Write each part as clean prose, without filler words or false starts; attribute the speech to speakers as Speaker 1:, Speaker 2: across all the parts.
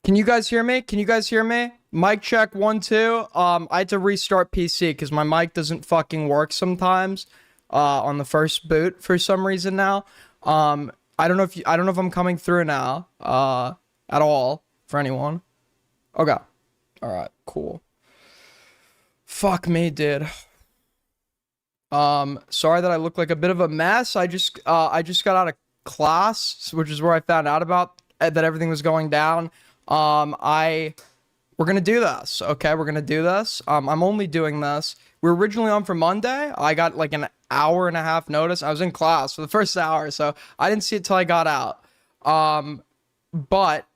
Speaker 1: Can you guys hear me? Can you guys hear me? Mic check 1 2. I had to restart PC because my mic doesn't fucking work sometimes. On the first boot for some reason now. I don't know if I'm coming through now. At all for anyone. Okay. All right. Cool. Fuck me, dude. Sorry that I look like a bit of a mess. I just got out of class, which is where I found out about that everything was going down. We're gonna do this, okay? We're gonna do this. I'm only doing this. We were originally on for Monday. I got like an hour and a half notice. I was in class for the first hour, so I didn't see it till I got out. But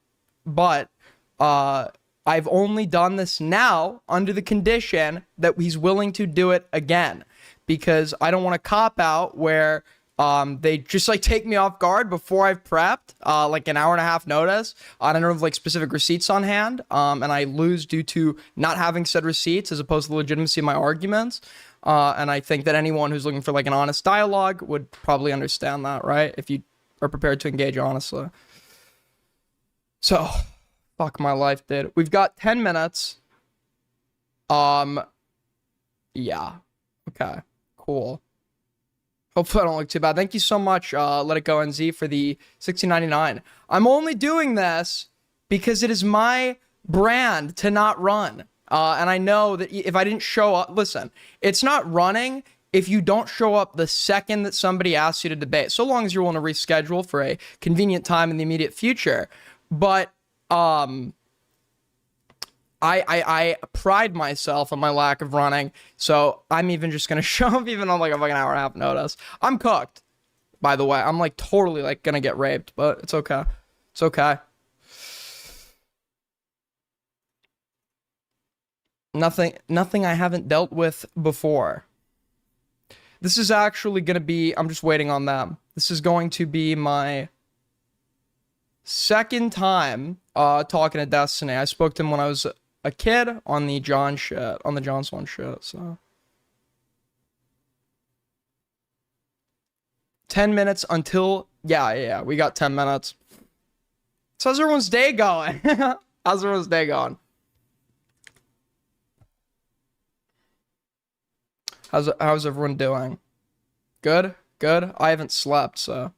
Speaker 1: I've only done this now under the condition that he's willing to do it again, because I don't want to cop out where they just like take me off guard before I've prepped like an hour and a half notice. I don't have like specific receipts on hand, and I lose due to not having said receipts as opposed to the legitimacy of my arguments. And I think that anyone who's looking for like an honest dialogue would probably understand that, right? If you are prepared to engage honestly. So, fuck my life, dude. We've got 10 minutes. Yeah. Okay. Cool. Hopefully I don't look too bad. Thank you so much, Let It Go NZ, for the $16.99. I'm only doing this because it is my brand to not run. And I know that if I didn't show up, listen, it's not running if you don't show up the second that somebody asks you to debate, so long as you're willing to reschedule for a convenient time in the immediate future. But I pride myself on my lack of running, so I'm even just gonna show up even on like a fucking hour and a half notice. I'm cooked, by the way. I'm like totally like gonna get raped, but it's okay. It's okay. Nothing I haven't dealt with before. This is actually gonna be, I'm just waiting on them. This is going to be my second time talking to Destiny. I spoke to him when I was a kid on the John shit, on the Johnson shit, so. 10 minutes until, yeah, we got 10 minutes. So how's everyone's day going? How's everyone's day going? How's everyone doing? Good? Good? I haven't slept, so.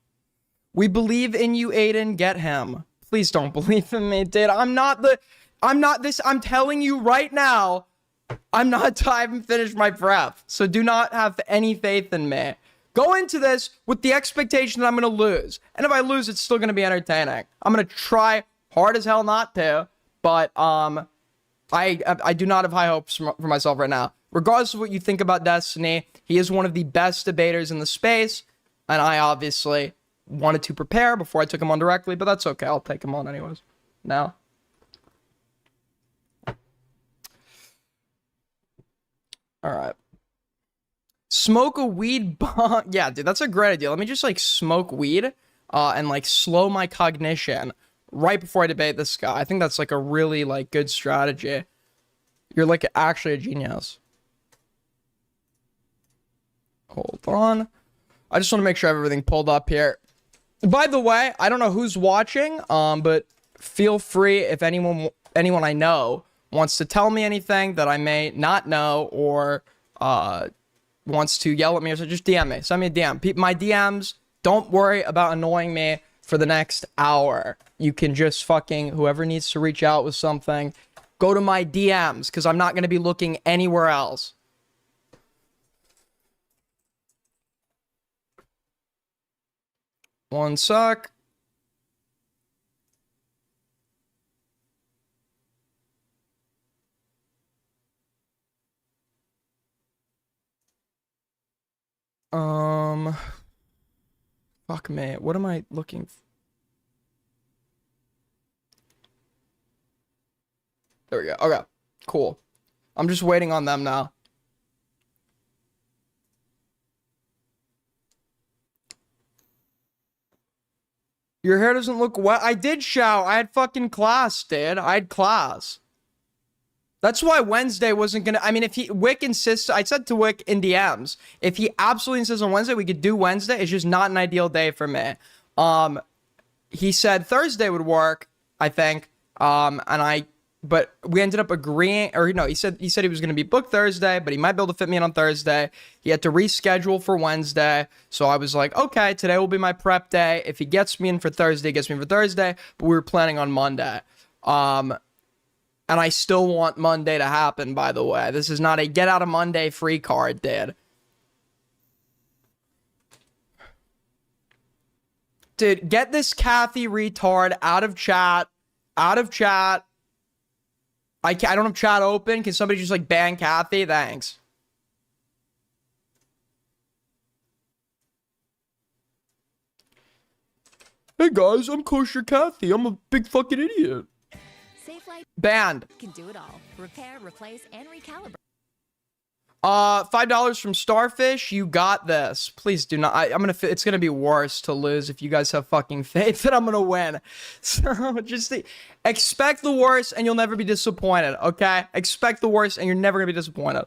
Speaker 1: We believe in you, Aiden. Get him. Please don't believe in me, dude. I'm telling you right now, I haven't finished my prep. So do not have any faith in me. Go into this with the expectation that I'm going to lose. And if I lose, it's still going to be entertaining. I'm going to try hard as hell not to. But I do not have high hopes for myself right now. Regardless of what you think about Destiny, he is one of the best debaters in the space. And I obviously wanted to prepare before I took him on directly, but that's okay. I'll take him on anyways. Now. All right. Smoke a weed bong. Yeah, dude, that's a great idea. Let me just like smoke weed and like slow my cognition right before I debate this guy. I think that's like a really like good strategy. You're like actually a genius. Hold on. I just want to make sure I have everything pulled up here. By the way, I don't know who's watching, but feel free if anyone I know wants to tell me anything that I may not know, or wants to yell at me, or so, just DM me. Send me a DM. My DMs, don't worry about annoying me for the next hour. You can just fucking, whoever needs to reach out with something, go to my DMs, because I'm not going to be looking anywhere else. One sec. Fuck me. What am I looking for? There we go. Okay. Cool. I'm just waiting on them now. Your hair doesn't look wet. I did shower. I had fucking class, dude. I had class. That's why Wednesday wasn't gonna, I mean, if Wick insists, I said to Wick in DMs, if he absolutely insists on Wednesday, we could do Wednesday. It's just not an ideal day for me. He said Thursday would work, I think, But we ended up agreeing, or no, he said he was going to be booked Thursday, but he might be able to fit me in on Thursday. He had to reschedule for Wednesday, so I was like, okay, today will be my prep day. If he gets me in for Thursday, he gets me in for Thursday. But we were planning on Monday, and I still want Monday to happen. By the way, this is not a get out of Monday free card, dude. Dude, get this Kathy retard out of chat. Out of chat. I don't have chat open. Can somebody just like ban Kathy? Thanks. Hey guys, I'm Kosher Kathy. I'm a big fucking idiot. Banned.
Speaker 2: Can do it all. Repair, replace, and recalibrate.
Speaker 1: $5 from Starfish. You got this. Please do not. It's gonna be worse to lose if you guys have fucking faith that I'm gonna win. So just expect the worst and you'll never be disappointed. Okay? Expect the worst and you're never gonna be disappointed.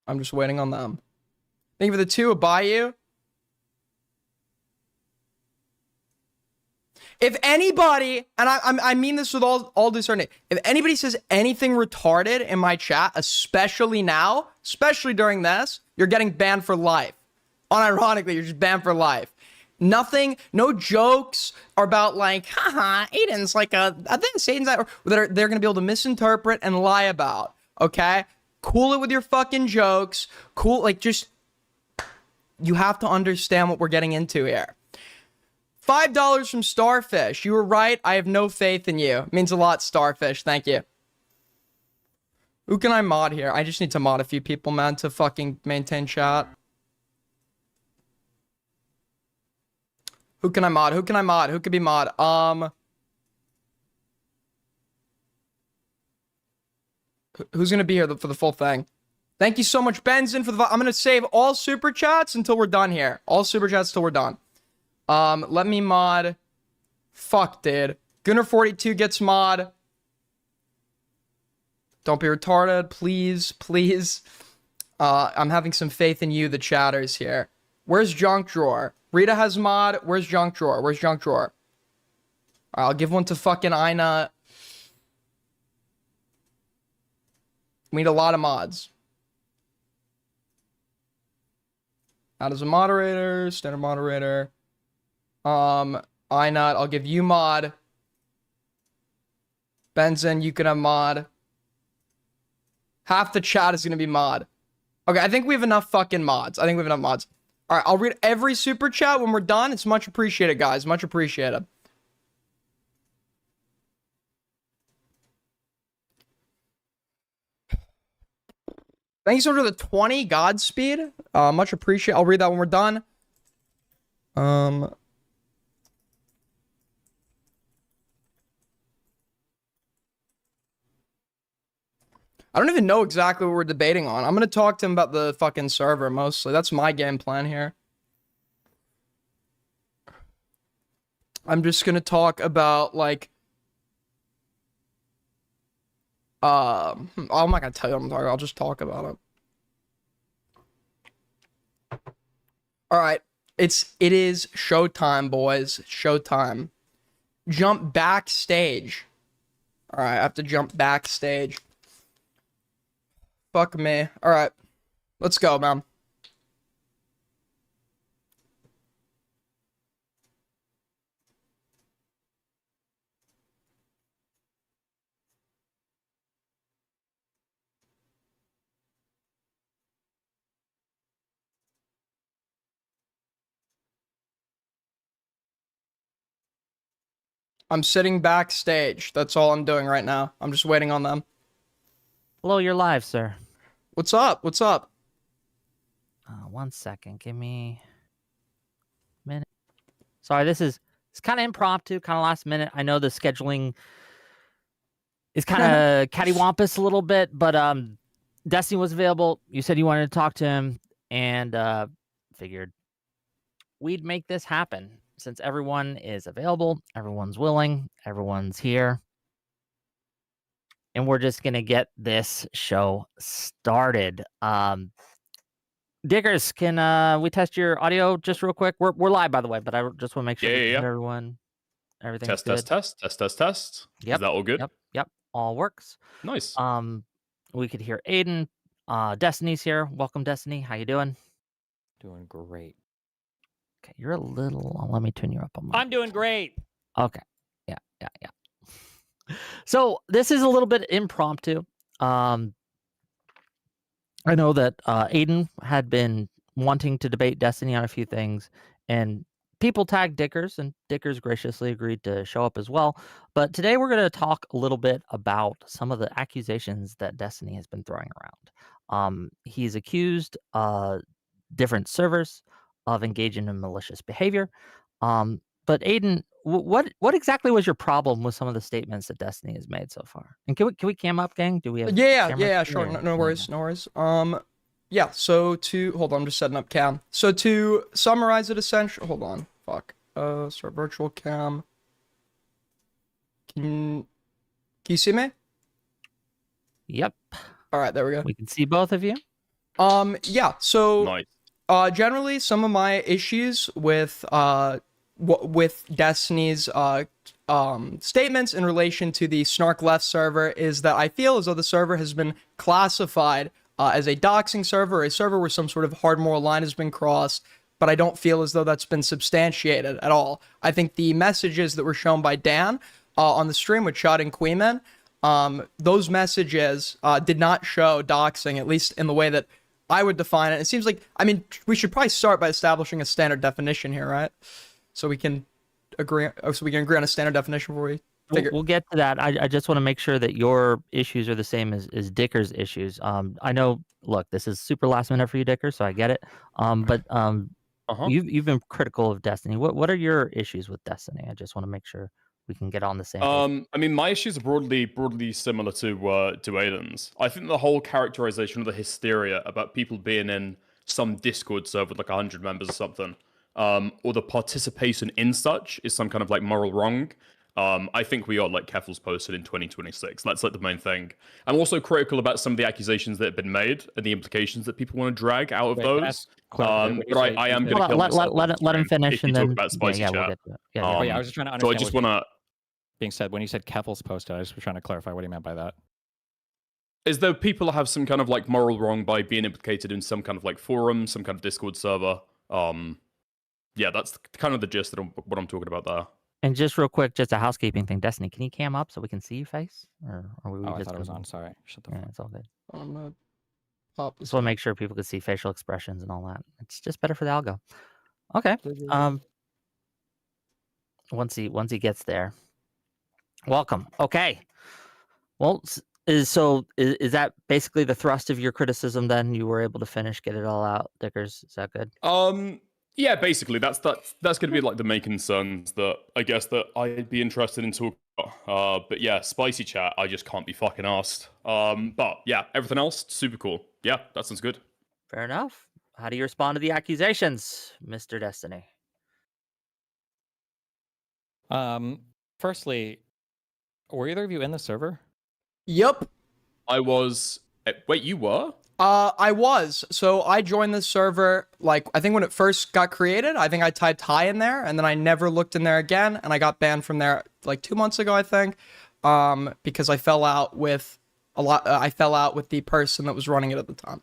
Speaker 1: I'm just waiting on them. Thank you for the 2. Bayou. If anybody, and I mean this with all due certainty, if anybody says anything retarded in my chat, especially now, especially during this, you're getting banned for life. Unironically, you're just banned for life. Nothing, no jokes are about like, haha, Aiden's like I think Aiden's that they're gonna be able to misinterpret and lie about. Okay? Cool it with your fucking jokes. Cool, like just, you have to understand what we're getting into here. $5 from Starfish. You were right. I have no faith in you. It means a lot, Starfish. Thank you. Who can I mod here? I just need to mod a few people, man, to fucking maintain chat. Who can I mod? Who can I mod? Who could be mod? Who's gonna be here for the full thing? Thank you so much, Benson, for the. I'm gonna save all super chats until we're done here. All super chats till we're done. Let me mod. Fuck, dude. Gunner42 gets mod. Don't be retarded, please, please. I'm having some faith in you, the chatters here. Where's Junk Drawer? Rita has mod. Where's Junk Drawer? Where's Junk Drawer? All right, I'll give one to fucking Ina. We need a lot of mods. Add as a moderator, standard moderator. Inut, I'll give you mod. Benson, you can have mod. Half the chat is gonna be mod. Okay, I think we have enough fucking mods. I think we have enough mods. All right, I'll read every super chat when we're done. It's much appreciated, guys. Much appreciated. Thank you so much for the 20 Godspeed. Much appreciated. I'll read that when we're done. I don't even know exactly what we're debating on. I'm going to talk to him about the fucking server mostly. That's my game plan here. I'm just going to talk about, like... I'm not going to tell you what I'm talking about. I'll just talk about it. Alright. It is showtime, boys. Showtime. Jump backstage. Alright, I have to jump backstage. Fuck me. Alright. Let's go, man. I'm sitting backstage. That's all I'm doing right now. I'm just waiting on them.
Speaker 3: Hello, you're live, sir.
Speaker 1: What's up? What's up?
Speaker 3: 1 second. Give me a minute. Sorry, it's kind of impromptu, kind of last minute. I know the scheduling is kind of cattywampus a little bit, but Destiny was available. You said you wanted to talk to him, and figured we'd make this happen. Since everyone is available, everyone's willing, everyone's here. And we're just going to get this show started. Dickers, can we test your audio just real quick? We're live, by the way, but I just want to make sure
Speaker 4: Yeah.
Speaker 3: everything's
Speaker 4: Test,
Speaker 3: good.
Speaker 4: test.
Speaker 3: Yep.
Speaker 4: Is that all good?
Speaker 3: Yep. All works.
Speaker 4: Nice.
Speaker 3: We could hear Aiden. Destiny's here. Welcome, Destiny. How you doing?
Speaker 5: Doing great.
Speaker 3: Okay, you're a little. Let me tune you up on my.
Speaker 5: I'm doing great.
Speaker 3: Okay. Yeah. So this is a little bit impromptu. I know that Aiden had been wanting to debate Destiny on a few things, and people tagged Dickers, and Dickers graciously agreed to show up as well. But today we're going to talk a little bit about some of the accusations that Destiny has been throwing around. He's accused different servers of engaging in malicious behavior. But Aiden, what exactly was your problem with some of the statements that Destiny has made so far? And can we cam up, gang? Do we have cameras
Speaker 1: Sure.
Speaker 3: here, or-
Speaker 1: No worries. Yeah, so hold on, I'm just setting up cam. So to summarize it essentially, hold on, start virtual cam. Can you see me?
Speaker 3: Yep.
Speaker 1: All right, there we go.
Speaker 3: We can see both of you.
Speaker 1: Yeah, so
Speaker 4: Nice.
Speaker 1: generally some of my issues with Destiny's statements in relation to the Snark Left server is that I feel as though the server has been classified as a doxing server, or a server where some sort of hard moral line has been crossed, but I don't feel as though that's been substantiated at all. I think the messages that were shown by Dan on the stream with Chud and Queeman, those messages did not show doxing, at least in the way that I would define it. It seems like, I mean, we should probably start by establishing a standard definition here, right? So we can agree on a standard definition before we figure.
Speaker 3: We'll get to that. I just want to make sure that your issues are the same as Dicker's issues. I know. Look, this is super last minute for you, Dicker, so I get it. But you've been critical of Destiny. What are your issues with Destiny? I just want to make sure we can get on the same page.
Speaker 4: I mean, my issues are broadly similar to Aiden's. I think the whole characterization of the hysteria about people being in some Discord server with like 100 members or something, or the participation in such is some kind of like moral wrong. I think we are, like Keffel's posted, in 2026. That's like the main thing. I'm also critical about some of the accusations that have been made and the implications that people want to drag out of those. But I am going to kill myself.
Speaker 3: Let him finish, and then
Speaker 4: about spicy chat.
Speaker 3: we'll get to it.
Speaker 5: I was just trying to understand.
Speaker 4: So I just want to.
Speaker 5: Being said, when you said Keffel's posted, I was trying to clarify what he meant by that.
Speaker 4: Is there people that have some kind of like moral wrong by being implicated in some kind of like forum, some kind of Discord server? Yeah, that's kind of the gist of what I'm talking about there.
Speaker 3: And just real quick, just a housekeeping thing. Destiny, can you cam up so we can see your face? Or are we
Speaker 5: I
Speaker 3: just
Speaker 5: thought it was on. Sorry. Shut the
Speaker 3: Yeah,
Speaker 5: fuck.
Speaker 3: it's all good.
Speaker 1: I'm gonna pop this.
Speaker 3: Just want to make sure people can see facial expressions and all that. It's just better for the algo. Okay. Once he gets there. Welcome. Okay. Well, is that basically the thrust of your criticism then? You were able to get it all out, Dickers? Is that good?
Speaker 4: Yeah, basically that's going to be like the main concerns that I guess that I'd be interested in talking about. But yeah, spicy chat, I just can't be fucking asked. But yeah, everything else super cool. Yeah, that sounds good.
Speaker 3: Fair enough. How do you respond to the accusations, Mr. Destiny?
Speaker 5: Firstly, were either of you in the server?
Speaker 1: Yep.
Speaker 4: I was. Wait, you were?
Speaker 1: I was. So I joined this server, like, I think when it first got created, I think I typed hi in there, and then I never looked in there again, and I got banned from there like 2 months ago, I think, because I fell out with the person that was running it at the time.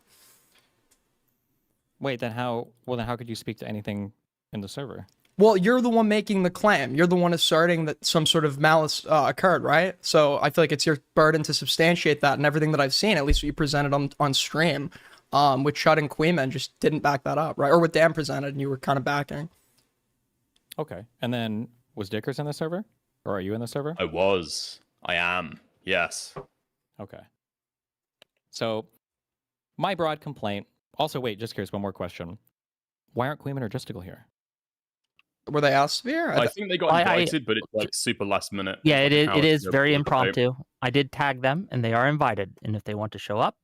Speaker 5: Wait, then how could you speak to anything in the server?
Speaker 1: Well, you're the one making the claim. You're the one asserting that some sort of malice occurred, right? So I feel like it's your burden to substantiate that, and everything that I've seen, at least what you presented on stream, with Chud and Queeman, just didn't back that up, right? Or what Dan presented, and you were kind of backing.
Speaker 5: Okay. And then, was Dickers in the server? Or are you in the server?
Speaker 4: I was. I am. Yes.
Speaker 5: Okay. So, my broad complaint... Also, wait, just curious, one more question. Why aren't Queeman or Justical here?
Speaker 1: Were they asked here?
Speaker 4: I think they got invited, but it's like super last minute.
Speaker 3: Yeah, it is very impromptu. I did tag them, and they are invited. And if they want to show up,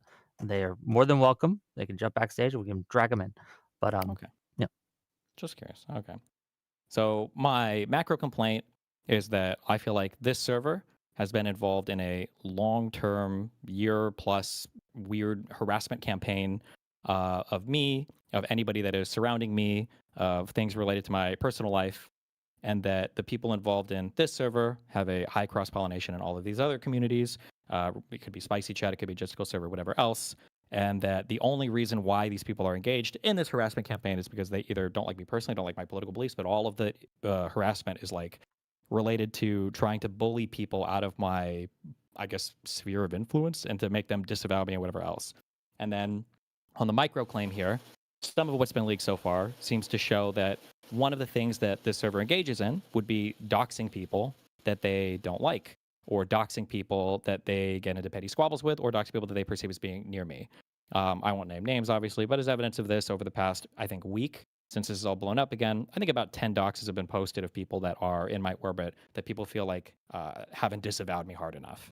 Speaker 3: they are more than welcome. They can jump backstage, and we can drag them in. But
Speaker 5: okay.
Speaker 3: Yeah.
Speaker 5: Just curious. Okay. So my macro complaint is that I feel like this server has been involved in a long-term, year-plus weird harassment campaign of me, of anybody that is surrounding me, of things related to my personal life, and that the people involved in this server have a high cross-pollination in all of these other communities. It could be Spicy Chat, it could be Justical Server, whatever else. And that the only reason why these people are engaged in this harassment campaign is because they either don't like me personally, don't like my political beliefs, but all of the harassment is like related to trying to bully people out of my, I guess, sphere of influence and to make them disavow me and whatever else. And then on the micro claim here, some of what's been leaked so far seems to show that one of the things that this server engages in would be doxing people that they don't like, or doxing people that they get into petty squabbles with, or doxing people that they perceive as being near me. I won't name names, obviously, but as evidence of this over the past, I think, week, since this is all blown up again, I think about 10 doxes have been posted of people that are in my orbit that people feel like haven't disavowed me hard enough.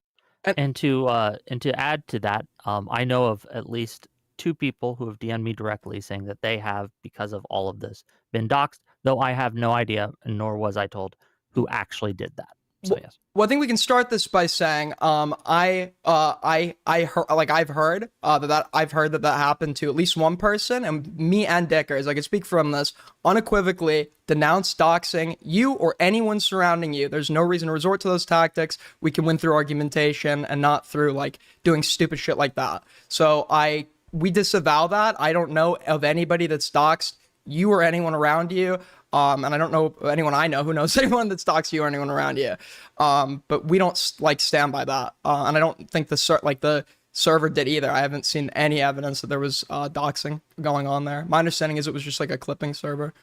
Speaker 3: And to add to that, I know of at least 2 people who have DM'd me directly saying that they have, because of all of this, been doxxed, though I have no idea, nor was I told, who actually did that. So yes.
Speaker 1: Well, I think we can start this by saying, I heard, like, I've heard that happened to at least one person, and me and Dickers, I can speak from this, unequivocally denounce doxing you or anyone surrounding you. There's no reason to resort to those tactics. We can win through argumentation and not through, like, doing stupid shit like that. So we disavow that. I don't know of anybody that's doxed you or anyone around you. And I don't know anyone I know who knows anyone that stalks you or anyone around you. But we don't stand by that. And I don't think the server did either. I haven't seen any evidence that there was doxing going on there. My understanding is it was just like a clipping server.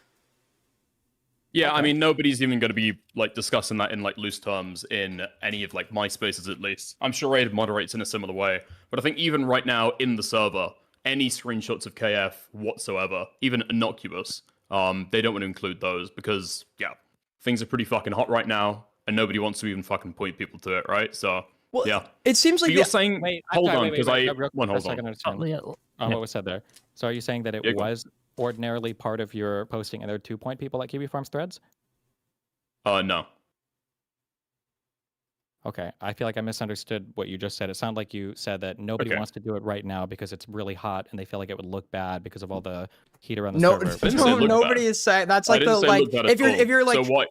Speaker 4: Yeah, okay. I mean, nobody's even going to be like discussing that in like loose terms in any of like my spaces, at least. I'm sure Raid moderates in a similar way, but I think even right now in the server, any screenshots of KF whatsoever, even innocuous, they don't want to include those because, yeah, things are pretty fucking hot right now, and nobody wants to even fucking point people to it, right? So,
Speaker 1: well,
Speaker 4: yeah.
Speaker 1: It seems like
Speaker 4: you're saying, hold on, because
Speaker 5: what was said there. So are you saying that it was ordinarily part of your posting and there are 2 point people like Kiwi Farms threads?
Speaker 4: No.
Speaker 5: Okay, I feel like I misunderstood what you just said. It sounded like you said that nobody wants to do it right now because it's really hot and they feel like it would look bad because of all the heat around the server.
Speaker 1: No, nobody is saying that's like if you're like
Speaker 4: so what?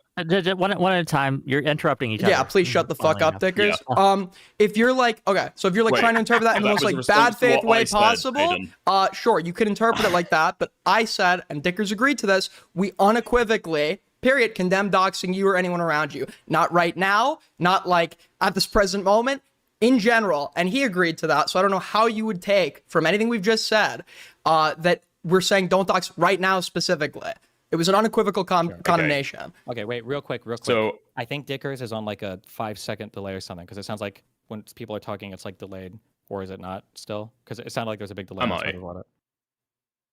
Speaker 3: One at a time. You're interrupting each other.
Speaker 1: Yeah, please shut the fuck up, Dickers. Yeah. If you're like trying to interpret that in the most like bad faith way possible, sure, you could interpret it like that. But I said, and Dickers agreed to this, we unequivocally, period, condemn doxing you or anyone around you. Not right now, not like at this present moment, in general. And he agreed to that. So I don't know how you would take from anything we've just said that we're saying don't dox right now specifically. It was an unequivocal condemnation.
Speaker 5: Okay, wait, real quick. So I think Dickers is on like a 5-second delay or something because it sounds like when people are talking, it's like delayed, or is it not still? Because it sounded like there's a big delay.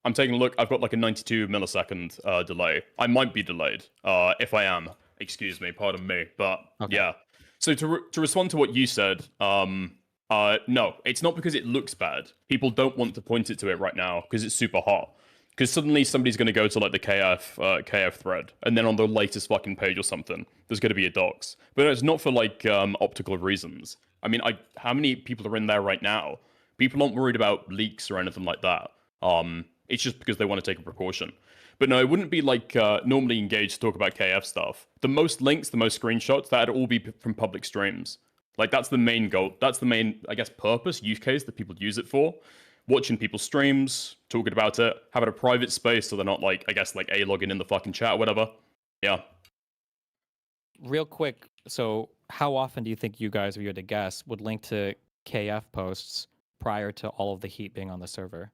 Speaker 4: I'm taking a look. I've got like a 92 millisecond delay. I might be delayed. If I am, excuse me, pardon me. But yeah. So to respond to what you said, no, it's not because it looks bad. People don't want to point it to it right now because it's super hot. Because suddenly somebody's going to go to like the KF thread, and then on the latest fucking page or something, there's going to be a dox. But it's not for like optical reasons. I mean, how many people are in there right now? People aren't worried about leaks or anything like that. It's just because they want to take a precaution. But no, it wouldn't be like normally engaged to talk about KF stuff. The most links, the most screenshots, that'd all be from public streams. Like, that's the main goal. That's the main, I guess, purpose, use case that people use it for. Watching people's streams, talking about it, having a private space so they're not, like, I guess, like, logging in the fucking chat or whatever. Yeah.
Speaker 5: Real quick, so how often do you think you guys, if you had to guess, would link to KF posts prior to all of the heat being on the server?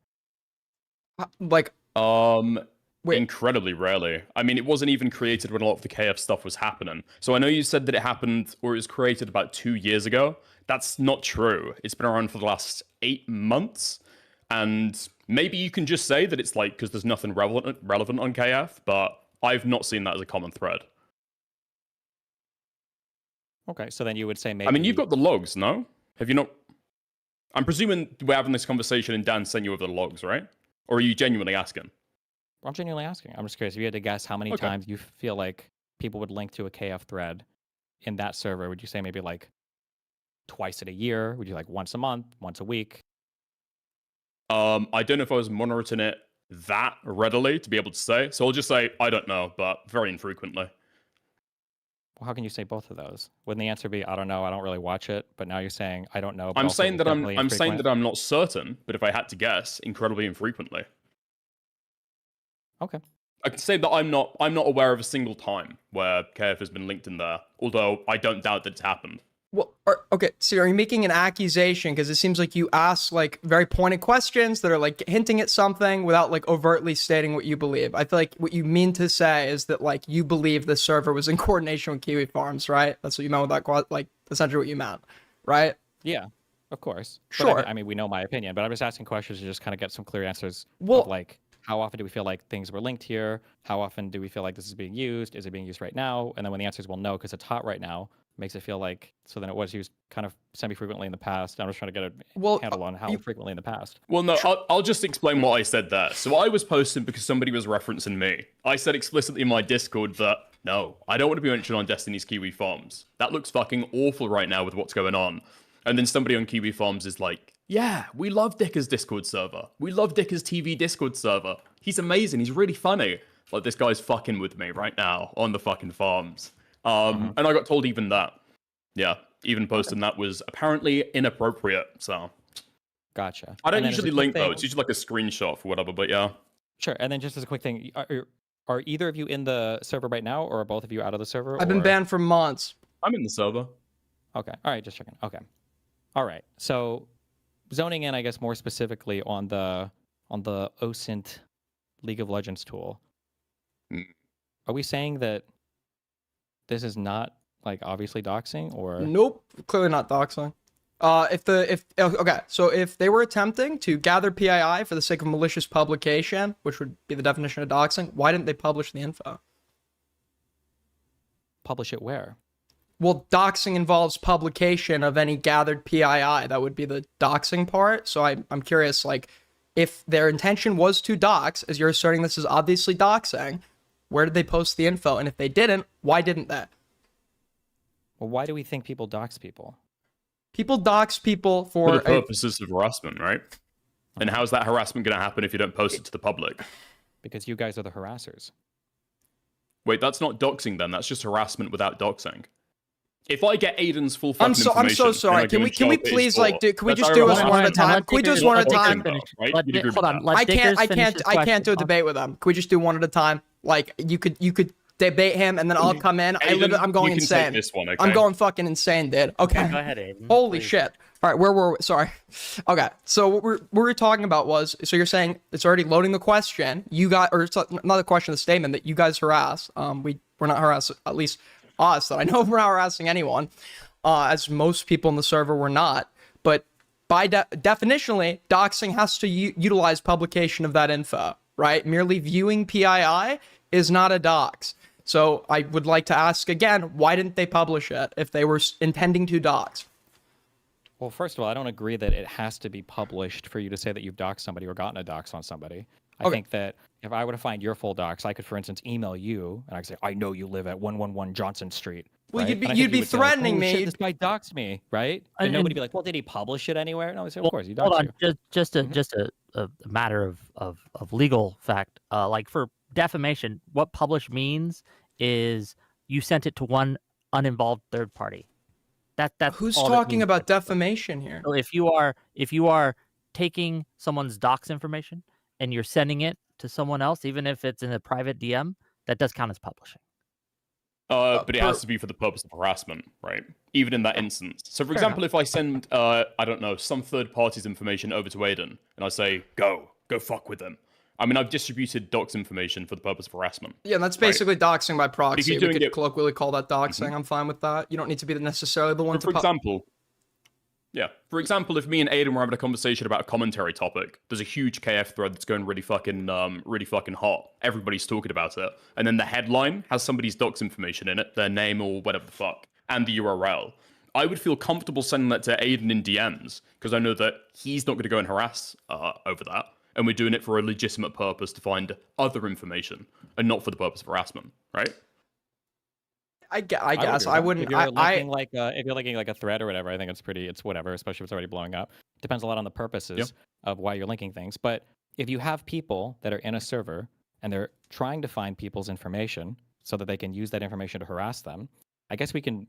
Speaker 4: Incredibly rarely. I mean, it wasn't even created when a lot of the KF stuff was happening. So I know you said that it happened, or it was created about 2 years ago. That's not true. It's been around for the last 8 months. And maybe you can just say that it's like, because there's nothing relevant on KF, but I've not seen that as a common thread.
Speaker 5: Okay, so then you would say maybe...
Speaker 4: I mean, you've got the logs, no? Have you not... I'm presuming we're having this conversation and Dan sent you over the logs, right? Or are you genuinely asking?
Speaker 5: I'm genuinely asking. I'm just curious. If you had to guess how many times you feel like people would link to a KF thread in that server, would you say maybe like twice in a year? Would you like once a month, once a week?
Speaker 4: I don't know if I was monitoring it that readily to be able to say. So I'll just say I don't know, but very infrequently.
Speaker 5: Well, how can you say both of those? Wouldn't the answer be I don't know, I don't really watch it, but now you're saying I don't know, but
Speaker 4: I'm
Speaker 5: also
Speaker 4: saying that
Speaker 5: definitely
Speaker 4: I'm saying
Speaker 5: infrequent?
Speaker 4: that I'm not certain, but if I had to guess, incredibly infrequently.
Speaker 5: Okay.
Speaker 4: I can say that I'm not aware of a single time where KF has been linked in there, although I don't doubt that it's happened.
Speaker 1: Well, okay, so are you making an accusation? Because it seems like you ask like very pointed questions that are like hinting at something without like overtly stating what you believe. I feel like what you mean to say is that like you believe the server was in coordination with Kiwi Farms, right? That's what you meant with that, like essentially what you meant, right?
Speaker 5: Yeah, of course. But
Speaker 1: Sure.
Speaker 5: I mean, we know my opinion, but I'm just asking questions to just kind of get some clear answers
Speaker 1: Well-
Speaker 5: of like, how often do we feel like things were linked here? How often do we feel like this is being used? Is it being used right now? And then when the answer is, well, no, because it's hot right now, makes it feel like, so then it was used kind of semi-frequently in the past. I'm just trying to get a handle on how frequently in the past.
Speaker 4: Well, no, I'll just explain what I said there. So I was posting because somebody was referencing me. I said explicitly in my Discord that, no, I don't want to be mentioned on Destiny's Kiwi Farms. That looks fucking awful right now with what's going on. And then somebody on Kiwi Farms is like, yeah, we love Dicker's Discord server. We love Dicker's TV Discord server. He's amazing. He's really funny. Like, this guy's fucking with me right now on the fucking farms. And I got told even that. Yeah, even posting that was apparently inappropriate, so.
Speaker 5: Gotcha.
Speaker 4: I don't
Speaker 5: And then as a
Speaker 4: usually
Speaker 5: quick
Speaker 4: link, though.
Speaker 5: thing-
Speaker 4: It's usually like a screenshot for whatever, but yeah.
Speaker 5: Sure. And then just as a quick thing, are either of you in the server right now, or are both of you out of the server?
Speaker 1: I've been
Speaker 5: or-
Speaker 1: banned for months.
Speaker 4: I'm in the server.
Speaker 5: Okay. All right. Just checking. Okay. All right. So zoning in, I guess, more specifically on the OSENT League of Legends tool.
Speaker 4: Mm.
Speaker 5: Are we saying that this is not like obviously doxing, or
Speaker 1: Nope, clearly not doxing. Okay, so if they were attempting to gather PII for the sake of malicious publication, which would be the definition of doxing, why didn't they publish the info?
Speaker 5: publish it where?
Speaker 1: Well, doxing involves publication of any gathered PII. That would be the doxing part. So I'm curious, like, if their intention was to dox, as you're asserting this is obviously doxing, where did they post the info? And if they didn't, why didn't they?
Speaker 5: Well, why do we think people dox people?
Speaker 1: People dox people
Speaker 4: For
Speaker 1: for
Speaker 4: the purposes of harassment, right? And how's that harassment going to happen if you don't post it to the public?
Speaker 5: Because you guys are the harassers.
Speaker 4: Wait, that's not doxing then. That's just harassment without doxing. If I get Aiden's full fucking
Speaker 1: I'm so
Speaker 4: information,
Speaker 1: sorry.
Speaker 4: and I give him
Speaker 1: Can we
Speaker 4: child base
Speaker 1: please
Speaker 4: law,
Speaker 1: like can we
Speaker 4: that's
Speaker 1: just do us
Speaker 4: irrelevant.
Speaker 1: one at a time? Can we do us one at a time?
Speaker 4: Right?
Speaker 3: Let
Speaker 4: You'd agree
Speaker 3: hold
Speaker 4: with
Speaker 3: on.
Speaker 4: that.
Speaker 3: Let
Speaker 1: I
Speaker 3: Dickers finish his
Speaker 1: can't do a
Speaker 3: question.
Speaker 1: debate with him. Can we just do one at a time? Like you could debate him and then I'll come in.
Speaker 4: Aiden,
Speaker 1: I'm going
Speaker 4: you can
Speaker 1: insane.
Speaker 4: take this one, okay?
Speaker 1: I'm going fucking insane, dude. Okay.
Speaker 3: Go ahead, Aiden.
Speaker 1: Holy
Speaker 3: please.
Speaker 1: shit. All right, where were we? Sorry. Okay, so what we're talking about was, so you're saying it's already loading the question. You got, or it's not the question, the statement that you guys harass. We're not harassing, at least us, that I know we're not harassing anyone, as most people in the server were not. But by definitionally, doxing has to utilize publication of that info, right? Merely viewing PII is not a dox. So I would like to ask again, why didn't they publish it if they were intending to dox?
Speaker 5: Well, first of all, I don't agree that it has to be published for you to say that you've doxed somebody or gotten a dox on somebody. I think that if I were to find your full docs, I could, for instance, email you and I could say, I know you live at 111 Johnson Street.
Speaker 1: Well,
Speaker 5: right?
Speaker 1: you'd be-
Speaker 5: And I think
Speaker 1: you'd
Speaker 5: you
Speaker 1: be
Speaker 5: would say, like,
Speaker 1: threatening
Speaker 5: "Oh,
Speaker 1: me.
Speaker 5: shit, this guy doxed me, right? And,
Speaker 3: And-
Speaker 5: nobody
Speaker 3: and-
Speaker 5: would be like, well, did he publish it anywhere? No, I say, of
Speaker 3: Well,
Speaker 5: course, he
Speaker 3: hold
Speaker 5: doxed
Speaker 3: on,
Speaker 5: you.
Speaker 3: just a matter of legal fact. Like for defamation, what publish means is you sent it to one uninvolved third party. That's
Speaker 1: Who's
Speaker 3: all that
Speaker 1: talking
Speaker 3: means
Speaker 1: about
Speaker 3: by-
Speaker 1: defamation here?
Speaker 3: So if you are taking someone's docs information and you're sending it to someone else, even if it's in a private DM, that does count as publishing.
Speaker 4: But it has to be for the purpose of harassment, right? Even in that instance. So, for example, if I send, I don't know, some third party's information over to Aiden, and I say, go fuck with them. I mean, I've distributed docs information for the purpose of harassment.
Speaker 1: Yeah, that's basically doxing by proxy.
Speaker 4: you're
Speaker 1: We
Speaker 4: doing
Speaker 1: could
Speaker 4: it-
Speaker 1: colloquially call that doxing. I'm fine with that. You don't need to be necessarily the one
Speaker 4: For
Speaker 1: to
Speaker 4: example, if me and Aiden were having a conversation about a commentary topic, there's a huge KF thread that's going really fucking hot. Everybody's talking about it, and then the headline has somebody's docs information in it, their name or whatever the fuck, and the URL. I would feel comfortable sending that to Aiden in DMs because I know that he's not going to go and harass over that, and we're doing it for a legitimate purpose to find other information and not for the purpose of harassment, right?
Speaker 1: I
Speaker 5: would
Speaker 1: guess
Speaker 5: agree with
Speaker 1: I
Speaker 5: that.
Speaker 1: wouldn't.
Speaker 5: If you're linking like a thread or whatever, I think it's whatever, especially if it's already blowing up. Depends a lot on the purposes of why you're linking things. But if you have people that are in a server and they're trying to find people's information so that they can use that information to harass them, I guess we can.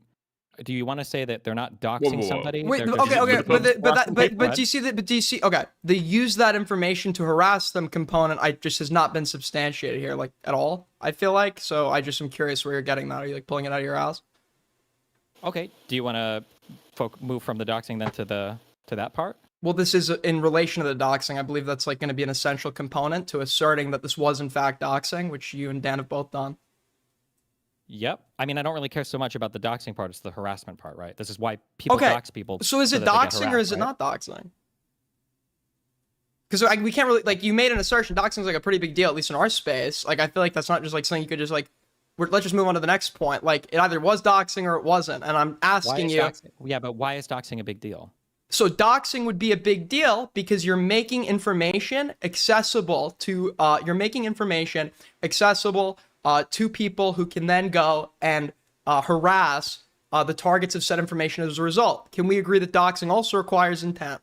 Speaker 5: Do you want to say that they're not doxing
Speaker 4: whoa.
Speaker 5: somebody?
Speaker 1: Wait,
Speaker 5: They're
Speaker 1: okay,
Speaker 5: just
Speaker 1: okay,
Speaker 5: harassing people,
Speaker 1: but do you see that? But do you see? Okay, the use that information to harass them component, I just has not been substantiated here, like at all. I feel like so. I just am curious where you're getting that. Are you like pulling it out of your ass?
Speaker 5: Okay. Do you want to move from the doxing then to that part?
Speaker 1: Well, this is in relation to the doxing. I believe that's like going to be an essential component to asserting that this was in fact doxing, which you and Dan have both done.
Speaker 5: Yep. I mean, I don't really care so much about the doxing part. It's the harassment part, right? This is why people
Speaker 1: Okay.
Speaker 5: dox people.
Speaker 1: So is it
Speaker 5: that they get
Speaker 1: doxing or is
Speaker 5: harassed,
Speaker 1: it
Speaker 5: right?
Speaker 1: not doxing? Because we can't really like you made an assertion. Doxing is like a pretty big deal, at least in our space. Like I feel like that's not just like something you could just like. Let's just move on to the next point. Like it either was doxing or it wasn't, and I'm asking you.
Speaker 5: Yeah, but why is doxing a big deal?
Speaker 1: So doxing would be a big deal because you're making information accessible to to people who can then go and harass the targets of said information as a result. Can we agree that doxing also requires intent?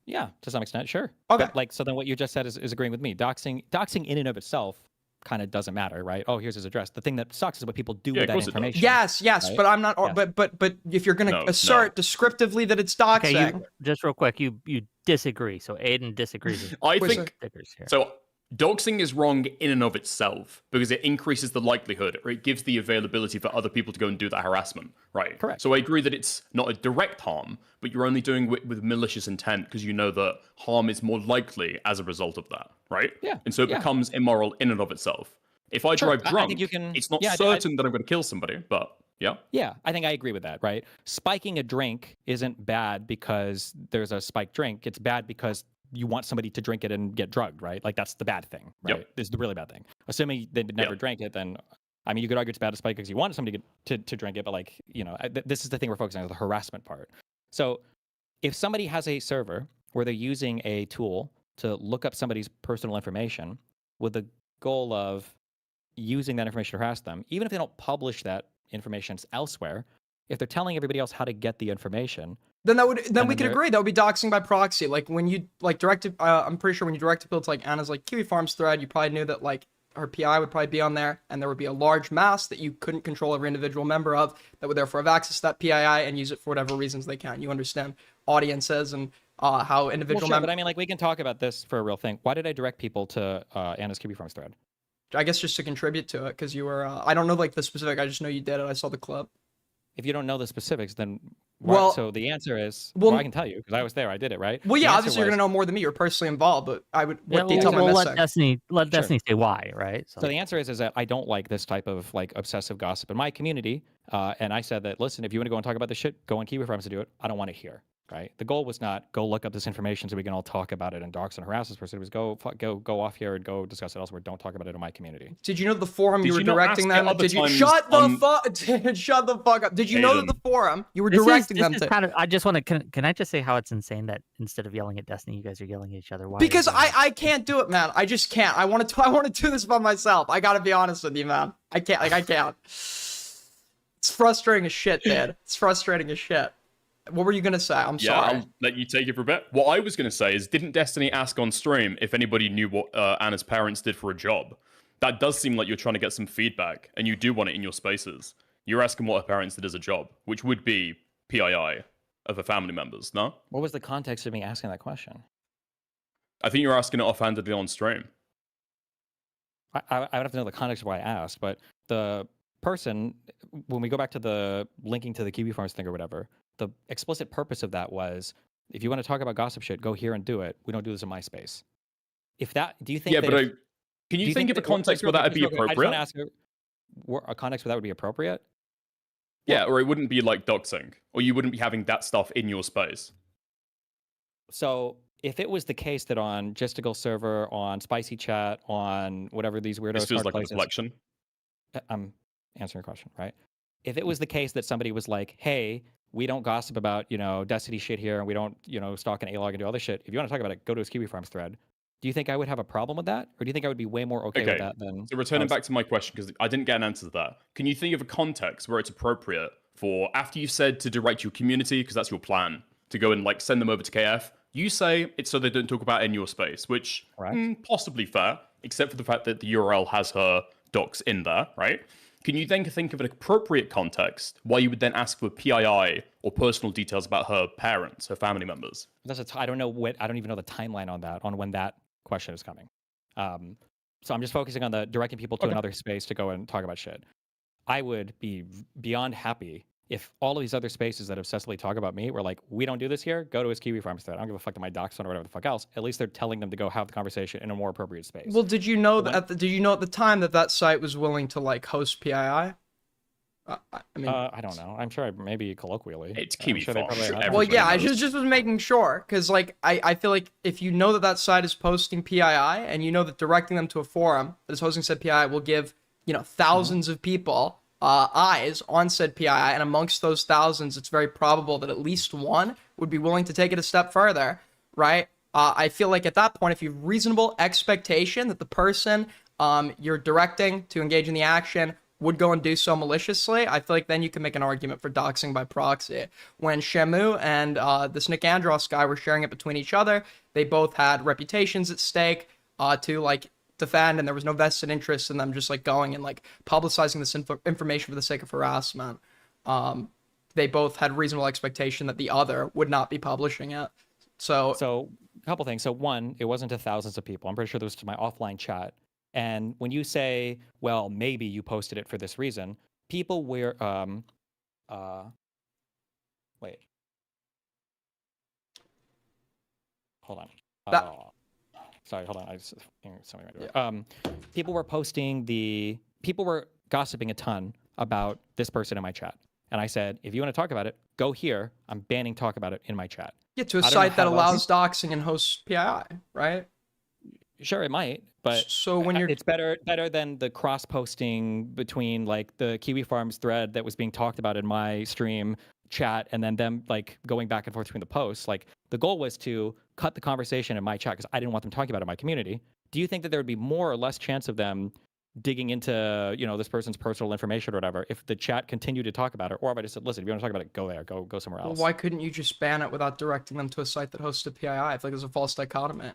Speaker 5: Yeah, to some extent, sure.
Speaker 1: Okay.
Speaker 5: But, like, so then what you just said is agreeing with me. Doxing in and of itself kind of doesn't matter, right? Oh, here's his address. The thing that sucks is what people do with that information.
Speaker 1: Yes,
Speaker 5: right?
Speaker 1: but I'm not.
Speaker 5: Yes.
Speaker 1: But if you're going to assert descriptively that it's doxing,
Speaker 3: Okay, just real quick, you disagree. So Aiden disagrees. With
Speaker 4: I think
Speaker 3: stickers here.
Speaker 4: so. Doxing is wrong in and of itself because it increases the likelihood, or it gives the availability for other people to go and do that harassment, right?
Speaker 5: Correct.
Speaker 4: So I agree that it's not a direct harm, but you're only doing it with malicious intent because you know that harm is more likely as a result of that, right?
Speaker 5: Yeah.
Speaker 4: And so it becomes immoral in and of itself. If I drive drunk,
Speaker 5: I think you can,
Speaker 4: it's not certain that I'm going to kill somebody, but yeah.
Speaker 5: Yeah, I think I agree with that, right? Spiking a drink isn't bad because there's a spiked drink. It's bad because you want somebody to drink it and get drugged, right? Like that's the bad thing, right?
Speaker 4: Yep.
Speaker 5: This is the really bad thing. Assuming they never drank it, then I mean, you could argue it's bad to spike because you wanted somebody to drink it, but like, you know, this is the thing we're focusing on, the harassment part. So if somebody has a server where they're using a tool to look up somebody's personal information with the goal of using that information to harass them, even if they don't publish that information elsewhere, if they're telling everybody else how to get the information,
Speaker 1: then we could agree that would be doxing by proxy. Like when you like directed, I'm pretty sure when you directed people to like Anna's like Kiwi Farms thread, you probably knew that like her PI would probably be on there, and there would be a large mass that you couldn't control every individual member of that would therefore have access to that PII and use it for whatever reasons they can. You understand audiences and how individual members.
Speaker 5: But I mean, like we can talk about this for a real thing. Why did I direct people to Anna's Kiwi Farms thread?
Speaker 1: I guess just to contribute to it because you were. I don't know like the specific. I just know you did it. I saw the clip.
Speaker 5: If you don't know the specifics, then why? So the answer is, well, I can tell you because I was there. I did it, right?
Speaker 1: Well, yeah, obviously you're gonna know more than me. You're personally involved, but I would. What detail am I missing?
Speaker 3: Let Destiny say why, right?
Speaker 5: So the answer is that I don't like this type of like obsessive gossip in my community. And I said that, listen, if you want to go and talk about this shit, go on Kiwi Farms to do it. I don't want to hear. Right. The goal was not go look up this information so we can all talk about it and dox and harass this person. It was go off here and go discuss it elsewhere. Don't talk about it in my community.
Speaker 1: Did you know the forum you were directing them? Did you shut the fuck up? Did you know that the forum you were directing them to?
Speaker 3: Kind of, I just want to. Can I just say how it's insane that instead of yelling at Destiny, you guys are yelling at each other? Why?
Speaker 1: Because I can't do it, man. I just can't. I want to do this by myself. I gotta be honest with you, man. I can't. I can't. It's frustrating as shit, dude. It's frustrating as shit. What were you going to say? I'm sorry.
Speaker 4: I'll let you take it for a bit. What I was going to say is, didn't Destiny ask on stream if anybody knew what Anna's parents did for a job? That does seem like you're trying to get some feedback, and you do want it in your spaces. You're asking what her parents did as a job, which would be PII of her family members, no?
Speaker 5: What was the context of me asking that question?
Speaker 4: I think you're asking it offhandedly on stream.
Speaker 5: I would have to know the context of why I asked, but the person, when we go back to the linking to the Kiwi Farms thing or whatever, the explicit purpose of that was, if you want to talk about gossip shit, go here and do it. We don't do this in my space. If that, do you think?
Speaker 4: Yeah,
Speaker 5: that
Speaker 4: but can you think of a context where that would be appropriate?
Speaker 5: I just want to ask a context where that would be appropriate.
Speaker 4: Yeah, or it wouldn't be like doxing, or you wouldn't be having that stuff in your space.
Speaker 5: So if it was the case that on Justigal server, on Spicy Chat, on whatever these weirdos,
Speaker 4: this feels like a reflection.
Speaker 5: I'm answering your question, right? If it was the case that somebody was like, hey, we don't gossip about, Destiny shit here, and we don't, stalk an A-log and do all this shit. If you want to talk about it, go to his Kiwi Farms thread. Do you think I would have a problem with that? Or do you think I would be way more okay with that than...
Speaker 4: So returning back to my question, because I didn't get an answer to that. Can you think of a context where it's appropriate for, after you said to direct your community, because that's your plan, to go and like send them over to KF. You say it's so they don't talk about it in your space, which possibly fair, except for the fact that the URL has her docs in there, right? Can you then think of an appropriate context why you would then ask for PII or personal details about her parents, her family members?
Speaker 5: I don't know I don't even know the timeline on that, on when that question is coming. So I'm just focusing on the directing people to another space to go and talk about shit. I would be beyond happy if all of these other spaces that obsessively talk about me were like, we don't do this here, go to his Kiwi Farms thread. I don't give a fuck to my docs on or whatever the fuck else. At least they're telling them to go have the conversation in a more appropriate space.
Speaker 1: Well, did you know that? Did you know at the time that site was willing to like host PII? I mean,
Speaker 5: I don't know. I'm sure maybe colloquially.
Speaker 4: It's Kiwi
Speaker 5: sure they
Speaker 4: Farms.
Speaker 5: probably have.
Speaker 1: well, yeah, I
Speaker 4: knows.
Speaker 1: just was making sure because like I feel like if you know that site is posting PII and you know that directing them to a forum that is hosting said PII will give thousands of people eyes on said PII, and amongst those thousands, it's very probable that at least one would be willing to take it a step further, right? I feel like at that point, if you have reasonable expectation that the person you're directing to engage in the action would go and do so maliciously, I feel like then you can make an argument for doxing by proxy. When Shamu and this Nick Andros guy were sharing it between each other, they both had reputations at stake to like defend, and there was no vested interest in them just like going and like publicizing this information for the sake of harassment. They both had reasonable expectation that the other would not be publishing it. So
Speaker 5: a couple things. So one, it wasn't to thousands of people. I'm pretty sure this was to my offline chat. And when you say, well, maybe you posted it for this reason, people were wait. Hold on. Sorry, hold on. I just something right there. People were gossiping a ton about this person in my chat. And I said, if you want to talk about it, go here. I'm banning talk about it in my chat.
Speaker 1: yeah, to a site that allows doxing and hosts PII, right?
Speaker 5: Sure, it might, but
Speaker 1: so when you're
Speaker 5: it's better than the cross posting between like the Kiwi Farms thread that was being talked about in my stream chat and then them like going back and forth between the posts. Like the goal was to cut the conversation in my chat because I didn't want them talking about it in my community. Do you think that there would be more or less chance of them digging into this person's personal information or whatever if the chat continued to talk about it, or if I just said, listen, if you want to talk about it, go there, go somewhere else?
Speaker 1: well, why couldn't you just ban it without directing them to a site that hosts a PII? I feel like there's a false dichotomy.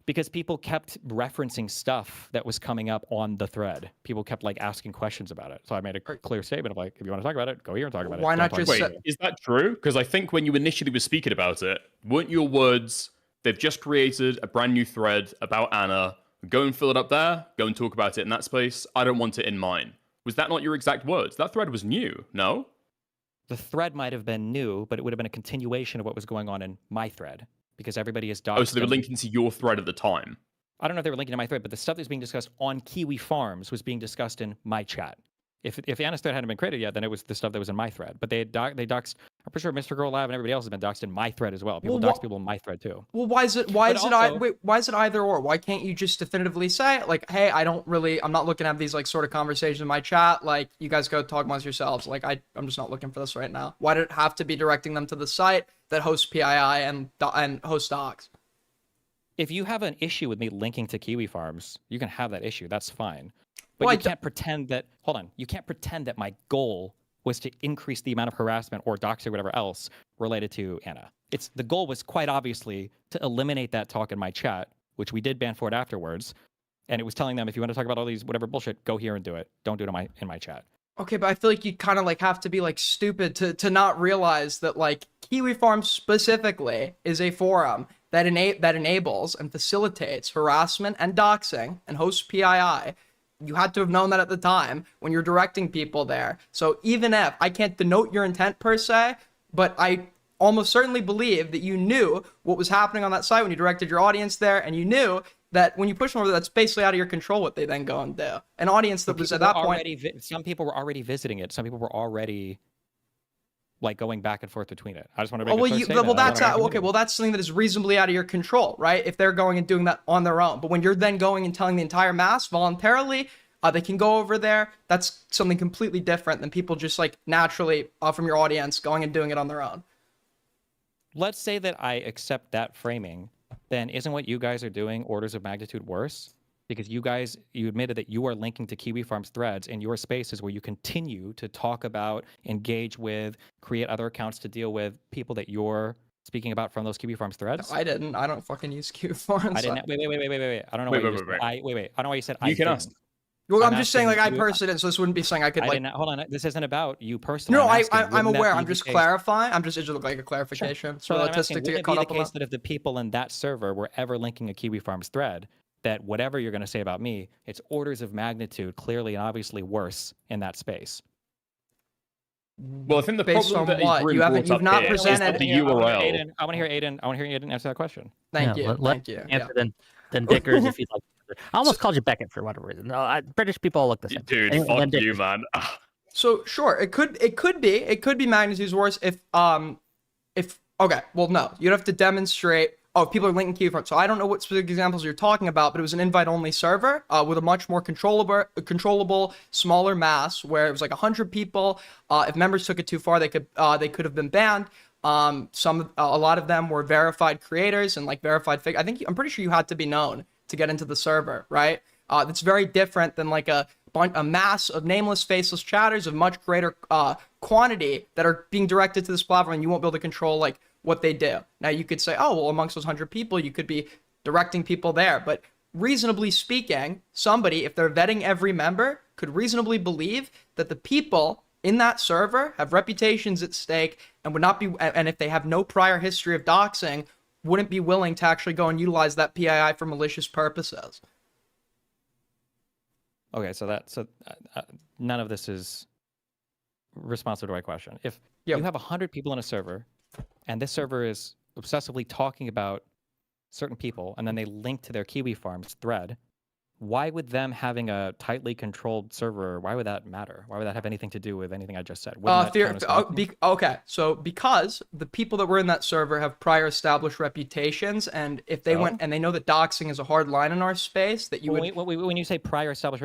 Speaker 5: Because people kept referencing stuff that was coming up on the thread. People kept like asking questions about it. So I made a clear statement of like, if you want to talk about it, go here and talk about it.
Speaker 1: Why
Speaker 5: Don't
Speaker 1: not
Speaker 5: talk
Speaker 1: just
Speaker 5: about
Speaker 4: Wait,
Speaker 5: it.
Speaker 4: is that true? Because I think when you initially were speaking about it, weren't your words, they've just created a brand new thread about Anna, go and fill it up there, go and talk about it in that space, I don't want it in mine. Was that not your exact words? That thread was new, no?
Speaker 5: The thread might have been new, but it would have been a continuation of what was going on in my thread. Because everybody is doxed.
Speaker 4: Oh, so they were linking to your thread at the time.
Speaker 5: I don't know if they were linking to my thread, but the stuff that was being discussed on Kiwi Farms was being discussed in my chat. If Anna's thread hadn't been created yet, then it was the stuff that was in my thread. But they doxed. I'm pretty sure Mr. Girl Lab and everybody else has been doxed in my thread as well. People dox people in my thread too.
Speaker 1: Well, why is it either or? Why can't you just definitively say like, hey, I'm not looking to have these like sort of conversations in my chat. Like, you guys go talk amongst yourselves. Like, I'm just not looking for this right now. Why did it have to be directing them to the site that hosts PII and hosts docs?
Speaker 5: If you have an issue with me linking to Kiwi Farms, you can have that issue. That's fine. But you can't pretend that. Hold on. You can't pretend that my goal was to increase the amount of harassment or doxing or whatever else related to Anna. The goal was quite obviously to eliminate that talk in my chat, which we did ban for it afterwards. And it was telling them, if you want to talk about all these whatever bullshit, go here and do it. Don't do it in my chat.
Speaker 1: Okay, but I feel like you kind of like have to be like stupid to not realize that like Kiwi Farms specifically is a forum that enables and facilitates harassment and doxing and hosts PII. You had to have known that at the time when you're directing people there. So even if I can't denote your intent per se, but I almost certainly believe that you knew what was happening on that site when you directed your audience there, and you knew that when you push them over, that's basically out of your control what they then go and do. An audience that was at that point...
Speaker 5: Some people were already visiting it. Some people were already like going back and forth between it. I just want to make a clear statement.
Speaker 1: That's something that is reasonably out of your control, right? If they're going and doing that on their own. But when you're then going and telling the entire mass voluntarily, they can go over there. That's something completely different than people just like naturally from your audience going and doing it on their own.
Speaker 5: Let's say that I accept that framing. Then isn't what you guys are doing orders of magnitude worse? because you admitted that you are linking to Kiwi Farms threads in your spaces where you continue to talk about, engage with, create other accounts to deal with people that you're speaking about from those Kiwi Farms threads.
Speaker 1: I didn't. I don't fucking use Kiwi Farms.
Speaker 5: I didn't. Wait. I don't know
Speaker 4: Wait,
Speaker 5: why
Speaker 4: wait,
Speaker 5: you just.
Speaker 4: wait,
Speaker 5: I don't know why you said I
Speaker 4: You can
Speaker 5: didn't.
Speaker 4: ask.
Speaker 1: Well, I'm
Speaker 5: I'm
Speaker 1: just saying, like, I
Speaker 5: asking you-
Speaker 1: personally didn't, so this wouldn't be saying I could,
Speaker 5: I
Speaker 1: like...
Speaker 5: didn't. Hold on. This isn't about you personally.
Speaker 1: No,
Speaker 5: I'm asking,
Speaker 1: I'm
Speaker 5: wouldn't that
Speaker 1: aware.
Speaker 5: be
Speaker 1: I'm
Speaker 5: the
Speaker 1: just
Speaker 5: case-
Speaker 1: clarifying. I'm just like a clarification. It's
Speaker 5: So then I'm
Speaker 1: realistic
Speaker 5: asking,
Speaker 1: to
Speaker 5: wouldn't
Speaker 1: get
Speaker 5: it be
Speaker 1: caught
Speaker 5: the
Speaker 1: up on
Speaker 5: case that if the people in that server were ever linking a Kiwi Farms thread, that whatever you're going to say about me, it's orders of magnitude, clearly and obviously worse in that space?
Speaker 4: Well, I think the
Speaker 1: Based
Speaker 4: problem
Speaker 1: on
Speaker 4: that is
Speaker 1: what?
Speaker 4: being
Speaker 1: You haven't-
Speaker 4: brought
Speaker 1: you've
Speaker 4: up
Speaker 1: not
Speaker 4: here is
Speaker 1: presented-
Speaker 4: that the
Speaker 5: I wanna
Speaker 4: URL.
Speaker 5: hear Aiden answer that question.
Speaker 1: Thank
Speaker 3: Yeah,
Speaker 1: you.
Speaker 3: let
Speaker 1: Thank you.
Speaker 3: Answer
Speaker 1: Yeah.
Speaker 3: than Dickers if you'd like. I almost called you Beckett for whatever reason. No, British people all look the same.
Speaker 4: Dude,
Speaker 3: And
Speaker 4: fuck
Speaker 3: then
Speaker 4: you,
Speaker 3: Dickers.
Speaker 4: man.
Speaker 1: So sure, it could be magnitudes worse if okay, well no, you'd have to demonstrate. Oh, if people are linking Kiwi Farms. So I don't know what specific examples you're talking about, but it was an invite-only server with a much more controllable, smaller mass, where it was like 100 people. If members took it too far, they could have been banned. A lot of them were verified creators and like verified figures. I'm pretty sure you had to be known to get into the server, right? That's very different than like a mass of nameless, faceless chatters of much greater quantity that are being directed to this platform, and you won't be able to control like what they do. Now you could say, oh, well, amongst those 100 people, you could be directing people there. But reasonably speaking, somebody, if they're vetting every member, could reasonably believe that the people in that server have reputations at stake and would not be, and if they have no prior history of doxing, wouldn't be willing to actually go and utilize that PII for malicious purposes.
Speaker 5: Okay, so none of this is responsive to my question. If
Speaker 1: Yep.
Speaker 5: you have 100 people in a server, and this server is obsessively talking about certain people, and then they link to their Kiwi Farms thread, why would them having a tightly controlled server, why would that matter? Why would that have anything to do with anything I just said? Wouldn't that count as hacking?
Speaker 1: Okay, so because the people that were in that server have prior established reputations, and if they went and they know that doxing is a hard line in our space, that you would...
Speaker 5: When you say prior established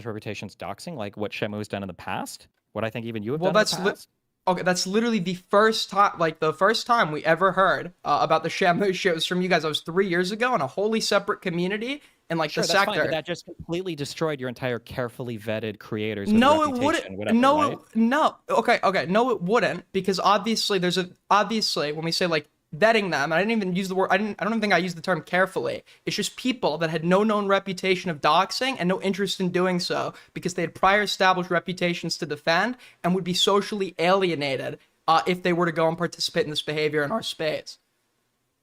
Speaker 5: reputations doxing, like what Shamu's done in the past, what I think even you have done in the past?
Speaker 1: Okay, that's literally the first time we ever heard about the Shamu shit was from you guys. That was 3 years ago in a wholly separate community in like
Speaker 5: Sure,
Speaker 1: the
Speaker 5: that's
Speaker 1: sector.
Speaker 5: fine, but that just completely destroyed your entire carefully vetted creators. With
Speaker 1: No, it
Speaker 5: reputation,
Speaker 1: wouldn't.
Speaker 5: whatever,
Speaker 1: No,
Speaker 5: right?
Speaker 1: no. Okay. No, it wouldn't, because obviously when we say like vetting them, and I didn't even use the word. I don't even think I used the term carefully. It's just people that had no known reputation of doxing and no interest in doing so because they had prior established reputations to defend and would be socially alienated if they were to go and participate in this behavior in our space.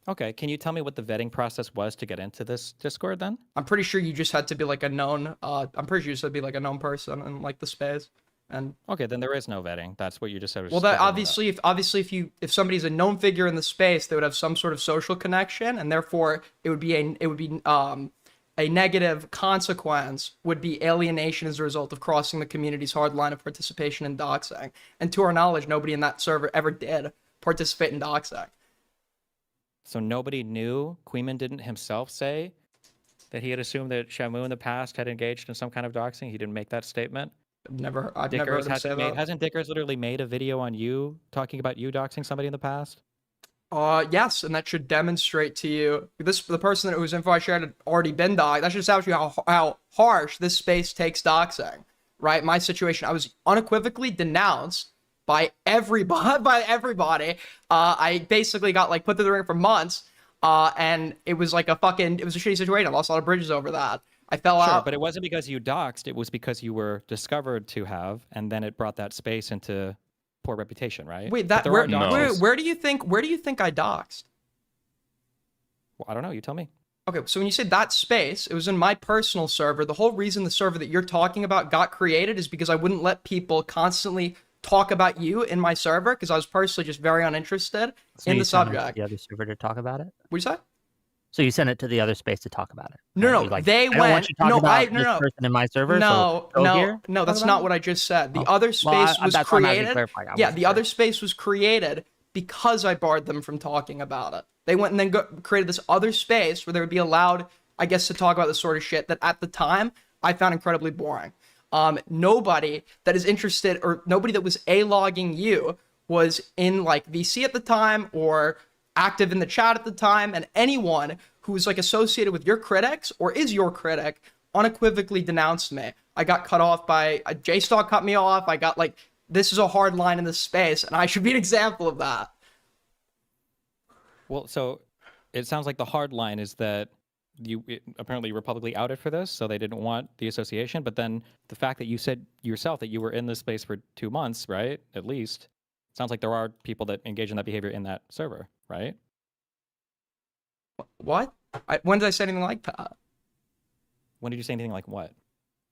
Speaker 5: Okay, can you tell me what the vetting process was to get into this Discord then?
Speaker 1: I'm pretty sure you just had to be like a known. I'm pretty sure you just had to be like a known person in like the space. And
Speaker 5: Okay, then there is no vetting. That's what you just said. Was
Speaker 1: well, that
Speaker 5: scheduling it.
Speaker 1: obviously if somebody's a known figure in the space, they would have some sort of social connection, and therefore it would be a negative consequence would be alienation as a result of crossing the community's hard line of participation in doxing. And to our knowledge, nobody in that server ever did participate in doxing.
Speaker 5: So nobody knew. Queeman didn't himself say that he had assumed that Shamu in the past had engaged in some kind of doxing. He didn't make that statement.
Speaker 1: I've never heard
Speaker 5: Dickers
Speaker 1: him say that.
Speaker 5: hasn't Dickers literally made a video on you talking about you doxing somebody in the past?
Speaker 1: Yes, and that should demonstrate to you the person whose info I shared had already been doxed. That should establish you how harsh this space takes doxing, right? My situation, I was unequivocally denounced by everybody. I basically got like put through the ring for months, and it was like it was a shitty situation. I lost a lot of bridges over that. I fell
Speaker 5: Sure,
Speaker 1: out.
Speaker 5: but it wasn't because you doxed. It was because you were discovered to have, and then it brought that space into poor reputation, right?
Speaker 1: Wait,
Speaker 5: But there are doxers.
Speaker 1: where do you think I doxed?
Speaker 5: Well, I don't know. You tell me.
Speaker 1: Okay, so when you say that space, it was in my personal server. The whole reason the server that you're talking about got created is because I wouldn't let people constantly talk about you in my server because I was personally just very uninterested
Speaker 3: So
Speaker 1: in
Speaker 3: you
Speaker 1: the
Speaker 3: sent it to
Speaker 1: subject.
Speaker 3: the other server to talk about it.
Speaker 1: What'd you say?
Speaker 3: So you sent it to the other space to talk about it.
Speaker 1: No,
Speaker 3: You're
Speaker 1: no,
Speaker 3: like,
Speaker 1: they
Speaker 3: I don't want
Speaker 1: went.
Speaker 3: you talking
Speaker 1: No,
Speaker 3: about
Speaker 1: no,
Speaker 3: this
Speaker 1: no.
Speaker 3: person in my server.
Speaker 1: No,
Speaker 3: so go
Speaker 1: no,
Speaker 3: here,
Speaker 1: no, that's
Speaker 3: talk
Speaker 1: not
Speaker 3: about
Speaker 1: what
Speaker 3: it?
Speaker 1: I just said. The
Speaker 3: Oh.
Speaker 1: other space
Speaker 3: Well,
Speaker 1: was
Speaker 3: that's why I'm having
Speaker 1: created.
Speaker 3: clarified. I
Speaker 1: Yeah,
Speaker 3: wasn't
Speaker 1: the
Speaker 3: sure.
Speaker 1: other space was created because I barred them from talking about it. They went and then created this other space where they would be allowed, I guess, to talk about this sort of shit that at the time I found incredibly boring. Nobody that is interested or nobody that was A-logging you was in like VC at the time or active in the chat at the time, and anyone who is like associated with your critics or is your critic unequivocally denounced me. I got cut off by JStalk cut me off. I got like, this is a hard line in this space, and I should be an example of that.
Speaker 5: Well, so it sounds like the hard line is that apparently you were publicly outed for this, so they didn't want the association. But then the fact that you said yourself that you were in this space for 2 months, right? At least, sounds like there are people that engage in that behavior in that server, right?
Speaker 1: What? When did I say anything like that?
Speaker 5: When did you say anything like what?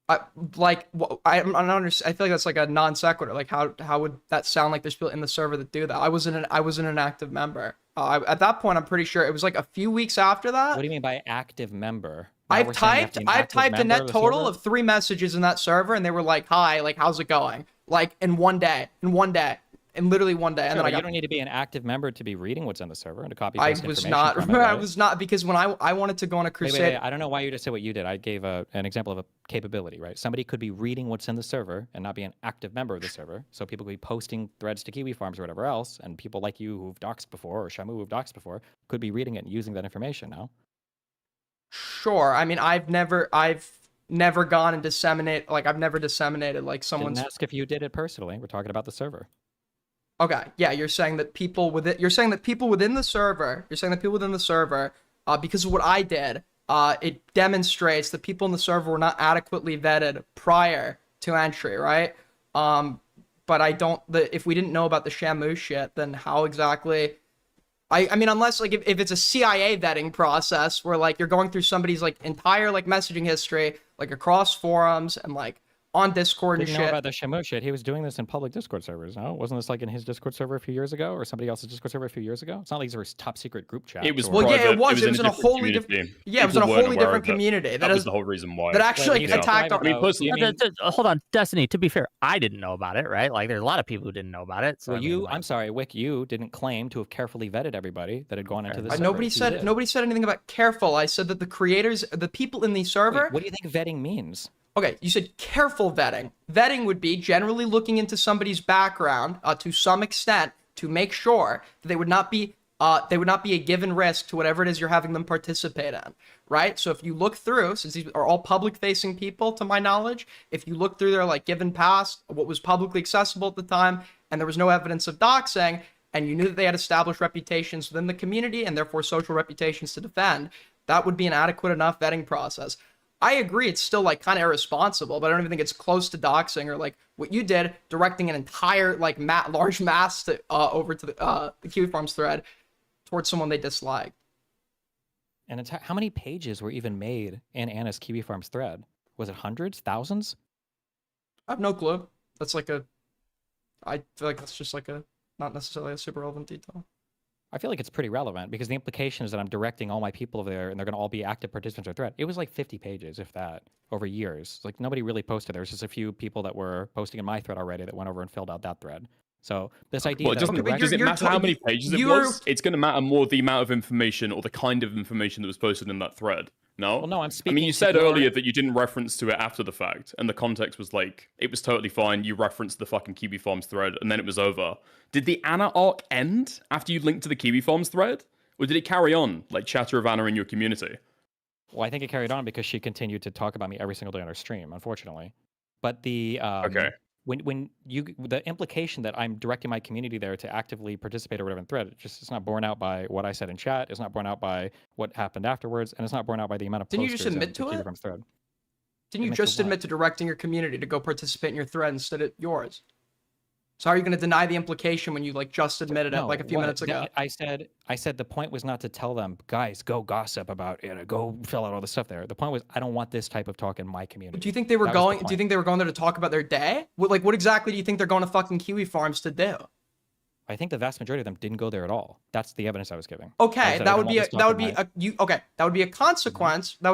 Speaker 1: I don't understand. I feel like that's like a non sequitur. Like how would that sound like there's people in the server that do that? I wasn't an active member. At that point, I'm pretty sure it was like a few weeks after that.
Speaker 5: What do you mean by active member? Now
Speaker 1: I've
Speaker 5: we're saying you have to be an active
Speaker 1: typed a
Speaker 5: member
Speaker 1: net
Speaker 5: of the
Speaker 1: total
Speaker 5: server?
Speaker 1: of 3 messages in that server, and they were like, "Hi, like how's it going?" Like in one day, in literally one day, and
Speaker 5: Sure,
Speaker 1: then
Speaker 5: you don't need to be an active member to be reading what's in the server and to copy
Speaker 1: I
Speaker 5: paste
Speaker 1: was
Speaker 5: information
Speaker 1: not.
Speaker 5: from it,
Speaker 1: I
Speaker 5: right?
Speaker 1: was not, because when I wanted to go on a
Speaker 5: Wait,
Speaker 1: crusade.
Speaker 5: wait, wait. I don't know why you just said what you did. I gave an example of a capability, right? Somebody could be reading what's in the server and not be an active member of the server. So people could be posting threads to Kiwi Farms or whatever else, and people like you who've doxed before, or Shamu who've doxed before, could be reading it and using that information now.
Speaker 1: Sure. I mean, I've never gone and disseminate, like I've never disseminated like someone's.
Speaker 5: Didn't ask if you did it personally. We're talking about the server.
Speaker 1: Okay, yeah, you're saying that people within the server, because of what I did, it demonstrates that people in the server were not adequately vetted prior to entry, right? But if we didn't know about the Shamu shit, then how exactly? I mean, unless like if it's a CIA vetting process where like you're going through somebody's like entire like messaging history, like across forums and like on Discord and
Speaker 5: Didn't know
Speaker 1: shit.
Speaker 5: about the Shamu shit. He was doing this in public Discord servers, no? Wasn't this like in his Discord server a few years ago or somebody else's Discord server a few years ago? It's not like these were top secret group chats.
Speaker 4: It was
Speaker 1: Well, yeah,
Speaker 4: private.
Speaker 1: it was in a
Speaker 4: different
Speaker 1: wholly different.
Speaker 4: community.
Speaker 1: Yeah, it was in a
Speaker 4: People weren't
Speaker 1: wholly
Speaker 4: aware
Speaker 1: different
Speaker 4: of it.
Speaker 1: community.
Speaker 4: That was the whole reason why.
Speaker 1: That actually
Speaker 5: Wait,
Speaker 1: attacked.
Speaker 5: private, though,
Speaker 4: personally-
Speaker 5: you mean-
Speaker 3: Hold on, Destiny. To be fair, I didn't know about it, right? Like, there's a lot of people who didn't know about it. So
Speaker 5: Well,
Speaker 3: I mean,
Speaker 5: I'm sorry, Wick, you didn't claim to have carefully vetted everybody that had gone into this server.
Speaker 1: Nobody
Speaker 5: You
Speaker 1: said
Speaker 5: did.
Speaker 1: nobody said anything about careful. I said that the people in the server.
Speaker 5: Wait, what do you think vetting means?
Speaker 1: Okay, you said careful vetting. Vetting would be generally looking into somebody's background to some extent to make sure that they would not be a given risk to whatever it is you're having them participate in, right? So if you look through, since these are all public-facing people, to my knowledge, if you look through their like given past, what was publicly accessible at the time, and there was no evidence of doxing, and you knew that they had established reputations within the community and therefore social reputations to defend, that would be an adequate enough vetting process. I agree it's still like kind of irresponsible, but I don't even think it's close to doxing or like what you did, directing an entire like large mass to, over to the Kiwi Farms thread towards someone they disliked.
Speaker 5: And it's how many pages were even made in Anna's Kiwi Farms thread? Was it hundreds, thousands?
Speaker 1: I have no clue. That's like I feel like that's just like not necessarily a super relevant detail.
Speaker 5: I feel like it's pretty relevant because the implication is that I'm directing all my people over there and they're going to all be active participants of the thread. It was like 50 pages, if that, over years. Like nobody really posted. There was just a few people that were posting in my thread already that went over and filled out that thread. So this idea
Speaker 4: Well,
Speaker 5: that
Speaker 4: does it matter how many pages it was? It's going to matter more the amount of information or the kind of information that was posted in that thread. No?
Speaker 5: Well, no, I'm
Speaker 4: I
Speaker 5: speaking
Speaker 4: mean, you
Speaker 5: to
Speaker 4: said
Speaker 5: your-
Speaker 4: earlier that you didn't reference to it after the fact, and the context was like, it was totally fine. You referenced the fucking Kiwi Farms thread, and then it was over. Did the Anna arc end after you linked to the Kiwi Farms thread? Or did it carry on, like chatter of Anna in your community?
Speaker 5: Well, I think it carried on because she continued to talk about me every single day on her stream, unfortunately. But the
Speaker 4: Okay.
Speaker 5: when the implication that I'm directing my community there to actively participate or whatever in thread, it's not borne out by what I said in chat. It's not borne out by what happened afterwards, and it's not borne out by the amount of
Speaker 1: Didn't you
Speaker 5: posters
Speaker 1: just admit
Speaker 5: in
Speaker 1: to
Speaker 5: the Kiwi
Speaker 1: it?
Speaker 5: Farms thread.
Speaker 1: Didn't you
Speaker 5: Admit to
Speaker 1: just
Speaker 5: what?
Speaker 1: admit to directing your community to go participate in your thread instead of yours? So how are you going to deny the implication when you like just admitted it like a few
Speaker 5: what?
Speaker 1: minutes ago?
Speaker 5: I said the point was not to tell them, guys, go gossip about it, go fill out all the stuff there. The point was I don't want this type of talk in my community.
Speaker 1: Do you think they were
Speaker 5: That was the
Speaker 1: going? Do you
Speaker 5: point.
Speaker 1: think they were going there to talk about their day? What exactly do you think they're going to fucking Kiwi Farms to do?
Speaker 5: I think the vast majority of them didn't go there at all. That's the evidence I was giving.
Speaker 1: Okay,
Speaker 5: I said I
Speaker 1: that
Speaker 5: don't
Speaker 1: would
Speaker 5: want
Speaker 1: be
Speaker 5: this
Speaker 1: that
Speaker 5: talk
Speaker 1: would
Speaker 5: in
Speaker 1: be
Speaker 5: my-
Speaker 1: that would be a consequence. That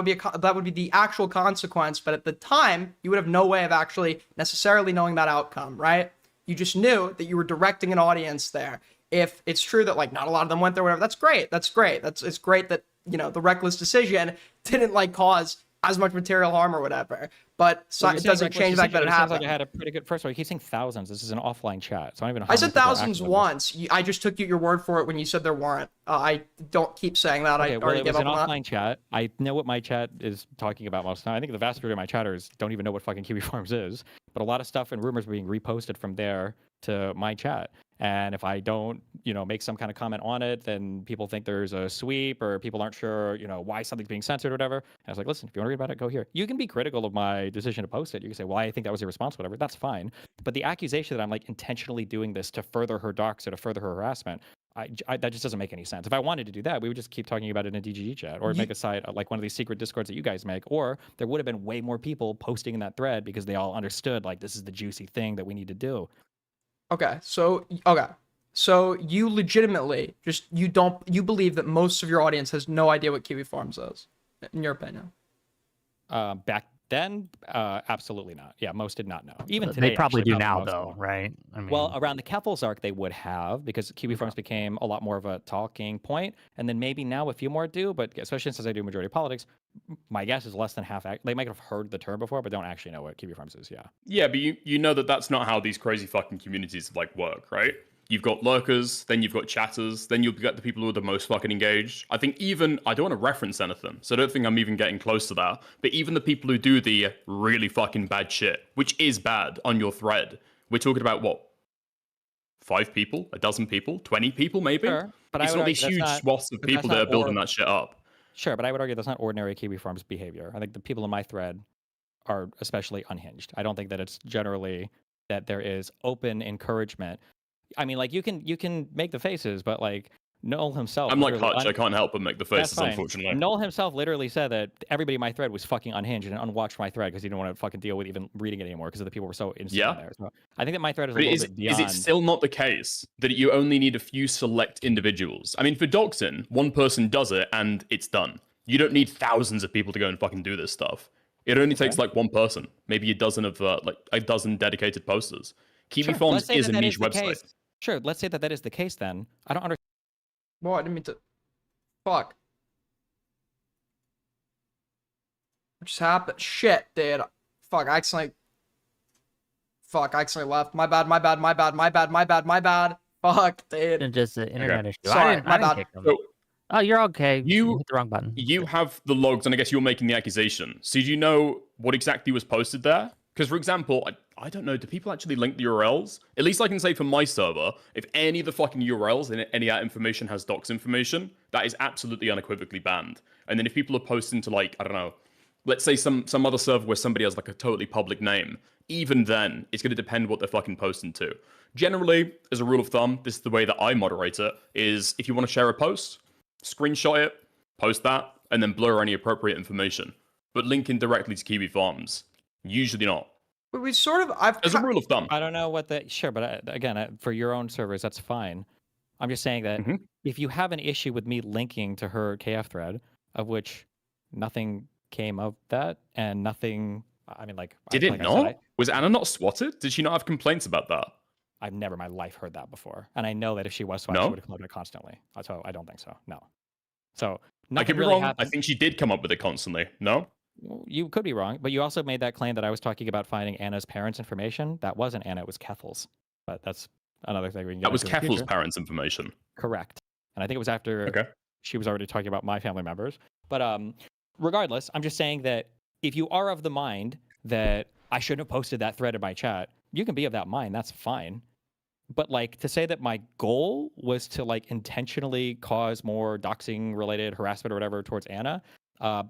Speaker 1: would be the actual consequence. But at the time, you would have no way of actually necessarily knowing that outcome, right? You just knew that you were directing an audience there. If it's true that like not a lot of them went there, whatever, that's great. That's great. It's great that the reckless decision didn't like cause as much material harm or whatever. But so,
Speaker 5: Well,
Speaker 1: it doesn't change the fact that it
Speaker 5: seems like
Speaker 1: happened.
Speaker 5: I had a pretty good. First of all, you keep saying thousands. This is an offline chat, so I don't even know how
Speaker 1: I
Speaker 5: many
Speaker 1: said
Speaker 5: people are
Speaker 1: thousands
Speaker 5: active in this.
Speaker 1: once. I just took your word for it when you said there weren't. I don't keep saying that.
Speaker 5: Okay,
Speaker 1: I
Speaker 5: well,
Speaker 1: already
Speaker 5: it
Speaker 1: gave
Speaker 5: was
Speaker 1: up
Speaker 5: an
Speaker 1: on that.
Speaker 5: offline chat. I know what my chat is talking about most of the time. I think the vast majority of my chatters don't even know what fucking Kiwi Farms is. But a lot of stuff and rumors are being reposted from there to my chat. And if I don't, make some kind of comment on it, then people think there's a sweep or people aren't sure, why something's being censored or whatever. And I was like, listen, if you want to read about it, go here. You can be critical of my decision to post it. You can say, well, I think that was irresponsible, whatever. That's fine. But the accusation that I'm like intentionally doing this to further her dox or to further her harassment, that just doesn't make any sense. If I wanted to do that, we would just keep talking about it in a DGG chat or make a site like one of these secret discords that you guys make, or there would have been way more people posting in that thread because they all understood like this is the juicy thing that we need to do.
Speaker 1: Okay, so you legitimately you believe that most of your audience has no idea what Kiwi Farms is, in your opinion?
Speaker 5: Back then, absolutely not. Yeah, most did not know. Even today,
Speaker 3: They probably
Speaker 5: actually,
Speaker 3: do now,
Speaker 5: most
Speaker 3: though,
Speaker 5: don't.
Speaker 3: right? I mean,
Speaker 5: Well, around the Keffels arc, they would have because Kiwi Farms became a lot more of a talking point, and then maybe now a few more do. But especially since I do majority politics, my guess is less than half. They might have heard the term before, but don't actually know what Kiwi Farms is. Yeah.
Speaker 4: Yeah, but you know that that's not how these crazy fucking communities like work, right? You've got lurkers, then you've got chatters, then you'll get the people who are the most fucking engaged. I think I don't want to reference anything, so I don't think I'm even getting close to that. But even the people who do the really fucking bad shit, which is bad on your thread, we're talking about what? 5 people, a dozen people, 20 people, maybe.
Speaker 5: Sure, but
Speaker 4: it's
Speaker 5: I would
Speaker 4: not
Speaker 5: argue
Speaker 4: these
Speaker 5: that's
Speaker 4: huge
Speaker 5: not-
Speaker 4: swaths of
Speaker 5: but that's
Speaker 4: people that
Speaker 5: not
Speaker 4: are building
Speaker 5: or-
Speaker 4: that shit up.
Speaker 5: Sure, but I would argue that's not ordinary Kiwi Farms behavior. I think the people in my thread are especially unhinged. I don't think that it's generally that there is open encouragement. I mean, like you can make the faces, but like Noel himself.
Speaker 4: I'm like
Speaker 5: literally
Speaker 4: Hutch, I can't help but make the
Speaker 5: That's
Speaker 4: faces,
Speaker 5: fine.
Speaker 4: unfortunately.
Speaker 5: Noel himself literally said that everybody in my thread was fucking unhinged and unwatched my thread because he didn't want to fucking deal with even reading it anymore because the people were so instant
Speaker 4: Yeah.
Speaker 5: there. So I think that my thread is a
Speaker 4: But
Speaker 5: little bit beyond.
Speaker 4: is it still not the case that you only need a few select individuals? I mean, for doxing, one person does it and it's done. You don't need thousands of people to go and fucking do this stuff. It only takes like one person, maybe a dozen dedicated posters. Kiwi
Speaker 5: Sure,
Speaker 4: Farms
Speaker 5: let's say
Speaker 4: is a
Speaker 5: that
Speaker 4: niche
Speaker 5: the
Speaker 4: website.
Speaker 5: case. Sure, let's say that is the case then. I don't understand.
Speaker 1: Well, I didn't mean to. Fuck. What just happened? Shit, dude. Fuck, I accidentally left. My bad. Fuck, dude.
Speaker 3: just an internet issue.
Speaker 1: Sorry,
Speaker 3: I didn't
Speaker 1: my
Speaker 3: kick them.
Speaker 4: So
Speaker 3: Oh, you're okay.
Speaker 4: You-
Speaker 3: hit the wrong button.
Speaker 4: you have the logs, and I guess you're making the accusation. So do you know what exactly was posted there? Because, for example, I don't know, do people actually link the URLs? At least I can say for my server, if any of the fucking URLs and any of that information has docs information, that is absolutely unequivocally banned. And then if people are posting to, like, I don't know, let's say some other server where somebody has, like, a totally public name, even then, it's going to depend what they're fucking posting to. Generally, as a rule of thumb, this is the way that I moderate it, is if you want to share a post, screenshot it, post that, and then blur any appropriate information. But linking directly to Kiwi Farms, usually not.
Speaker 1: But we sort of.
Speaker 4: As a rule of thumb.
Speaker 5: I don't know what the sure, but again, for your own servers, that's fine. I'm just saying that
Speaker 4: Mhm.
Speaker 5: if you have an issue with me linking to her KF thread, of which nothing came of that, and nothing. I mean, like,
Speaker 4: Did it
Speaker 5: like
Speaker 4: not?
Speaker 5: I said,
Speaker 4: Was Anna not swatted? Did she not have complaints about that?
Speaker 5: I've never in my life heard that before, and I know that if she was swiped,
Speaker 4: No?
Speaker 5: she would have come up with it constantly. So I don't think so. No. So
Speaker 4: I
Speaker 5: nothing
Speaker 4: could be
Speaker 5: really
Speaker 4: wrong.
Speaker 5: happened.
Speaker 4: I think she did come up with it constantly. No?
Speaker 5: Well, you could be wrong, but you also made that claim that I was talking about finding Anna's parents' information. That wasn't Anna; it was Keffel's. But that's another thing we can get
Speaker 4: That was
Speaker 5: into in the
Speaker 4: Keffel's
Speaker 5: future.
Speaker 4: parents' information.
Speaker 5: Correct. And I think it was after
Speaker 4: Okay.
Speaker 5: she was already talking about my family members. But regardless, I'm just saying that if you are of the mind that I shouldn't have posted that thread in my chat, you can be of that mind. That's fine. But like to say that my goal was to like intentionally cause more doxing related harassment or whatever towards Anna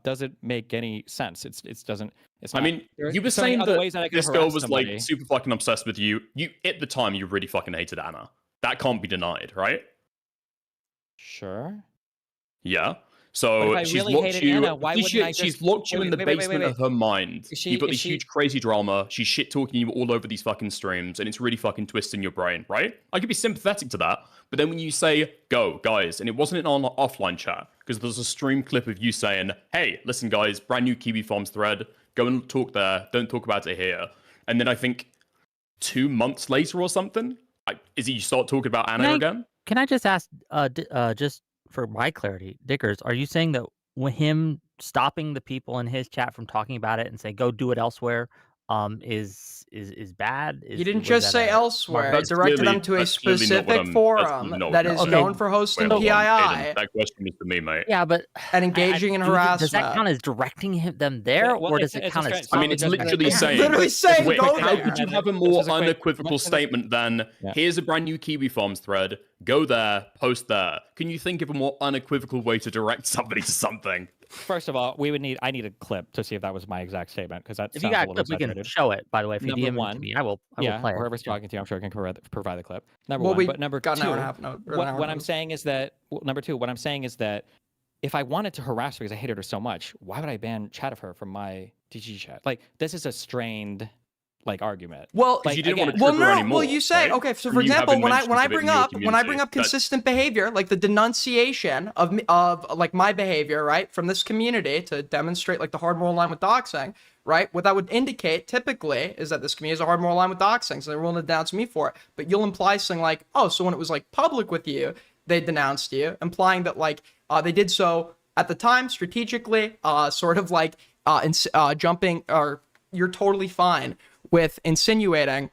Speaker 5: doesn't make any sense. It doesn't. It's
Speaker 4: I
Speaker 5: not,
Speaker 4: mean,
Speaker 5: there are
Speaker 4: you were
Speaker 5: so many
Speaker 4: saying
Speaker 5: other
Speaker 4: that
Speaker 5: ways that I could
Speaker 4: this girl
Speaker 5: harass
Speaker 4: was
Speaker 5: somebody.
Speaker 4: like super fucking obsessed with you. You at the time you really fucking hated Anna. That can't be denied, right?
Speaker 5: Sure.
Speaker 4: Yeah.
Speaker 5: But
Speaker 4: So
Speaker 5: if I
Speaker 4: she's
Speaker 5: really
Speaker 4: locked
Speaker 5: hated
Speaker 4: you.
Speaker 5: Anna, why wouldn't I
Speaker 4: She's
Speaker 5: just-
Speaker 4: locked you
Speaker 5: wait,
Speaker 4: in the
Speaker 5: wait, wait, wait,
Speaker 4: basement
Speaker 5: wait.
Speaker 4: of her mind.
Speaker 5: Is she-
Speaker 4: You've got
Speaker 5: is
Speaker 4: this
Speaker 5: she-
Speaker 4: huge crazy drama. She's shit talking you all over these fucking streams, and it's really fucking twisting your brain, right? I could be sympathetic to that, but then when you say "go, guys," and it wasn't an offline chat because there's a stream clip of you saying, "Hey, listen, guys, brand new Kiwi Farms thread. Go and talk there. Don't talk about it here." And then I think 2 months later or something, is it you start talking about Anna again?
Speaker 3: Can I just ask, just for my clarity, Dickers, are you saying that him stopping the people in his chat from talking about it and saying go do it elsewhere is bad.
Speaker 1: He didn't
Speaker 3: was
Speaker 1: just
Speaker 3: that
Speaker 1: say
Speaker 3: a
Speaker 1: elsewhere. He
Speaker 3: marketing-
Speaker 1: directed them to a
Speaker 4: That's clearly not what
Speaker 1: specific forum
Speaker 4: that's not
Speaker 1: that
Speaker 4: what
Speaker 1: is
Speaker 4: I'm
Speaker 1: known
Speaker 4: saying.
Speaker 1: for hosting
Speaker 4: Wait, hold on,
Speaker 1: PII
Speaker 4: Aiden, that question is to me, mate.
Speaker 3: Yeah, but
Speaker 1: and engaging in
Speaker 3: does
Speaker 1: harassment.
Speaker 3: that count as directing them there,
Speaker 5: Well,
Speaker 3: or
Speaker 5: it's-
Speaker 3: does it
Speaker 5: it's a
Speaker 3: count as
Speaker 5: stretch.
Speaker 4: I mean,
Speaker 3: stopping
Speaker 4: it's
Speaker 3: them from
Speaker 4: literally
Speaker 3: the
Speaker 4: saying.
Speaker 1: Literally saying
Speaker 4: Wait,
Speaker 1: go
Speaker 4: how
Speaker 1: there.
Speaker 4: could you have a
Speaker 5: This
Speaker 4: more
Speaker 5: is a quick-
Speaker 4: unequivocal statement than
Speaker 5: Yeah.
Speaker 4: here's a brand new Kiwi Farms thread, go there, post there? Can you think of a more unequivocal way to direct somebody to something?
Speaker 5: First of all, I need a clip to see if that was my exact statement because that
Speaker 3: If you
Speaker 5: sounds
Speaker 3: got
Speaker 5: a
Speaker 3: a
Speaker 5: little
Speaker 3: clip, we can
Speaker 5: exaggerated.
Speaker 3: show it. By the way, if you
Speaker 5: Number
Speaker 3: DM it to
Speaker 5: one,
Speaker 3: me, I will
Speaker 5: yeah,
Speaker 3: play it.
Speaker 5: whoever's talking to you, I'm sure I can provide the clip. Number
Speaker 1: Well,
Speaker 5: one,
Speaker 1: we
Speaker 5: but number
Speaker 1: got an
Speaker 5: two,
Speaker 1: hour and a half, no, or an hour
Speaker 5: what
Speaker 1: and
Speaker 5: I'm
Speaker 1: a half.
Speaker 5: saying is that number two, what I'm saying is that if I wanted to harass her because I hated her so much, why would I ban chat of her from my DG chat? Like this is a strained argument.
Speaker 1: Well,
Speaker 4: Because you didn't want to
Speaker 1: well,
Speaker 4: trigger
Speaker 1: no,
Speaker 4: anymore.
Speaker 1: well, you say
Speaker 4: right?
Speaker 1: okay. So,
Speaker 4: From
Speaker 1: for
Speaker 4: you
Speaker 1: example,
Speaker 4: having
Speaker 1: when I
Speaker 4: mentions of it in
Speaker 1: bring
Speaker 4: your
Speaker 1: up
Speaker 4: community. That-
Speaker 1: consistent behavior, like the denunciation of like my behavior, right, from this community to demonstrate like the hard moral line with doxing, right? What that would indicate typically is that this community has a hard moral line with doxing, so they're willing to denounce me for it. But you'll imply something like, oh, so when it was like public with you, they denounced you, implying that like they did so at the time strategically, sort of like jumping, or you're totally fine with insinuating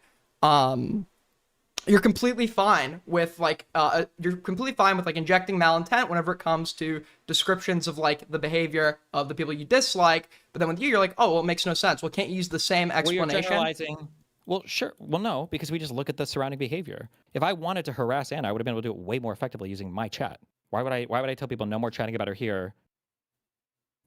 Speaker 1: you're completely fine with like injecting malintent whenever it comes to descriptions of like the behavior of the people you dislike, but then with you're like, oh, well, it makes no sense. Well, can't you use the same
Speaker 5: Well, you're
Speaker 1: explanation?
Speaker 5: generalizing. Well, sure. Well, no, because we just look at the surrounding behavior. If I wanted to harass Anna, I would have been able to do it way more effectively using my chat. Why would I tell people no more chatting about her here?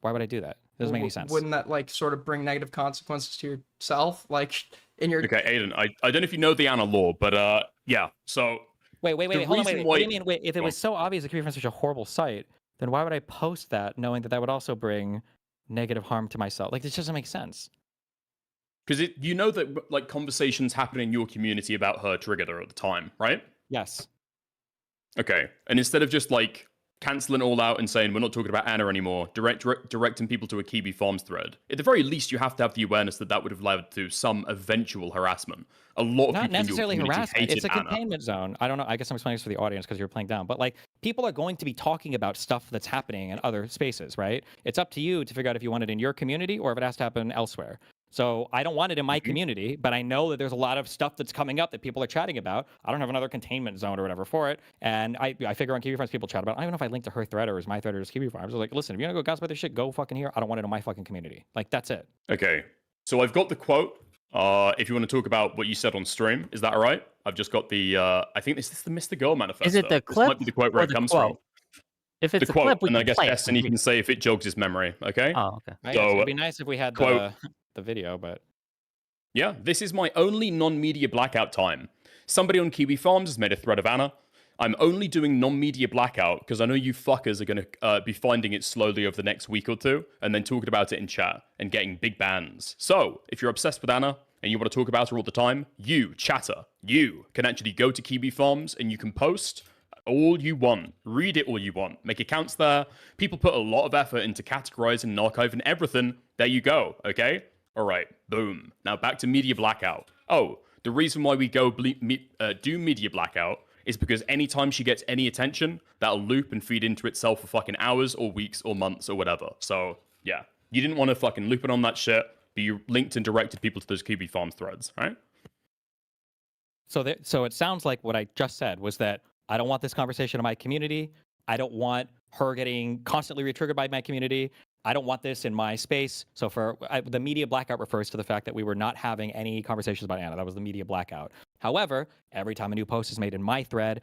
Speaker 5: Why would I do that? It doesn't make any sense.
Speaker 1: Wouldn't that like sort of bring negative consequences to yourself, like in your
Speaker 4: Okay, Aiden, I don't know if you know the Anna law, but yeah. So
Speaker 5: Wait,
Speaker 4: the
Speaker 5: hold on,
Speaker 4: reason
Speaker 5: wait.
Speaker 4: why-
Speaker 5: What do you mean? Wait, if it
Speaker 4: Go
Speaker 5: was
Speaker 4: on.
Speaker 5: so obvious that Kiwi Farms is such a horrible site, then why would I post that knowing that that would also bring negative harm to myself? Like, this doesn't make sense.
Speaker 4: Because you know that like conversations happen in your community about her triggered her at the time, right?
Speaker 5: Yes.
Speaker 4: Okay, and instead of just like canceling all out and saying we're not talking about Anna anymore, directing people to a Kiwi Farms thread, at the very least you have to have the awareness that that would have led to some eventual harassment. A lot of
Speaker 5: Not
Speaker 4: people
Speaker 5: necessarily
Speaker 4: in your community
Speaker 5: harassment.
Speaker 4: hated
Speaker 5: It's a
Speaker 4: Anna.
Speaker 5: containment zone. I don't know. I guess I'm explaining this for the audience because you're playing down. But like, people are going to be talking about stuff that's happening in other spaces, right? It's up to you to figure out if you want it in your community or if it has to happen elsewhere. So I don't want it in my community, but I know that there's a lot of stuff that's coming up that people are chatting about. I don't have another containment zone or whatever for it. And I figure on Kiwi Farms, people chat about it. I don't even know if I linked to her thread or is my thread or is Kiwi Farms. I was like, listen, if you want to go gossip about this shit, go fucking here. I don't want it in my fucking community. Like, that's it.
Speaker 4: Okay, so I've got the quote. If you want to talk about what you said on stream, is that all right? I've just got the. I think this is the Mr. Girl manifesto.
Speaker 3: Is it the
Speaker 4: This
Speaker 3: clip
Speaker 4: might be the quote where
Speaker 3: or
Speaker 4: it
Speaker 3: the
Speaker 4: comes
Speaker 3: quote?
Speaker 4: from.
Speaker 3: If it's
Speaker 4: The
Speaker 3: a clip,
Speaker 4: quote,
Speaker 3: we
Speaker 4: and
Speaker 3: can
Speaker 4: I guess
Speaker 3: play it.
Speaker 4: Destiny can say if it jogs his memory. Okay.
Speaker 3: Oh, okay.
Speaker 5: I guess
Speaker 4: So,
Speaker 5: it'd be nice if we had
Speaker 4: quote-
Speaker 5: the video, but
Speaker 4: Yeah, this is my only non-media blackout time. Somebody on Kiwi Farms has made a thread of Anna. I'm only doing non-media blackout because I know you fuckers are going to be finding it slowly over the next week or two and then talking about it in chat and getting big bans. So, if you're obsessed with Anna and you want to talk about her all the time, you, chatter, you can actually go to Kiwi Farms and you can post all you want. Read it all you want. Make accounts there. People put a lot of effort into categorizing and archiving everything. There you go, okay? All right, boom. Now back to media blackout. Oh, the reason why we go do media blackout is because anytime she gets any attention, that'll loop and feed into itself for fucking hours or weeks or months or whatever. So, yeah. You didn't want to fucking loop it on that shit, but you linked and directed people to those Kiwi Farms threads, right?
Speaker 5: so it sounds like what I just said was that I don't want this conversation in my community. I don't want her getting constantly re-triggered by my community. I don't want this in my space. So the media blackout refers to the fact that we were not having any conversations about Anna. That was the media blackout. However, every time a new post is made in my thread,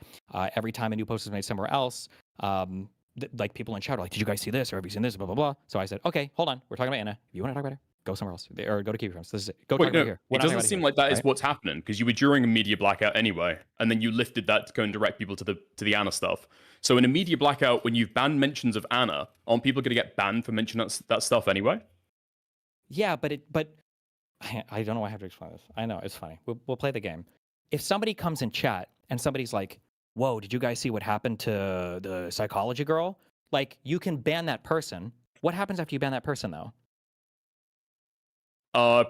Speaker 5: every time a new post is made somewhere else, like people in chat are like, did you guys see this? Or have you seen this? Blah, blah, blah. So I said, okay, hold on. We're talking about Anna. If you want to talk about her, go somewhere else. Or go to Kiwi Farms. This is it. Go talk about here. We're
Speaker 4: It
Speaker 5: not talking
Speaker 4: doesn't
Speaker 5: about
Speaker 4: seem
Speaker 5: here,
Speaker 4: like that is
Speaker 5: right?
Speaker 4: what's happening because you were during a media blackout anyway, and then you lifted that to go and direct people to the Anna stuff. So in a media blackout, when you've banned mentions of Anna, aren't people going to get banned for mentioning that stuff anyway?
Speaker 5: Yeah, but I don't know why I have to explain this. I know, it's funny. We'll play the game. If somebody comes in chat and somebody's like, whoa, did you guys see what happened to the psychology girl? Like, you can ban that person. What happens after you ban that person, though?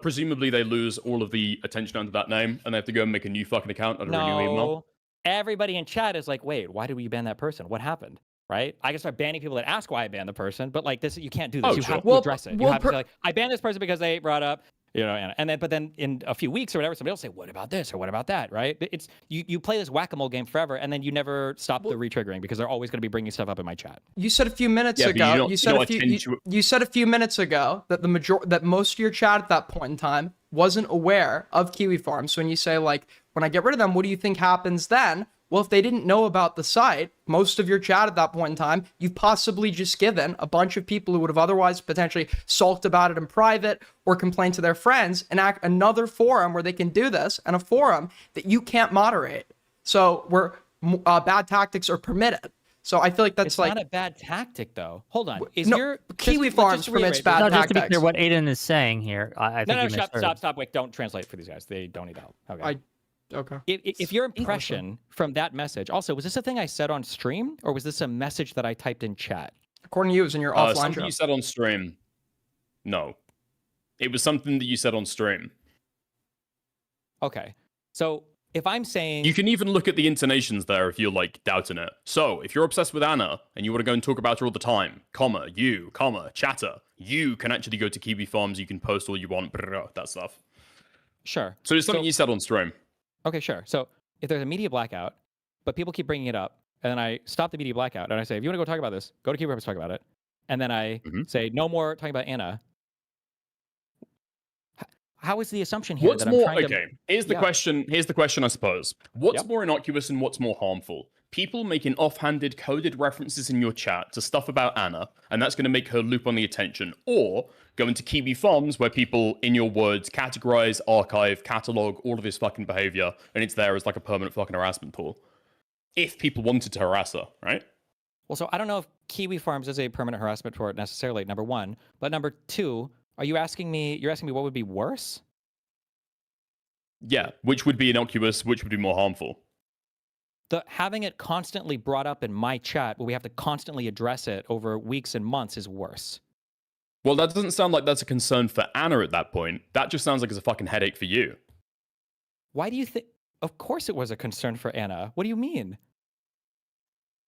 Speaker 4: Presumably they lose all of the attention under that name, and they have to go and make a new fucking account under a new email.
Speaker 5: No. Everybody in chat is like, wait, why did we ban that person? What happened? right? I can start banning people that ask why I banned the person, but like this, you can't do this.
Speaker 4: Oh,
Speaker 5: You
Speaker 4: sure.
Speaker 5: have to
Speaker 1: Well,
Speaker 5: address it. You
Speaker 1: well,
Speaker 5: have to say like, I banned this person because they brought up, you know, and then, but then in a few weeks or whatever, somebody else say, what about this or what about that, right? It's you play this whack-a-mole game forever, and then you never stop the retriggering because they're always going to be bringing stuff up in my chat.
Speaker 1: You said a few minutes
Speaker 4: Yeah, but you
Speaker 1: ago.
Speaker 4: don't-
Speaker 1: You
Speaker 4: you
Speaker 1: said
Speaker 4: don't
Speaker 1: a few.
Speaker 4: attend
Speaker 1: You,
Speaker 4: to-
Speaker 1: you said a few minutes ago that that most of your chat at that point in time wasn't aware of Kiwi Farms. So when you say like, when I get rid of them, what do you think happens then? Well, if they didn't know about the site, most of your chat at that point in time, you've possibly just given a bunch of people who would have otherwise potentially sulked about it in private or complained to their friends another forum where they can do this, and a forum that you can't moderate. So where bad tactics are permitted. So I feel like that's
Speaker 5: It's
Speaker 1: like
Speaker 5: not a bad tactic, though. Hold on. Is
Speaker 1: no,
Speaker 5: your
Speaker 1: Kiwi
Speaker 5: just
Speaker 1: Farms
Speaker 5: to
Speaker 1: permits
Speaker 5: reiterate,
Speaker 1: bad
Speaker 3: No, just to be
Speaker 1: tactics.
Speaker 3: clear, what Aiden is saying here, I think
Speaker 5: No,
Speaker 3: you
Speaker 5: stop. Wait, don't translate for these guys. They don't need help. Okay.
Speaker 1: Okay.
Speaker 5: If your impression from that message, also, was this a thing I said on stream, or was this a message that I typed in chat?
Speaker 1: According to you, it was in your offline
Speaker 4: Something
Speaker 1: job.
Speaker 4: you said on stream. No. It was something that you said on stream.
Speaker 5: Okay. So if I'm saying
Speaker 4: You can even look at the intonations there if you're like doubting it. So, if you're obsessed with Anna and you want to go and talk about her all the time, chatter, you can actually go to Kiwi Farms, you can post all you want, that stuff.
Speaker 5: sure.
Speaker 4: So it's something you said on stream.
Speaker 5: Okay, sure. So if there's a media blackout, but people keep bringing it up, and then I stop the media blackout, and I say, if you want to go talk about this, go to Kiwi Farms, talk about it, and then I say, no more talking about Anna. How is the assumption here
Speaker 4: What's
Speaker 5: that
Speaker 4: more,
Speaker 5: I'm trying
Speaker 4: okay,
Speaker 5: to...
Speaker 4: here's the question, I suppose. What's
Speaker 5: Yep.
Speaker 4: more innocuous and what's more harmful? People making offhanded, coded references in your chat to stuff about Anna, and that's going to make her loop on the attention, or going to Kiwi Farms, where people, in your words, categorize, archive, catalog all of this fucking behavior, and it's there as like a permanent fucking harassment tool. If people wanted to harass her, right?
Speaker 5: Well, so I don't know if Kiwi Farms is a permanent harassment for it necessarily, number one. But number two, you're asking me what would be worse?
Speaker 4: Yeah, which would be innocuous, which would be more harmful.
Speaker 5: Having it constantly brought up in my chat where we have to constantly address it over weeks and months is worse.
Speaker 4: Well, that doesn't sound like that's a concern for Anna at that point. That just sounds like it's a fucking headache for you.
Speaker 5: Why do you think? Of course it was a concern for Anna. What do you mean?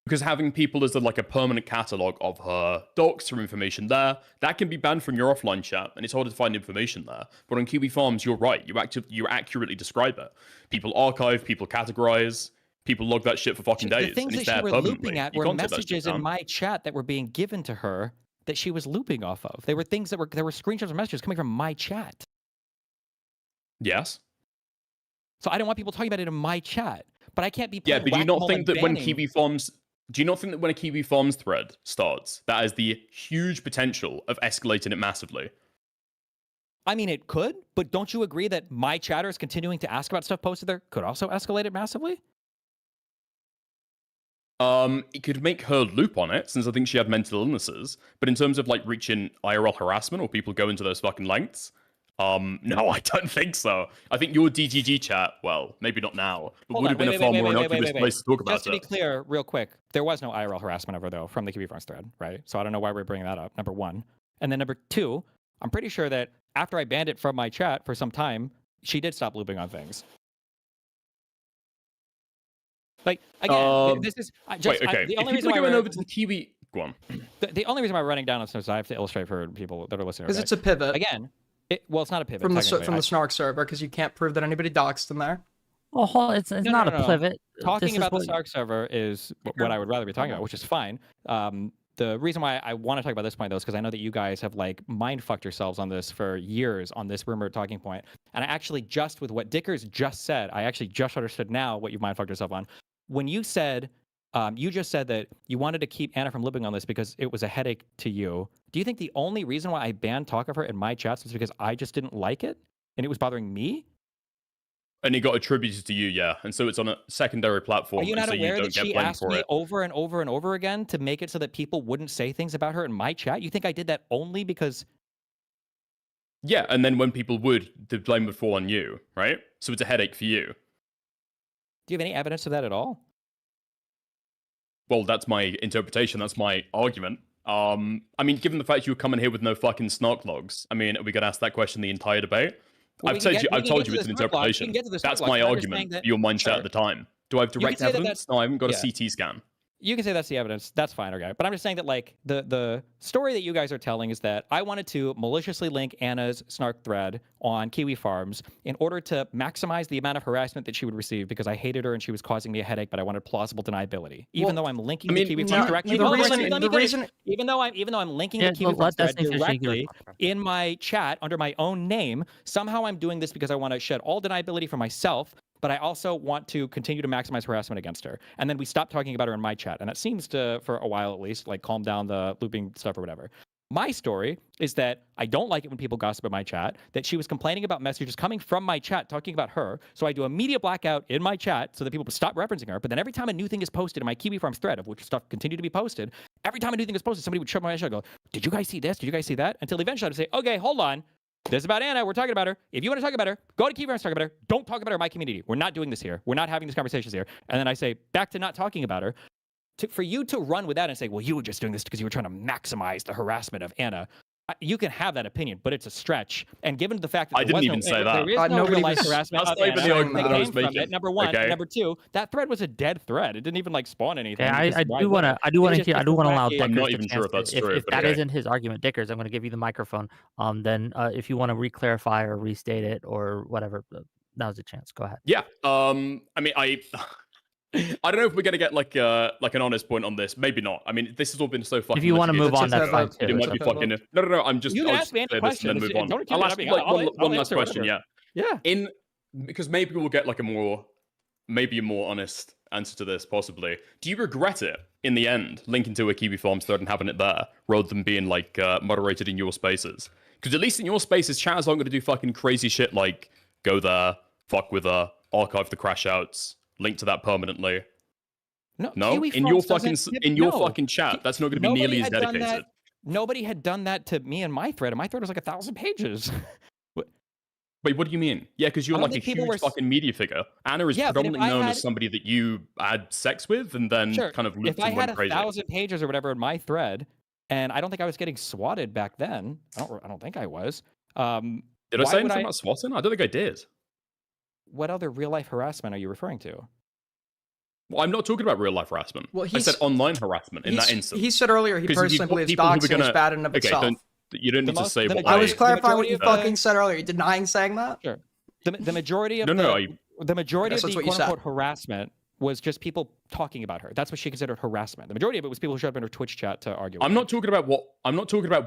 Speaker 4: Because having people as a permanent catalog of her docs or information there, that can be banned from your offline chat, and it's harder to find information there. But on Kiwi Farms, you're right. You accurately describe it. People archive, people categorize, people log that shit for fucking days.
Speaker 5: The things
Speaker 4: and it's
Speaker 5: that
Speaker 4: there
Speaker 5: she were
Speaker 4: permanently.
Speaker 5: looping at
Speaker 4: You
Speaker 5: were
Speaker 4: can't take that shit
Speaker 5: messages in
Speaker 4: down.
Speaker 5: my chat that were being given to her that she was looping off of. They were things that were screenshots of messages coming from my chat.
Speaker 4: Yes.
Speaker 5: So I don't want people talking about it in my chat. But I can't be
Speaker 4: Yeah,
Speaker 5: playing
Speaker 4: but do you not
Speaker 5: whack-a-mole
Speaker 4: think
Speaker 5: and
Speaker 4: that when
Speaker 5: banning-
Speaker 4: Kiwi Farms... Do you not think that when a Kiwi Farms thread starts, that has the huge potential of escalating it massively?
Speaker 5: I mean, it could, but don't you agree that my chatters continuing to ask about stuff posted there could also escalate it massively?
Speaker 4: It could make her loop on it, since I think she had mental illnesses. But in terms of reaching IRL harassment or people going to those fucking lengths, no, I don't think so. I think your DGG chat, well, maybe not now, but would have been a far more innocuous place to talk about
Speaker 5: Just to be clear, real quick, there was no IRL harassment ever, though, from the Kiwi Farms thread, right? So I don't know why we're bringing that up, number one. And then number two, I'm pretty sure that after I banned it from my chat for some time, she did stop looping on things. Again, this is just
Speaker 4: Wait, okay.
Speaker 5: the only
Speaker 4: If
Speaker 5: reason
Speaker 4: people
Speaker 5: why
Speaker 4: are going
Speaker 5: we're
Speaker 4: over to the Kiwi... Go on.
Speaker 5: the only reason why we're running down this is I have to illustrate for people that are listening.
Speaker 1: Because
Speaker 5: okay?
Speaker 1: it's a pivot
Speaker 5: Again, it's not a pivot
Speaker 1: from the
Speaker 5: technically.
Speaker 1: Snark server, because you can't prove that anybody doxed in there.
Speaker 3: Oh, it's not a pivot.
Speaker 5: Talking
Speaker 3: This is
Speaker 5: about the
Speaker 3: what-
Speaker 5: Sark server is what I would rather be talking about, which is fine. The reason why I want to talk about this point, though, is because I know that you guys have mind fucked yourselves on this for years on this rumored talking point. And I actually just with what Dickers just said, I actually just understood now what you've mind fucked yourself on. When you said, you just said that you wanted to keep Anna from looping on this because it was a headache to you. Do you think the only reason why I banned talk of her in my chats was because I just didn't like it and it was bothering me?
Speaker 4: And it got attributed to you, yeah. And so it's on a secondary platform.
Speaker 5: Are you not
Speaker 4: and so
Speaker 5: aware
Speaker 4: you
Speaker 5: that
Speaker 4: don't
Speaker 5: she
Speaker 4: get blamed
Speaker 5: asked
Speaker 4: for
Speaker 5: me
Speaker 4: it.
Speaker 5: over and over and over again to make it so that people wouldn't say things about her in my chat? You think I did that only because...
Speaker 4: Yeah, and then when people would, the blame would fall on you, right? So it's a headache for you.
Speaker 5: Do you have any evidence of that at all?
Speaker 4: Well, that's my interpretation. That's my argument. I mean, given the fact you were coming here with no fucking snark logs, I mean, are we going to ask that question the entire debate?
Speaker 5: Well,
Speaker 4: I've told you it's an interpretation. That's my argument, your mindset at the time. Do I have direct evidence? No, I haven't got a CT scan.
Speaker 5: You can say that's the evidence. That's fine, okay. But I'm just saying that like the story that you guys are telling is that I wanted to maliciously link Anna's snark thread on Kiwi Farms in order to maximize the amount of harassment that she would receive because I hated her and she was causing me a headache, but I wanted plausible deniability. Even though I'm linking the Kiwi Farms directly. Even though I'm linking the Kiwi Farms thread directly in my chat under my own name, somehow I'm doing this because I want to shed all deniability for myself. But I also want to continue to maximize harassment against her. And then we stopped talking about her in my chat. And that seems to, for a while at least, like calm down the looping stuff or whatever. My story is that I don't like it when people gossip in my chat, that she was complaining about messages coming from my chat talking about her. So I do a media blackout in my chat so that people stop referencing her. But then every time a new thing is posted in my Kiwi Farms thread, of which stuff continued to be posted, every time a new thing is posted, somebody would shove my chat and go, did you guys see this? Did you guys see that? Until eventually I'd say, okay, hold on. This is about Anna. We're talking about her. If you want to talk about her, go to Kiwi Farms, talk about her. Don't talk about her in my community. We're not doing this here. We're not having these conversations here. And then I say, back to not talking about her. For you to run with that and say, well, you were just doing this because you were trying to maximize the harassment of Anna. You can have that opinion, but it's a stretch. And given the fact that
Speaker 4: I didn't even say that.
Speaker 5: There is no real life harassment of Anna that came from it, number one.
Speaker 4: Okay.
Speaker 5: Number two, that thread was a dead thread. It didn't even like spawn anything.
Speaker 3: Yeah, I do want to allow Dickers.
Speaker 4: I'm not even sure if that's true.
Speaker 3: If that isn't his argument, Dickers, I'm going to give you the microphone. Then if you want to re-clarify or restate it or whatever, now's the chance. Go ahead.
Speaker 4: Yeah. I mean, I don't know if we're gonna get like an honest point on this. Maybe not. I mean, this has all been so fucking.
Speaker 3: If you want to move on, that's fine too.
Speaker 4: It might be fucking. No. I'm just.
Speaker 5: You can ask me any question
Speaker 4: and then move on.
Speaker 5: I'll ask
Speaker 4: one last question. Yeah.
Speaker 5: Yeah.
Speaker 4: Because maybe we'll get like a more honest answer to this, possibly. Do you regret it in the end, linking to a Kiwi Farms thread and having it there, rather than being like moderated in your spaces? Because at least in your spaces, chatters aren't going to do fucking crazy shit like go there, fuck with her, archive the crash outs. Link to that permanently. No, in your fucking chat, that's not going to be nearly as dedicated.
Speaker 5: Nobody had done that to me and my thread. And my thread was like 1,000 pages.
Speaker 4: Wait, what do you mean? Yeah, because you're like a huge fucking media figure. Anna is predominantly known as somebody that you had sex with and then kind of looped and went crazy.
Speaker 5: If I had 1,000 pages or whatever in my thread, and I don't think I was getting swatted back then. I don't think I was.
Speaker 4: Did I say anything about swatting? I don't think I did.
Speaker 5: What other real life harassment are you referring to?
Speaker 4: Well, I'm not talking about real life harassment. Well, I said online harassment in that instance.
Speaker 1: He said earlier he personally believes doxing is bad in and of itself.
Speaker 4: You don't need to say what
Speaker 1: I was clarifying what you fucking said earlier. You're denying saying that?
Speaker 5: Sure. The majority of the majority of the quote unquote harassment was just people talking about her. That's what she considered harassment. The majority of it was people who showed up in her Twitch chat to argue.
Speaker 4: I'm not talking about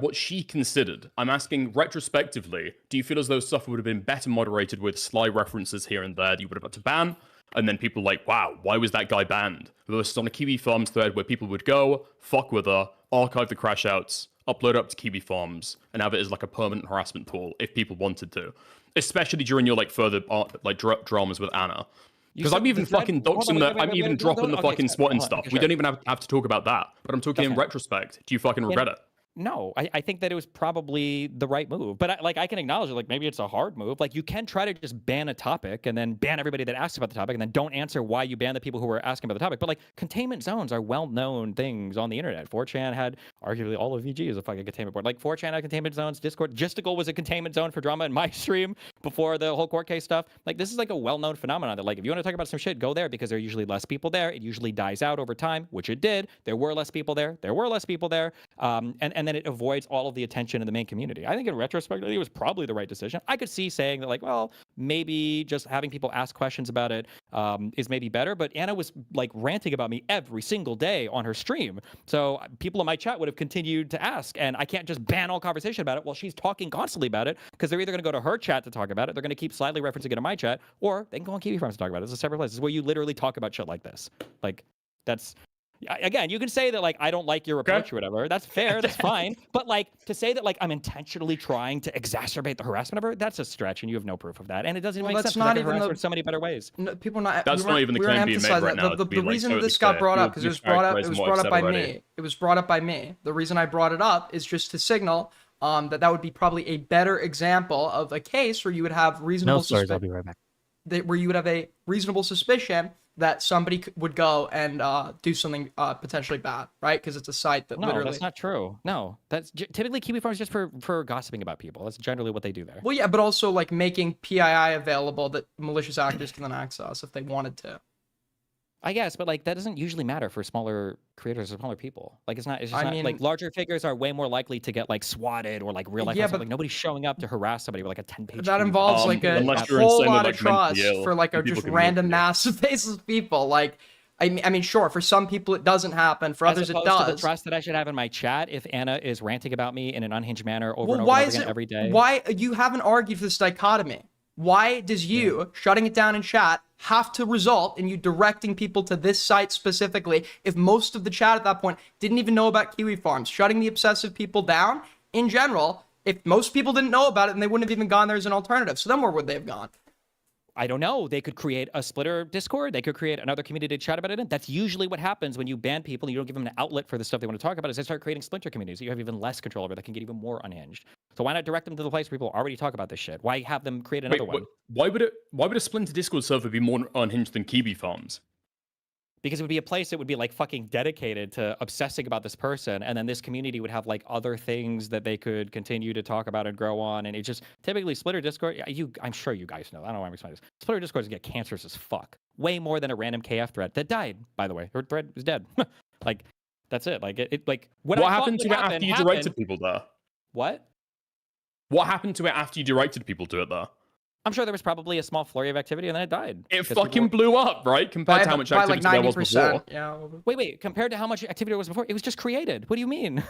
Speaker 4: what she considered. I'm asking retrospectively, do you feel as though stuff would have been better moderated with sly references here and there that you would have had to ban? And then people like, wow, why was that guy banned? Versus on a Kiwi Farms thread where people would go, fuck with her, archive the crash outs, upload it up to Kiwi Farms, and have it as like a permanent harassment tool if people wanted to. Especially during your like further dramas with Anna. Because I'm even fucking doxing I'm even dropping the fucking swatting stuff. We don't even have to talk about that. But I'm talking in retrospect. Do you fucking regret it?
Speaker 5: No, I think that it was probably the right move. But I can acknowledge it. Like maybe it's a hard move. Like you can try to just ban a topic and then ban everybody that asks about the topic and then don't answer why you ban the people who are asking about the topic. But like containment zones are well-known things on the internet. 4chan had arguably all of VG is a fucking containment board. Like 4chan had containment zones. Discord, Gisticle was a containment zone for drama in my stream before the whole court case stuff. Like this is like a well-known phenomenon that like if you want to talk about some shit, go there because there are usually less people there. It usually dies out over time, which it did. There were less people there. And then it avoids all of the attention in the main community. I think in retrospect, it was probably the right decision. I could see saying that like, well, maybe just having people ask questions about it is maybe better. But Anna was like ranting about me every single day on her stream. So people in my chat would have continued to ask. And I can't just ban all conversation about it while she's talking constantly about it because they're either going to go to her chat to talk about it, they're going to keep slightly referencing it in my chat, or they can go on Kiwi Farms to talk about it. It's a separate place. It's where you literally talk about shit like this. Like that's... Again, you can say that like I don't like your approach or whatever. That's fair. That's fine. But like to say that like I'm intentionally trying to exacerbate the harassment of her, that's a stretch, and you have no proof of that. And it doesn't make sense. Not even in so many better ways.
Speaker 1: No, people not.
Speaker 4: That's not even the claim being made right now.
Speaker 1: The reason this got brought up because it was brought up by me. It was brought up by me. The reason I brought it up is just to signal that would be probably a better example of a case where you would have reasonable.
Speaker 3: No stories. I'll be right back.
Speaker 1: Where you would have a reasonable suspicion that somebody would go and do something potentially bad, right? Because it's a site that literally...
Speaker 5: No, that's not true. No, that's typically Kiwi Farms just for gossiping about people. That's generally what they do there.
Speaker 1: Well, yeah, but also like making PII available that malicious actors can then access if they wanted to.
Speaker 5: I guess, but like that doesn't usually matter for smaller creators or smaller people. Like it's just
Speaker 1: I
Speaker 5: not
Speaker 1: mean-
Speaker 5: like larger figures are way more likely to get like swatted or like real life.
Speaker 1: Yeah,
Speaker 5: harassment.
Speaker 1: but-
Speaker 5: like nobody's showing up to harass somebody with like a 10-page.
Speaker 1: That involves like a
Speaker 4: unless you're
Speaker 1: whole
Speaker 4: insane or,
Speaker 1: lot of
Speaker 4: like, mentally
Speaker 1: trust
Speaker 4: ill,
Speaker 1: for like a
Speaker 4: people
Speaker 1: just
Speaker 4: can
Speaker 1: random
Speaker 4: move you.
Speaker 1: mass of faceless people. Like, I mean, sure, for some people it doesn't happen. For others,
Speaker 5: As
Speaker 1: it
Speaker 5: opposed to the
Speaker 1: does.
Speaker 5: trust that I should have in my chat if Anna is ranting about me in an unhinged manner over
Speaker 1: Well,
Speaker 5: and over
Speaker 1: why
Speaker 5: and over
Speaker 1: is
Speaker 5: again
Speaker 1: it?
Speaker 5: every day.
Speaker 1: Why you haven't argued for this dichotomy? Why does you shutting it down in chat have to result in you directing people to this site specifically if most of the chat at that point didn't even know about Kiwi Farms? Shutting the obsessive people down in general, if most people didn't know about it, and they wouldn't have even gone there as an alternative. So then where would they have gone?
Speaker 5: I don't know. They could create a splitter Discord. They could create another community to chat about it in. That's usually what happens when you ban people and you don't give them an outlet for the stuff they want to talk about is they start creating splinter communities that you have even less control over that can get even more unhinged. So why not direct them to the place where people already talk about this shit? Why have them create another one?
Speaker 4: Why would a Splinter Discord server be more unhinged than Kiwi Farms?
Speaker 5: Because it would be a place that would be like fucking dedicated to obsessing about this person, and then this community would have like other things that they could continue to talk about and grow on. And it just typically Splitter Discord. I'm sure you guys know. I don't know why I'm explaining this. Splitter Discords get cancerous as fuck, way more than a random KF thread that died. By the way, her thread is dead. Like that's it. Like it like
Speaker 4: What happened to it after you directed people there?
Speaker 5: What?
Speaker 4: What happened to it after you directed people to it there?
Speaker 5: I'm sure there was probably a small flurry of activity and then it died.
Speaker 4: It
Speaker 5: 'Cause people
Speaker 4: fucking
Speaker 5: were-
Speaker 4: blew up, right? Compared to how much
Speaker 1: by
Speaker 4: activity
Speaker 1: like
Speaker 4: there was before.
Speaker 1: 90%. Yeah,
Speaker 5: Wait. Compared to how much activity there was before, it was just created. What do you mean?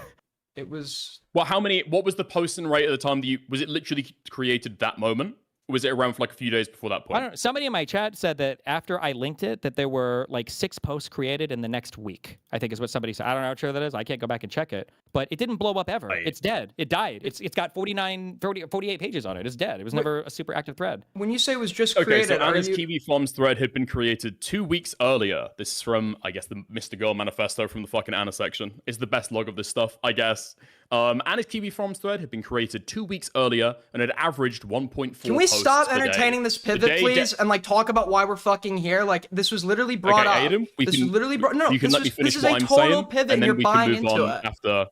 Speaker 1: it was.
Speaker 4: Well, what was the posting rate at the time was it literally created that moment? Or was it around for like a few days before that
Speaker 5: I
Speaker 4: point?
Speaker 5: don't know. Somebody in my chat said that after I linked it, that there were like 6 posts created in the next week. I think is what somebody said. I don't know how true that is. I can't go back and check it. But it didn't blow up ever.
Speaker 4: Right.
Speaker 5: It's dead. It died. It's got 48 pages on it. It's dead. It was never a super active thread.
Speaker 1: When you say it was just
Speaker 4: Okay,
Speaker 1: created,
Speaker 4: so
Speaker 1: are
Speaker 4: Anna's
Speaker 1: you?
Speaker 4: Kiwi Farms thread had been created 2 weeks earlier. This is from, I guess, the Mr. Girl manifesto from the fucking Anna section. It's the best log of this stuff, I guess. Anna's Kiwi Farms thread had been created 2 weeks earlier and had averaged 1.4
Speaker 1: Can we
Speaker 4: posts
Speaker 1: stop
Speaker 4: per day.
Speaker 1: entertaining this
Speaker 4: The
Speaker 1: pivot,
Speaker 4: day
Speaker 1: please, and like talk about why we're fucking here? Like this was literally brought up.
Speaker 4: Adam,
Speaker 1: This was literally brought. No,
Speaker 4: you can
Speaker 1: this
Speaker 4: let me
Speaker 1: was-
Speaker 4: finish
Speaker 1: this is
Speaker 4: what
Speaker 1: a
Speaker 4: I'm
Speaker 1: total
Speaker 4: saying,
Speaker 1: pivot,
Speaker 4: and then
Speaker 1: you're
Speaker 4: we
Speaker 1: buying
Speaker 4: can move
Speaker 1: into
Speaker 4: on
Speaker 1: it.
Speaker 4: after,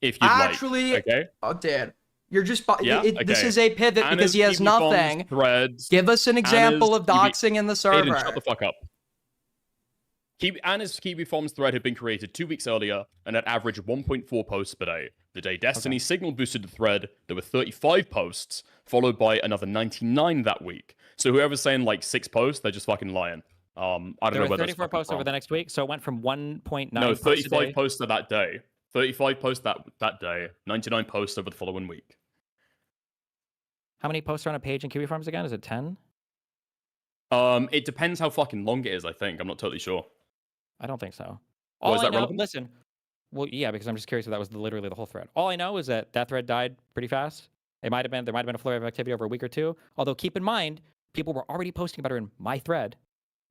Speaker 4: if you'd
Speaker 1: Actually,
Speaker 4: like. Okay.
Speaker 1: Oh, Dad, you're just.
Speaker 4: Yeah?
Speaker 1: This
Speaker 4: Okay.
Speaker 1: is a pivot because
Speaker 4: Anna's
Speaker 1: he has
Speaker 4: Kiwi Farms
Speaker 1: nothing.
Speaker 4: Threads.
Speaker 1: Give us an example of
Speaker 4: Kiwi-
Speaker 1: doxing in the server.
Speaker 4: Aiden, shut the fuck up. Anna's Kiwi Farms thread had been created 2 weeks earlier and had averaged 1.4 posts per day. The day Destiny signal boosted the thread, there were 35 posts, followed by another 99 that week. So whoever's saying like 6 posts, they're just fucking lying. I don't
Speaker 5: There
Speaker 4: know
Speaker 5: were
Speaker 4: where that's
Speaker 5: 34
Speaker 4: fucking
Speaker 5: posts over
Speaker 4: from.
Speaker 5: the next week, so it went from 1.9
Speaker 4: No,
Speaker 5: posts a day.
Speaker 4: 35 posts that day. 35 posts that day. 99 posts over the following week.
Speaker 5: How many posts are on a page in Kiwi Farms again? Is it 10?
Speaker 4: It depends how fucking long it is, I think. I'm not totally sure.
Speaker 5: I don't think so.
Speaker 4: Oh,
Speaker 5: All
Speaker 4: is
Speaker 5: I
Speaker 4: that
Speaker 5: know,
Speaker 4: relevant?
Speaker 5: listen. Well, yeah, because I'm just curious if that was literally the whole thread. All I know is that thread died pretty fast. There might have been a flurry of activity over a week or two. Although keep in mind, people were already posting about her in my thread,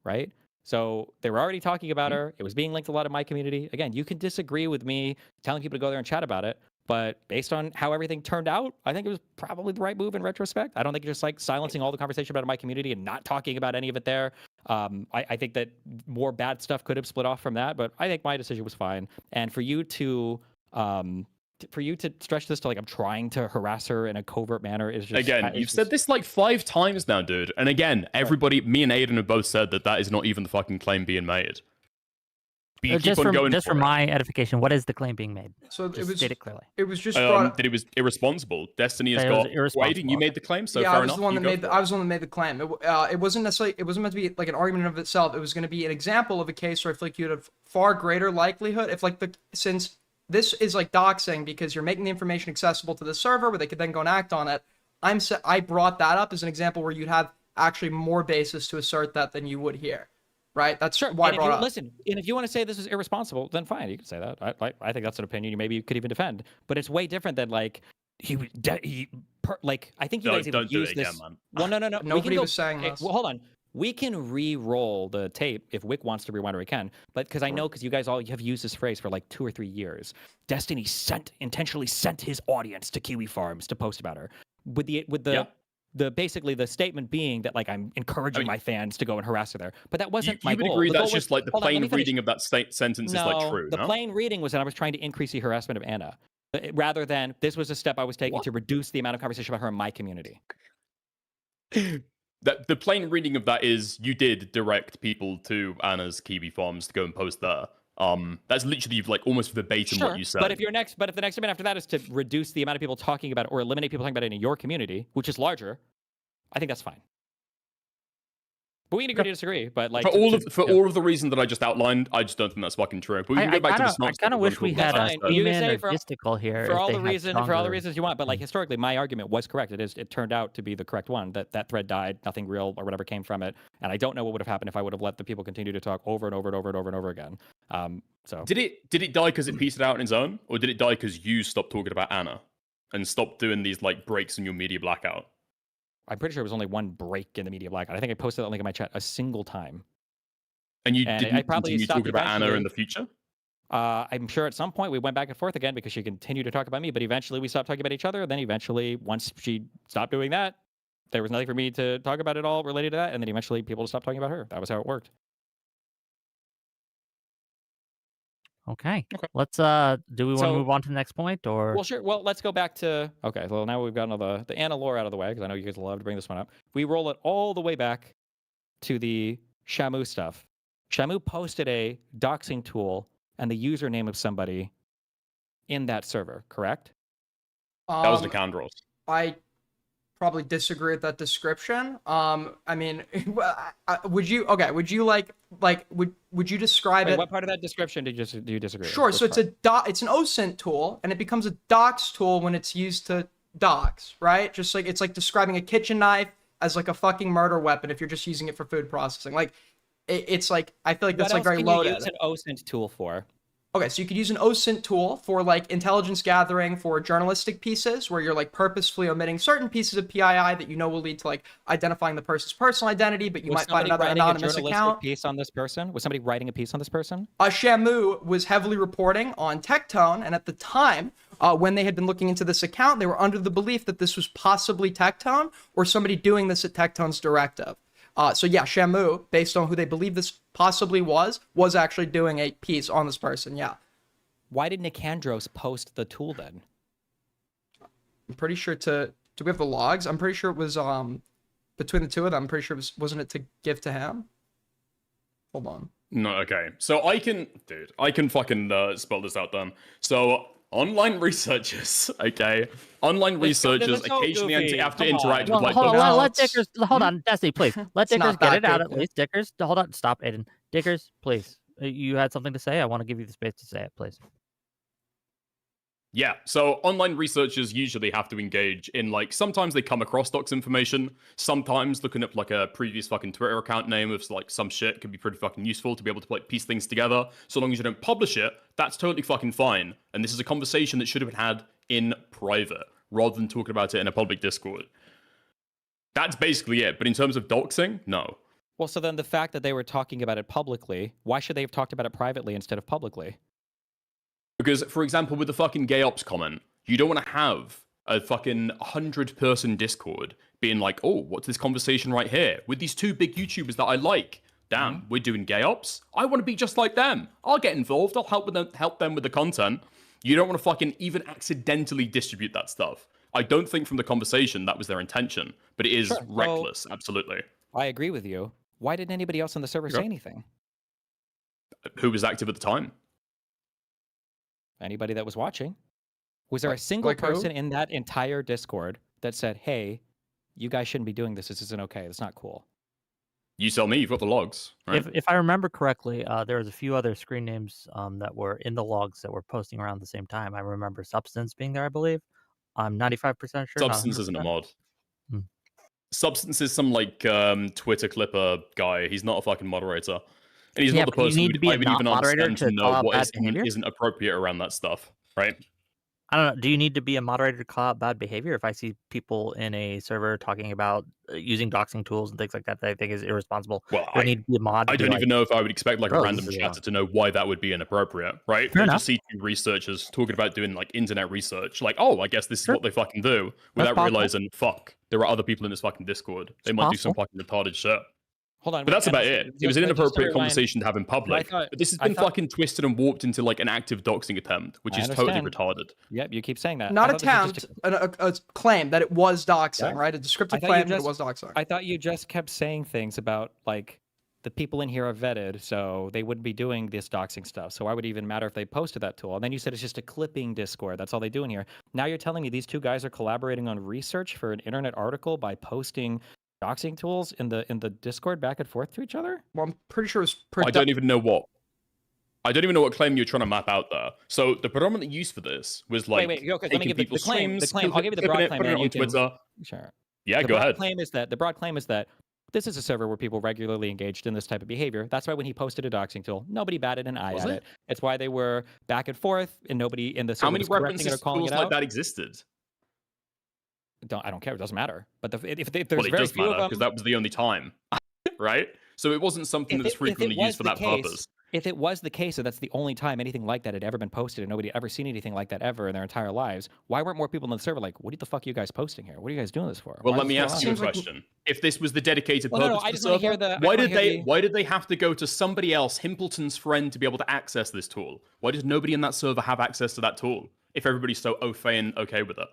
Speaker 5: right? So they were already talking about her. It was being linked a lot in my community. Again, you can disagree with me telling people to go there and chat about it, but based on how everything turned out, I think it was probably the right move in retrospect. I don't think just like silencing all the conversation about it in my community and not talking about any of it there. I think that more bad stuff could have split off from that, but I think my decision was fine. And for you to stretch this to like I'm trying to harass her in a covert manner is just
Speaker 4: Again, you've said this like 5 times now, dude. And again, everybody, me and Aiden have both said that is not even the fucking claim being made. But you keep
Speaker 3: Just
Speaker 4: on going
Speaker 3: for
Speaker 4: for it.
Speaker 3: my edification, what is the claim being made?
Speaker 1: So
Speaker 3: Just
Speaker 1: it was.
Speaker 3: state it clearly.
Speaker 1: It was just brought.
Speaker 4: That it was irresponsible. Destiny has
Speaker 3: That it was
Speaker 4: got.
Speaker 3: irresponsible,
Speaker 4: Aiden, you
Speaker 3: okay.
Speaker 4: made the claim, so
Speaker 1: Yeah,
Speaker 4: fair
Speaker 1: I was
Speaker 4: enough.
Speaker 1: the one
Speaker 4: You
Speaker 1: that
Speaker 4: go
Speaker 1: made.
Speaker 4: for
Speaker 1: I was the one that made the claim. It wasn't necessarily. It wasn't meant to be like an argument of itself. It was going to be an example of a case where I feel like you'd have far greater likelihood if like since this is like doxing because you're making the information accessible to the server where they could then go and act on it. I brought that up as an example where you'd have actually more basis to assert that than you would here, right? That's
Speaker 5: Sure.
Speaker 1: why I
Speaker 5: And if
Speaker 1: brought
Speaker 5: you,
Speaker 1: it up.
Speaker 5: listen, and if you want to say this is irresponsible, then fine, you can say that. I think that's an opinion you maybe could even defend. But it's way different than like like I think you guys even
Speaker 4: Don't do
Speaker 5: use
Speaker 4: it
Speaker 5: this.
Speaker 4: again, man.
Speaker 5: Well, no. We
Speaker 1: Nobody
Speaker 5: can go,
Speaker 1: was saying this.
Speaker 5: Well, hold on. We can re-roll the tape if Wick wants to rewind or we can. But because I know because you guys all have used this phrase for like 2 or 3 years, Destiny intentionally sent his audience to Kiwi Farms to post about her with the basically the statement being that like I'm encouraging my fans to go and harass her there. But that wasn't my
Speaker 4: You would
Speaker 5: goal.
Speaker 4: agree
Speaker 5: The goal
Speaker 4: that's just
Speaker 5: was-
Speaker 4: like the
Speaker 5: hold on, let me
Speaker 4: plain
Speaker 5: finish.
Speaker 4: reading of that sentence is like true,
Speaker 5: The
Speaker 4: no?
Speaker 5: plain reading was that I was trying to increase the harassment of Anna, rather than this was a step I was taking to reduce the amount of conversation about her in my community.
Speaker 4: That the plain reading of that is you did direct people to Anna's Kiwi Farms to go and post there. That's literally like almost verbatim what you said.
Speaker 5: But if the next demand after that is to reduce the amount of people talking about it or eliminate people talking about it in your community, which is larger, I think that's fine. But we can agree to disagree. But like
Speaker 3: for
Speaker 4: all of the reasons that I just outlined, I just don't think that's fucking true. But we can go back to the
Speaker 3: I kind of wish we had a
Speaker 5: human
Speaker 3: or Gisticle here
Speaker 5: for all the reasons you want. But like historically, my argument was correct. It turned out to be the correct one. That thread died, nothing real or whatever came from it, and I don't know what would have happened if I would have let the people continue to talk over and over and over and over and over again. So
Speaker 4: did it die because it pieced it out on its own, or did it die because you stopped talking about Anna and stopped doing these like breaks in your media blackout?
Speaker 5: I'm pretty sure it was only one break in the media blackout. I think I posted that link in my chat a single time.
Speaker 4: And you didn't continue talking about Anna in the future?
Speaker 5: I'm sure at some point we went back and forth again because she continued to talk about me, but eventually we stopped talking about each other. Then eventually, once she stopped doing that, there was nothing for me to talk about at all related to that. And then eventually people stopped talking about her. That was how it worked.
Speaker 3: Okay. Let's do we want to move on to the next point or
Speaker 5: Well, sure. Well, let's go back to okay. Well, now we've gotten all the Anna lore out of the way because I know you guys love to bring this one up. We roll it all the way back to the Shamu stuff. Shamu posted a doxing tool and the username of somebody in that server, correct?
Speaker 4: That was Nicandros.
Speaker 1: I probably disagree with that description. I mean, would you describe it?
Speaker 5: What part of that description do you disagree?
Speaker 1: Sure.
Speaker 5: With?
Speaker 1: So it's it's an OSENT tool, and it becomes a dox tool when it's used to dox, right? Just like it's like describing a kitchen knife as like a fucking murder weapon if you're just using it for food processing. Like it's like I feel like that's like very loaded.
Speaker 5: What else can you use an OSENT tool for?
Speaker 1: Okay, so you could use an OSENT tool for like intelligence gathering for journalistic pieces where you're like purposefully omitting certain pieces of PII that you know will lead to like identifying the person's personal identity, but you might find another anonymous account.
Speaker 5: Piece on this person? Was somebody writing a piece on this person?
Speaker 1: Shamu was heavily reporting on Tectone, and at the time, when they had been looking into this account, they were under the belief that this was possibly Tectone or somebody doing this at Tectone's directive. So yeah, Shamu, based on who they believe this possibly was actually doing a piece on this person, yeah.
Speaker 5: Why did Nicandros post the tool then?
Speaker 1: I'm pretty sure do we have the logs? I'm pretty sure it was between the two of them. I'm pretty sure wasn't it to give to him? Hold on.
Speaker 4: No, okay. So I can fucking spell this out then. So online researchers, okay? Online researchers occasionally have to interact with like...
Speaker 3: Hold on, let Dickers... Hold on, Destiny, please. Let Dickers get it out at least. Dickers, hold on. Stop, Aiden. Dickers, please. You had something to say? I want to give you the space to say it, please.
Speaker 4: Yeah, so online researchers usually have to engage in, like, sometimes they come across docs information, sometimes looking up, like, a previous fucking Twitter account name of, like, some shit can be pretty fucking useful to be able to, like, piece things together. So long as you don't publish it, that's totally fucking fine. And this is a conversation that should have been had in private, rather than talking about it in a public Discord. That's basically it, but in terms of doxing, no.
Speaker 5: Well, so then the fact that they were talking about it publicly, why should they have talked about it privately instead of publicly?
Speaker 4: Because, for example, with the fucking gay ops comment, you don't want to have a fucking 100-person Discord being like, oh, what's this conversation right here? With these two big YouTubers that I like. Damn, we're doing gay ops? I want to be just like them. I'll get involved. I'll help them with the content. You don't want to fucking even accidentally distribute that stuff. I don't think from the conversation that was their intention, but it is reckless, absolutely.
Speaker 5: I agree with you. Why didn't anybody else on the server say anything?
Speaker 4: Who was active at the time?
Speaker 5: Anybody that was watching. Was there a single person in that entire Discord that said, hey, you guys shouldn't be doing this. This isn't okay. It's not cool.
Speaker 4: You tell me. You've got the logs. Right?
Speaker 3: If I remember correctly, there was a few other screen names that were in the logs that were posting around the same time. I remember Substance being there, I believe. I'm 95% sure.
Speaker 4: Substance isn't a mod. Substance is some like Twitter clipper guy. He's not a fucking moderator. And he's not the person who I would even understand to know what isn't appropriate around that stuff, right?
Speaker 3: I don't know. Do you need to be a moderator to call out bad behavior? If I see people in a server talking about using doxing tools and things like that I think is irresponsible,
Speaker 4: well,
Speaker 3: I need to be a mod.
Speaker 4: I don't even know if I would expect like a random chatter to know why that would be inappropriate, right? Fair enough. Just see two researchers talking about doing like internet research, like, oh, I guess this is what they fucking do, without realizing, fuck, there are other people in this fucking Discord. They might do some fucking retarded shit.
Speaker 5: Hold on.
Speaker 4: But that's about it. It was an inappropriate
Speaker 5: rewind,
Speaker 4: conversation to have in public.
Speaker 5: thought-
Speaker 4: But this has
Speaker 5: I
Speaker 4: been
Speaker 5: thought-
Speaker 4: fucking twisted and warped into like an active doxing attempt, which
Speaker 5: I
Speaker 4: is totally
Speaker 5: understand.
Speaker 4: retarded.
Speaker 5: Yep, you keep saying that.
Speaker 1: Not
Speaker 5: I thought this was
Speaker 1: attempt, a claim that it was doxing,
Speaker 5: Yeah.
Speaker 1: right? A descriptive
Speaker 5: I thought you
Speaker 1: claim that it
Speaker 5: just-
Speaker 1: was doxing.
Speaker 5: I thought you just kept saying things about like the people in here are vetted, so they wouldn't be doing this doxing stuff. So why would it even matter if they posted that tool? And then you said it's just a clipping Discord. That's all they do in here. Now you're telling me these two guys are collaborating on research for an internet article by posting doxing tools in the Discord back and forth to each other?
Speaker 1: Well, I'm pretty sure it was.
Speaker 4: I don't even know what. I don't even know what claim you're trying to map out there. So the predominant use for this was like
Speaker 5: wait, okay, let me
Speaker 4: taking
Speaker 5: give the
Speaker 4: people's
Speaker 5: claim. The
Speaker 4: streams,
Speaker 5: claim. I'll give you the
Speaker 4: clipping
Speaker 5: broad
Speaker 4: it,
Speaker 5: claim,
Speaker 4: putting
Speaker 5: and
Speaker 4: it
Speaker 5: then
Speaker 4: on
Speaker 5: you can.
Speaker 4: Twitter.
Speaker 5: Sure.
Speaker 4: Yeah,
Speaker 5: The
Speaker 4: go
Speaker 5: broad
Speaker 4: ahead.
Speaker 5: Claim is that the broad claim is that this is a server where people regularly engaged in this type of behavior. That's why when he posted a doxing tool, nobody batted an eye
Speaker 4: Was
Speaker 5: at
Speaker 4: it?
Speaker 5: it. It's why they were back and forth, and nobody in the server
Speaker 4: How many
Speaker 5: was correcting
Speaker 4: references
Speaker 5: it or
Speaker 4: to
Speaker 5: calling
Speaker 4: tools
Speaker 5: it
Speaker 4: like
Speaker 5: out.
Speaker 4: that existed?
Speaker 5: I don't care. It doesn't matter. But if there's
Speaker 4: Well, it
Speaker 5: very
Speaker 4: does
Speaker 5: few
Speaker 4: matter
Speaker 5: of them,
Speaker 4: because that was the only time, right? So it wasn't something that's frequently used for that purpose.
Speaker 5: If it was the case that that's the only time anything like that had ever been posted and nobody had ever seen anything like that ever in their entire lives, why weren't more people on the server like, what the fuck are you guys posting here? What are you guys doing this for?
Speaker 4: Well,
Speaker 5: Why
Speaker 4: let
Speaker 5: is
Speaker 4: me
Speaker 5: this
Speaker 4: ask
Speaker 5: going
Speaker 4: you a
Speaker 5: on?
Speaker 4: question. If this was the dedicated
Speaker 5: Well, no,
Speaker 4: purpose
Speaker 5: I
Speaker 4: of
Speaker 5: just
Speaker 4: the
Speaker 5: wanna hear
Speaker 4: server,
Speaker 5: the- I
Speaker 4: why
Speaker 5: just
Speaker 4: did
Speaker 5: wanna hear
Speaker 4: they
Speaker 5: the-
Speaker 4: why did they have to go to somebody else, Himpleton's friend, to be able to access this tool? Why does nobody in that server have access to that tool if everybody's so au fait and okay with it?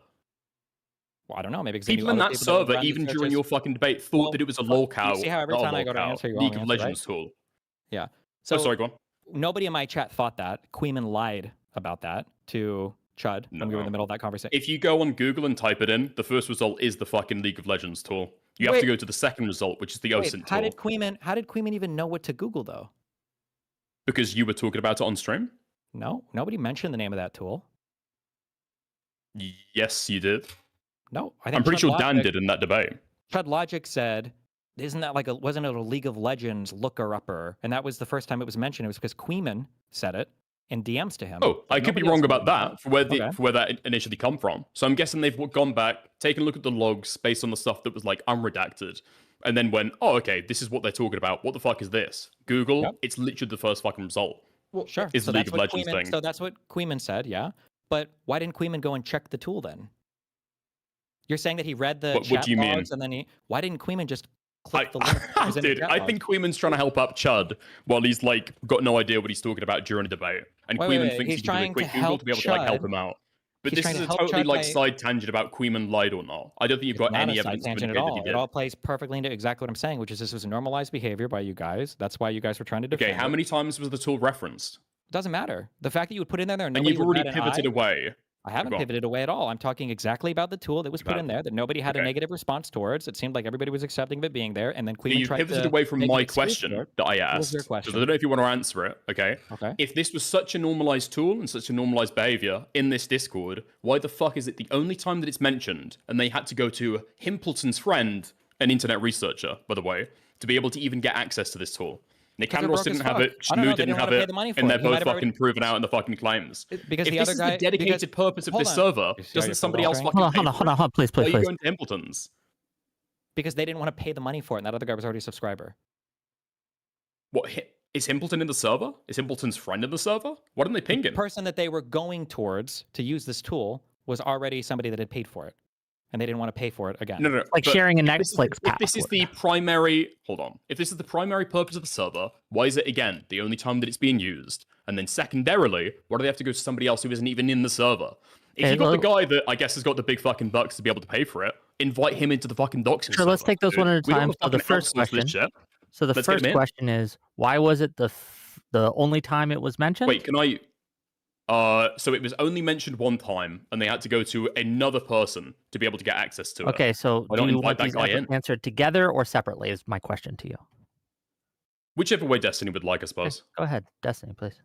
Speaker 5: Well, I don't know. Maybe because they
Speaker 4: People
Speaker 5: knew
Speaker 4: in
Speaker 5: other
Speaker 4: that
Speaker 5: people would
Speaker 4: server,
Speaker 5: run the
Speaker 4: even during
Speaker 5: searches.
Speaker 4: your fucking debate, thought
Speaker 5: Well,
Speaker 4: that it was a
Speaker 5: fuck,
Speaker 4: lolcow.
Speaker 5: you see how every
Speaker 4: not a
Speaker 5: time I go to
Speaker 4: lolcow,
Speaker 5: answer, you
Speaker 4: League
Speaker 5: wrong
Speaker 4: of
Speaker 5: answer, right?
Speaker 4: Legends tool.
Speaker 5: Yeah.
Speaker 4: Oh,
Speaker 5: So
Speaker 4: sorry, go on.
Speaker 5: nobody in my chat thought that. Queeman lied about that to Chud when we were in
Speaker 4: No.
Speaker 5: the middle of that conversation.
Speaker 4: If you go on Google and type it in, the first result is the fucking League of Legends tool. You have to go to the second result, which is the
Speaker 5: Wait,
Speaker 4: OSENT
Speaker 5: how
Speaker 4: tool,
Speaker 5: did Queeman even know what to Google though?
Speaker 4: because you were talking about it on stream.
Speaker 5: No, nobody mentioned the name of that tool.
Speaker 4: Yes, you did.
Speaker 5: No, I think
Speaker 4: I'm pretty
Speaker 5: Chud
Speaker 4: sure Dan
Speaker 5: Logic-
Speaker 4: did in that debate.
Speaker 5: Chud Logic said, "Isn't that like wasn't it a League of Legends looker upper?" And that was the first time it was mentioned. It was because Queeman said it in DMs to him.
Speaker 4: Oh,
Speaker 5: but
Speaker 4: I could be
Speaker 5: nobody else
Speaker 4: wrong
Speaker 5: knew
Speaker 4: about that for where
Speaker 5: Okay.
Speaker 4: for where that initially come from. So I'm guessing they've gone back, taken a look at the logs based on the stuff that was like unredacted, and then went, "Oh, okay, this is what they're talking about. What the fuck is this?" Google.
Speaker 5: Yep.
Speaker 4: It's literally the first fucking result.
Speaker 1: Well,
Speaker 5: Sure.
Speaker 4: Is
Speaker 5: so
Speaker 4: the League
Speaker 5: that's
Speaker 4: of
Speaker 5: what
Speaker 4: Legends
Speaker 5: Queeman,
Speaker 4: thing.
Speaker 5: So that's what Queeman said, yeah. But why didn't Queeman go and check the tool then? You're saying that he read the
Speaker 4: What
Speaker 5: chat
Speaker 4: do you mean?
Speaker 5: logs and then why didn't Queeman just click the link? that was in the
Speaker 4: Dude,
Speaker 5: chat
Speaker 4: I
Speaker 5: logs?
Speaker 4: think Queeman's trying to help out Chud while he's like got no idea what he's talking about during a debate, and
Speaker 5: Wait,
Speaker 4: Queeman
Speaker 5: wait,
Speaker 4: thinks
Speaker 5: he's
Speaker 4: he can do a
Speaker 5: trying
Speaker 4: quick
Speaker 5: to
Speaker 4: Google
Speaker 5: help
Speaker 4: to be able to like help
Speaker 5: Chud.
Speaker 4: him out. But
Speaker 5: He's
Speaker 4: this
Speaker 5: trying
Speaker 4: is
Speaker 5: to
Speaker 4: a
Speaker 5: help
Speaker 4: totally
Speaker 5: Chud
Speaker 4: like
Speaker 5: by-
Speaker 4: side tangent about Queeman lied or not. I don't think you've got
Speaker 5: Not
Speaker 4: any
Speaker 5: a side
Speaker 4: evidence to
Speaker 5: tangent at
Speaker 4: indicate that
Speaker 5: all.
Speaker 4: he
Speaker 5: It
Speaker 4: did.
Speaker 5: all plays perfectly into exactly what I'm saying, which is this was normalized behavior by you guys. That's why you guys were trying to defend
Speaker 4: Okay, how
Speaker 5: it.
Speaker 4: many times was the tool referenced?
Speaker 5: Doesn't matter. The fact that you would put in there and
Speaker 4: And
Speaker 5: nobody
Speaker 4: you've
Speaker 5: would
Speaker 4: already
Speaker 5: bat an
Speaker 4: pivoted
Speaker 5: eye-
Speaker 4: away.
Speaker 5: I haven't
Speaker 4: Go on.
Speaker 5: pivoted away at all. I'm talking exactly about the tool that was put in there that nobody had a
Speaker 4: Okay.
Speaker 5: negative response towards. It seemed like everybody was accepting of it being there, and then Queeman
Speaker 4: You
Speaker 5: tried
Speaker 4: pivoted
Speaker 5: to
Speaker 4: away from
Speaker 5: make an
Speaker 4: my
Speaker 5: excuse
Speaker 4: question
Speaker 5: for it.
Speaker 4: that I
Speaker 5: What was
Speaker 4: asked.
Speaker 5: your
Speaker 4: 'Cause
Speaker 5: question?
Speaker 4: I don't know if you want to answer it, okay?
Speaker 5: Okay.
Speaker 4: If this was such a normalized tool and such a normalized behavior in this Discord, why the fuck is it the only time that it's mentioned and they had to go to Himpleton's friend, an internet researcher, by the way, to be able to even get access to this tool? Nick
Speaker 5: Because they're
Speaker 4: Canros
Speaker 5: broke as
Speaker 4: didn't have
Speaker 5: fuck.
Speaker 4: it,
Speaker 5: I don't know,
Speaker 4: Shmoo
Speaker 5: they
Speaker 4: didn't
Speaker 5: didn't
Speaker 4: have
Speaker 5: wanna pay
Speaker 4: it,
Speaker 5: the money for
Speaker 4: and
Speaker 5: it.
Speaker 4: they're
Speaker 5: He might
Speaker 4: both
Speaker 5: have already-
Speaker 4: fucking proven out in the fucking claims.
Speaker 5: Because
Speaker 4: If
Speaker 5: the
Speaker 4: this
Speaker 5: other
Speaker 4: is
Speaker 5: guy,
Speaker 4: the dedicated
Speaker 5: because-
Speaker 4: purpose of
Speaker 5: hold
Speaker 4: this
Speaker 5: on.
Speaker 4: server,
Speaker 5: You see how
Speaker 4: doesn't
Speaker 5: you're
Speaker 4: somebody else
Speaker 5: filtering?
Speaker 4: fucking
Speaker 3: Hold on,
Speaker 4: pay for it?
Speaker 3: please,
Speaker 4: Why are
Speaker 3: please,
Speaker 4: you
Speaker 3: please.
Speaker 4: going to Himpleton's?
Speaker 5: because they didn't want to pay the money for it, and that other guy was already a subscriber.
Speaker 4: What, is Himpleton in the server? Is Himpleton's friend in the server? Why didn't they ping
Speaker 5: The
Speaker 4: him?
Speaker 5: person that they were going towards to use this tool was already somebody that had paid for it, and they didn't want to pay for it again.
Speaker 4: No,
Speaker 3: Like
Speaker 4: but
Speaker 3: sharing a
Speaker 4: if this is-
Speaker 3: Netflix
Speaker 4: If this is the primary, hold on. If this is the primary purpose of the server, why is it again the only time that it's being used? And then secondarily, why do they have to go to somebody else who isn't even in the server? If
Speaker 3: Okay,
Speaker 4: you got the
Speaker 3: well-
Speaker 4: guy that I guess has got the big fucking bucks to be able to pay for it, invite him into the fucking doxing
Speaker 3: Sure, let's
Speaker 4: server,
Speaker 3: take those
Speaker 4: dude.
Speaker 3: one at a
Speaker 4: We don't
Speaker 3: time.
Speaker 4: wanna
Speaker 3: So the
Speaker 4: fucking
Speaker 3: first
Speaker 4: outsource this
Speaker 3: question.
Speaker 4: shit.
Speaker 3: So the
Speaker 4: Let's get
Speaker 3: first
Speaker 4: him in.
Speaker 3: question is, why was it the only time it was mentioned?
Speaker 4: Wait, can I? So it was only mentioned one time, and they had to go to another person to be able to get access to it.
Speaker 3: Okay, so
Speaker 4: Why
Speaker 3: do
Speaker 4: don't
Speaker 3: you
Speaker 4: invite
Speaker 3: want
Speaker 4: that
Speaker 3: these
Speaker 4: guy in?
Speaker 3: answered together or separately? Is my question to you.
Speaker 4: Whichever way Destiny would like, I
Speaker 3: Okay,
Speaker 4: suppose.
Speaker 3: go ahead, Destiny, please.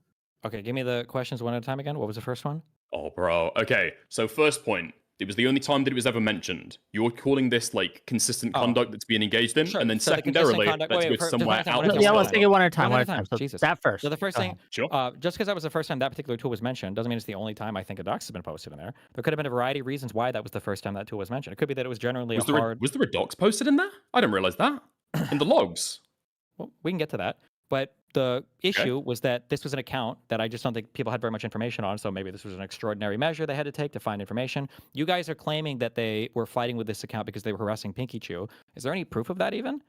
Speaker 5: Okay, give me the questions one at a time again. What was the first one?
Speaker 4: Oh, bro. Okay, so first point. It was the only time that it was ever mentioned. You're calling this like consistent
Speaker 5: Oh.
Speaker 4: conduct that's being engaged in,
Speaker 5: Sure,
Speaker 4: and then
Speaker 5: so the consistent
Speaker 4: secondarily,
Speaker 5: conduct-
Speaker 4: let's
Speaker 5: wait,
Speaker 4: go
Speaker 5: for-
Speaker 4: somewhere
Speaker 5: one at a time,
Speaker 4: out
Speaker 5: one
Speaker 4: of
Speaker 5: at
Speaker 4: the
Speaker 5: a
Speaker 3: Yeah,
Speaker 5: time,
Speaker 3: let's
Speaker 4: server.
Speaker 3: take it one at a time.
Speaker 5: One
Speaker 3: One
Speaker 5: at
Speaker 3: at
Speaker 5: a
Speaker 3: a time.
Speaker 5: time,
Speaker 3: So
Speaker 5: Jesus.
Speaker 3: that first.
Speaker 5: So the first
Speaker 3: Go
Speaker 5: thing,
Speaker 3: ahead.
Speaker 4: Sure.
Speaker 5: just because that was the first time that particular tool was mentioned, doesn't mean it's the only time I think a docs has been posted in there. There could have been a variety of reasons why that was the first time that tool was mentioned. It could be that it was generally
Speaker 4: Was
Speaker 5: a
Speaker 4: there,
Speaker 5: hard.
Speaker 4: was there a docs posted in there? I didn't realize that. In the logs.
Speaker 5: Well, we can get to that. But the issue was that this was an account that I just don't think people had very much information on. So maybe this was an extraordinary measure they had to take to find information. You guys are claiming that they were fighting with this account because they were harassing Pinky Chew. Is there any proof of that even?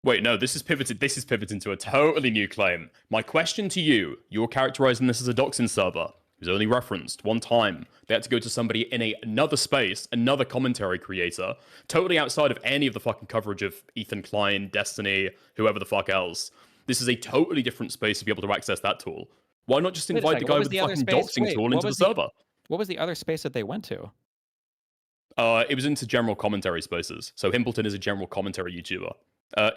Speaker 4: Wait, no, this is pivoted. This is pivoted into a totally new claim. My question to you: you're characterizing this as a doxing server. It was only referenced one time. They had to go to somebody in another space, another commentary creator, totally outside of any of the fucking coverage of Ethan Klein, Destiny, whoever the fuck else. This is a totally different space to be able to access that tool. Why not just
Speaker 5: Wait a
Speaker 4: invite the
Speaker 5: second,
Speaker 4: guy
Speaker 5: what
Speaker 4: with
Speaker 5: was
Speaker 4: the
Speaker 5: the other
Speaker 4: fucking
Speaker 5: space?
Speaker 4: doxing
Speaker 5: Wait,
Speaker 4: tool
Speaker 5: what
Speaker 4: into the
Speaker 5: was the-
Speaker 4: server?
Speaker 5: What was the other space that they went to?
Speaker 4: It was into general commentary spaces. So Himpleton is a general commentary YouTuber,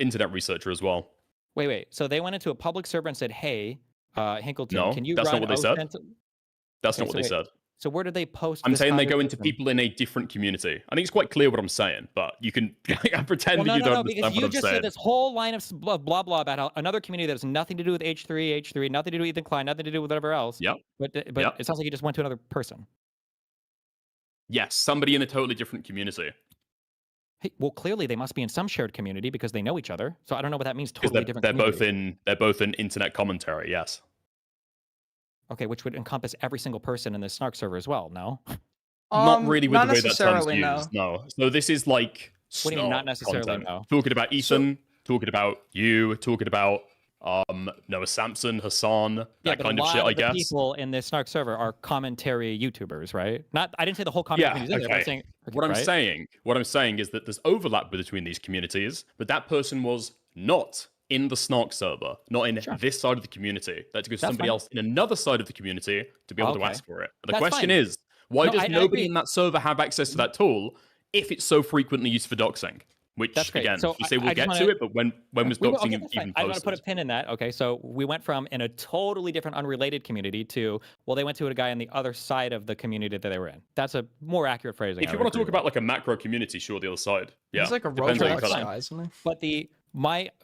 Speaker 4: internet researcher as well.
Speaker 5: Wait. So they went into a public server and said, "Hey, Hinkleton,
Speaker 4: No,
Speaker 5: can you
Speaker 4: that's
Speaker 5: run
Speaker 4: not what they said.
Speaker 5: OSENT?"
Speaker 4: That's
Speaker 5: Okay,
Speaker 4: not what they
Speaker 5: wait.
Speaker 4: said.
Speaker 5: So where did they post?
Speaker 4: I'm
Speaker 5: this
Speaker 4: saying they go into
Speaker 5: conversation?
Speaker 4: people in a different community. I think it's quite clear what I'm saying, but you can pretend
Speaker 5: Well,
Speaker 4: that you don't
Speaker 5: because
Speaker 4: understand what
Speaker 5: you
Speaker 4: I'm
Speaker 5: just
Speaker 4: saying.
Speaker 5: said this whole line of blah blah about how another community that has nothing to do with H3, nothing to do with Ethan Klein, nothing to do with whatever else.
Speaker 4: Yep.
Speaker 5: But
Speaker 4: Yep.
Speaker 5: it sounds like you just went to another person.
Speaker 4: Yes, somebody in a totally different community.
Speaker 5: Hey, well, clearly they must be in some shared community because they know each other. So I don't know what that means.
Speaker 4: Because
Speaker 5: Totally different.
Speaker 4: they're
Speaker 5: community.
Speaker 4: both in internet commentary. Yes.
Speaker 5: Okay, which would encompass every single person in this Snark server as well. No.
Speaker 4: Not really with
Speaker 1: not
Speaker 4: the way that term's
Speaker 1: necessarily,
Speaker 4: used. No. So this is like
Speaker 5: What do you mean, not
Speaker 4: snark
Speaker 5: necessarily,
Speaker 4: content.
Speaker 5: no?
Speaker 4: Talking about Ethan, talking about you, talking about Noah Samson, Hassan, that
Speaker 5: but
Speaker 4: kind
Speaker 5: a
Speaker 4: of
Speaker 5: lot
Speaker 4: shit, I
Speaker 5: the
Speaker 4: guess.
Speaker 5: people in this Snark server are commentary YouTubers, right? Not. I didn't say the whole commentary
Speaker 4: Yeah,
Speaker 5: community is in there. But I'm
Speaker 4: okay.
Speaker 5: saying.
Speaker 4: What I'm saying is that there's overlap between these communities, but that person was not in the Snark server, not in this side of the community. That to go to
Speaker 5: That's
Speaker 4: somebody
Speaker 5: fine.
Speaker 4: else in another side of the community to be able to
Speaker 5: Okay.
Speaker 4: ask for it. The
Speaker 5: That's
Speaker 4: question
Speaker 5: fine.
Speaker 4: is, why
Speaker 5: No,
Speaker 4: does
Speaker 5: I
Speaker 4: nobody
Speaker 5: agree.
Speaker 4: in that server have access to that tool if it's so frequently used for doxing? Which
Speaker 5: That's great.
Speaker 4: again,
Speaker 5: So
Speaker 4: you say
Speaker 5: I
Speaker 4: we'll
Speaker 5: just
Speaker 4: get
Speaker 5: wanna-
Speaker 4: to it, but when was
Speaker 5: We will-
Speaker 4: doxing
Speaker 5: okay, that's fine.
Speaker 4: even
Speaker 5: I want to put a
Speaker 4: posted?
Speaker 5: pin in that. Okay, so we went from in a totally different, unrelated community to, well, they went to a guy on the other side of the community that they were in. That's a more accurate phrasing.
Speaker 4: If you want to talk about like a macro community, sure, the other side. Yeah,
Speaker 1: He's like a
Speaker 4: depends on
Speaker 1: Roblox
Speaker 4: what you
Speaker 1: guy, isn't he?
Speaker 5: But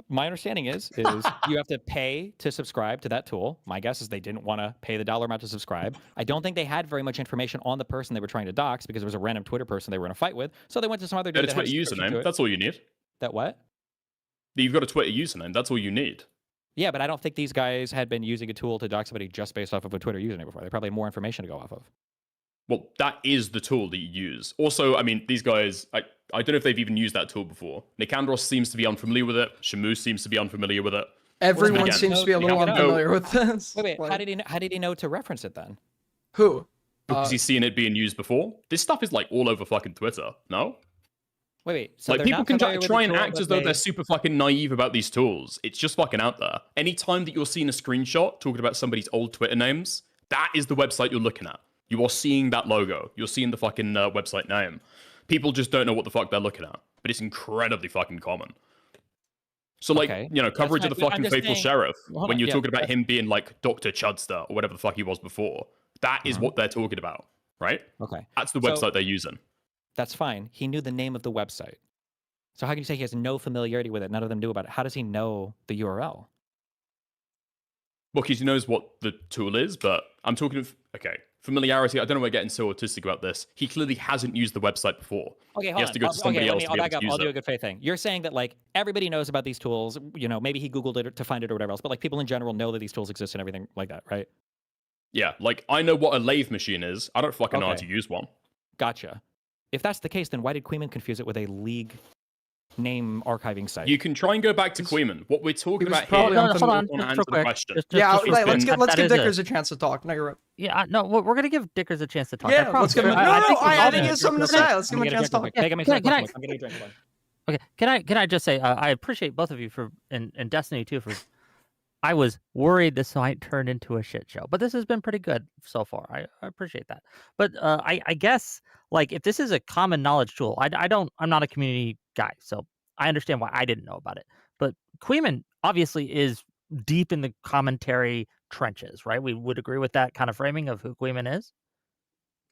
Speaker 5: my understanding is you have to pay to subscribe to that tool. My guess is they didn't want to pay the dollar amount to subscribe. I don't think they had very much information on the person they were trying to dox because it was a random Twitter person they were in a fight with. So they went to some other dude
Speaker 4: Get a
Speaker 5: that had
Speaker 4: Twitter
Speaker 5: a subscription to
Speaker 4: username.
Speaker 5: it.
Speaker 4: That's all you need.
Speaker 5: That what?
Speaker 4: You've got a Twitter username. That's all you need.
Speaker 5: Yeah, but I don't think these guys had been using a tool to dox somebody just based off of a Twitter username before. They probably had more information to go off of.
Speaker 4: Well, that is the tool that you use. Also, I mean, these guys, I don't know if they've even used that tool before. Nikandros seems to be unfamiliar with it. Shamu seems to be unfamiliar with it.
Speaker 1: Everyone
Speaker 4: again,
Speaker 1: seems to be a
Speaker 5: you
Speaker 1: little
Speaker 5: have to know-
Speaker 1: unfamiliar with this.
Speaker 5: Wait,
Speaker 1: Like,
Speaker 5: how did he know to reference it then?
Speaker 1: who?
Speaker 4: Because he's seen it being used before. This stuff is like all over fucking Twitter, no?
Speaker 5: Wait. So
Speaker 4: Like
Speaker 5: they're
Speaker 4: people
Speaker 5: not
Speaker 4: can
Speaker 5: familiar with
Speaker 4: try
Speaker 5: the
Speaker 4: and
Speaker 5: tool,
Speaker 4: act
Speaker 5: but
Speaker 4: as though
Speaker 5: they-
Speaker 4: they're super fucking naive about these tools. It's just fucking out there. Anytime that you're seeing a screenshot talking about somebody's old Twitter names, that is the website you're looking at. You are seeing that logo. You're seeing the fucking website name. People just don't know what the fuck they're looking at. But it's incredibly fucking common. So, like,
Speaker 5: Okay,
Speaker 4: you know, coverage
Speaker 5: fine,
Speaker 4: of the
Speaker 5: but I'm
Speaker 4: fucking
Speaker 5: just
Speaker 4: faithful
Speaker 5: saying-
Speaker 4: sheriff,
Speaker 5: Hold
Speaker 4: when
Speaker 5: on,
Speaker 4: you're
Speaker 5: yeah,
Speaker 4: talking about
Speaker 5: that's-
Speaker 4: him being like Dr. Chudster or whatever the fuck he was before, that is what they're talking about, right?
Speaker 5: Okay.
Speaker 4: That's the
Speaker 5: So-
Speaker 4: website they're using.
Speaker 5: That's fine. He knew the name of the website. So how can you say he has no familiarity with it? None of them knew about it. How does he know the URL?
Speaker 4: Well, because he knows what the tool is, but I'm talking of, okay, familiarity. I don't know why we're getting so autistic about this. He clearly hasn't used the website before.
Speaker 5: Okay,
Speaker 4: He
Speaker 5: hold
Speaker 4: has
Speaker 5: on.
Speaker 4: to go to somebody else to
Speaker 5: I'll
Speaker 4: be able
Speaker 5: back
Speaker 4: to
Speaker 5: up.
Speaker 4: use
Speaker 5: I'll do a
Speaker 4: it.
Speaker 5: good faith thing. You're saying that like everybody knows about these tools. You know, maybe he Googled it to find it or whatever else, but like people in general know that these tools exist and everything like that, right?
Speaker 4: Yeah, like I know what a lathe machine is. I don't fucking know how
Speaker 5: Okay.
Speaker 4: to use one.
Speaker 5: Gotcha. If that's the case, then why did Queeman confuse it with a league name archiving site?
Speaker 4: You can try and go back to Queeman. What we're talking
Speaker 1: he was
Speaker 4: about
Speaker 1: probably
Speaker 4: here,
Speaker 1: unfamiliar-
Speaker 3: hold on,
Speaker 4: I want to
Speaker 3: just
Speaker 4: answer
Speaker 3: real
Speaker 4: the
Speaker 3: quick.
Speaker 4: question.
Speaker 1: Yeah,
Speaker 3: Just
Speaker 1: let's
Speaker 3: been-
Speaker 1: get
Speaker 3: that is
Speaker 1: Dickers a chance to talk. No, you're right.
Speaker 3: Yeah, no, we're gonna give Dickers a chance to talk. I
Speaker 1: Yeah, let's
Speaker 3: promise.
Speaker 1: give him.
Speaker 3: I
Speaker 1: No,
Speaker 3: think
Speaker 1: I
Speaker 3: all
Speaker 1: think he
Speaker 3: the-
Speaker 1: has something to say. Let's give him a chance to talk.
Speaker 5: Take him
Speaker 3: Can I-
Speaker 5: I'm getting a drink. Hold on.
Speaker 3: Okay, can I just say I appreciate both of you for and Destiny too for. I was worried this might turn into a shit show, but this has been pretty good so far. I appreciate that. But I guess like if this is a common knowledge tool, I'm not a community guy, so I understand why I didn't know about it. But Queeman obviously is deep in the commentary trenches, right? We would agree with that kind of framing of who Queeman is.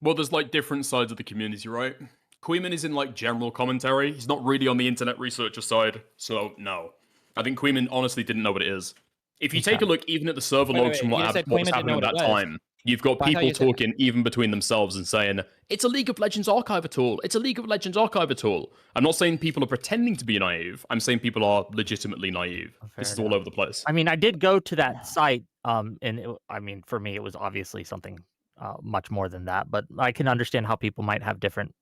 Speaker 4: Well, there's like different sides of the community, right? Queeman is in like general commentary. He's not really on the internet researcher side, so no. I think Queeman honestly didn't know what it is. If you take a look even at the server
Speaker 5: Wait,
Speaker 4: logs from
Speaker 5: you
Speaker 4: what
Speaker 5: just said
Speaker 4: was
Speaker 5: Queeman didn't know
Speaker 4: happening at
Speaker 5: what
Speaker 4: that
Speaker 5: it was.
Speaker 4: time, you've got
Speaker 5: But I thought
Speaker 4: people
Speaker 5: you said-
Speaker 4: talking even between themselves and saying, it's a League of Legends archiver tool. It's a League of Legends archiver tool. I'm not saying people are pretending to be naive. I'm saying people are legitimately naive. This is all over the place.
Speaker 3: I mean, I did go to that site, and I mean, for me, it was obviously something much more than that. But I can understand how people might have different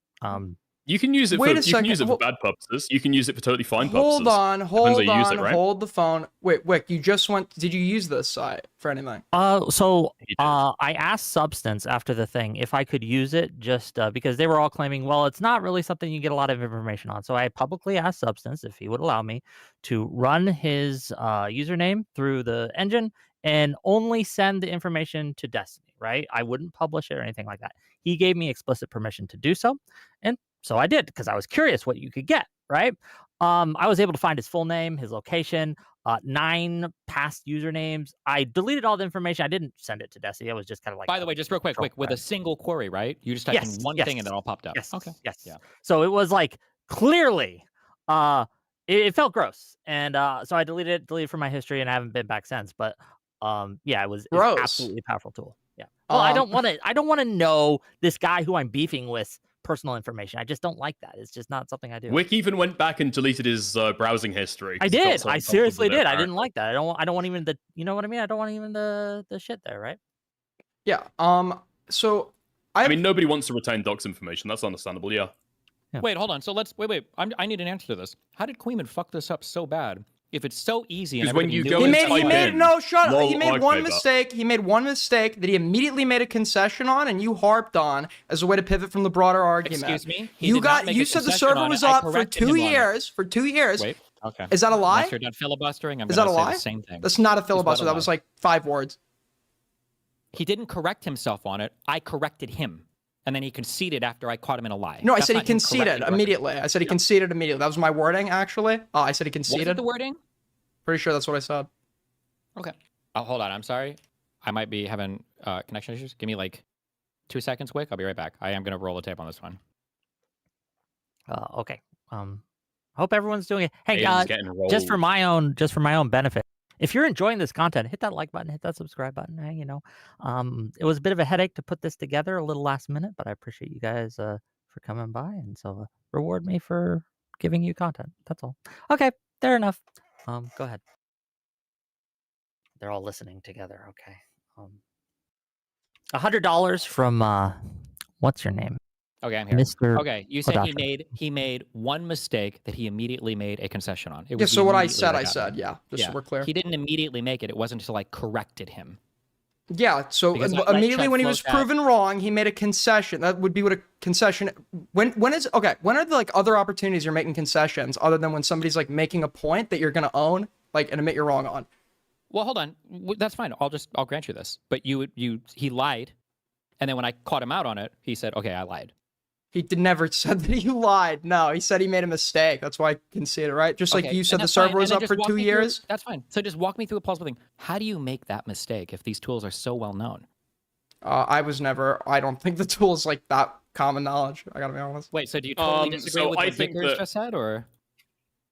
Speaker 4: You can use it
Speaker 1: Wait
Speaker 4: for
Speaker 1: a second.
Speaker 4: for bad purposes. You can use it for totally fine
Speaker 1: Hold
Speaker 4: purposes.
Speaker 1: on,
Speaker 4: Depends how
Speaker 1: hold
Speaker 4: you use
Speaker 1: on,
Speaker 4: it, right?
Speaker 1: hold the phone. Wait, Wick, you just went. Did you use this site for anything?
Speaker 3: So
Speaker 4: He did.
Speaker 3: I asked Substance after the thing if I could use it just because they were all claiming, well, it's not really something you get a lot of information on. So I publicly asked Substance if he would allow me to run his username through the engine and only send the information to Destiny, right? I wouldn't publish it or anything like that. He gave me explicit permission to do so. And so I did because I was curious what you could get, right? I was able to find his full name, his location, 9 past usernames. I deleted all the information. I didn't send it to Desi. I was just kind of like.
Speaker 5: By the way, just real quick, with a single query, right? You just typed in one thing and then all popped up.
Speaker 3: Yes.
Speaker 5: Okay.
Speaker 3: Yes.
Speaker 5: Yeah.
Speaker 3: So it was like clearly, it felt gross, and so I deleted it from my history, and I haven't been back since. But yeah, it's
Speaker 1: Gross.
Speaker 3: absolutely a powerful tool. Yeah. Well, I don't want to know this guy who I'm beefing with personal information. I just don't like that. It's just not something I do.
Speaker 4: Wick even went back and deleted his browsing history.
Speaker 3: I
Speaker 4: 'cause he felt
Speaker 3: did.
Speaker 4: so
Speaker 3: I
Speaker 4: uncomfortable
Speaker 3: seriously
Speaker 4: with it,
Speaker 3: did. I didn't
Speaker 4: apparently.
Speaker 3: like that. I don't want even the. You know what I mean? I don't want even the shit there, right?
Speaker 1: Yeah. So
Speaker 4: I mean, nobody wants to retain docs information. That's understandable. Yeah.
Speaker 3: Yeah.
Speaker 5: Wait, hold on. So let's wait. I need an answer to this. How did Queeman fuck this up so bad? If it's so easy, and
Speaker 4: Because when
Speaker 5: everybody
Speaker 4: you
Speaker 5: knew
Speaker 4: go
Speaker 5: it
Speaker 1: he
Speaker 5: was
Speaker 1: made
Speaker 4: type
Speaker 5: fine.
Speaker 4: in,
Speaker 1: no shut up.
Speaker 4: lol
Speaker 1: He made
Speaker 4: archive
Speaker 1: one
Speaker 4: up.
Speaker 1: mistake. He made one mistake that he immediately made a concession on, and you harped on as a way to pivot from the broader argument.
Speaker 5: Excuse me? He
Speaker 1: You
Speaker 5: did not make
Speaker 1: you
Speaker 5: a
Speaker 1: said the
Speaker 5: concession
Speaker 1: server
Speaker 5: on
Speaker 1: was
Speaker 5: it. I
Speaker 1: up for
Speaker 5: corrected
Speaker 1: 2
Speaker 5: him on it.
Speaker 1: years. For 2 years.
Speaker 5: Wait. Okay.
Speaker 1: Is that a lie?
Speaker 5: Once you're done filibustering, I'm
Speaker 1: Is
Speaker 5: going
Speaker 1: that a
Speaker 5: to say
Speaker 1: lie?
Speaker 5: the same thing.
Speaker 1: That's not a
Speaker 5: what
Speaker 1: filibuster.
Speaker 5: a
Speaker 1: That
Speaker 5: lie.
Speaker 1: was like 5 words.
Speaker 5: He didn't correct himself on it. I corrected him. And then he conceded after I caught him in a lie.
Speaker 1: No, I
Speaker 5: That's
Speaker 1: said he
Speaker 5: not him
Speaker 1: conceded
Speaker 5: correcting.
Speaker 1: immediately. I said he conceded immediately. That was my wording, actually. I said he
Speaker 5: Was it
Speaker 1: conceded.
Speaker 5: the wording?
Speaker 1: Pretty sure that's what I said.
Speaker 5: Okay. Oh, hold on. I'm sorry. I might be having connection issues. Give me like 2 seconds, quick. I'll be right back. I am going to roll the tape on this one.
Speaker 3: Okay. Hope everyone's doing it. Hey,
Speaker 4: Aiden's getting rolled.
Speaker 3: just for my own benefit, if you're enjoying this content, hit that like button, hit that subscribe button. Hey, it was a bit of a headache to put this together a little last minute, but I appreciate you guys for coming by, and so reward me for giving you content. That's all. Okay, fair enough. Go ahead. They're all listening together. Okay. $100 from what's your name,
Speaker 5: Okay, I'm here.
Speaker 3: Mr.
Speaker 5: Okay, you said
Speaker 3: Kodacha.
Speaker 5: he made one mistake that he immediately made a concession on. It
Speaker 1: Yeah,
Speaker 5: was
Speaker 1: so what I
Speaker 5: immediately
Speaker 1: said,
Speaker 5: right
Speaker 1: I
Speaker 5: out.
Speaker 1: said, yeah. Just so we're clear.
Speaker 5: He didn't immediately make it. It wasn't until I corrected him.
Speaker 1: Yeah, so
Speaker 5: Because I let
Speaker 1: immediately
Speaker 5: Chet
Speaker 1: when he was
Speaker 5: float that.
Speaker 1: proven wrong, he made a concession. That would be what a concession. When are the like other opportunities you're making concessions other than when somebody's like making a point that you're gonna own, like, and admit you're wrong on?
Speaker 5: Well, hold on. That's fine. I'll grant you this. But he lied, and then when I caught him out on it, he said, "Okay, I lied."
Speaker 1: He never said that he lied. No, he said he made a mistake. That's why I conceded, right? Just like
Speaker 5: Okay,
Speaker 1: you
Speaker 5: and
Speaker 1: said, the
Speaker 5: that's fine.
Speaker 1: server was
Speaker 5: And then
Speaker 1: up
Speaker 5: just
Speaker 1: for
Speaker 5: walk
Speaker 1: 2
Speaker 5: me through-
Speaker 1: years.
Speaker 5: That's fine. So just walk me through a plausible thing. How do you make that mistake if these tools are so well known?
Speaker 1: I don't think the tool is like that common knowledge. I gotta be honest.
Speaker 5: Wait, so do you totally disagree
Speaker 4: so
Speaker 5: with
Speaker 4: I
Speaker 5: what
Speaker 4: think
Speaker 5: Vickers
Speaker 4: that-
Speaker 5: just said, or?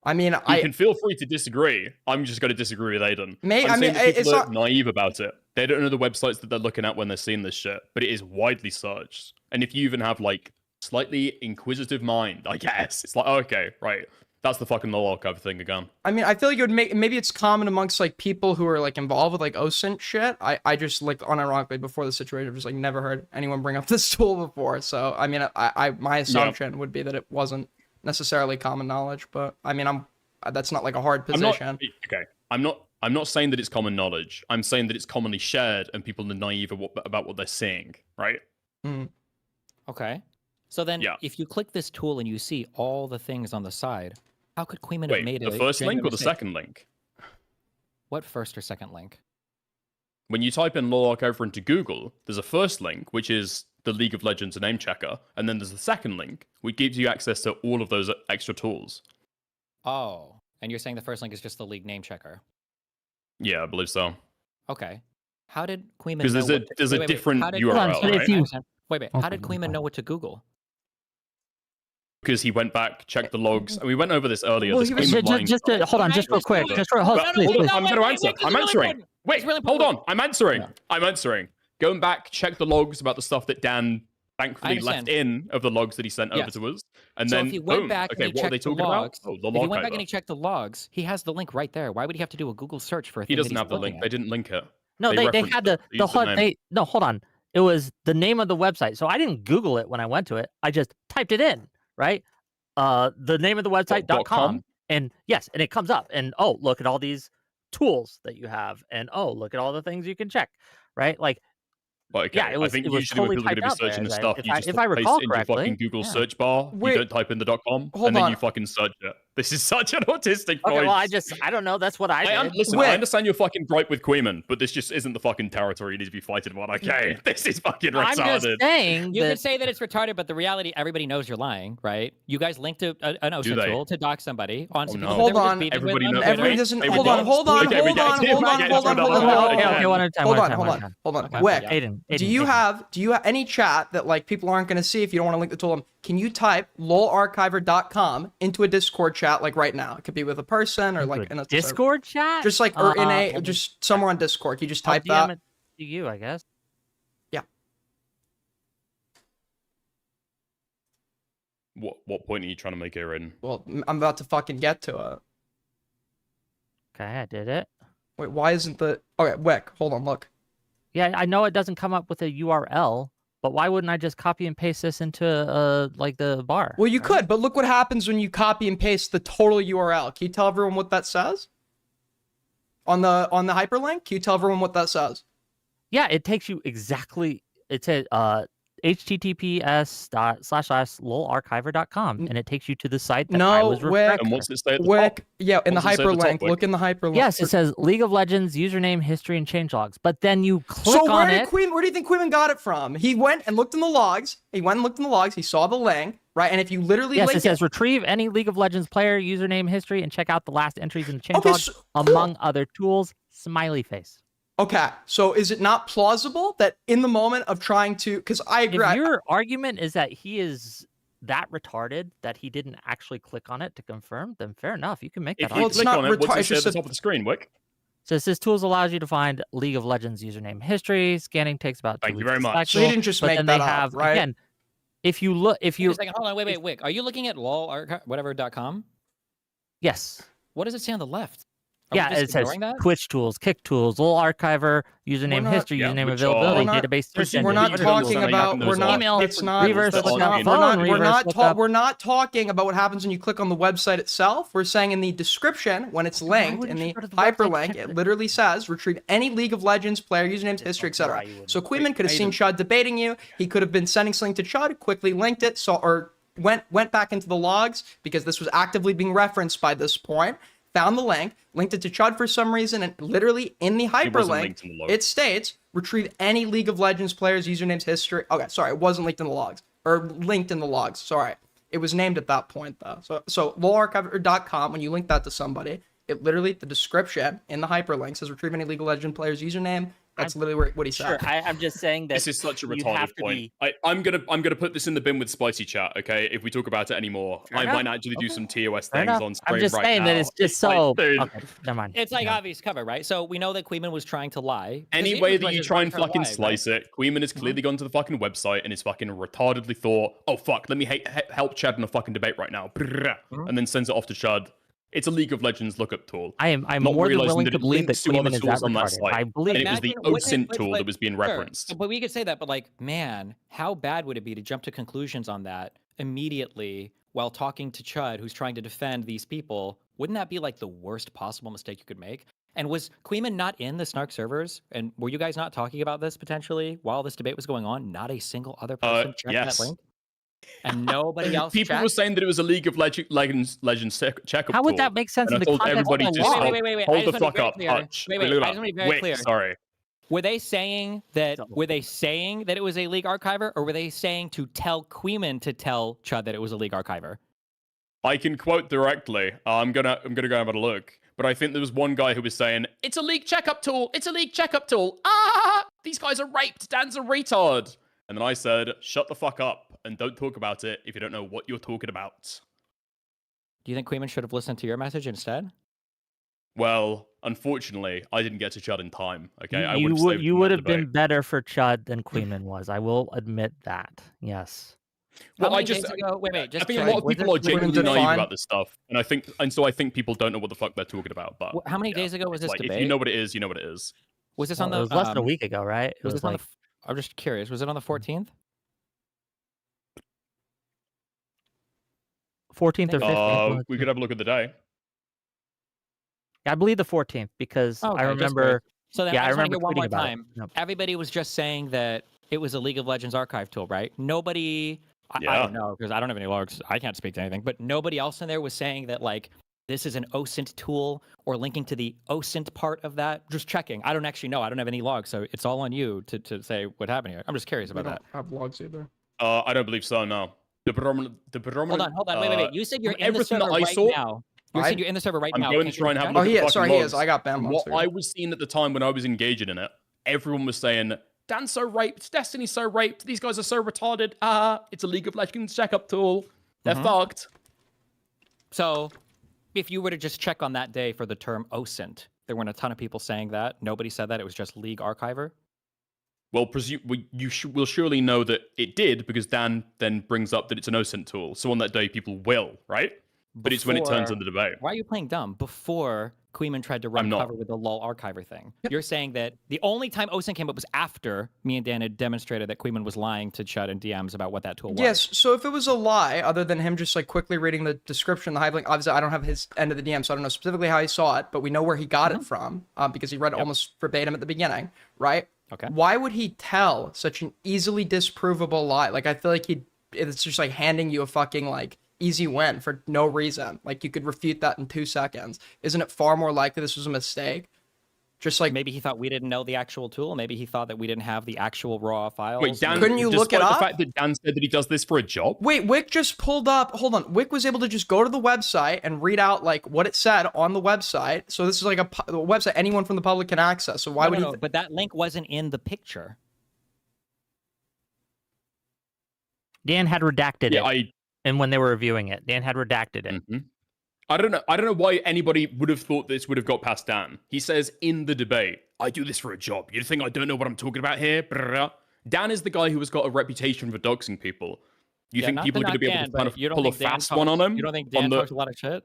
Speaker 1: I mean,
Speaker 4: You can feel free to disagree. I'm just going to disagree with Aiden. I'm
Speaker 1: I
Speaker 4: saying
Speaker 1: mean,
Speaker 4: that people
Speaker 1: it's
Speaker 4: are
Speaker 1: not.
Speaker 4: naive about it. They don't know the websites that they're looking at when they're seeing this shit, but it is widely searched. And if you even have like slightly inquisitive mind, I guess it's like, okay, right, that's the fucking lol archive thing again.
Speaker 1: I mean, I feel like it would make, maybe it's common amongst like people who are like involved with like OSENT shit. I just like unironically before the situation, I've just like never heard anyone bring up this tool before. So I mean, my assumption would be that it wasn't necessarily common knowledge, but I mean, that's not like a hard position.
Speaker 4: I'm not saying that it's common knowledge. I'm saying that it's commonly shared and people are naive about what they're seeing, right?
Speaker 5: Okay. So then,
Speaker 4: Yeah.
Speaker 5: if you click this tool and you see all the things on the side, how could Queeman have
Speaker 4: Wait,
Speaker 5: made
Speaker 4: the
Speaker 5: a
Speaker 4: first
Speaker 5: genuine
Speaker 4: link or the
Speaker 5: mistake?
Speaker 4: second link?
Speaker 5: What first or second link?
Speaker 4: When you type in lol archive into Google, there's a first link, which is the League of Legends name checker, and then there's the second link, which gives you access to all of those extra tools.
Speaker 5: Oh, and you're saying the first link is just the league name checker?
Speaker 4: Yeah, I believe so.
Speaker 5: Okay. How did Queeman?
Speaker 4: Because
Speaker 5: know
Speaker 4: there's
Speaker 5: what to-
Speaker 4: there's a
Speaker 5: wait,
Speaker 4: different
Speaker 5: how did-
Speaker 4: URL,
Speaker 3: Hold on, so if
Speaker 4: right?
Speaker 3: you-
Speaker 5: Wait. How
Speaker 3: Okay,
Speaker 5: did Queeman know what to Google?
Speaker 4: Because he went back, checked the logs, and we went over this earlier.
Speaker 1: Well,
Speaker 4: this
Speaker 1: he was-
Speaker 4: claim of lying
Speaker 3: just
Speaker 4: stuff.
Speaker 3: hold on, just real quick. Just hold,
Speaker 4: But
Speaker 3: please,
Speaker 4: hold on,
Speaker 3: please.
Speaker 4: I'm going to answer. I'm answering. Wait,
Speaker 5: It's really
Speaker 4: hold
Speaker 5: important.
Speaker 4: on. I'm answering. I'm answering. Going back, check the logs about the stuff that Dan thankfully left
Speaker 5: understand.
Speaker 4: in of the logs that he sent over
Speaker 5: Yes.
Speaker 4: to us. And
Speaker 5: So
Speaker 4: then,
Speaker 5: if he went
Speaker 4: boom.
Speaker 5: back
Speaker 4: Okay,
Speaker 5: and he
Speaker 4: what are they
Speaker 5: checked the
Speaker 4: talking
Speaker 5: logs,
Speaker 4: about? Oh, the
Speaker 5: if he
Speaker 4: log
Speaker 5: went back and
Speaker 4: hider.
Speaker 5: he checked the logs, he has the link right there. Why would he have to do a Google search for a
Speaker 4: He
Speaker 5: thing that
Speaker 4: doesn't
Speaker 5: he's
Speaker 4: have the
Speaker 5: looking
Speaker 4: link.
Speaker 5: at?
Speaker 4: They didn't link it.
Speaker 3: No, they
Speaker 4: referenced
Speaker 3: had
Speaker 4: it.
Speaker 3: the
Speaker 4: They used the
Speaker 3: whole
Speaker 4: name.
Speaker 3: hold on. It was the name of the website. So I didn't Google it when I went to it. I just typed it in, right? The name of the website
Speaker 4: .com?
Speaker 3: and yes, and it comes up and oh, look at all these tools that you have and oh, look at all the things you can check, right? Like
Speaker 4: But okay,
Speaker 3: yeah,
Speaker 4: I think
Speaker 3: it was
Speaker 4: usually when
Speaker 3: totally
Speaker 4: people are going
Speaker 3: typed
Speaker 4: to be
Speaker 3: out there
Speaker 4: searching the
Speaker 3: as
Speaker 4: stuff, you just
Speaker 3: if I
Speaker 4: paste
Speaker 3: recall
Speaker 4: it into your fucking
Speaker 3: correctly.
Speaker 4: Google
Speaker 3: Yeah.
Speaker 4: search bar.
Speaker 1: Wait,
Speaker 4: you don't type in the .com,
Speaker 1: hold
Speaker 4: and then
Speaker 1: on.
Speaker 4: you fucking search it. This is such an autistic
Speaker 3: Okay,
Speaker 4: voice.
Speaker 3: well, I don't know. That's what I did.
Speaker 4: Listen,
Speaker 1: Wait.
Speaker 4: I understand your fucking gripe with Queeman, but this just isn't the fucking territory you need to be fighting about. Okay, this is fucking
Speaker 3: I'm just
Speaker 4: retarded.
Speaker 3: saying
Speaker 5: You
Speaker 3: that
Speaker 5: could say that it's retarded, but the reality, everybody knows you're lying, right? You guys linked to an OSENT
Speaker 4: they?
Speaker 5: tool to dox somebody on
Speaker 4: Oh,
Speaker 5: some
Speaker 4: no.
Speaker 5: people
Speaker 1: Hold
Speaker 5: that they were just
Speaker 1: on.
Speaker 5: beefing
Speaker 4: Everybody
Speaker 5: with on
Speaker 4: knows.
Speaker 5: Twitter.
Speaker 1: Everybody doesn't.
Speaker 4: Hey,
Speaker 1: Hold
Speaker 4: we
Speaker 1: on.
Speaker 4: don't-
Speaker 1: Hold on.
Speaker 4: okay, we
Speaker 1: Hold
Speaker 4: get
Speaker 1: on.
Speaker 4: it.
Speaker 1: Hold
Speaker 4: We
Speaker 1: on.
Speaker 4: get
Speaker 1: Hold
Speaker 4: it.
Speaker 1: on. Hold on.
Speaker 4: Okay,
Speaker 1: Hold
Speaker 3: okay,
Speaker 1: on.
Speaker 3: one at a time.
Speaker 1: Hold
Speaker 3: one
Speaker 1: on.
Speaker 3: at a time,
Speaker 1: Hold
Speaker 3: one
Speaker 1: on.
Speaker 3: at a time.
Speaker 1: Hold on.
Speaker 5: Okay.
Speaker 1: Wick.
Speaker 5: Yeah.
Speaker 3: Aiden,
Speaker 1: Do you have any chat that like people aren't going to see if you don't want to link the tool? Can you type lolarchiver.com into a Discord chat like right now? It could be with a person or like in a
Speaker 3: Discord chat?
Speaker 1: just like or in a
Speaker 3: Hold on.
Speaker 1: just somewhere on Discord. You just
Speaker 3: I'll
Speaker 1: type
Speaker 3: DM
Speaker 1: that.
Speaker 3: it to you, I guess.
Speaker 4: What point are you trying to make here, Aiden?
Speaker 1: Well, I'm about to fucking get to it.
Speaker 3: Okay, I did it.
Speaker 1: Wait, why isn't the okay? Wick, hold on. Look.
Speaker 3: Yeah, I know it doesn't come up with a URL, but why wouldn't I just copy and paste this into like the bar?
Speaker 1: Well, you
Speaker 3: right?
Speaker 1: could, but look what happens when you copy and paste the total URL. Can you tell everyone what that says? On the hyperlink, can you tell everyone what that says?
Speaker 3: Yeah, it takes you exactly. It says https://lolarchiver.com, and it takes you to the site that I was referring
Speaker 4: And
Speaker 3: to.
Speaker 4: what's it say at the
Speaker 1: Wick,
Speaker 4: top?
Speaker 1: yeah, in the
Speaker 4: What's it say at the top,
Speaker 1: hyperlink.
Speaker 4: Wick?
Speaker 1: Look in the hyperlink.
Speaker 3: Yes, it says League of Legends username, history, and changelogs. But then you click
Speaker 1: So
Speaker 3: on
Speaker 1: where
Speaker 3: it.
Speaker 1: do you think Queen got it from? He went and looked in the logs. He saw the link, right? And if you literally
Speaker 3: Yes,
Speaker 1: link
Speaker 3: it says retrieve any League of Legends player username, history, and check out the last entries in the changelog,
Speaker 1: Okay, so,
Speaker 3: among other tools. Smiley face.
Speaker 1: Okay, so is it not plausible that in the moment of trying to, because I agree.
Speaker 3: If your argument is that he is that retarded that he didn't actually click on it to confirm, then fair enough. You can make that
Speaker 4: If you
Speaker 3: argument.
Speaker 1: it's
Speaker 4: click
Speaker 1: not
Speaker 4: on it, what's
Speaker 1: retarded,
Speaker 4: it
Speaker 1: it's
Speaker 4: say at
Speaker 1: just
Speaker 4: the
Speaker 1: a-
Speaker 4: top of the screen, Wick?
Speaker 3: So it says tools allows you to find League of Legends username history. Scanning takes about 2
Speaker 4: Thank you
Speaker 3: weeks
Speaker 4: very
Speaker 3: to
Speaker 4: much.
Speaker 3: select
Speaker 1: So he
Speaker 3: tool,
Speaker 1: didn't just
Speaker 3: but
Speaker 1: make
Speaker 3: then
Speaker 1: that
Speaker 3: they
Speaker 1: up,
Speaker 3: have
Speaker 1: right?
Speaker 3: again. If you look, if
Speaker 5: Wait
Speaker 3: you
Speaker 5: a second, hold on, wait, Wick. Are you looking at lol.com?
Speaker 3: yes,
Speaker 5: What does it say on the left? Are we
Speaker 3: yeah,
Speaker 5: just
Speaker 3: it says
Speaker 5: ignoring that?
Speaker 3: Twitch tools, Kick tools, LOL archiver, username
Speaker 1: not-
Speaker 3: history,
Speaker 4: Yeah,
Speaker 3: username
Speaker 4: which
Speaker 3: availability,
Speaker 1: We're not-
Speaker 3: database search
Speaker 1: we're
Speaker 3: engine,
Speaker 1: not
Speaker 3: Twitter
Speaker 1: talking
Speaker 3: tools,
Speaker 1: about. We're not.
Speaker 3: email,
Speaker 1: It's not.
Speaker 3: reverse
Speaker 1: That's
Speaker 3: lookup,
Speaker 1: not.
Speaker 3: phone,
Speaker 1: We're
Speaker 3: reverse
Speaker 1: not.
Speaker 3: lookup.
Speaker 1: We're not talking about what happens when you click on the website itself. We're saying in the description when it's linked in
Speaker 3: wouldn't
Speaker 1: the
Speaker 3: you go to the website to
Speaker 1: hyperlink,
Speaker 3: check
Speaker 1: it
Speaker 3: it?
Speaker 1: literally says retrieve any League of Legends player usernames, history, etc.
Speaker 3: why you wouldn't.
Speaker 1: So Queeman could have seen Chud debating you. He could have been sending something to Chud, quickly linked it, or went back into the logs because this was actively being referenced by this point. Found the link, linked it to Chud for some reason, and literally in the
Speaker 4: wasn't
Speaker 1: hyperlink,
Speaker 4: linked in the logs.
Speaker 1: it states retrieve any League of Legends players' usernames, history. Okay, sorry, it wasn't linked in the logs or linked in the logs. Sorry, it was named at that point though. So lolarchiver.com, when you link that to somebody, it literally the description in the hyperlink says retrieve any League of Legends player's username. That's literally what he said.
Speaker 3: Sure, I'm just saying that
Speaker 4: This is such a
Speaker 3: you'd
Speaker 4: retarded
Speaker 3: have to
Speaker 4: point.
Speaker 3: be-
Speaker 4: I'm gonna put this in the bin with spicy chat. Okay, if we talk about it anymore, I
Speaker 3: enough.
Speaker 4: might actually do
Speaker 3: Okay.
Speaker 4: some TOS
Speaker 3: Fair
Speaker 4: things
Speaker 3: enough.
Speaker 4: on stream
Speaker 3: I'm just
Speaker 4: right
Speaker 3: saying
Speaker 4: now.
Speaker 3: that it's just
Speaker 4: like,
Speaker 3: so.
Speaker 4: dude,
Speaker 3: Okay, never mind.
Speaker 5: It's like
Speaker 3: Yeah.
Speaker 5: obvious cover, right? So we know that Queeman was trying to lie.
Speaker 4: Any way that you try and fucking slice it, Queeman has clearly gone to the fucking website and is fucking retardedly thought, oh fuck, let me help Chad in a fucking debate right now, and then sends it off to Chad. It's a League of Legends lookup tool.
Speaker 3: I'm
Speaker 4: Not
Speaker 3: more than
Speaker 4: realizing
Speaker 3: willing
Speaker 4: that
Speaker 3: to
Speaker 4: it
Speaker 3: believe that
Speaker 4: links to other
Speaker 3: Queeman is that
Speaker 4: tools on that
Speaker 3: retarded.
Speaker 4: site.
Speaker 3: I believe
Speaker 4: And it was the
Speaker 5: Imagine what-
Speaker 4: OSENT
Speaker 5: but-
Speaker 4: tool
Speaker 5: but-
Speaker 4: that was being
Speaker 5: sure,
Speaker 4: referenced.
Speaker 5: But we could say that, but like, man, how bad would it be to jump to conclusions on that immediately while talking to Chud, who's trying to defend these people? Wouldn't that be like the worst possible mistake you could make? And was Queeman not in the Snark servers? And were you guys not talking about this potentially while this debate was going on? Not a single other person checked
Speaker 4: yes.
Speaker 5: that link? And nobody else
Speaker 4: People
Speaker 5: checked?
Speaker 4: were saying that it was a League of Legends checkup
Speaker 3: How would
Speaker 4: tool.
Speaker 3: that make sense
Speaker 4: And
Speaker 3: in
Speaker 4: I
Speaker 3: the
Speaker 4: told
Speaker 3: context
Speaker 4: everybody
Speaker 3: of the
Speaker 4: just
Speaker 3: law?
Speaker 5: Wait, I
Speaker 4: hold the
Speaker 5: just wanna be
Speaker 4: fuck
Speaker 5: very
Speaker 4: up,
Speaker 5: clear.
Speaker 4: Hutch.
Speaker 5: Wait,
Speaker 4: Look
Speaker 5: I
Speaker 4: at
Speaker 5: just
Speaker 4: that.
Speaker 5: wanna be very
Speaker 4: Wait,
Speaker 5: clear.
Speaker 4: sorry.
Speaker 5: Were they saying that it was a League archiver, or were they saying to tell Queeman to tell Chud that it was a League archiver?
Speaker 4: I can quote directly. I'm gonna go and have a look. But I think there was one guy who was saying, "It's a league checkup tool. It's a league checkup tool. Ah, these guys are raped. Dan's a retard." And then I said, "Shut the fuck up and don't talk about it if you don't know what you're talking about."
Speaker 5: Do you think Queeman should have listened to your message instead?
Speaker 4: Well, unfortunately, I didn't get to Chud in time. Okay, I
Speaker 3: You
Speaker 4: would
Speaker 3: would
Speaker 4: have
Speaker 3: you would have been better for Chud than Queeman was. I will admit that. Yes.
Speaker 4: Well,
Speaker 5: How
Speaker 4: I
Speaker 5: many
Speaker 4: just
Speaker 5: days ago? Wait, just
Speaker 4: I think a
Speaker 5: curious,
Speaker 4: lot of
Speaker 5: was
Speaker 4: people
Speaker 5: this-
Speaker 4: are genuinely naive
Speaker 1: define-
Speaker 4: about this stuff, and so I think people don't know what the fuck they're talking about. But
Speaker 5: How many
Speaker 4: yeah,
Speaker 5: days ago was
Speaker 4: it's
Speaker 5: this
Speaker 4: like,
Speaker 5: debate?
Speaker 4: if you know what it is, you know what it is.
Speaker 5: Was this
Speaker 3: Well,
Speaker 5: on the?
Speaker 3: it was less than a week ago, right? It
Speaker 5: Was
Speaker 3: was
Speaker 5: this on
Speaker 3: like
Speaker 5: the? I'm just curious. Was it on the 14th?
Speaker 3: 14th or 15th.
Speaker 4: We could have a look at the day.
Speaker 3: I believe the 14th because
Speaker 5: Okay,
Speaker 3: I
Speaker 5: just
Speaker 3: remember.
Speaker 5: So then
Speaker 3: Yeah,
Speaker 5: I
Speaker 3: I
Speaker 5: just want to
Speaker 3: remember
Speaker 5: hear one more
Speaker 3: tweeting about it.
Speaker 5: time.
Speaker 3: Yep.
Speaker 5: Everybody was just saying that it was a League of Legends archive tool, right? Nobody, I
Speaker 4: Yeah.
Speaker 5: don't know because I don't have any logs. I can't speak to anything, but nobody else in there was saying that like this is an OSENT tool or linking to the OSENT part of that. Just checking. I don't actually know. I don't have any logs, so it's all on you to say what happened here. I'm just curious
Speaker 1: We
Speaker 5: about
Speaker 1: don't
Speaker 5: that.
Speaker 1: have logs either.
Speaker 4: I don't believe so. No. The predominant.
Speaker 5: Hold on. Wait. You said you're in the
Speaker 4: everything that
Speaker 5: server
Speaker 4: I
Speaker 5: right
Speaker 4: saw,
Speaker 5: now. You said you're in the server right
Speaker 4: I'm
Speaker 5: now.
Speaker 4: going
Speaker 5: Can
Speaker 4: to
Speaker 5: you
Speaker 4: try and have a
Speaker 5: check?
Speaker 4: look
Speaker 1: Oh,
Speaker 4: at
Speaker 1: he
Speaker 4: the
Speaker 1: is. Sorry,
Speaker 4: fucking
Speaker 1: he is.
Speaker 4: logs.
Speaker 1: I got banned
Speaker 4: From
Speaker 1: once.
Speaker 4: what I was seeing at the time when I was engaging in it, everyone was saying, Dan's so raped, Destiny's so raped, these guys are so retarded. It's a League of Legends checkup tool. They're fucked.
Speaker 5: So, if you were to just check on that day for the term OSENT, there weren't a ton of people saying that. Nobody said that. It was just League Archiver.
Speaker 4: Well, you will surely know that it did because Dan then brings up that it's an OSENT tool. So on that day, people will, right? But it's when it turns
Speaker 5: Before-
Speaker 4: into debate.
Speaker 5: Why are you playing dumb? Before Queeman tried to run
Speaker 4: I'm not.
Speaker 5: cover with the LOL archiver thing. You're saying that the only time OSENT came up was after me and Dan had demonstrated that Queeman was lying to Chud and DMs about what that tool was.
Speaker 1: Yes, so if it was a lie, other than him just like quickly reading the description, the hyperlink, obviously I don't have his end of the DM, so I don't know specifically how he saw it, but we know where he got it from because he read almost verbatim at the beginning, right?
Speaker 5: Okay.
Speaker 1: Why would he tell such an easily disprovable lie? Like I feel like it's just like handing you a fucking like easy win for no reason. Like you could refute that in 2 seconds. Isn't it far more likely this was a mistake? Just like
Speaker 5: Maybe he thought we didn't know the actual tool. Maybe he thought that we didn't have the actual raw files.
Speaker 4: Wait, Dan,
Speaker 1: Couldn't you look it
Speaker 4: despite
Speaker 1: up?
Speaker 4: the fact that Dan said that he does this for a job?
Speaker 1: Wait, Wick just pulled up. Hold on. Wick was able to just go to the website and read out like what it said on the website. So this is like a website anyone from the public can access. So why would he?
Speaker 5: But that link wasn't in the picture.
Speaker 3: Dan had redacted
Speaker 4: Yeah,
Speaker 3: it, and when they were reviewing it, Dan had redacted it.
Speaker 4: Mhm. I don't know why anybody would have thought this would have got past Dan. He says in the debate, I do this for a job. You think I don't know what I'm talking about here? Brrrr. Dan is the guy who has got a reputation for doxing people. You think
Speaker 5: not
Speaker 4: people are going to be
Speaker 5: Dan,
Speaker 4: able to kind
Speaker 5: but
Speaker 4: of
Speaker 5: you don't
Speaker 4: pull a
Speaker 5: think Dan
Speaker 4: fast one on him?
Speaker 5: You don't think Dan
Speaker 4: on the...
Speaker 5: talks a lot of shit?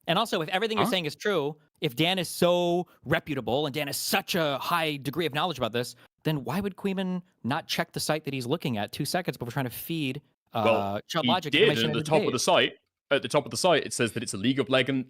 Speaker 5: And also, if everything you're saying is true, if Dan is so reputable and Dan has such a high degree of knowledge about this, then why would Queeman not check the site that he's looking at 2 seconds before trying to feed Child
Speaker 4: he
Speaker 5: Logic
Speaker 4: did
Speaker 5: information
Speaker 4: at
Speaker 5: in
Speaker 4: the top of the site. At the top of the site, it says that it's a League of Legends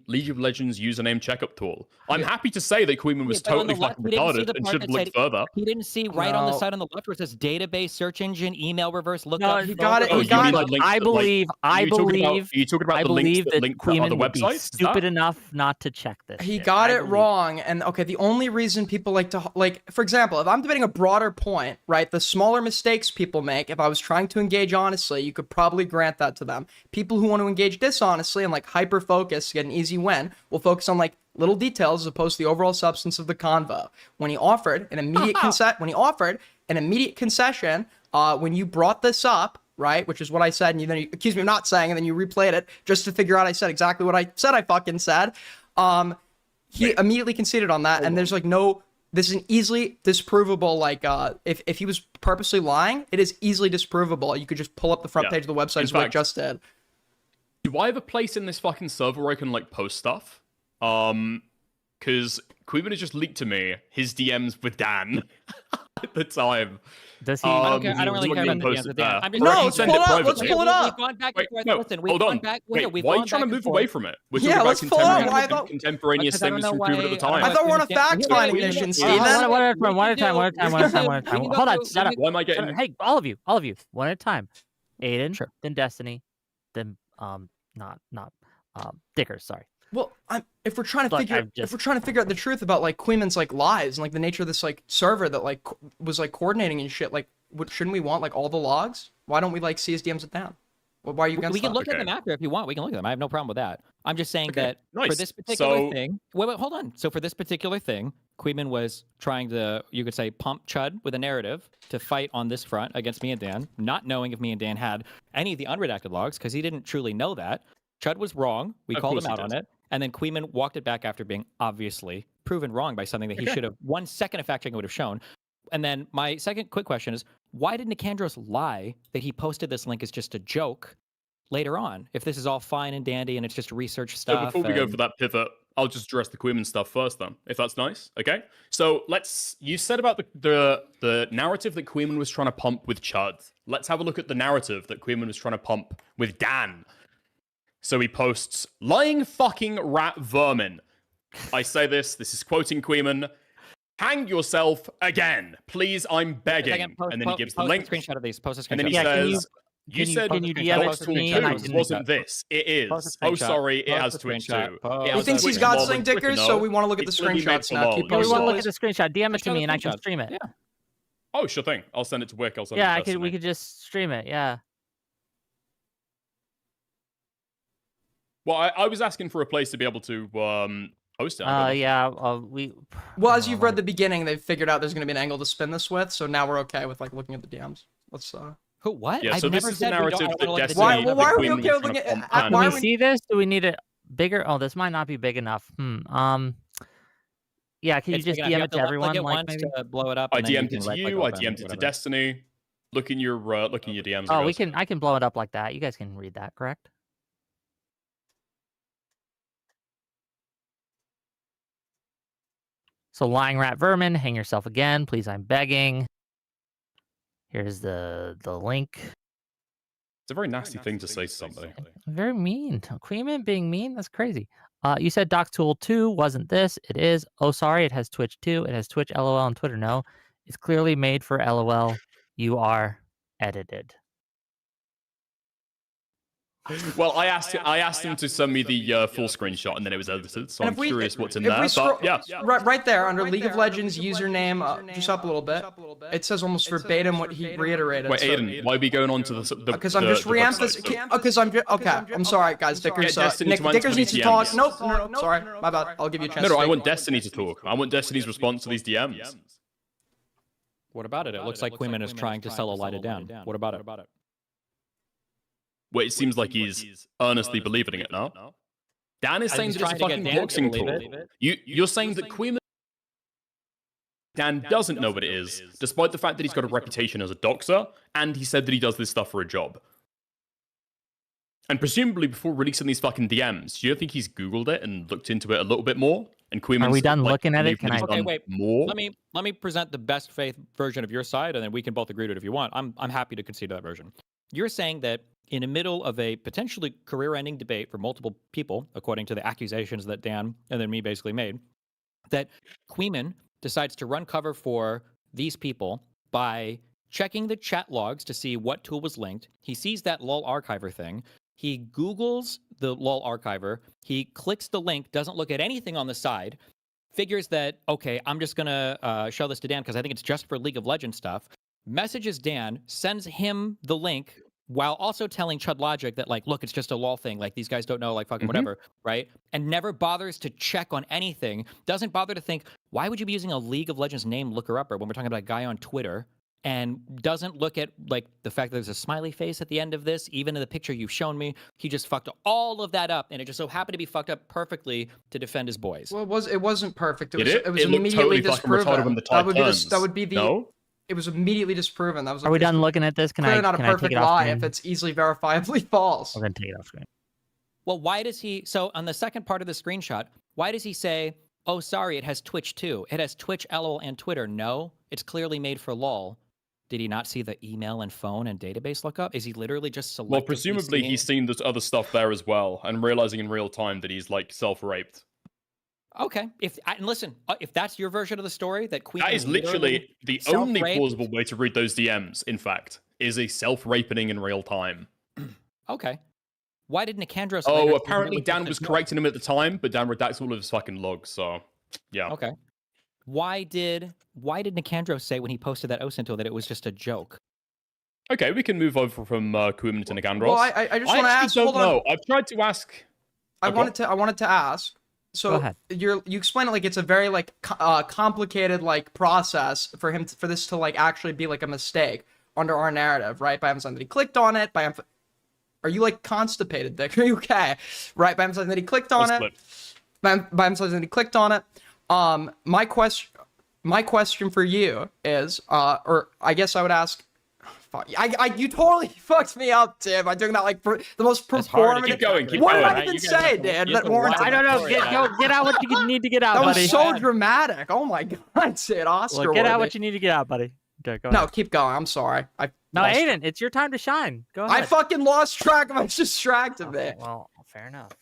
Speaker 4: username checkup tool. I'm happy to say that Queeman was
Speaker 5: but on the
Speaker 4: totally
Speaker 5: left,
Speaker 4: fucking
Speaker 5: we didn't see
Speaker 4: retarded
Speaker 5: the
Speaker 4: and
Speaker 5: part
Speaker 4: should have
Speaker 5: that
Speaker 4: looked
Speaker 5: said-
Speaker 4: further.
Speaker 5: He didn't see right on the
Speaker 1: No.
Speaker 5: side on the left where it says database, search engine, email reverse,
Speaker 3: No,
Speaker 5: lookup.
Speaker 3: he
Speaker 1: got it-
Speaker 4: Oh,
Speaker 1: he
Speaker 4: you
Speaker 1: got
Speaker 4: mean
Speaker 1: it.
Speaker 4: the links
Speaker 3: I
Speaker 4: that, like,
Speaker 3: believe. I
Speaker 4: are you talking about-
Speaker 3: believe.
Speaker 4: Are you talking about
Speaker 3: I
Speaker 4: the links
Speaker 3: believe
Speaker 4: that
Speaker 3: that
Speaker 4: link to
Speaker 3: Queeman
Speaker 4: other
Speaker 3: would be
Speaker 4: websites? Is
Speaker 3: stupid
Speaker 4: that-
Speaker 3: enough not to check this.
Speaker 1: He
Speaker 3: shit.
Speaker 1: got
Speaker 3: I
Speaker 1: it
Speaker 3: believe.
Speaker 1: wrong. And okay, the only reason people like to like, for example, if I'm debating a broader point, right, the smaller mistakes people make, if I was trying to engage honestly, you could probably grant that to them. People who want to engage dishonestly and like hyper focus to get an easy win will focus on like little details as opposed to the overall substance of the convo. When he offered an immediate concession, when you brought this up, right, which is what I said, and then you accused me of not saying, and then you replayed it just to figure out I said exactly what I said I fucking said. He immediately conceded on that, and there's like no. This is an easily disprovable. Like, if he was purposely lying, it is easily disprovable. You could just pull up the front page of the website as Wick just did.
Speaker 4: Do I have a place in this fucking server where I can like post stuff? Because Queeman has just leaked to me his DMs with Dan at the time.
Speaker 3: Does he?
Speaker 5: I don't really care about the
Speaker 4: post
Speaker 5: DMs.
Speaker 4: it there.
Speaker 5: I'm just
Speaker 1: No,
Speaker 4: Or I can
Speaker 1: let's
Speaker 4: send
Speaker 1: pull it up.
Speaker 4: privately.
Speaker 1: Let's pull it up.
Speaker 5: We've gone back and
Speaker 4: Wait,
Speaker 5: forth.
Speaker 4: no,
Speaker 5: Listen, we've
Speaker 4: hold
Speaker 5: gone
Speaker 4: on.
Speaker 5: back.
Speaker 4: Wait,
Speaker 5: We've
Speaker 4: why are you
Speaker 5: gone
Speaker 4: trying to
Speaker 5: back
Speaker 4: move
Speaker 5: and
Speaker 4: away
Speaker 5: forth.
Speaker 4: from it? We're
Speaker 1: Yeah,
Speaker 4: talking
Speaker 1: let's
Speaker 4: about
Speaker 1: pull it up. Why I thought-
Speaker 4: contemporaneous
Speaker 5: Because I don't
Speaker 4: statements from
Speaker 5: know
Speaker 4: Queeman at the
Speaker 5: why-
Speaker 4: time.
Speaker 1: I thought we're on a fact finding
Speaker 5: Wait,
Speaker 1: mission,
Speaker 5: wait,
Speaker 1: Steven.
Speaker 5: wait, wait,
Speaker 3: One at a time.
Speaker 5: we
Speaker 3: One at a
Speaker 5: can
Speaker 3: time.
Speaker 5: do-
Speaker 3: One at a time.
Speaker 5: we
Speaker 3: One at a
Speaker 5: can
Speaker 3: time.
Speaker 5: do-
Speaker 3: One at a
Speaker 5: we
Speaker 3: time.
Speaker 5: can go
Speaker 3: Hold on.
Speaker 5: through-
Speaker 3: Shut up.
Speaker 4: Why am I getting...
Speaker 3: Hey, all of you. One at a time. Aiden,
Speaker 5: Sure.
Speaker 3: then Destiny, then not Dickers. Sorry.
Speaker 1: Well, if we're trying to
Speaker 3: Look,
Speaker 1: figure if we're trying to figure out the truth about like Queeman's like lives and like the nature of this like server that like was like coordinating and shit, like shouldn't we want like all the logs? Why don't we like see his DMs it down? Well, why are you against
Speaker 5: We can
Speaker 1: that?
Speaker 5: look at them after if you want. We can look at them. I have no problem with that. I'm just saying that for
Speaker 4: nice.
Speaker 5: this particular
Speaker 4: So-
Speaker 5: thing. Wait, hold on. So for this particular thing, Queeman was trying to, you could say, pump Chud with a narrative to fight on this front against me and Dan, not knowing if me and Dan had any of the unredacted logs because he didn't truly know that. Chud was wrong. We
Speaker 4: Of
Speaker 5: called
Speaker 4: course
Speaker 5: him
Speaker 4: he
Speaker 5: out on
Speaker 4: did.
Speaker 5: it. And then Queeman walked it back after being obviously proven wrong by something that he should have 1 second of fact checking would have shown. And then my second quick question is, why did Nicandros lie that he posted this link as just a joke later on? If this is all fine and dandy and it's just research
Speaker 4: So
Speaker 5: stuff.
Speaker 4: before we go
Speaker 5: and-
Speaker 4: for that pivot, I'll just address the Queeman stuff first then, if that's nice. Okay? So you said about the narrative that Queeman was trying to pump with Chud. Let's have a look at the narrative that Queeman was trying to pump with Dan. So he posts, lying fucking rat vermin. I say this is quoting Queeman. Hang yourself again. Please, I'm begging. And then he gives the link.
Speaker 5: Screenshot of these. Post a screenshot.
Speaker 4: And then he
Speaker 5: says,
Speaker 4: you said
Speaker 3: can you DM it to me and I can
Speaker 4: wasn't this. It is. Oh, sorry, it has Twitch too.
Speaker 1: He thinks he's got Sling Dickers, so we want to look at the screenshots now. Keep
Speaker 3: Yeah, we want to
Speaker 1: posting.
Speaker 3: look at the screenshot. DM it to me and I can stream it.
Speaker 5: Yeah.
Speaker 4: Oh, sure thing. I'll send it to Wick. I'll send it to Destiny.
Speaker 3: We could just stream it. Yeah.
Speaker 4: Well, I was asking for a place to be able to host it.
Speaker 1: Well, as you've read the beginning, they've figured out there's going to be an angle to spin this with, so now we're okay with like looking at the DMs. Let's
Speaker 5: Who? What?
Speaker 4: Yeah, so
Speaker 5: I've
Speaker 4: this
Speaker 5: never
Speaker 4: is the
Speaker 5: said we
Speaker 4: narrative
Speaker 5: don't
Speaker 4: that
Speaker 5: wanna look at the
Speaker 4: Destiny.
Speaker 5: DMs.
Speaker 1: Why are we
Speaker 4: Queen
Speaker 1: okay
Speaker 4: was
Speaker 1: looking
Speaker 4: trying to
Speaker 1: at-
Speaker 4: plan.
Speaker 3: Do we see this? Do we need it bigger? Oh, this might not be big enough. Yeah, can you
Speaker 5: It's
Speaker 3: just
Speaker 5: big enough.
Speaker 3: DM
Speaker 5: You
Speaker 3: it
Speaker 5: have
Speaker 3: to
Speaker 5: to
Speaker 3: everyone?
Speaker 5: click it
Speaker 3: Like
Speaker 5: once
Speaker 3: maybe?
Speaker 5: to blow it up.
Speaker 4: I
Speaker 5: and then
Speaker 4: DM'd
Speaker 5: can
Speaker 4: it to
Speaker 5: right-click
Speaker 4: you. I
Speaker 5: open,
Speaker 4: DM'd it to
Speaker 5: whatever.
Speaker 4: Destiny. Look in your DMs.
Speaker 3: Oh,
Speaker 4: I guess.
Speaker 3: I can blow it up like that. You guys can read that, correct? So lying rat vermin, hang yourself again, please. I'm begging. Here's the link.
Speaker 4: It's a very nasty thing to say to somebody.
Speaker 3: Very mean. Queeman being mean. That's crazy. You said Doc Tool 2 wasn't this. It is. Oh, sorry. It has Twitch 2. It has Twitch, LOL, and Twitter. No, it's clearly made for LOL. You are edited.
Speaker 4: Well, I asked him to send me the full screenshot, and then it was edited. So
Speaker 1: And
Speaker 4: I'm
Speaker 1: if we-
Speaker 4: curious what's in
Speaker 1: if
Speaker 4: there.
Speaker 1: we scroll-
Speaker 4: But yeah,
Speaker 1: Right there under League of Legends username, just up a little bit. It says almost verbatim what he reiterated.
Speaker 4: wait, Aiden, why are we going on to the?
Speaker 1: Because I'm just re-emphasizing. Because I'm just okay. I'm sorry, guys. Dickers.
Speaker 4: Destiny
Speaker 1: Nick
Speaker 4: to
Speaker 1: Dickers needs to
Speaker 4: DMs.
Speaker 1: talk. Nope. Sorry, my bad. I'll give you a chance.
Speaker 4: No,
Speaker 1: to
Speaker 4: I
Speaker 1: speak.
Speaker 4: want Destiny to talk. I want Destiny's response to these DMs.
Speaker 5: What about it? It looks like Queeman is trying to sell a lighted down. What about it?
Speaker 4: Well, it seems like he's earnestly believing it now. Dan is saying
Speaker 5: he's
Speaker 4: that it's a
Speaker 5: trying to
Speaker 4: fucking
Speaker 5: get Dan to
Speaker 4: doxing
Speaker 5: believe
Speaker 4: tool.
Speaker 5: it.
Speaker 4: You're saying that Queen Dan doesn't know what it is, despite the fact that he's got a reputation as a doxer, and he said that he does this stuff for a job. And presumably, before releasing these fucking DMs, do you think he's Googled it and looked into it a little bit more? And Queen,
Speaker 3: Are we done looking at it? Can I?
Speaker 5: Okay, wait.
Speaker 4: More?
Speaker 5: Let me present the best faith version of your side, and then we can both agree to it if you want. I'm happy to concede to that version. You're saying that in the middle of a potentially career-ending debate for multiple people, according to the accusations that Dan and then me basically made, that Queeman decides to run cover for these people by checking the chat logs to see what tool was linked. He sees that lol archiver thing. He Googles the lol archiver. He clicks the link, doesn't look at anything on the side, figures that, okay, I'm just going to show this to Dan because I think it's just for League of Legends stuff. Messages Dan, sends him the link while also telling Chud Logic that, like, look, it's just a lol thing. Like, these guys don't know, like, fucking whatever, right? And never bothers to check on anything. Doesn't bother to think, why would you be using a League of Legends name looker-upper when we're talking about a guy on Twitter? And doesn't look at, like, the fact that there's a smiley face at the end of this, even in the picture you've shown me. He just fucked all of that up, and it just so happened to be fucked up perfectly to defend his boys.
Speaker 1: Well, it wasn't perfect. It was
Speaker 4: It looked
Speaker 1: immediately
Speaker 4: totally fucking retarded when
Speaker 1: disproven.
Speaker 4: the tide turns.
Speaker 1: That would be the.
Speaker 4: No?
Speaker 1: It was immediately disproven. That was.
Speaker 3: Are we done looking at this? Can I?
Speaker 1: Clearly not a
Speaker 3: Can I take
Speaker 1: perfect
Speaker 3: it off
Speaker 1: lie
Speaker 3: screen?
Speaker 1: if it's easily verifiably false.
Speaker 3: We're gonna take it off screen.
Speaker 5: Well, why does he... So on the second part of the screenshot, why does he say, oh, sorry, it has Twitch too. It has Twitch, LOL, and Twitter. No, it's clearly made for LOL. Did he not see the email and phone and database lookup? Is he literally just selectively
Speaker 4: Well, presumably
Speaker 5: seeing...
Speaker 4: he's seen this other stuff there as well, and realizing in real time that he's, like, self-raped.
Speaker 5: Okay. And listen, if that's your version of the story, that Queen...
Speaker 4: That is literally the only
Speaker 5: self-raped-
Speaker 4: plausible way to read those DMs, in fact, is a self-raping in real time.
Speaker 5: Okay. Why did Nicandros...
Speaker 4: Oh,
Speaker 5: later
Speaker 4: apparently
Speaker 5: admit
Speaker 4: Dan
Speaker 5: that
Speaker 4: was
Speaker 5: it's
Speaker 4: correcting him at the time, but Dan redacts all of his fucking logs, so yeah.
Speaker 5: Okay. Why did Nicandros say when he posted that OSENT tool that it was just a joke?
Speaker 4: Okay, we can move over from Kuim to Nicandros.
Speaker 1: Well, I just want to
Speaker 4: actually
Speaker 1: ask.
Speaker 4: don't
Speaker 1: Hold on.
Speaker 4: know. I've tried to ask.
Speaker 1: I
Speaker 4: Okay.
Speaker 1: wanted to ask. So
Speaker 3: Go ahead.
Speaker 1: you explain it like it's a very like complicated like process for this to like actually be like a mistake under our narrative, right? By emphasizing that he clicked on it. Are you like constipated, Dick? Are you okay? Right? By emphasizing that he clicked on it. By emphasizing that he clicked on it. My question for you is, or I guess I would ask. You totally fucked me up, Tim. I'm doing that like the most
Speaker 5: It's hard to
Speaker 1: performative.
Speaker 4: Keep going, keep
Speaker 1: What did
Speaker 4: going.
Speaker 1: I even say, Dan? That warranted
Speaker 3: I don't know. Get out what you need to get out,
Speaker 1: That
Speaker 3: buddy.
Speaker 1: was so dramatic. Oh my god, Sid Oscar.
Speaker 3: Look, get out what you need to get out, buddy. Okay, go
Speaker 1: No,
Speaker 3: ahead.
Speaker 1: keep going. I'm sorry.
Speaker 3: No, Aiden, it's your time to shine. Go ahead.
Speaker 1: I fucking lost track of. I was distracted, man.
Speaker 3: Well, Fair enough.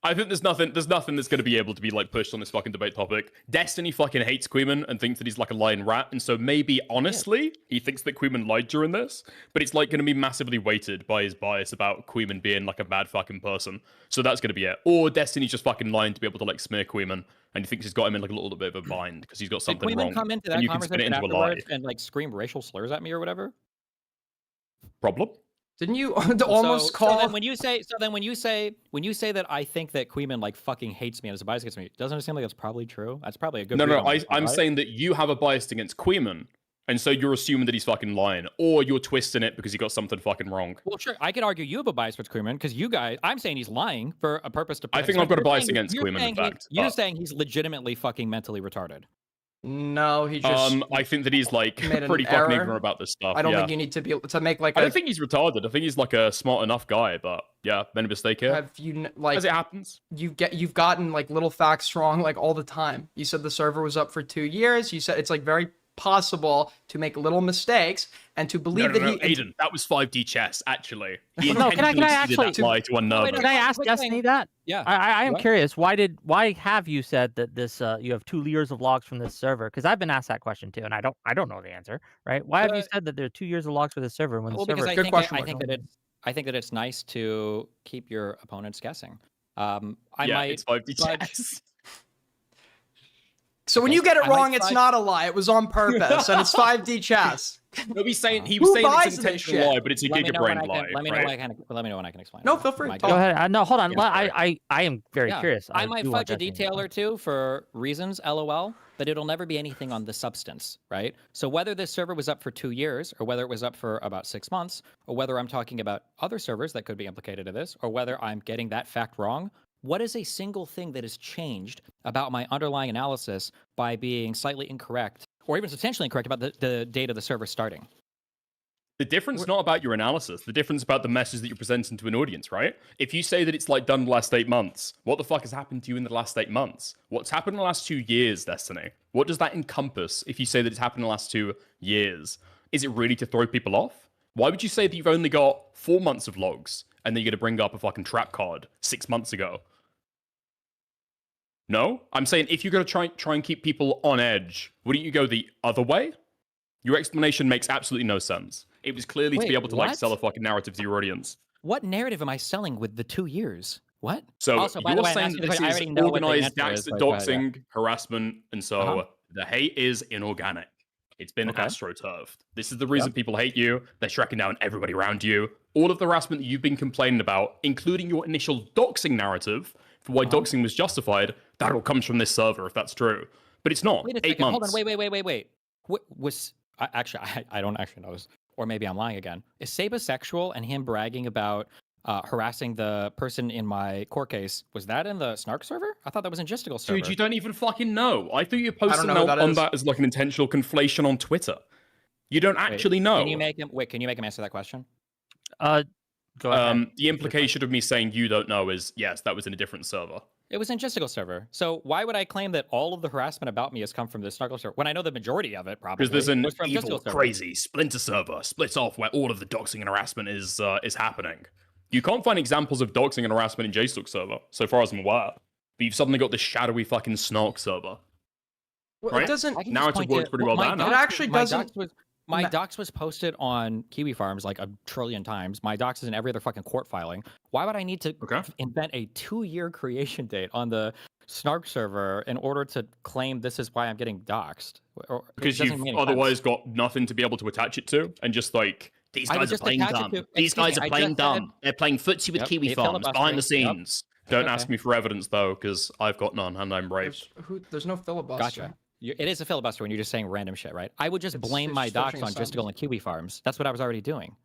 Speaker 4: I think there's nothing that's going to be able to be like pushed on this fucking debate topic. Destiny fucking hates Queeman and thinks that he's like a lying rat, and so maybe honestly he thinks that Queeman lied during this, but it's like going to be massively weighted by his bias about Queeman being like a bad fucking person. So that's going to be it. Or Destiny's just fucking lying to be able to like smear Queeman, and he thinks he's got him in like a little bit of a bind because he's got
Speaker 5: Did
Speaker 4: something
Speaker 5: Queeman
Speaker 4: wrong.
Speaker 5: come into
Speaker 4: and
Speaker 5: that
Speaker 4: you can spin it
Speaker 5: conversation
Speaker 4: into a lie.
Speaker 5: afterwards and like scream racial slurs at me or whatever?
Speaker 4: Problem?
Speaker 1: Didn't you almost call?
Speaker 5: So then when you say that I think that Queeman like fucking hates me and is a bias against me, doesn't it seem like that's probably true? That's probably a good.
Speaker 4: No,
Speaker 5: read on
Speaker 4: I'm
Speaker 5: right?
Speaker 4: saying that you have a bias against Queeman, and so you're assuming that he's fucking lying, or you're twisting it because he got something fucking wrong.
Speaker 5: Well, sure, I could argue you have a bias towards Queeman because you guys, I'm saying he's lying for a purpose to.
Speaker 4: I think I've got a bias against Queeman, in fact.
Speaker 5: You're saying he's legitimately fucking mentally retarded.
Speaker 1: No, he just.
Speaker 4: I think that he's like
Speaker 1: made an
Speaker 4: pretty fucking
Speaker 1: error.
Speaker 4: ignorant about this stuff.
Speaker 1: I don't
Speaker 4: yeah.
Speaker 1: think you need to make like.
Speaker 4: I don't think he's retarded. I think he's like a smart enough guy, but yeah, made a mistake here.
Speaker 1: Have you like?
Speaker 4: As it happens.
Speaker 1: You've gotten like little facts wrong like all the time. You said the server was up for 2 years. You said it's like very possible to make little mistakes and to believe
Speaker 4: No,
Speaker 1: that
Speaker 4: Aiden, that was 5D chess, actually. He
Speaker 3: Well, no, can I
Speaker 4: intentionally
Speaker 3: actually-
Speaker 4: did that lie to unnerve
Speaker 3: Can
Speaker 4: us.
Speaker 3: I ask Destiny that?
Speaker 5: Yeah.
Speaker 3: I am
Speaker 5: What?
Speaker 3: curious. Why have you said that this you have 2 years of logs from this server? Because I've been asked that question too, and I don't know the answer. Right? Why have you said that there are 2 years of logs for this server when the
Speaker 5: Well,
Speaker 3: server?
Speaker 5: because
Speaker 1: Good question,
Speaker 5: I think that it's nice to keep your opponents guessing.
Speaker 4: It's 5D
Speaker 5: but-
Speaker 4: chess.
Speaker 1: So when
Speaker 5: Okay,
Speaker 1: you get it
Speaker 5: I might
Speaker 1: wrong, it's
Speaker 5: try-
Speaker 1: not a lie. It was on purpose, and it's 5D chess.
Speaker 4: No, he was saying
Speaker 1: Who
Speaker 4: it's
Speaker 1: buys
Speaker 4: an
Speaker 1: this
Speaker 4: intentional
Speaker 1: shit?
Speaker 4: lie, but it's a
Speaker 5: Let me know when
Speaker 4: gigabrain
Speaker 5: I
Speaker 4: lie.
Speaker 5: can. Let me know
Speaker 4: right?
Speaker 5: when I can. Let me know when I can explain.
Speaker 1: No,
Speaker 5: it.
Speaker 1: feel free.
Speaker 5: My
Speaker 1: Talk.
Speaker 3: Go
Speaker 5: God.
Speaker 3: ahead. No, hold on.
Speaker 4: Yeah, sorry.
Speaker 3: I am very
Speaker 5: Yeah.
Speaker 3: curious.
Speaker 5: I might
Speaker 3: do want
Speaker 5: fudge a
Speaker 3: Destiny.
Speaker 5: detail or two for reasons, lol, but it'll never be anything on the substance, right? So whether this server was up for 2 years, or whether it was up for about 6 months, or whether I'm talking about other servers that could be implicated in this, or whether I'm getting that fact wrong, what is a single thing that has changed about my underlying analysis by being slightly incorrect, or even substantially incorrect about the date of the server starting?
Speaker 4: The difference not about your analysis. The difference about the message that you're presenting to an audience, right? If you say that it's like done the last 8 months, what the fuck has happened to you in the last 8 months? What's happened in the last 2 years, Destiny? What does that encompass if you say that it's happened in the last 2 years? Is it really to throw people off? Why would you say that you've only got 4 months of logs and then you're going to bring up a fucking trap card 6 months ago? No? I'm saying if you're going to try and keep people on edge, wouldn't you go the other way? Your explanation makes absolutely no sense. It was clearly to
Speaker 5: Wait,
Speaker 4: be able to like
Speaker 5: what?
Speaker 4: sell a fucking narrative to your audience.
Speaker 5: What narrative am I selling with the 2 years? What?
Speaker 4: So
Speaker 5: Also, by the
Speaker 4: you're
Speaker 5: way, I'm
Speaker 4: saying
Speaker 5: asking
Speaker 4: that
Speaker 5: the
Speaker 4: this
Speaker 5: question. I
Speaker 4: is
Speaker 5: already know what the
Speaker 4: organized
Speaker 5: answer is,
Speaker 4: doxing,
Speaker 5: but go ahead, yeah.
Speaker 4: harassment, and so
Speaker 5: Uh-huh.
Speaker 4: the hate is inorganic. It's been
Speaker 5: Okay.
Speaker 4: astroturfed. This is the reason people hate you. They're tracking down everybody around you. All of the harassment that you've been complaining about, including your initial doxing narrative for why doxing was justified, that all comes from this server, if that's true. But it's not.
Speaker 5: Wait a
Speaker 4: 8
Speaker 5: second.
Speaker 4: months.
Speaker 5: Hold on. Wait. What was actually? I don't actually know this, or maybe I'm lying again. Is Saba sexual and him bragging about harassing the person in my court case? Was that in the Snark server? I thought that was in Justical server.
Speaker 4: Dude, you don't even fucking know. I thought you posted
Speaker 1: know who that
Speaker 4: on
Speaker 1: is.
Speaker 4: that as like an intentional conflation on Twitter. You don't
Speaker 5: Wait,
Speaker 4: actually know.
Speaker 5: Can you make him? Wait, can you make him answer that question?
Speaker 3: Go ahead.
Speaker 4: The implication of me saying you don't know is yes, that was in a different server.
Speaker 5: It was in Justical server. So why would I claim that all of the harassment about me has come from the Snark server when I know the majority of it probably
Speaker 4: Because there's an
Speaker 5: was from
Speaker 4: evil,
Speaker 5: Justical server?
Speaker 4: crazy splinter server splits off where all of the doxing and harassment is happening. You can't find examples of doxing and harassment in JStock server, so far as I'm aware. But you've suddenly got this shadowy fucking Snark server.
Speaker 1: Well,
Speaker 4: Right?
Speaker 1: it doesn't.
Speaker 5: I can just
Speaker 4: Narrative
Speaker 5: point
Speaker 4: works
Speaker 5: to-
Speaker 4: pretty well
Speaker 5: my
Speaker 4: there now.
Speaker 1: It actually doesn't-
Speaker 5: My
Speaker 1: ma-
Speaker 5: docs was posted on Kiwi Farms like a trillion times. My docs is in every other fucking court filing. Why would I need to
Speaker 4: Okay.
Speaker 5: invent a 2-year creation date on the Snark server in order to claim this is why I'm getting doxxed? It
Speaker 4: Because
Speaker 5: doesn't
Speaker 4: you've
Speaker 5: make any sense.
Speaker 4: otherwise got nothing to be able to attach it to, and just like these
Speaker 5: I would
Speaker 4: guys are
Speaker 5: just
Speaker 4: playing
Speaker 5: attach it
Speaker 4: dumb.
Speaker 5: to-
Speaker 4: These
Speaker 5: excuse
Speaker 4: guys
Speaker 5: me,
Speaker 4: are
Speaker 5: I
Speaker 4: playing
Speaker 5: just
Speaker 4: dumb. They're playing footsie with
Speaker 5: Yep,
Speaker 4: Kiwi
Speaker 5: you're
Speaker 4: Farms behind the
Speaker 5: filibustering. Yep.
Speaker 4: scenes. Don't
Speaker 5: Okay.
Speaker 4: ask me for evidence though, because I've got none and I'm brave.
Speaker 1: There's no filibuster.
Speaker 5: Gotcha. It is a filibuster when you're just saying random shit, right? I would just blame
Speaker 1: it's
Speaker 5: my
Speaker 1: just
Speaker 5: docs
Speaker 1: switching
Speaker 5: on
Speaker 1: a
Speaker 5: Justical and Kiwi Farms. That's what I was already doing.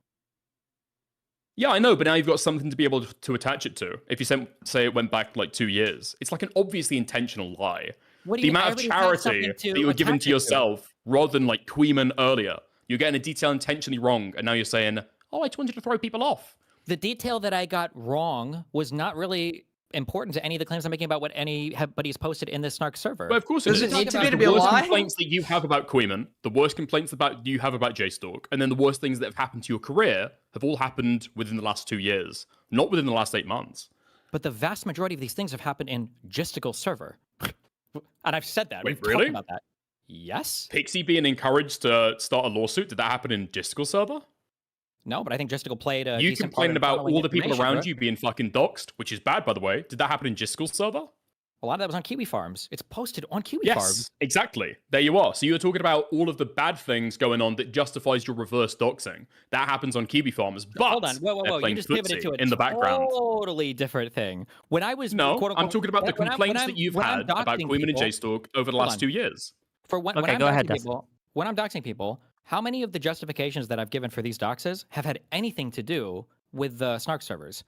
Speaker 4: Yeah, I know, but now you've got something to be able to attach it to. If you say it went back like 2 years, it's like an obviously intentional lie.
Speaker 5: What do
Speaker 4: The
Speaker 5: you mean? I
Speaker 4: amount of
Speaker 5: already had
Speaker 4: charity
Speaker 5: something
Speaker 4: that you were giving
Speaker 5: attach
Speaker 4: to
Speaker 5: it
Speaker 4: yourself, rather than like Queeman earlier, you're getting a detail intentionally wrong, and now you're saying, "Oh, I just wanted to throw people off."
Speaker 5: The detail that I got wrong was not really important to any of the claims I'm making about what anybody's posted in this Snark server.
Speaker 4: But of course,
Speaker 1: Does it
Speaker 4: is.
Speaker 1: need to be
Speaker 4: The
Speaker 1: to be a
Speaker 4: worst
Speaker 1: lie?
Speaker 4: complaints that you have about Queeman, the worst complaints about you have about JStalk, and then the worst things that have happened to your career have all happened within the last 2 years, not within the last 8 months.
Speaker 5: But the vast majority of these things have happened in Gisticle server. And I've said that.
Speaker 4: Wait,
Speaker 5: We've talked
Speaker 4: really?
Speaker 5: about that. Yes?
Speaker 4: Pixie being encouraged to start a lawsuit, did that happen in Gisticle server?
Speaker 5: No, but I think Gisticle played a
Speaker 4: You
Speaker 5: decent part
Speaker 4: complaining
Speaker 5: in
Speaker 4: about
Speaker 5: funneling
Speaker 4: all the people
Speaker 5: information,
Speaker 4: around
Speaker 5: right?
Speaker 4: you being fucking doxxed, which is bad, by the way. Did that happen in Gisticle server?
Speaker 5: A lot of that was on Kiwi Farms. It's posted on Kiwi
Speaker 4: Yes,
Speaker 5: Farms.
Speaker 4: exactly. There you are. So you're talking about all of the bad things going on that justifies your reverse doxing. That happens on Kiwi Farms, but
Speaker 5: Hold on, whoa,
Speaker 4: they're
Speaker 5: you
Speaker 4: playing
Speaker 5: just pivoted
Speaker 4: footsie
Speaker 5: to a
Speaker 4: in the background.
Speaker 5: totally different thing. When I was
Speaker 4: No,
Speaker 5: quote,
Speaker 4: I'm
Speaker 5: unquote,
Speaker 4: talking about the
Speaker 5: when I'm-
Speaker 4: complaints
Speaker 5: when
Speaker 4: that you've
Speaker 5: when I'm
Speaker 4: had about
Speaker 5: doxing
Speaker 4: Queeman and
Speaker 5: people-
Speaker 4: JStalk over the
Speaker 5: Hold
Speaker 4: last
Speaker 5: on.
Speaker 4: 2 years.
Speaker 5: when
Speaker 3: Okay,
Speaker 5: I'm
Speaker 3: go ahead,
Speaker 5: doxing
Speaker 3: Dustin.
Speaker 5: people, when I'm doxing people, how many of the justifications that I've given for these doxes have had anything to do with the Snark servers?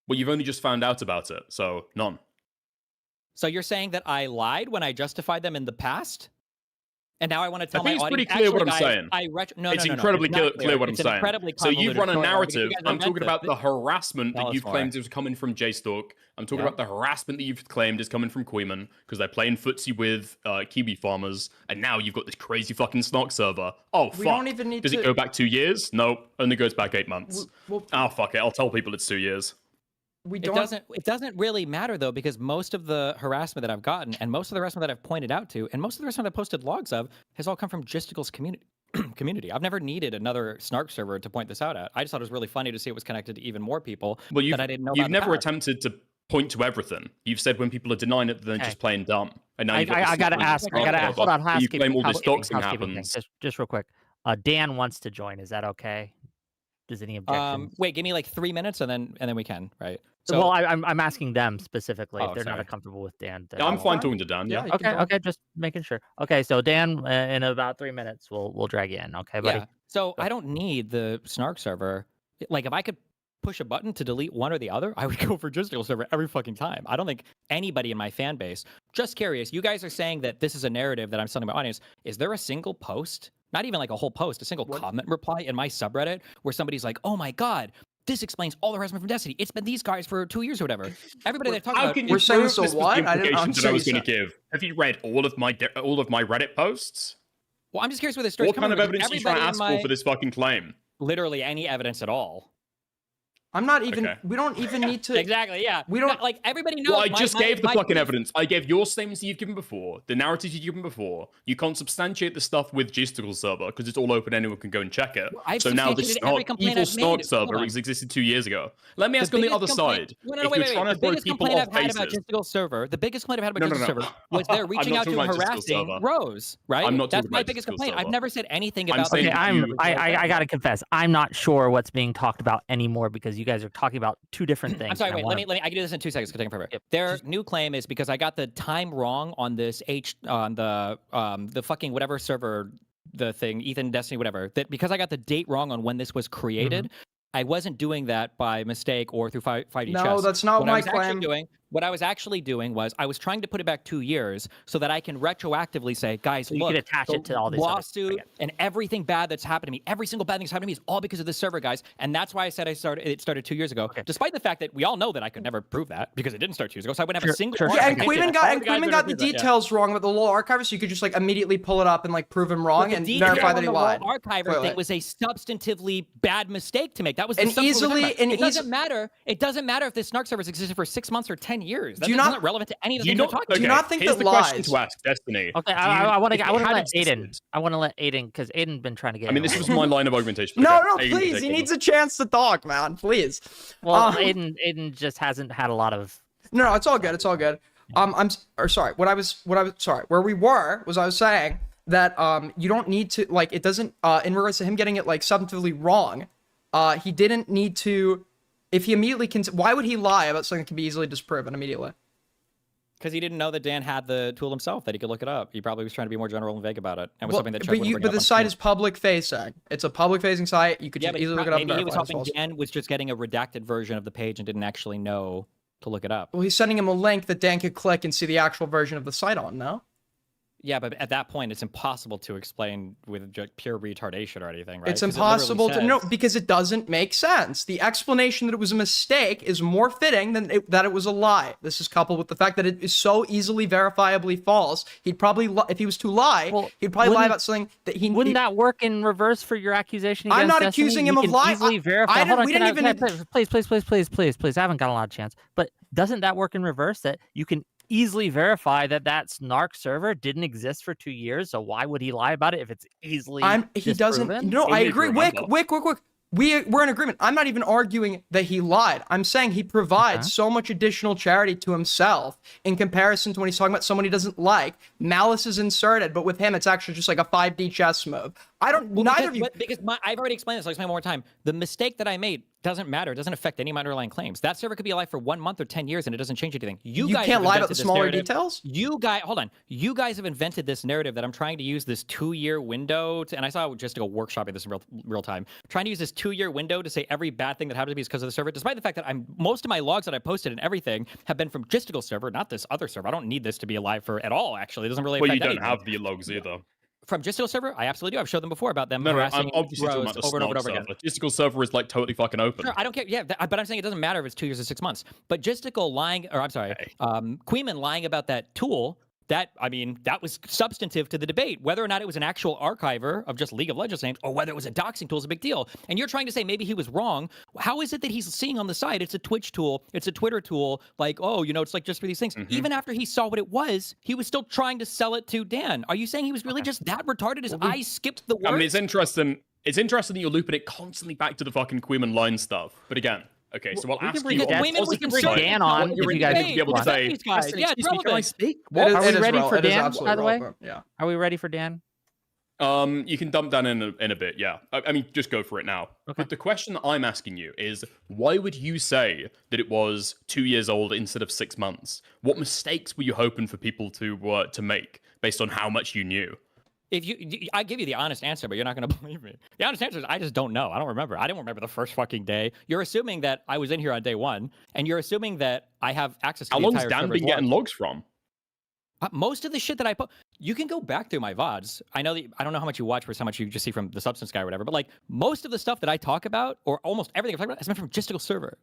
Speaker 4: Well, you've only just found out about it, so none.
Speaker 5: So you're saying that I lied when I justified them in the past? And now I want to tell
Speaker 4: think
Speaker 5: my
Speaker 4: it's pretty
Speaker 5: audience,
Speaker 4: clear what
Speaker 5: actually,
Speaker 4: I'm saying.
Speaker 5: No,
Speaker 4: It's
Speaker 5: no,
Speaker 4: incredibly
Speaker 5: it's not
Speaker 4: clear what I'm
Speaker 5: It's an
Speaker 4: saying.
Speaker 5: incredibly
Speaker 4: So you've run a
Speaker 5: convoluted story,
Speaker 4: narrative.
Speaker 5: because you guys
Speaker 4: I'm
Speaker 5: are
Speaker 4: talking
Speaker 5: meant
Speaker 4: about
Speaker 5: to-
Speaker 4: the harassment
Speaker 5: Tell
Speaker 4: that
Speaker 5: us
Speaker 4: you've
Speaker 5: more.
Speaker 4: claimed is coming from JStalk. I'm talking
Speaker 5: Yeah.
Speaker 4: about the harassment that you've claimed is coming from Queeman because they're playing footsie with Kiwi farmers, and now you've got this crazy fucking Snark server. Oh fuck!
Speaker 1: We don't even need
Speaker 4: Does
Speaker 1: to-
Speaker 4: it go back 2 years? No, only goes back 8 months.
Speaker 1: Well,
Speaker 4: Oh fuck it! I'll tell people it's 2 years.
Speaker 1: we
Speaker 5: It
Speaker 1: don't.
Speaker 5: doesn't really matter though, because most of the harassment that I've gotten and most of the harassment that I've pointed out to and most of the harassment I've posted logs of has all come from Gisticle's community. I've never needed another Snark server to point this out at. I just thought it was really funny to see it was connected to even more people
Speaker 4: Well,
Speaker 5: that I didn't know
Speaker 4: you've
Speaker 5: about in the
Speaker 4: never
Speaker 5: past.
Speaker 4: attempted to point to everything. You've said when people are denying it, they're
Speaker 3: Okay.
Speaker 4: just playing dumb. And now
Speaker 3: I
Speaker 4: you've got this
Speaker 3: gotta
Speaker 4: Snark
Speaker 3: ask.
Speaker 4: server,
Speaker 3: Hold on.
Speaker 4: You
Speaker 3: Housekeeping.
Speaker 4: claim all this
Speaker 3: housekeeping
Speaker 4: doxing
Speaker 3: thing.
Speaker 4: happens.
Speaker 3: Just real quick. Dan wants to join. Is that okay? Does any objections?
Speaker 5: Wait, give me like 3 minutes and then we can, right?
Speaker 3: Well, I'm asking them specifically
Speaker 5: Oh,
Speaker 3: if they're
Speaker 5: sorry.
Speaker 3: not comfortable with Dan.
Speaker 4: Yeah, I'm
Speaker 3: then-
Speaker 4: fine talking to Dan. Yeah.
Speaker 1: you can
Speaker 3: Okay,
Speaker 1: talk.
Speaker 3: okay, just making sure. Okay, so Dan, in about 3 minutes, we'll drag you in. Okay, buddy.
Speaker 5: Yeah. So I don't need the Snark server. Like if I could push a button to delete one or the other, I would go for Gisticle server every fucking time. I don't think anybody in my fan base. Just curious, you guys are saying that this is a narrative that I'm selling my audience. Is there a single post, not even like a whole post, a single comment reply in my subreddit where somebody's like, "Oh my god, this explains all the harassment from Destiny. It's been these guys for 2 years or whatever." Everybody they've talked
Speaker 4: How
Speaker 5: about.
Speaker 4: can you
Speaker 1: We're saying
Speaker 4: prove
Speaker 1: so
Speaker 4: this was
Speaker 1: what?
Speaker 4: the
Speaker 1: I didn't
Speaker 4: implication that I was
Speaker 1: understand
Speaker 4: going
Speaker 1: you
Speaker 4: to give? Have you read all of my Reddit posts?
Speaker 5: Well, I'm just curious where this story's
Speaker 4: What kind
Speaker 5: coming
Speaker 4: of
Speaker 5: from, because
Speaker 4: evidence are you trying to
Speaker 5: everybody in
Speaker 4: ask for this fucking claim?
Speaker 5: Literally any evidence at all.
Speaker 1: I'm not even.
Speaker 4: Okay.
Speaker 1: We don't even need to.
Speaker 5: Exactly. Yeah.
Speaker 1: We don't-
Speaker 5: like everybody knows.
Speaker 4: Well, I just gave the
Speaker 5: my
Speaker 4: fucking
Speaker 5: beef-
Speaker 4: evidence. I gave your statements that you've given before, the narratives you've given before. You can't substantiate the stuff with Gisticle server because it's all open. Anyone can go and check it.
Speaker 5: I've
Speaker 4: So now this
Speaker 5: substantiated every complaint
Speaker 4: evil
Speaker 5: I've
Speaker 4: Snark
Speaker 5: made.
Speaker 4: server
Speaker 5: Hold on.
Speaker 4: has existed 2 years ago. Let me ask on the
Speaker 5: biggest
Speaker 4: other
Speaker 5: complaint-
Speaker 4: side.
Speaker 5: No,
Speaker 4: If
Speaker 5: wait,
Speaker 4: you're
Speaker 5: wait,
Speaker 4: trying
Speaker 5: wait.
Speaker 4: to
Speaker 5: The
Speaker 4: throw
Speaker 5: biggest
Speaker 4: people
Speaker 5: complaint
Speaker 4: off
Speaker 5: I've had about
Speaker 4: bases,
Speaker 5: Gisticle server, the biggest complaint I've had about
Speaker 4: No, no,
Speaker 5: Gisticle
Speaker 4: no.
Speaker 5: server was they're
Speaker 4: I'm
Speaker 5: reaching
Speaker 4: not
Speaker 5: out to
Speaker 4: talking about Gisticle
Speaker 5: harassing
Speaker 4: server.
Speaker 5: Rose, right?
Speaker 4: I'm not
Speaker 5: That's
Speaker 4: talking
Speaker 5: my
Speaker 4: about
Speaker 5: biggest
Speaker 4: Gisticle
Speaker 5: complaint. I've
Speaker 4: server.
Speaker 5: never said anything
Speaker 4: I'm
Speaker 5: about
Speaker 4: saying
Speaker 3: Okay,
Speaker 4: that
Speaker 3: I'm
Speaker 4: you-
Speaker 3: I gotta confess, I'm not sure what's being talked about anymore because you guys are talking about two different things.
Speaker 5: I'm sorry,
Speaker 3: and I
Speaker 5: wait,
Speaker 3: wanna-
Speaker 5: let me I can do this in 2 seconds, it's gonna take forever. Their new claim is because I got the time wrong on this on the fucking whatever server, the thing, Ethan Destiny, whatever, that because I got the date wrong on when this was created, I wasn't doing that by mistake or through 5D
Speaker 1: No,
Speaker 5: chess.
Speaker 1: that's not
Speaker 5: What I
Speaker 1: my
Speaker 5: was actually
Speaker 1: claim.
Speaker 5: doing, what I was actually doing was I was trying to put it back 2 years so that I can retroactively say, guys,
Speaker 3: So you
Speaker 5: look,
Speaker 3: could attach
Speaker 5: the
Speaker 3: it to all these other-
Speaker 5: lawsuit and everything bad that's happened to me, every single bad thing that's happened to me is all because of this server, guys. And that's why I said it started 2 years ago, despite the fact that we all know that I could never prove that because it didn't start 2 years ago. So I wouldn't have a single.
Speaker 3: sure.
Speaker 1: Yeah, and
Speaker 5: argument
Speaker 1: Queeman
Speaker 5: against
Speaker 1: got
Speaker 5: all
Speaker 1: and
Speaker 5: the guys
Speaker 1: Queeman
Speaker 5: that
Speaker 1: got the
Speaker 5: agree with that, yeah.
Speaker 1: details wrong about the law archiver, so you could just like immediately pull it up and like prove him wrong
Speaker 5: But
Speaker 1: and
Speaker 5: the detail
Speaker 1: verify
Speaker 5: on
Speaker 1: that he
Speaker 5: the
Speaker 1: lied.
Speaker 5: World Archiver
Speaker 1: Clearly.
Speaker 5: thing was a substantively bad mistake to make. That was the
Speaker 1: And
Speaker 5: substance we're talking
Speaker 1: easily-
Speaker 5: about.
Speaker 1: and
Speaker 5: it doesn't
Speaker 1: eas-
Speaker 5: matter. It doesn't matter if this Snark server has existed for 6 months or 10 years. That's
Speaker 1: Do you not-
Speaker 5: not relevant to any of the
Speaker 4: Do you
Speaker 5: things
Speaker 4: not,
Speaker 5: we're talking
Speaker 1: Do you
Speaker 5: about.
Speaker 1: not think
Speaker 4: here's
Speaker 1: that
Speaker 4: the question
Speaker 1: lies-
Speaker 4: to ask, Destiny.
Speaker 3: Okay,
Speaker 4: Do
Speaker 3: I
Speaker 4: you-
Speaker 3: want
Speaker 4: if
Speaker 3: to
Speaker 4: it had
Speaker 3: let
Speaker 4: existed-
Speaker 3: Aiden. I want to let Aiden because Aiden been trying to get.
Speaker 4: I mean,
Speaker 3: in
Speaker 4: this
Speaker 3: a
Speaker 4: was
Speaker 3: little
Speaker 4: my line of argumentation.
Speaker 1: No,
Speaker 4: Okay,
Speaker 1: no,
Speaker 4: Aiden,
Speaker 1: please.
Speaker 4: take
Speaker 1: He
Speaker 4: over.
Speaker 1: needs a chance to talk, man. Please.
Speaker 3: bit. Well,
Speaker 1: Um,
Speaker 3: Aiden just hasn't had a lot of.
Speaker 1: No, it's all good. It's all good. Sorry. Where we were was I was saying that you don't need to like it doesn't in regards to him getting it like substantively wrong. He didn't need to. If he immediately can, why would he lie about something that can be easily disproven immediately?
Speaker 5: Because he didn't know that Dan had the tool himself, that he could look it up. He probably was trying to be more general and vague about it, and was hoping that Chuck wouldn't bring it
Speaker 1: but
Speaker 5: up
Speaker 1: the
Speaker 5: on
Speaker 1: site
Speaker 5: stream.
Speaker 1: is public facing. It's a public facing site. You could
Speaker 5: Yeah,
Speaker 1: just
Speaker 5: but
Speaker 1: easily look it up.
Speaker 5: maybe
Speaker 1: and
Speaker 5: he was
Speaker 1: verify it's
Speaker 5: hoping
Speaker 1: false.
Speaker 5: Dan was just getting a redacted version of the page and didn't actually know to look it up.
Speaker 1: Well, he's sending him a link that Dan could click and see the actual version of the site on. No.
Speaker 5: Yeah, but at that point, it's impossible to explain with just pure retardation or anything, right?
Speaker 1: It's
Speaker 5: 'Cause it literally
Speaker 1: impossible to no,
Speaker 5: says-
Speaker 1: because it doesn't make sense. The explanation that it was a mistake is more fitting than that it was a lie. This is coupled with the fact that it is so easily verifiably false. He'd probably if he was to lie,
Speaker 3: Well,
Speaker 1: he'd probably lie
Speaker 3: wouldn't-
Speaker 1: about something that he
Speaker 3: Wouldn't that work in reverse for your accusation
Speaker 1: I'm
Speaker 3: against
Speaker 1: not
Speaker 3: Destiny?
Speaker 1: accusing him
Speaker 3: You
Speaker 1: of
Speaker 3: can
Speaker 1: lying.
Speaker 3: Easily verify. Hold on,
Speaker 1: we didn't even.
Speaker 3: Please. I haven't got a lot of chance. But doesn't that work in reverse? That you can easily verify that snark server didn't exist for 2 years. So why would he lie about it if it's easily?
Speaker 1: He doesn't.
Speaker 3: disproven?
Speaker 1: No, I
Speaker 4: Only if
Speaker 1: agree.
Speaker 4: you
Speaker 1: Wick.
Speaker 4: remember.
Speaker 1: We're in agreement. I'm not even arguing that he lied. I'm saying he provides
Speaker 3: Okay.
Speaker 1: so much additional charity to himself in comparison to when he's talking about someone he doesn't like. Malice is inserted, but with him, it's actually just like a 5D chess move. I don't.
Speaker 5: Well,
Speaker 1: neither of you.
Speaker 5: because I've already explained this. I'll explain one more time. The mistake that I made doesn't matter. It doesn't affect any of my underlying claims. That server could be alive for 1 month or 10 years, and it doesn't change anything. You guys
Speaker 1: can't
Speaker 5: have
Speaker 1: lie about
Speaker 5: invented
Speaker 1: the
Speaker 5: this
Speaker 1: smaller
Speaker 5: narrative.
Speaker 1: details?
Speaker 5: Hold on. You guys have invented this narrative that I'm trying to use this 2-year window to, and I saw just to go workshopping this in real time, trying to use this 2-year window to say every bad thing that happened to me is because of the server, despite the fact that most of my logs that I posted and everything have been from Gisticle server, not this other server. I don't need this to be alive for at all, actually. It doesn't really
Speaker 4: Well,
Speaker 5: affect
Speaker 4: you don't
Speaker 5: anything.
Speaker 4: have the logs either.
Speaker 5: From Gisticle server, I absolutely do. I've showed them before about them
Speaker 4: No, I'm
Speaker 5: harassing
Speaker 4: obviously talking
Speaker 5: rows
Speaker 4: about the
Speaker 5: over and over and over
Speaker 4: Snark
Speaker 5: again.
Speaker 4: server. Gisticle server is like totally fucking open.
Speaker 5: Sure, I don't care. Yeah, but I'm saying it doesn't matter if it's 2 years or 6 months. But Gisticle lying, or I'm sorry, Queeman lying about that tool. That was substantive to the debate. Whether or not it was an actual archiver of just League of Legends names, or whether it was a doxing tool is a big deal. And you're trying to say maybe he was wrong. How is it that he's seeing on the side it's a Twitch tool, it's a Twitter tool, like, oh, it's like just for these things. Even after he saw what it was, he was still trying to sell it to Dan. Are you saying he was really just that retarded? His eyes skipped the words?
Speaker 4: I mean, it's interesting. It's interesting that you're looping it constantly back to the fucking Queeman line stuff. But again, okay, so I'll ask
Speaker 3: bring
Speaker 4: you on
Speaker 3: Dan-
Speaker 4: positive
Speaker 3: we can bring
Speaker 4: side,
Speaker 3: Dan on
Speaker 4: what
Speaker 3: if
Speaker 4: you're
Speaker 3: you guys
Speaker 4: going to be able to
Speaker 5: want.
Speaker 4: say.
Speaker 5: These guys,
Speaker 4: "Listen,
Speaker 5: yeah,
Speaker 4: excuse me, can I
Speaker 5: relevant.
Speaker 4: speak?"
Speaker 1: It is-
Speaker 3: Are we
Speaker 1: it is
Speaker 3: ready
Speaker 1: rel-
Speaker 3: for
Speaker 1: it is
Speaker 3: Dan,
Speaker 1: absolutely
Speaker 3: by the way?
Speaker 1: relevant, Yeah.
Speaker 3: Are we ready for Dan?
Speaker 4: You can dump Dan in a bit, yeah. I mean, just go for it now.
Speaker 3: Okay.
Speaker 4: But the question that I'm asking you is, why would you say that it was 2 years old instead of 6 months? What mistakes were you hoping for people to make based on how much you knew?
Speaker 5: I give you the honest answer, but you're not going to believe me. The honest answer is I just don't know. I don't remember. I didn't remember the first fucking day. You're assuming that I was in here on day one, and you're assuming that I have access to
Speaker 4: How
Speaker 5: the
Speaker 4: long's
Speaker 5: entire
Speaker 4: Dan
Speaker 5: server's
Speaker 4: been getting
Speaker 5: logs.
Speaker 4: logs from?
Speaker 5: Most of the shit that I put, you can go back through my VODs. I know that I don't know how much you watch versus how much you just see from the Substance Guy or whatever, but like most of the stuff that I talk about, or almost everything I talk about, has been from Gisticle server.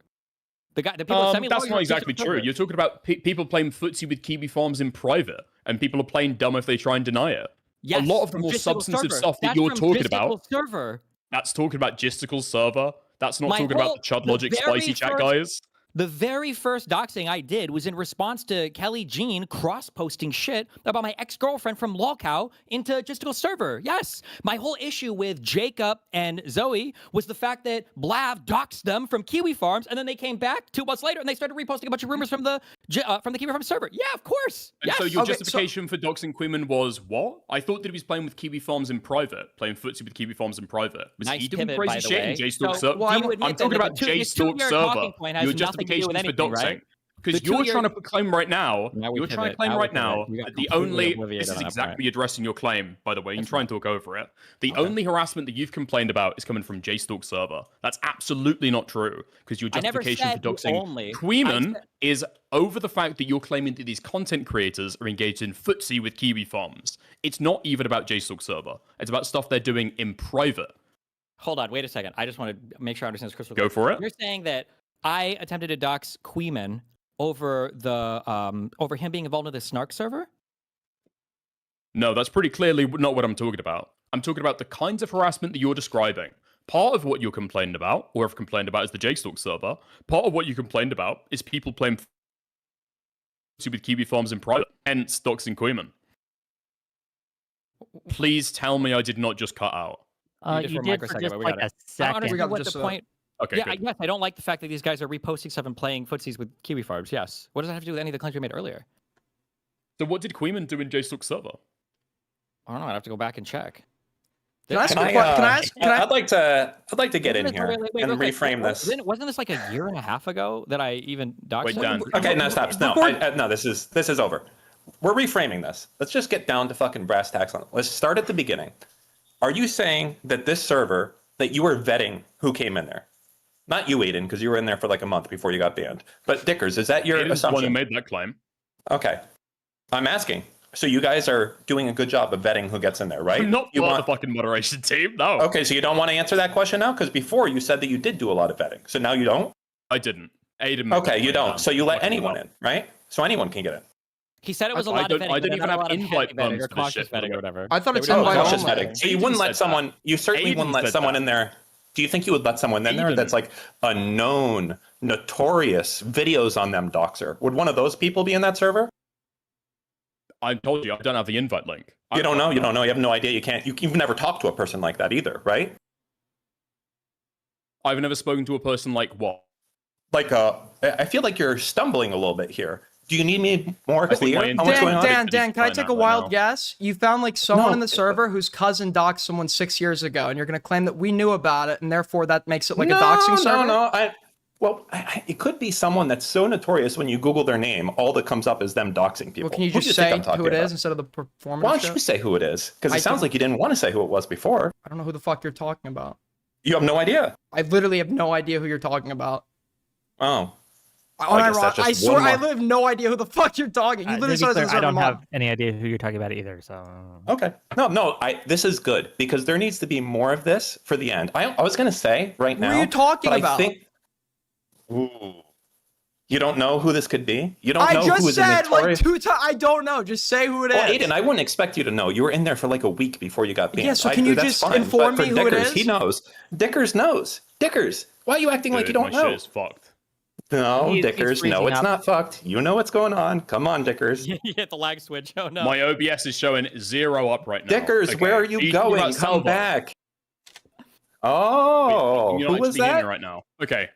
Speaker 5: The people that send me
Speaker 4: That's
Speaker 5: logs
Speaker 4: not
Speaker 5: are
Speaker 4: exactly
Speaker 5: Gisticle
Speaker 4: true.
Speaker 5: server.
Speaker 4: You're talking about people playing footsie with Kiwi Farms in private, and people are playing dumb if they try and deny it.
Speaker 5: Yes,
Speaker 4: a lot of the
Speaker 5: from
Speaker 4: more
Speaker 5: Gisticle
Speaker 4: substantive
Speaker 5: server.
Speaker 4: stuff that
Speaker 5: That's
Speaker 4: you're
Speaker 5: from
Speaker 4: talking
Speaker 5: Gisticle
Speaker 4: about,
Speaker 5: server.
Speaker 4: that's talking about Gisticle's server. That's not
Speaker 5: My
Speaker 4: talking
Speaker 5: whole-
Speaker 4: about the Chud
Speaker 5: the
Speaker 4: Logic
Speaker 5: very
Speaker 4: spicy chat
Speaker 5: first-
Speaker 4: guys.
Speaker 5: The very first doxing I did was in response to Kelly Jean cross-posting shit about my ex-girlfriend from Lolcow into Gisticle server. Yes, my whole issue with Jacob and Zoe was the fact that Blav doxed them from Kiwi Farms, and then they came back 2 months later and they started reposting a bunch of rumors from the Kiwi Farms server. Yeah, of course.
Speaker 4: And
Speaker 5: Yes.
Speaker 4: so your
Speaker 1: Okay,
Speaker 4: justification for doxing Quimman was what? I thought that he was playing with Kiwi Farms in private, playing footsie with Kiwi Farms in private. Was
Speaker 5: Nice
Speaker 4: he doing
Speaker 5: pivot, by
Speaker 4: crazy
Speaker 5: the
Speaker 4: shit in
Speaker 5: way.
Speaker 4: J-Stalk
Speaker 5: So,
Speaker 4: server?
Speaker 5: do you admit
Speaker 4: I'm
Speaker 5: that
Speaker 4: talking
Speaker 5: the
Speaker 4: about
Speaker 5: two- the
Speaker 4: J-Stalk
Speaker 5: two-year
Speaker 4: server.
Speaker 5: talking point has
Speaker 4: Your
Speaker 5: nothing to do
Speaker 4: justifications
Speaker 5: with
Speaker 4: for
Speaker 5: anything,
Speaker 4: doxing.
Speaker 5: right?
Speaker 4: Because
Speaker 5: The
Speaker 4: you're
Speaker 5: 2
Speaker 4: trying
Speaker 5: years-
Speaker 4: to claim right now,
Speaker 5: Now we
Speaker 4: you're trying to
Speaker 5: pivot.
Speaker 4: claim
Speaker 5: Now we
Speaker 4: right now
Speaker 5: pivot. You got
Speaker 4: that the
Speaker 5: completely
Speaker 4: only,
Speaker 5: obliviated
Speaker 4: this is
Speaker 5: on that
Speaker 4: exactly addressing your claim, by the way, you can
Speaker 5: That's
Speaker 4: try and talk over it. The only harassment that you've complained about is coming from J-Stalk server. That's absolutely not true, because your
Speaker 5: I never
Speaker 4: justification for
Speaker 5: said
Speaker 4: doxing
Speaker 5: only.
Speaker 4: Queeman
Speaker 5: I said-
Speaker 4: is over the fact that you're claiming that these content creators are engaged in footsie with Kiwi Farms. It's not even about J-Stalk server. It's about stuff they're doing in private.
Speaker 5: Hold on, wait a second. I just want to make sure I understand this crystal
Speaker 4: Go
Speaker 5: clear.
Speaker 4: for it.
Speaker 5: You're saying that I attempted to dox Queeman over over him being involved in the Snark server?
Speaker 4: No, that's pretty clearly not what I'm talking about. I'm talking about the kinds of harassment that you're describing. Part of what you're complaining about, or have complained about, is the J-Stalk server. Part of what you complained about is people playing footsie with Kiwi Farms in private, hence doxing Queeman. Please tell me I did not just cut out.
Speaker 5: did
Speaker 3: You
Speaker 5: for a
Speaker 3: did for
Speaker 5: microsecond,
Speaker 3: just
Speaker 5: but we
Speaker 3: like
Speaker 5: got
Speaker 3: a
Speaker 5: it. I don't
Speaker 3: second.
Speaker 1: We
Speaker 5: understand
Speaker 1: got
Speaker 5: what
Speaker 1: just
Speaker 5: the
Speaker 1: a-
Speaker 5: point.
Speaker 4: Okay,
Speaker 5: Yeah,
Speaker 4: good.
Speaker 5: yes, I don't like the fact that these guys are reposting stuff and playing footsies with Kiwi Farms. Yes. What does that have to do with any of the claims we made earlier?
Speaker 4: So what did Queeman do in J-Stalk server?
Speaker 5: I don't know. I'd have to go back and check.
Speaker 1: Can I ask?
Speaker 6: Can I,
Speaker 1: Can I ask? Can I?
Speaker 6: I'd like to get in
Speaker 5: Wasn't
Speaker 6: here
Speaker 5: this- wait,
Speaker 6: and
Speaker 5: real quick.
Speaker 6: reframe this.
Speaker 5: Wasn't this like a year and a half ago that I even doxed
Speaker 4: Wait,
Speaker 5: him?
Speaker 4: Dan.
Speaker 6: Okay, no, stop. No, no, this is over. We're reframing this. Let's just get down to fucking brass tacks on it. Let's start at the beginning. Are you saying that this server, that you were vetting who came in there? Not you, Aiden, because you were in there for like a month before you got banned. But Dickers, is that your
Speaker 4: Aiden's the one who
Speaker 6: assumption?
Speaker 4: made that claim.
Speaker 6: Okay. I'm asking, So you guys are doing a good job of vetting who gets in there, right?
Speaker 4: I'm not
Speaker 6: You
Speaker 4: part
Speaker 6: want
Speaker 4: of the fucking moderation team. No,
Speaker 6: Okay, so you don't want to answer that question now? Because before you said that you did do a lot of vetting. So now you don't?
Speaker 4: I didn't. Aiden.
Speaker 6: Okay, you
Speaker 4: went
Speaker 6: don't.
Speaker 4: down.
Speaker 6: So you let
Speaker 4: Fucking
Speaker 6: anyone
Speaker 4: no.
Speaker 6: in, right? So anyone can get in.
Speaker 5: He said it was a
Speaker 4: I
Speaker 5: lot of
Speaker 4: don't-
Speaker 5: vetting.
Speaker 4: I
Speaker 5: but
Speaker 4: didn't even
Speaker 5: not a
Speaker 4: have
Speaker 5: lot of
Speaker 4: invite
Speaker 5: heavy vetting
Speaker 4: bumps
Speaker 5: or
Speaker 4: for this
Speaker 5: cautious
Speaker 4: shit, by the
Speaker 5: vetting
Speaker 4: way.
Speaker 5: or whatever.
Speaker 1: I thought
Speaker 5: They
Speaker 1: it's
Speaker 5: were doing
Speaker 1: invite
Speaker 6: Cautious
Speaker 1: only.
Speaker 6: vetting. So you
Speaker 4: Aiden
Speaker 6: wouldn't
Speaker 4: said
Speaker 6: let someone, you certainly
Speaker 4: Aiden
Speaker 6: wouldn't let
Speaker 4: said
Speaker 6: someone
Speaker 4: that.
Speaker 6: in there. Do you think you would let someone in there
Speaker 4: Aiden.
Speaker 6: that's like a known, notorious videos on them doxer? Would one of those people be in that server?
Speaker 4: I told you I don't have the invite link.
Speaker 6: You don't know. You don't know. You have no idea. You can't. You've never talked to a person like that either, right?
Speaker 4: I've never spoken to a person like what?
Speaker 6: Like, I feel like you're stumbling a little bit here. Do you need me more
Speaker 4: I think
Speaker 6: clear
Speaker 4: my
Speaker 6: on what's going on?
Speaker 1: Dan, can I take a wild guess? You found like someone
Speaker 6: No.
Speaker 1: in the server whose cousin doxed someone 6 years ago, and you're gonna claim that we knew about it, and therefore that makes it like a doxing server?
Speaker 6: No. It could be someone that's so notorious when you Google their name, all that comes up is them doxing people.
Speaker 1: Well, can you
Speaker 6: Who do
Speaker 1: just
Speaker 6: think
Speaker 1: say
Speaker 6: I'm talking
Speaker 1: who it is
Speaker 6: about?
Speaker 1: instead of the performance?
Speaker 6: Why don't
Speaker 1: shit?
Speaker 6: you say who it is? Because
Speaker 1: I
Speaker 6: it sounds
Speaker 1: can-
Speaker 6: like you didn't want to say who it was before.
Speaker 1: I don't know who the fuck you're talking about.
Speaker 6: You have no idea.
Speaker 1: I literally have no idea who you're talking about.
Speaker 6: Oh. I guess that's just
Speaker 1: I swear,
Speaker 6: one
Speaker 1: I
Speaker 6: more-
Speaker 1: have no idea who the fuck you're talking. You
Speaker 3: To
Speaker 1: literally
Speaker 3: be
Speaker 1: said
Speaker 3: clear,
Speaker 1: this
Speaker 3: I don't
Speaker 1: server
Speaker 3: have
Speaker 1: mod.
Speaker 3: any idea who you're talking about either. So
Speaker 6: Okay. No. This is good because there needs to be more of this for the end. I was going to say right
Speaker 1: Who are
Speaker 6: now.
Speaker 1: you talking
Speaker 6: but
Speaker 1: about?
Speaker 6: I think. Ooh. You don't know who this could be? You don't
Speaker 1: I
Speaker 6: know
Speaker 1: just
Speaker 6: who is
Speaker 1: said
Speaker 6: a
Speaker 1: like
Speaker 6: notorious...
Speaker 1: 2 times. I don't know. Just say who it is.
Speaker 6: Well, Aiden, I wouldn't expect you to know. You were in there for like a week before you got banned.
Speaker 1: Yeah, so can you
Speaker 6: That's
Speaker 1: just
Speaker 6: fine.
Speaker 1: inform
Speaker 6: But
Speaker 1: me
Speaker 6: for
Speaker 1: who it
Speaker 6: Dickers,
Speaker 1: is?
Speaker 6: He knows. Dickers knows. Dickers, why are you acting like you don't
Speaker 4: my
Speaker 6: know?
Speaker 4: shit is fucked.
Speaker 6: No,
Speaker 3: He's
Speaker 6: Dickers, no,
Speaker 3: freezing
Speaker 6: it's
Speaker 3: up.
Speaker 6: not fucked. You know what's going on. Come on, Dickers.
Speaker 5: You hit the lag switch. Oh no.
Speaker 4: My OBS is showing 0 up right now.
Speaker 6: Dickers,
Speaker 4: Okay.
Speaker 6: where are you
Speaker 4: talking
Speaker 6: going?
Speaker 4: about
Speaker 6: Come
Speaker 4: Salvo?
Speaker 6: back.
Speaker 4: Wait,
Speaker 6: Oh,
Speaker 4: you're
Speaker 6: who
Speaker 4: not
Speaker 6: was
Speaker 4: actually in
Speaker 6: that?
Speaker 4: here right now. Okay.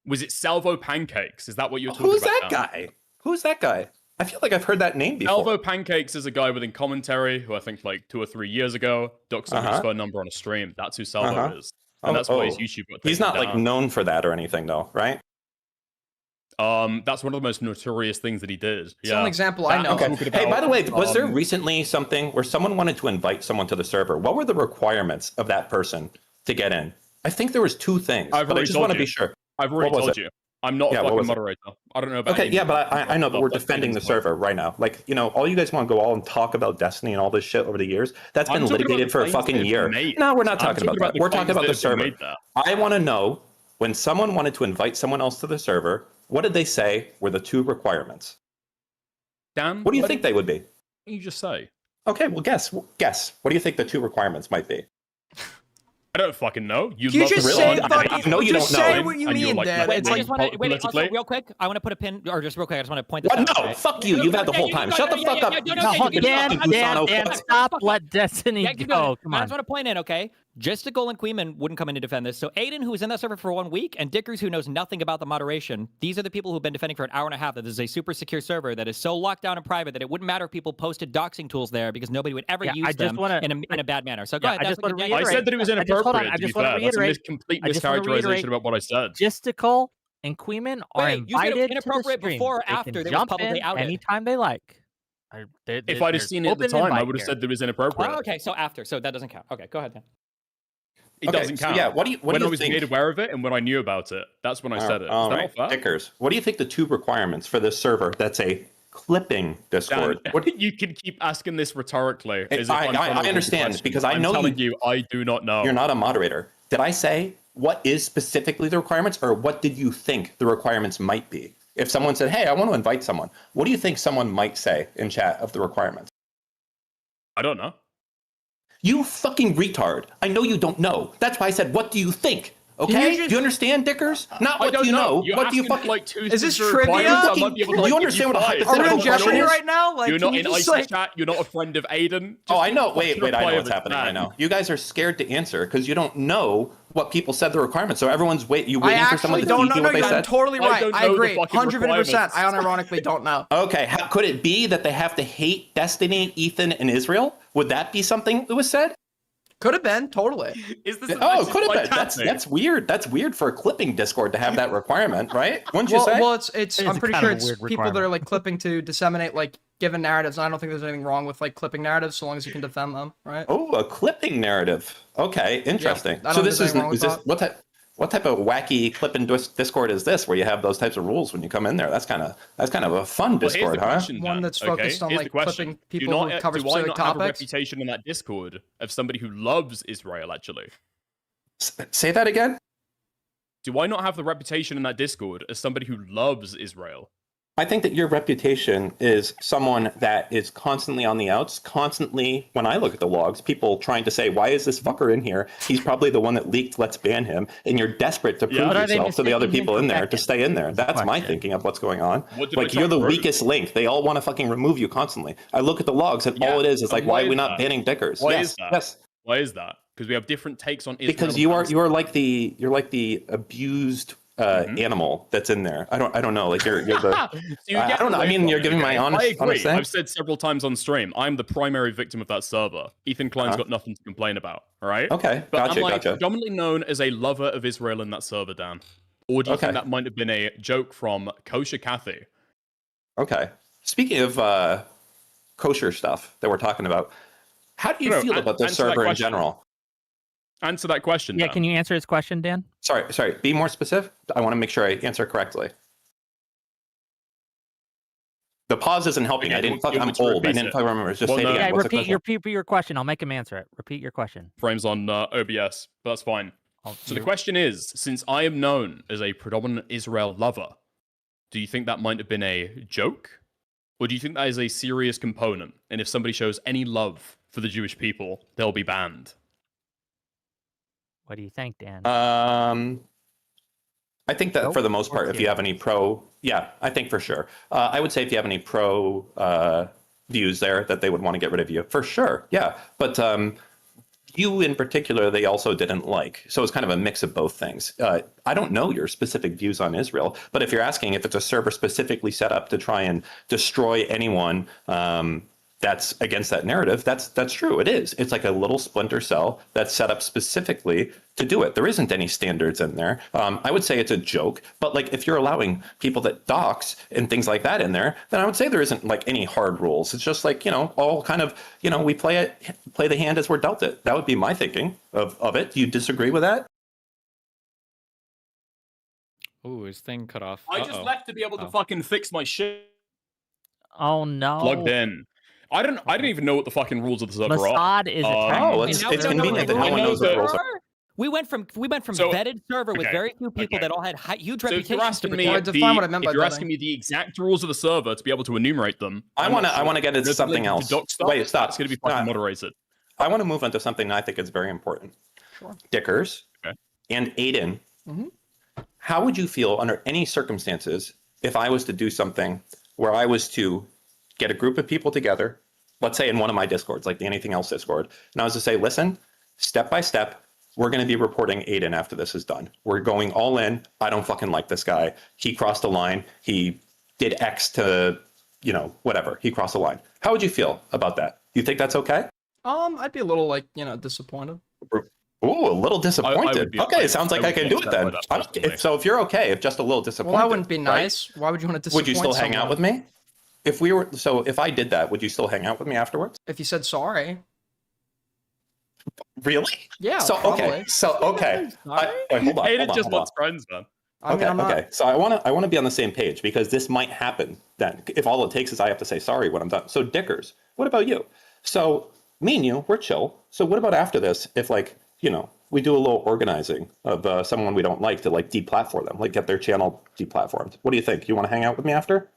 Speaker 4: Was it Salvo Pancakes? Is that what you're talking
Speaker 6: Who's
Speaker 4: about?
Speaker 6: that guy? Who's that guy? I feel like I've heard that name before.
Speaker 4: Salvo Pancakes is a guy within commentary who I think like 2 or 3 years ago doxed his phone number on a stream. That's who Salvo is. And that's why his YouTube got
Speaker 6: He's
Speaker 4: taken
Speaker 6: not like
Speaker 4: down.
Speaker 6: known for that or anything though, right?
Speaker 4: That's one of the most notorious things that he did.
Speaker 1: It's
Speaker 4: Yeah.
Speaker 1: an example I know.
Speaker 6: Okay.
Speaker 4: Talking
Speaker 6: Hey, by
Speaker 4: about,
Speaker 6: the way, was there recently something where someone wanted to invite someone to the server? What were the requirements of that person to get in? I think there was 2 things,
Speaker 4: I've
Speaker 6: but I
Speaker 4: already
Speaker 6: just
Speaker 4: told
Speaker 6: want to
Speaker 4: you.
Speaker 6: be sure.
Speaker 4: I've already
Speaker 6: What was
Speaker 4: told
Speaker 6: it?
Speaker 4: you. I'm not
Speaker 6: Yeah,
Speaker 4: a
Speaker 6: what
Speaker 4: fucking
Speaker 6: was it?
Speaker 4: moderator. I don't know about
Speaker 6: Okay,
Speaker 4: any
Speaker 6: yeah, but I know, but we're
Speaker 4: Like,
Speaker 6: defending the
Speaker 4: Aiden's
Speaker 6: server right now. Like, you know, all you guys want to go all and talk about Destiny and all this shit over the years. That's
Speaker 4: I'm
Speaker 6: been
Speaker 4: talking about
Speaker 6: litigated
Speaker 4: the
Speaker 6: for a
Speaker 4: claims
Speaker 6: fucking
Speaker 4: that have
Speaker 6: year.
Speaker 4: been made.
Speaker 6: No, we're not
Speaker 4: I'm
Speaker 6: talking about that.
Speaker 4: the
Speaker 6: We're talking
Speaker 4: claims
Speaker 6: about the
Speaker 4: that have been
Speaker 6: server.
Speaker 4: made there.
Speaker 6: I want to know when someone wanted to invite someone else to the server, what did they say were the 2 requirements?
Speaker 4: Dan,
Speaker 6: What do you think they would be?
Speaker 4: What you just say?
Speaker 6: Okay, well, guess. Guess. What do you think the 2 requirements might be?
Speaker 4: I don't fucking know.
Speaker 1: Can you
Speaker 4: love
Speaker 1: just
Speaker 4: to
Speaker 1: say
Speaker 4: run
Speaker 6: fucking-
Speaker 4: and
Speaker 1: fucking?
Speaker 6: No, you
Speaker 1: just
Speaker 6: don't know.
Speaker 1: say what you
Speaker 4: And you're
Speaker 1: mean,
Speaker 4: like,
Speaker 1: Dan.
Speaker 4: wait,
Speaker 1: It's
Speaker 5: I
Speaker 1: like
Speaker 5: just want to wait. Also,
Speaker 4: politically?
Speaker 5: real quick, I want to put a pin, or just real quick, I just want to point this
Speaker 6: What?
Speaker 5: out.
Speaker 6: No,
Speaker 5: right?
Speaker 6: fuck you. You've had the whole time. Shut the fuck up.
Speaker 3: Dan, let Destiny
Speaker 5: Yeah, keep
Speaker 3: go.
Speaker 5: going.
Speaker 3: Come
Speaker 5: I
Speaker 3: on.
Speaker 5: just want to point in, okay? Justical and Queeman wouldn't come in to defend this. So Aiden, who was in that server for 1 week, and Dickers, who knows nothing about the moderation, these are the people who've been defending for an hour and a half that this is a super secure server that is so locked down and private that it wouldn't matter if people posted doxing tools there because nobody would ever
Speaker 3: Yeah,
Speaker 5: use
Speaker 3: I just
Speaker 5: them
Speaker 3: wanna-
Speaker 5: in a bad manner. So go
Speaker 3: Yeah,
Speaker 5: ahead.
Speaker 3: I just
Speaker 5: that's
Speaker 3: wanna
Speaker 5: what-
Speaker 4: I
Speaker 3: reiterate-
Speaker 4: said that it was
Speaker 3: I just- hold on,
Speaker 4: inappropriate.
Speaker 3: I
Speaker 4: To be
Speaker 3: just wanna
Speaker 4: fair, that's a
Speaker 3: reiterate-
Speaker 4: complete
Speaker 3: I just wanna
Speaker 4: mischaracterization
Speaker 3: reiterate-
Speaker 4: about what I said.
Speaker 3: Gisticle and Queeman are
Speaker 5: Wait, you said it was
Speaker 3: invited
Speaker 5: inappropriate
Speaker 3: to the stream.
Speaker 5: before or
Speaker 3: They
Speaker 5: after
Speaker 3: can
Speaker 5: they was
Speaker 3: jump
Speaker 5: publicly
Speaker 3: in
Speaker 5: outed?
Speaker 3: anytime they like.
Speaker 4: If I'd have seen it at the time, I would have said that it was inappropriate.
Speaker 5: Oh, okay, so after. So that doesn't count. Okay, go ahead then.
Speaker 4: It
Speaker 6: Okay,
Speaker 4: doesn't
Speaker 6: so
Speaker 4: count.
Speaker 6: yeah, what do you
Speaker 4: when I
Speaker 6: think?
Speaker 4: was made aware of it and when I knew about it, that's when I said it. Is
Speaker 6: All
Speaker 4: that
Speaker 6: right,
Speaker 4: not fair?
Speaker 6: Dickers. What do you think the 2 requirements for this server that's a clipping Discord?
Speaker 4: Dan,
Speaker 6: What,
Speaker 4: you can keep asking this rhetorically. As if
Speaker 6: I
Speaker 4: I'm trying to avoid the
Speaker 6: understand,
Speaker 4: question.
Speaker 6: because I
Speaker 4: I'm
Speaker 6: know
Speaker 4: telling you, I do not know.
Speaker 6: You're not a moderator. Did I say what is specifically the requirements, or what did you think the requirements might be? If someone said, hey, I want to invite someone, what do you think someone might say in chat of the requirements?
Speaker 4: I don't know.
Speaker 6: You fucking retard. I know you don't know. That's why I said, what do you think? Okay?
Speaker 1: just-
Speaker 6: Do you understand, Dickers? Not
Speaker 4: I
Speaker 6: what
Speaker 4: don't
Speaker 6: do you know.
Speaker 4: You're
Speaker 6: What do you
Speaker 4: asking,
Speaker 6: fucking...
Speaker 4: like, two
Speaker 1: Is this
Speaker 4: specific
Speaker 1: trivia?
Speaker 4: requirements. I might be able to,
Speaker 6: Do
Speaker 4: like,
Speaker 6: you
Speaker 4: give
Speaker 6: understand what a
Speaker 1: Are
Speaker 4: five.
Speaker 1: we in
Speaker 6: hypothetical
Speaker 1: Jeopardy
Speaker 6: question is?
Speaker 1: right now? Like,
Speaker 4: You're
Speaker 1: can
Speaker 4: not
Speaker 1: you
Speaker 4: in
Speaker 1: just
Speaker 4: ISIS
Speaker 1: like?
Speaker 4: chat. You're not a friend of Aiden.
Speaker 6: Oh,
Speaker 4: Just
Speaker 6: I know.
Speaker 4: fucking
Speaker 6: Wait, I
Speaker 4: reply
Speaker 6: know
Speaker 4: of
Speaker 6: what's
Speaker 4: it,
Speaker 6: happening
Speaker 4: Dan.
Speaker 6: right now. You guys are scared to answer because you don't know what people said the requirements. So everyone's
Speaker 1: I
Speaker 6: waiting for someone
Speaker 1: actually
Speaker 6: to
Speaker 1: don't
Speaker 6: teach
Speaker 1: know.
Speaker 6: you
Speaker 1: No,
Speaker 6: what they
Speaker 1: you're
Speaker 6: said.
Speaker 1: totally
Speaker 4: I
Speaker 1: right.
Speaker 4: don't
Speaker 1: I
Speaker 4: know the
Speaker 1: agree.
Speaker 4: fucking
Speaker 1: 150%. I unironically don't know.
Speaker 6: Okay, could it be that they have to hate Destiny, Ethan, and Israel? Would that be something that was said?
Speaker 1: Could have been, totally.
Speaker 4: Is this
Speaker 6: Oh,
Speaker 4: actually
Speaker 6: could have
Speaker 4: like
Speaker 6: been.
Speaker 4: happening?
Speaker 6: That's weird. That's weird for a clipping Discord to have that requirement, right? Wouldn't you
Speaker 1: Well,
Speaker 6: say?
Speaker 1: well, it's.
Speaker 3: It
Speaker 1: I'm
Speaker 3: is
Speaker 1: pretty
Speaker 3: kind
Speaker 1: sure
Speaker 3: of a
Speaker 1: it's
Speaker 3: weird
Speaker 1: people that are
Speaker 3: requirement.
Speaker 1: like clipping to disseminate like given narratives. And I don't think there's anything wrong with like clipping narratives, so long as you can defend them, right?
Speaker 6: Oh, a clipping narrative. Okay, interesting.
Speaker 1: I don't
Speaker 6: So
Speaker 1: think
Speaker 6: this
Speaker 1: there's
Speaker 6: is
Speaker 1: anything wrong with
Speaker 6: this
Speaker 1: that.
Speaker 6: What type of wacky clipping Discord is this, where you have those types of rules when you come in there? That's kind of a fun
Speaker 4: Well, here's
Speaker 6: Discord,
Speaker 4: the
Speaker 6: huh?
Speaker 4: question,
Speaker 1: One
Speaker 4: Dan,
Speaker 1: that's
Speaker 4: okay?
Speaker 1: focused on
Speaker 4: Here's
Speaker 1: like
Speaker 4: the question.
Speaker 1: clipping people who cover
Speaker 4: Do I
Speaker 1: specific
Speaker 4: not have a
Speaker 1: topics.
Speaker 4: reputation in that Discord of somebody who loves Israel, actually?
Speaker 6: Say that again.
Speaker 4: Do I not have the reputation in that Discord as somebody who loves Israel?
Speaker 6: I think that your reputation is someone that is constantly on the outs, constantly, when I look at the logs, people trying to say, why is this fucker in here? He's probably the one that leaked, let's ban him. And you're desperate to prove
Speaker 3: But are they
Speaker 6: yourself to the other
Speaker 3: mistaking him
Speaker 6: people
Speaker 3: for
Speaker 6: in there
Speaker 3: Beckett?
Speaker 6: to stay in there. That's my
Speaker 3: Question.
Speaker 6: thinking of what's going on.
Speaker 4: What did I
Speaker 6: Like,
Speaker 4: try
Speaker 6: you're
Speaker 4: to
Speaker 6: the
Speaker 4: prove?
Speaker 6: weakest link. They all want to fucking remove you constantly. I look at the logs and
Speaker 4: Yeah,
Speaker 6: all it is
Speaker 4: and
Speaker 6: like,
Speaker 4: why
Speaker 6: why are we
Speaker 4: is
Speaker 6: not
Speaker 4: that?
Speaker 6: banning Dickers?
Speaker 4: Why
Speaker 6: yes,
Speaker 4: is that?
Speaker 6: yes.
Speaker 4: Why is that? Because we have different takes on Israel.
Speaker 6: Because
Speaker 4: and
Speaker 6: you're
Speaker 4: Palestine.
Speaker 6: like the abused animal that's in there. I don't know. Like you're the.
Speaker 4: So you
Speaker 6: I
Speaker 4: get
Speaker 6: don't know. I
Speaker 4: away
Speaker 6: mean,
Speaker 4: from
Speaker 6: you're
Speaker 4: it,
Speaker 6: giving my
Speaker 4: okay?
Speaker 6: honest
Speaker 4: I agree.
Speaker 6: thing.
Speaker 4: I've said several times on stream, I'm the primary victim of that server. Ethan Klein's got nothing to complain about. All right.
Speaker 6: Okay,
Speaker 4: But I'm like
Speaker 6: gotcha.
Speaker 4: predominantly known as a lover of Israel in that server, Dan. Or do you think
Speaker 6: Okay.
Speaker 4: that might have been a joke from Kosher Kathy?
Speaker 6: Okay. Speaking of kosher stuff that we're talking about, how do you
Speaker 4: No,
Speaker 6: feel about this
Speaker 4: answer that
Speaker 6: server in
Speaker 4: question.
Speaker 6: general?
Speaker 4: Answer that question.
Speaker 3: Yeah,
Speaker 4: Dan.
Speaker 3: can you answer his question, Dan?
Speaker 6: Sorry. Be more specific. I want to make sure I answer correctly. The pause isn't helping.
Speaker 4: Okay,
Speaker 6: I didn't
Speaker 4: you
Speaker 6: fucking. I'm
Speaker 4: want to
Speaker 6: old. I
Speaker 4: repeat
Speaker 6: didn't
Speaker 4: it?
Speaker 6: fucking remember. Just
Speaker 4: Well,
Speaker 6: say it
Speaker 4: no.
Speaker 6: again.
Speaker 3: Yeah,
Speaker 6: What's the question?
Speaker 3: repeat your question. I'll make him answer it. Repeat your question.
Speaker 4: Frames on OBS, but that's fine. So the question is, since I am known as a predominant Israel lover, do you think that might have been a joke? Or do you think that is a serious component? And if somebody shows any love for the Jewish people, they'll be banned?
Speaker 3: What do you think, Dan?
Speaker 6: I think that for the most part, if you have any I think for sure. I would say if you have any pro views there, that they would want to get rid of you for sure. Yeah, but you in particular, they also didn't like. So it's kind of a mix of both things. I don't know your specific views on Israel, but if you're asking if it's a server specifically set up to try and destroy anyone that's against that narrative, that's true. It is. It's like a little splinter cell that's set up specifically to do it. There isn't any standards in there. I would say it's a joke, but like if you're allowing people that dox and things like that in there, then I would say there isn't like any hard rules. It's just like, all kind of, we play the hand as we're dealt it. That would be my thinking of it. Do you disagree with that?
Speaker 5: Ooh, his thing cut off.
Speaker 4: I just left to be able to fucking fix my shit.
Speaker 3: Oh no.
Speaker 4: Plugged in. I didn't even know what the fucking rules of the server are.
Speaker 3: Mossad is
Speaker 6: Oh,
Speaker 3: attacking.
Speaker 6: it's convenient that no one knows what the rules are.
Speaker 5: We went from
Speaker 4: So,
Speaker 5: vetted server with
Speaker 4: okay,
Speaker 5: very few people
Speaker 4: okay.
Speaker 5: that all had huge
Speaker 4: So if you're
Speaker 5: reputations to
Speaker 4: asking me,
Speaker 5: protect.
Speaker 1: define what I meant by
Speaker 4: if you're
Speaker 1: vetting.
Speaker 4: asking me the exact rules of the server to be able to enumerate them,
Speaker 6: I want to get into something else. Wait, stop.
Speaker 4: It's going to be fucking moderated.
Speaker 6: I want to move on to something I think is very important.
Speaker 1: Sure.
Speaker 6: Dickers and Aiden, how would you feel under any circumstances if I was to do something where I was to get a group of people together, let's say in one of my Discords, like the Anything Else Discord, and I was to say, listen, step by step, we're going to be reporting Aiden after this is done. We're going all in. I don't fucking like this guy. He crossed the line. He did X to, whatever. He crossed the line. How would you feel about that? You think that's okay?
Speaker 1: I'd be a little disappointed.
Speaker 6: Ooh, a little disappointed. Okay, it sounds like I can do it then.
Speaker 4: Personally.
Speaker 6: So if you're okay, if just a little disappointed.
Speaker 1: Well, that wouldn't be
Speaker 6: right?
Speaker 1: nice. Why would you want to disappoint
Speaker 6: Would you still hang out
Speaker 1: someone?
Speaker 6: with me? If I did that, would you still hang out with me afterwards?
Speaker 1: If you said sorry.
Speaker 6: Really?
Speaker 1: Yeah,
Speaker 6: So
Speaker 1: probably.
Speaker 6: okay. Wait, hold on.
Speaker 4: Aiden just wants friends, man.
Speaker 1: I mean, I'm not,
Speaker 6: Okay. So I want to be on the same page because this might happen then. If all it takes is I have to say sorry when I'm done. So Dickers, what about you? So me and you, we're chill. So what about after this? If we do a little organizing of someone we don't like to deplatform them, get their channel deplatformed. What do you think? You want to hang out with me after?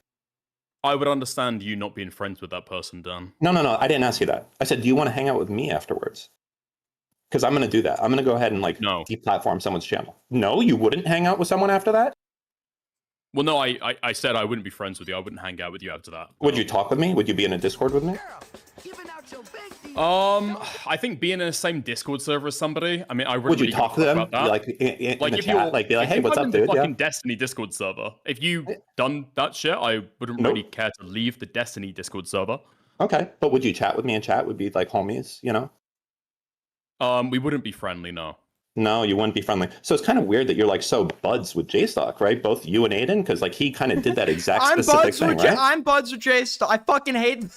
Speaker 4: I would understand you not being friends with that person, Dan.
Speaker 6: No. I didn't ask you that. I said, do you want to hang out with me afterwards? Because I'm going to do that. I'm going to go ahead and
Speaker 4: No.
Speaker 6: deplatform someone's channel. No, you wouldn't hang out with someone after that?
Speaker 4: Well, no, I said I wouldn't be friends with you. I wouldn't hang out with you after that.
Speaker 6: Would you talk with me? Would you be in a Discord with me?
Speaker 4: I think being in the same Discord server as somebody, I mean, I wouldn't
Speaker 6: Would you
Speaker 4: really
Speaker 6: talk
Speaker 4: give
Speaker 6: to
Speaker 4: a
Speaker 6: them?
Speaker 4: fuck about that.
Speaker 6: In the
Speaker 4: if
Speaker 6: chat? Be like, hey, what's up, dude?
Speaker 4: The
Speaker 6: Yeah.
Speaker 4: fucking Destiny Discord server. If you done that shit, I wouldn't
Speaker 6: Nope.
Speaker 4: really care to leave the Destiny Discord server.
Speaker 6: Okay. But would you chat with me in chat? Would be like homies,
Speaker 4: We wouldn't be friendly, no.
Speaker 6: No, you wouldn't be friendly. So it's kind of weird that you're so buds with JStock, right? Both you and Aiden, because he kind of did that exact specific thing, right?
Speaker 1: I'm buds with Jay. I fucking hated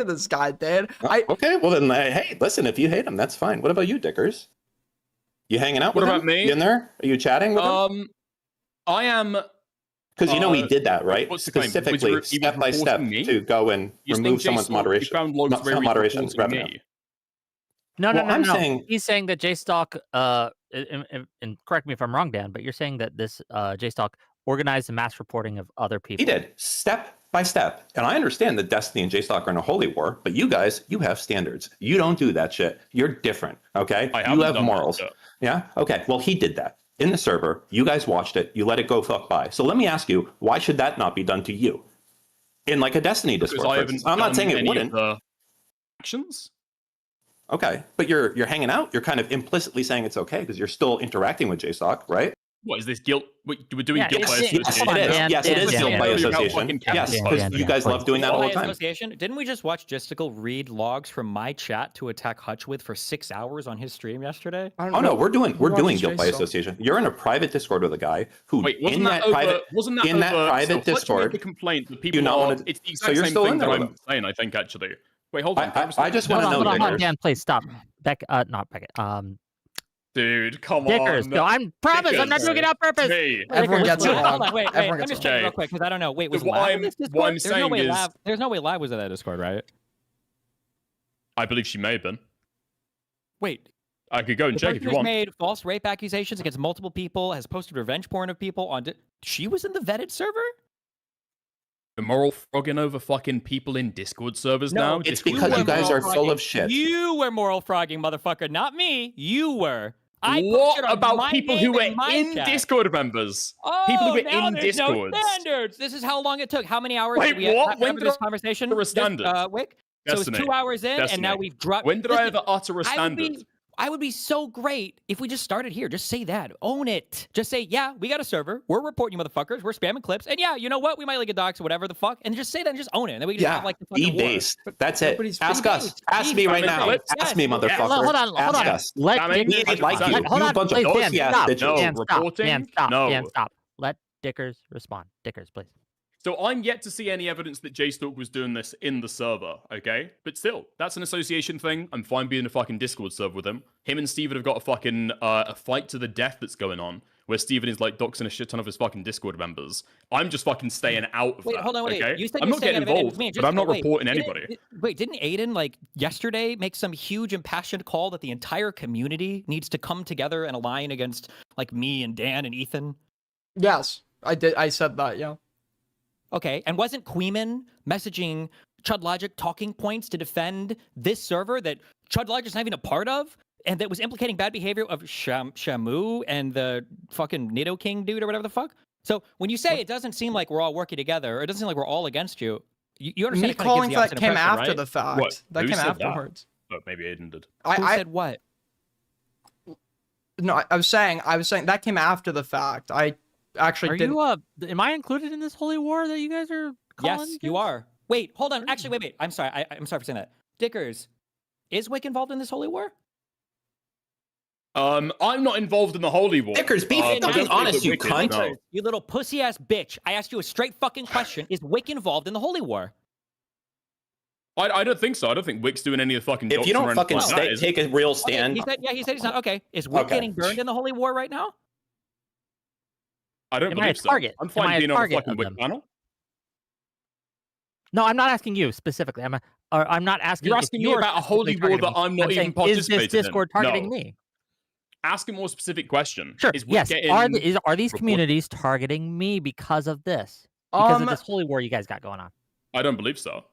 Speaker 1: this guy, dude.
Speaker 6: Okay, well then, hey, listen, if you hate him, that's fine. What about you, Dickers? You hanging out
Speaker 4: What
Speaker 6: with
Speaker 4: about
Speaker 6: him?
Speaker 4: me?
Speaker 6: You in there? Are you chatting with him?
Speaker 4: I am.
Speaker 6: Because you know he did that, right?
Speaker 4: What's the claim?
Speaker 6: Specifically,
Speaker 4: He was
Speaker 6: step by step,
Speaker 4: reporting me?
Speaker 6: to go and
Speaker 4: You're
Speaker 6: remove
Speaker 4: saying
Speaker 6: someone's
Speaker 4: JStalk,
Speaker 6: moderation.
Speaker 4: You found logs
Speaker 6: Not
Speaker 4: where he was
Speaker 6: moderation,
Speaker 4: reporting
Speaker 6: revenue.
Speaker 4: me.
Speaker 3: No.
Speaker 6: I'm saying-
Speaker 3: He's saying that JStalk, and correct me if I'm wrong, Dan, but you're saying that this JStalk organized the mass reporting of other people.
Speaker 6: He did, step by step. And I understand that Destiny and JStalk are in a holy war, but you guys, you have standards. You don't do that shit. You're different, okay?
Speaker 4: I
Speaker 6: You
Speaker 4: haven't
Speaker 6: have
Speaker 4: done that
Speaker 6: morals.
Speaker 4: shit.
Speaker 6: Yeah? Okay, well, he did that. In the server, you guys watched it, you let it go fuck by. So let me ask you, why should that not be done to you? In like a Destiny
Speaker 4: Because
Speaker 6: Discord,
Speaker 4: I
Speaker 6: for
Speaker 4: haven't
Speaker 6: instance. I'm not
Speaker 4: done
Speaker 6: saying it
Speaker 4: any of
Speaker 6: wouldn't.
Speaker 4: the actions.
Speaker 6: Okay, but you're hanging out. You're kind of implicitly saying it's okay because you're still interacting with JSOC, right?
Speaker 4: What is this guilt? We're doing
Speaker 3: Yeah,
Speaker 4: guilt by
Speaker 3: yes,
Speaker 4: association.
Speaker 3: hold on,
Speaker 6: it is.
Speaker 3: Dan,
Speaker 6: Yes, it
Speaker 3: Dan,
Speaker 6: is
Speaker 3: Dan,
Speaker 6: guilt
Speaker 3: Dan.
Speaker 6: by
Speaker 4: Dan.
Speaker 6: association. Yes,
Speaker 3: Dan,
Speaker 6: because
Speaker 3: Dan,
Speaker 6: you
Speaker 3: Dan,
Speaker 6: guys
Speaker 3: please.
Speaker 6: love doing that all the time.
Speaker 5: Association? Didn't we just watch Justical read logs from my chat to attack Hutch with for 6 hours on his stream yesterday?
Speaker 1: I don't
Speaker 6: Oh
Speaker 1: know.
Speaker 6: no, we're doing
Speaker 1: Who runs
Speaker 6: guilt by
Speaker 1: JSOC?
Speaker 6: association. You're in a private Discord with a guy who
Speaker 4: Wait,
Speaker 6: in that private
Speaker 4: wasn't that
Speaker 6: in that
Speaker 4: over,
Speaker 6: private
Speaker 4: so Hutch
Speaker 6: Discord.
Speaker 4: made the complaint that
Speaker 6: you
Speaker 4: people
Speaker 6: not
Speaker 4: are.
Speaker 6: wanna-
Speaker 4: It's the
Speaker 6: so
Speaker 4: exact
Speaker 6: you're
Speaker 4: same
Speaker 6: still in
Speaker 4: thing
Speaker 6: there
Speaker 4: that
Speaker 6: with
Speaker 4: I'm
Speaker 6: him.
Speaker 4: saying. I think actually. Wait, hold on.
Speaker 6: I just want to know,
Speaker 3: Hold on,
Speaker 6: Dickers.
Speaker 3: Dan, please stop. Not Beckett.
Speaker 4: Dude, come
Speaker 3: Dickers,
Speaker 4: on.
Speaker 3: go. I promise, I'm not doing it on purpose.
Speaker 4: Me.
Speaker 1: Everyone
Speaker 3: Dickers,
Speaker 1: gets it
Speaker 3: wait,
Speaker 1: wrong.
Speaker 5: Hold on, wait.
Speaker 1: Everyone
Speaker 5: Let me
Speaker 1: gets
Speaker 5: check
Speaker 1: it
Speaker 5: real
Speaker 1: wrong.
Speaker 5: quick because I don't know. Wait, was
Speaker 4: What
Speaker 5: Lab
Speaker 4: I'm-
Speaker 5: in this
Speaker 4: what
Speaker 5: Discord?
Speaker 4: I'm
Speaker 5: There's no
Speaker 4: saying
Speaker 5: way
Speaker 4: is-
Speaker 5: Lab. There's no way Lab was in that Discord, right?
Speaker 4: I believe she may have been.
Speaker 5: Wait.
Speaker 4: I could go and
Speaker 5: The
Speaker 4: check
Speaker 5: person
Speaker 4: if you
Speaker 5: who's
Speaker 4: want.
Speaker 5: made false rape accusations against multiple people, has posted revenge porn of people on. She was in the vetted server.
Speaker 4: The moral frogging over fucking people in Discord servers now.
Speaker 6: it's
Speaker 4: Discord
Speaker 6: because
Speaker 5: were
Speaker 6: you guys
Speaker 5: moral
Speaker 6: are full
Speaker 5: frogging.
Speaker 6: of shit.
Speaker 5: You were moral frogging, motherfucker, not me. You were. I put
Speaker 4: What
Speaker 5: shit on
Speaker 4: about
Speaker 5: my
Speaker 4: people
Speaker 5: name
Speaker 4: who were
Speaker 5: and my
Speaker 4: in
Speaker 5: chat.
Speaker 4: Discord members?
Speaker 5: Oh,
Speaker 4: People who were
Speaker 5: now
Speaker 4: in
Speaker 5: there's
Speaker 4: Discords.
Speaker 5: no standards. This is how long it took. How many hours
Speaker 4: Wait,
Speaker 5: did we
Speaker 4: what?
Speaker 5: have
Speaker 4: When
Speaker 5: for
Speaker 4: did
Speaker 5: this
Speaker 4: I
Speaker 5: conversation?
Speaker 4: utter a standard?
Speaker 5: Wick? So it's
Speaker 4: Destiny.
Speaker 5: 2 hours in, and now
Speaker 4: Destiny.
Speaker 5: we've dropped.
Speaker 4: When did I
Speaker 5: Listen,
Speaker 4: ever utter a standard?
Speaker 5: I would be so great if we just started here. Just say that. Own it. Just say, yeah, we got a server. We're reporting you motherfuckers. We're spamming clips. And yeah, you know what? We might like a dox or whatever the fuck. And just say that and just own it. And then we can just have like the fucking
Speaker 6: be
Speaker 5: war.
Speaker 6: based. That's it.
Speaker 1: Nobody's
Speaker 6: Ask
Speaker 1: be
Speaker 6: us.
Speaker 1: based.
Speaker 6: Ask
Speaker 5: Be
Speaker 6: me right
Speaker 5: based.
Speaker 6: now.
Speaker 5: Yes.
Speaker 6: Ask me,
Speaker 5: Yes.
Speaker 6: motherfucker.
Speaker 3: Hold on.
Speaker 6: Ask
Speaker 5: on.
Speaker 6: us.
Speaker 3: Let
Speaker 4: Damn it.
Speaker 6: We
Speaker 3: Dickers.
Speaker 6: ain't like you.
Speaker 3: Hold
Speaker 6: You
Speaker 3: on,
Speaker 6: bunch of
Speaker 3: please, Dan,
Speaker 6: pussy ass
Speaker 3: stop.
Speaker 6: bitches.
Speaker 4: No.
Speaker 3: Dan, stop.
Speaker 4: Reporting?
Speaker 3: Dan, stop.
Speaker 4: No.
Speaker 3: Dan, stop. Let Dickers respond. Dickers, please.
Speaker 4: So I'm yet to see any evidence that JStalk was doing this in the server, okay? But still, that's an association thing. I'm fine being in a fucking Discord server with him. Him and Steven have got a fucking a fight to the death that's going on, where Steven is like doxing a shit ton of his fucking Discord members. I'm just fucking staying out of
Speaker 5: Wait,
Speaker 4: that,
Speaker 5: hold on, wait.
Speaker 4: okay?
Speaker 5: You said
Speaker 4: I'm
Speaker 5: you're
Speaker 4: not
Speaker 5: staying
Speaker 4: getting
Speaker 5: out of it.
Speaker 4: involved,
Speaker 5: Man,
Speaker 4: but I'm not
Speaker 5: wait,
Speaker 4: reporting
Speaker 5: didn't-
Speaker 4: anybody.
Speaker 5: Didn't Aiden, like, yesterday make some huge impassioned call that the entire community needs to come together and align against, like, me and Dan and Ethan?
Speaker 1: Yes, I did. I said that. Yeah.
Speaker 5: Okay, and wasn't Queeman messaging Chud Logic talking points to defend this server that Chud Logic's not even a part of, and that was implicating bad behavior of Shamu and the fucking Nido King dude or whatever the fuck? So when you say it doesn't seem like we're all working together, or it doesn't seem like we're all against you, you understand
Speaker 1: Me
Speaker 5: it kinda gives
Speaker 1: calling
Speaker 5: the
Speaker 1: that
Speaker 5: opposite
Speaker 1: came
Speaker 5: impression,
Speaker 1: after
Speaker 5: right?
Speaker 1: the fact.
Speaker 4: What?
Speaker 1: That
Speaker 4: Who
Speaker 1: came
Speaker 4: said that?
Speaker 1: afterwards.
Speaker 4: But maybe Aiden did.
Speaker 5: Who
Speaker 1: I
Speaker 5: said what?
Speaker 1: no. I was saying that came after the fact. I actually
Speaker 3: Are
Speaker 1: didn't.
Speaker 3: you am I included in this holy war that you guys are calling?
Speaker 5: Yes, you are. Wait, hold on. Actually, wait. I'm sorry. I'm sorry for saying that. Dickers, is Wick involved in this holy war?
Speaker 4: I'm not involved in the holy war.
Speaker 6: Dickers, be
Speaker 4: but I don't
Speaker 6: fucking
Speaker 4: think
Speaker 6: honest,
Speaker 4: that
Speaker 6: you
Speaker 4: Wick is,
Speaker 6: cunt.
Speaker 4: no.
Speaker 5: You little pussy ass bitch. I asked you a straight fucking question. Is Wick involved in the holy war?
Speaker 4: I don't think so. I don't think Wick's doing any of the fucking
Speaker 6: If you
Speaker 4: doxing or
Speaker 6: don't
Speaker 4: anything
Speaker 6: fucking
Speaker 4: like that, is he?
Speaker 6: take a real
Speaker 5: Okay,
Speaker 6: stand,
Speaker 5: he said he's not. Okay. Is Wick
Speaker 6: Okay.
Speaker 5: getting burned in the holy war right now?
Speaker 4: I don't
Speaker 3: Am I a
Speaker 4: believe so.
Speaker 3: target?
Speaker 4: I'm
Speaker 3: Am
Speaker 4: fine
Speaker 3: I a
Speaker 4: being on a
Speaker 3: target
Speaker 4: fucking
Speaker 3: of
Speaker 4: Wick
Speaker 3: them?
Speaker 4: panel.
Speaker 3: No, I'm not asking you specifically. I'm not asking.
Speaker 4: You're
Speaker 3: if
Speaker 4: asking me
Speaker 3: you're
Speaker 4: about a holy
Speaker 3: specifically
Speaker 4: war that
Speaker 3: targeting me.
Speaker 4: I'm not even
Speaker 3: saying,
Speaker 4: participating in.
Speaker 3: Is this Discord targeting
Speaker 4: No.
Speaker 3: me?
Speaker 4: Ask a more specific question.
Speaker 3: Sure.
Speaker 4: Is Wick
Speaker 3: Yes.
Speaker 4: getting
Speaker 3: Are these
Speaker 4: reported?
Speaker 3: communities targeting me because of this? Because of this holy war you guys got going on?
Speaker 4: I don't believe so.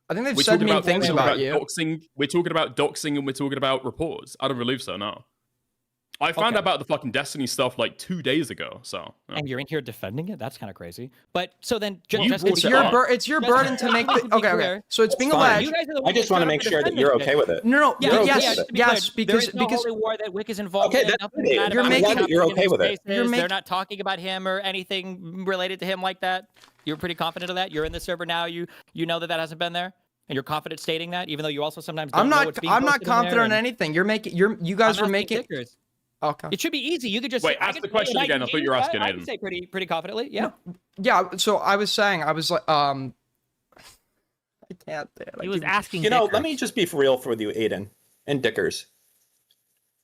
Speaker 1: I think they've
Speaker 4: We're
Speaker 1: said
Speaker 4: talking
Speaker 1: mean
Speaker 4: about
Speaker 1: things about you.
Speaker 4: doxing. We're talking about doxing and we're talking about reports. I don't believe so. No. I found
Speaker 5: Okay.
Speaker 4: out about the fucking Destiny stuff like 2 days ago. So yeah.
Speaker 5: And you're in here defending it? That's kind of crazy. But so then,
Speaker 4: You
Speaker 5: just
Speaker 4: brought
Speaker 1: It's
Speaker 4: it
Speaker 1: your
Speaker 4: up.
Speaker 1: it's your
Speaker 5: Just-
Speaker 1: burden to make the
Speaker 5: to be
Speaker 1: okay.
Speaker 5: clear,
Speaker 1: So it's being
Speaker 6: fine.
Speaker 1: alleged.
Speaker 5: You guys are the
Speaker 6: I
Speaker 5: ones
Speaker 6: just
Speaker 5: that
Speaker 6: want to
Speaker 5: showed
Speaker 6: make
Speaker 5: up to
Speaker 6: sure that
Speaker 5: defend
Speaker 6: you're
Speaker 5: this
Speaker 6: okay
Speaker 5: shit.
Speaker 6: with it.
Speaker 1: No,
Speaker 5: Yeah,
Speaker 6: You're okay
Speaker 1: yes,
Speaker 6: with it.
Speaker 5: to be
Speaker 1: yes,
Speaker 5: clear, there is no
Speaker 1: because
Speaker 5: holy war that Wick is involved
Speaker 6: Okay,
Speaker 5: in.
Speaker 6: that's
Speaker 5: Nothing
Speaker 6: great.
Speaker 5: bad
Speaker 1: You're
Speaker 5: about
Speaker 1: making-
Speaker 5: him, nothing
Speaker 6: you're
Speaker 5: in
Speaker 6: okay
Speaker 5: his
Speaker 6: with it.
Speaker 5: spaces.
Speaker 1: You're
Speaker 5: They're not talking about him or anything related to him like that. You're pretty confident of that. You're in the server now. You know that hasn't been there, and you're confident stating that, even though you also sometimes don't
Speaker 1: I'm
Speaker 5: know
Speaker 1: not
Speaker 5: what's being
Speaker 1: I'm not
Speaker 5: posted in there,
Speaker 1: confident in
Speaker 5: and-
Speaker 1: anything. You guys
Speaker 5: I'm
Speaker 1: were
Speaker 5: asking
Speaker 1: making
Speaker 5: Dickers.
Speaker 1: okay.
Speaker 5: It should be easy. You could just
Speaker 4: Wait,
Speaker 5: I
Speaker 4: ask
Speaker 5: could
Speaker 4: the
Speaker 5: say
Speaker 4: question again. I thought you were asking
Speaker 5: I could
Speaker 4: Aiden.
Speaker 5: say pretty confidently. Yeah.
Speaker 1: Yeah, so I was saying I was like I can't.
Speaker 3: He was asking.
Speaker 6: You know,
Speaker 3: Dickers.
Speaker 6: let me just be for real with you, Aiden and Dickers.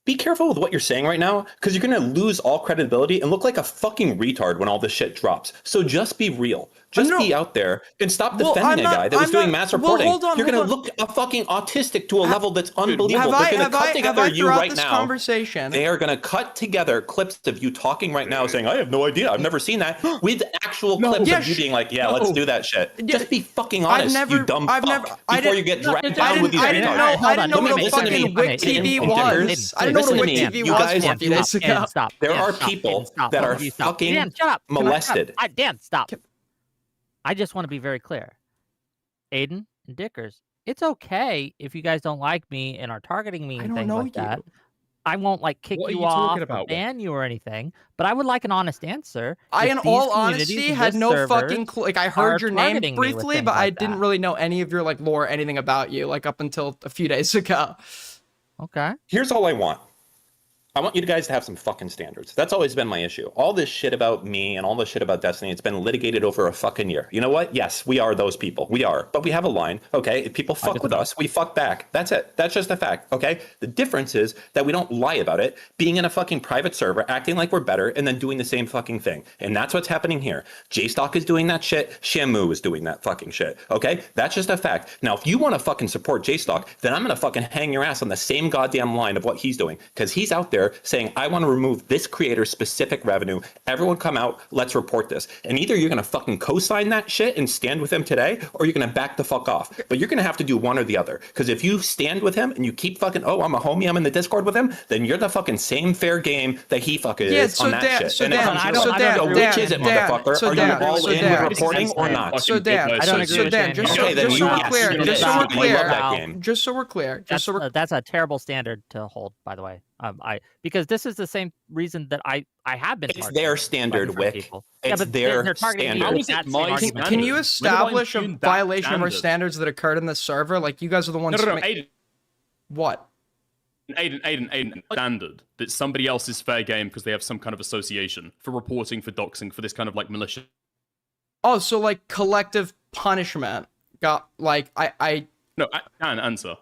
Speaker 6: be careful with what you're saying right now, because you're going to lose all credibility and look like a fucking retard when all this shit drops. So just be real. Just be out there and stop defending a guy that was doing mass reporting. You're going to look a fucking autistic to a level that's unbelievable. They're going to cut together you right now. They are going to cut together clips of you talking right now saying, I have no idea. I've never seen that, with actual clips of you being like, yeah, let's do that shit. Just be fucking honest, you dumb fuck, before you get dragged down with these retards.
Speaker 1: I didn't know what a fucking WIC TV was. I didn't know what a WIC TV was 4 few days ago.
Speaker 6: There are people that are fucking molested.
Speaker 3: Dan, stop. I just want to be very clear. Aiden and Dickers, it's okay if you guys don't like me and are targeting me and things like that. I won't like kick you off or ban you or anything, but I would like an honest answer.
Speaker 1: I, in all honesty, had no fucking clue. Like, I heard your name briefly, but I didn't really know any of your like lore, anything about you, like up until a few days ago.
Speaker 3: Okay.
Speaker 6: Here's all I want. I want you guys to have some fucking standards. That's always been my issue. All this shit about me and all this shit about Destiny, it's been litigated over a fucking year. You know what? Yes, we are those people. We are. But we have a line, okay? If people fuck with us, we fuck back. That's it. That's just a fact, okay? The difference is that we don't lie about it, being in a fucking private server, acting like we're better, and then doing the same fucking thing. And that's what's happening here. JStock is doing that shit. Shamu is doing that fucking shit, okay? That's just a fact. Now, if you want to fucking support JStock, then I'm going to fucking hang your ass on the same goddamn line of what he's doing. Because he's out there saying, I want to remove this creator's specific revenue. Everyone come out, let's report this. And either you're going to fucking co-sign that shit and stand with him today, or you're going to back the fuck off. But you're going to have to do one or the other. Because if you stand with him and you keep fucking, oh, I'm a homie, I'm in the Discord with him, then you're the fucking same fair game that he fucking is on that shit.
Speaker 1: So
Speaker 6: and
Speaker 1: Dan,
Speaker 6: which is it, motherfucker?
Speaker 1: So
Speaker 6: Are you all in with reporting or not?
Speaker 1: So Dan,
Speaker 3: I don't agree
Speaker 1: so
Speaker 3: with
Speaker 1: Dan,
Speaker 3: Shane.
Speaker 1: just so we're clear,
Speaker 3: that's a terrible standard to hold, by the way. Because this is the same reason that I have been.
Speaker 6: It's their standard, Wick. It's their standard.
Speaker 1: Can you establish a violation of our standards that occurred in the server? Like, you guys are the ones.
Speaker 4: No, Aiden.
Speaker 1: What?
Speaker 4: Aiden, standard that somebody else is fair game because they have some kind of association for reporting, for doxing, for this kind of like militia.
Speaker 1: Oh, so like collective punishment. Got like I.
Speaker 4: No, I can answer.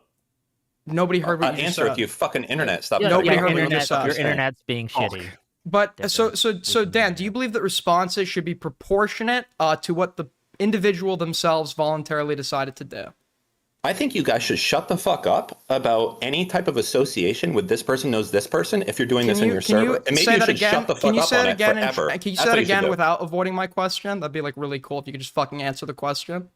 Speaker 1: Nobody heard what you just said.
Speaker 6: Answer if you fucking internet stuff.
Speaker 1: Nobody heard what you just said.
Speaker 3: Your internet's being shitty.
Speaker 1: But so Dan, do you believe that responses should be proportionate to what the individual themselves voluntarily decided to do?
Speaker 6: I think you guys should shut the fuck up about any type of association with this person knows this person if you're doing this in your server. And maybe you should shut the fuck up on it forever.
Speaker 1: Can you say that again without avoiding my question? That'd be like really cool if you could just fucking answer the question.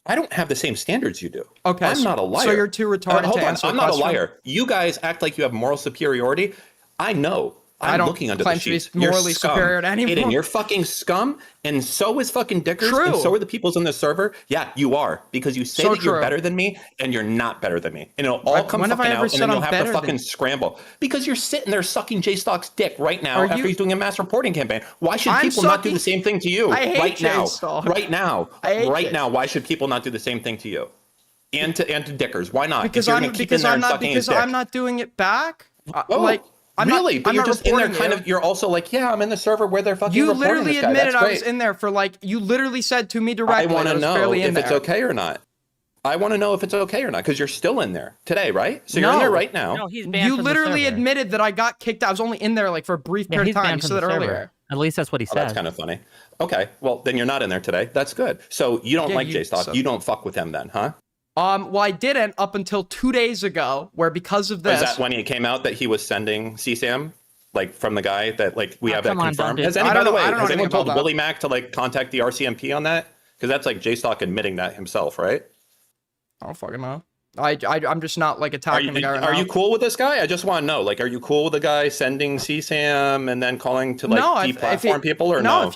Speaker 6: I don't have the same standards you do.
Speaker 1: Okay,
Speaker 6: I'm not a liar.
Speaker 1: So you're too retarded to answer the question?
Speaker 6: I'm not a liar. You guys act like you have moral superiority. I know. I'm looking under the sheets.
Speaker 1: You're morally superior to anyone.
Speaker 6: Aiden, you're fucking scum, and so is fucking Dickers,
Speaker 1: True.
Speaker 6: and so are the peoples in the server. Yeah, you are, because you say that you're better than me, and you're not better than me. And it'll all come fucking out, and then you'll have to fucking scramble. Because you're sitting there sucking JStock's dick right now after he's doing a mass reporting campaign. Why should people not do the same thing to you right now? Right now. Right now, why should people not do the same thing to you? And to Dickers, why not?
Speaker 1: Because I'm not doing it back.
Speaker 6: You're just in there kind of, you're also like, yeah, I'm in the server where they're fucking reporting this guy. You literally admitted I was in there for like, you literally said to me directly. I want to know if it's okay or not. I want to know if it's okay or not, because you're still in there today, right? So you're in there right now.
Speaker 3: No, he's banned
Speaker 1: you
Speaker 3: from
Speaker 1: literally
Speaker 3: the server.
Speaker 1: admitted that I got kicked out. I was only in there like for a brief period of time. You said that earlier.
Speaker 3: At least that's what he said.
Speaker 6: That's kind of funny. Okay, well, then you're not in there today. That's good. So you don't like JStock. You don't fuck with him then, huh?
Speaker 1: Well, I didn't up until 2 days ago, where because of this.
Speaker 6: Was that when it came out that he was sending CSAM? Like from the guy that like we have that confirmed. Has anyone told Willie Mac to like contact the RCMP on that? Because that's like JStock admitting that himself, right?
Speaker 1: I don't fucking know. I'm just not like attacking the guy right now.
Speaker 6: Are you cool with this guy? I just want to know. Like, are you cool with the guy sending CSAM and then calling to like deplatform people or no?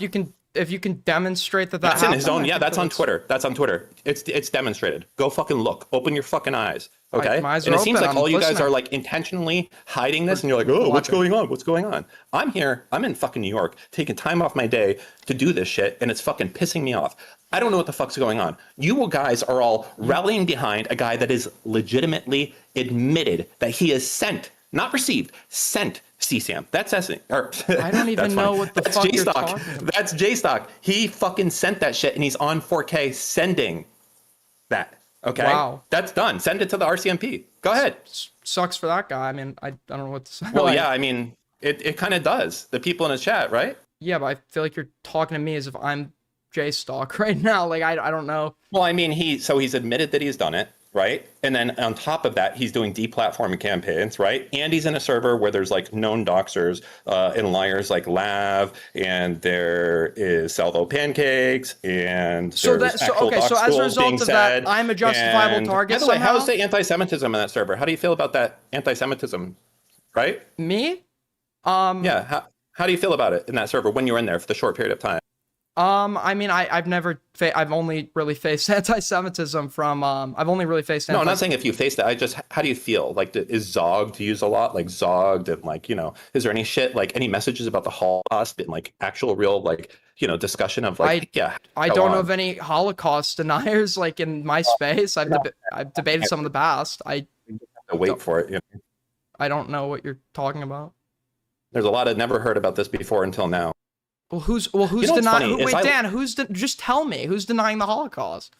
Speaker 1: If you can demonstrate that
Speaker 6: that's in his own. Yeah, that's on Twitter. That's on Twitter. It's demonstrated. Go fucking look. Open your fucking eyes. Okay.
Speaker 1: My eyes
Speaker 6: and
Speaker 1: are
Speaker 6: it seems
Speaker 1: open.
Speaker 6: like all you guys are like intentionally hiding this, and you're like, oh, what's going on? What's going on? I'm here. I'm in fucking New York, taking time off my day to do this shit, and it's fucking pissing me off. I don't know what the fuck's going on. You guys are all rallying behind a guy that is legitimately admitted that he has sent, not received, sent CSAM. That's essence.
Speaker 1: I don't even know what the fuck you're talking about.
Speaker 6: That's JStock. He fucking sent that shit, and he's on 4K sending that. Okay,
Speaker 1: Wow.
Speaker 6: that's done. Send it to the RCMP. Go ahead.
Speaker 1: Sucks for that guy. I mean, I don't know what to say.
Speaker 6: Well,
Speaker 1: Like,
Speaker 6: yeah, I mean, it kind of does. The people in the chat, right?
Speaker 1: yeah, but I feel like you're talking to me as if I'm J-Stock right now. Like, I don't know.
Speaker 6: Well, I mean, he's admitted that he's done it, right? And then on top of that, he's doing deplatforming campaigns, right? And he's in a server where there's like known doxers and liars like Lav, and there is Salvo Pancakes, and
Speaker 1: So
Speaker 6: there's
Speaker 1: that so
Speaker 6: actual
Speaker 1: okay.
Speaker 6: dox
Speaker 1: So as a
Speaker 6: schools
Speaker 1: result
Speaker 6: being
Speaker 1: of that,
Speaker 6: said,
Speaker 1: I'm a justifiable
Speaker 6: and
Speaker 1: target
Speaker 6: by the way,
Speaker 1: somehow.
Speaker 6: how's the anti-Semitism in that server? How do you feel about that anti-Semitism, right?
Speaker 1: Me?
Speaker 6: Yeah. How do you feel about it in that server when you were in there for the short period of time?
Speaker 1: I mean, I've never, I've only really faced anti-Semitism from, I've only really faced.
Speaker 6: No, I'm not saying if you faced it. How do you feel? Like, is Zogged used a lot? Like Zogged, and like, is there any shit, like any messages about the Holocaust and like actual real, like, discussion of like,
Speaker 1: I don't know of any Holocaust deniers like in my space. I've debated some in the past. I
Speaker 6: wait for it.
Speaker 1: I don't know what you're talking about.
Speaker 6: There's a lot I've never heard about this before until now.
Speaker 1: Well, who's
Speaker 6: what's funny
Speaker 1: denying?
Speaker 6: is
Speaker 1: Wait, Dan, just tell me who's denying the Holocaust?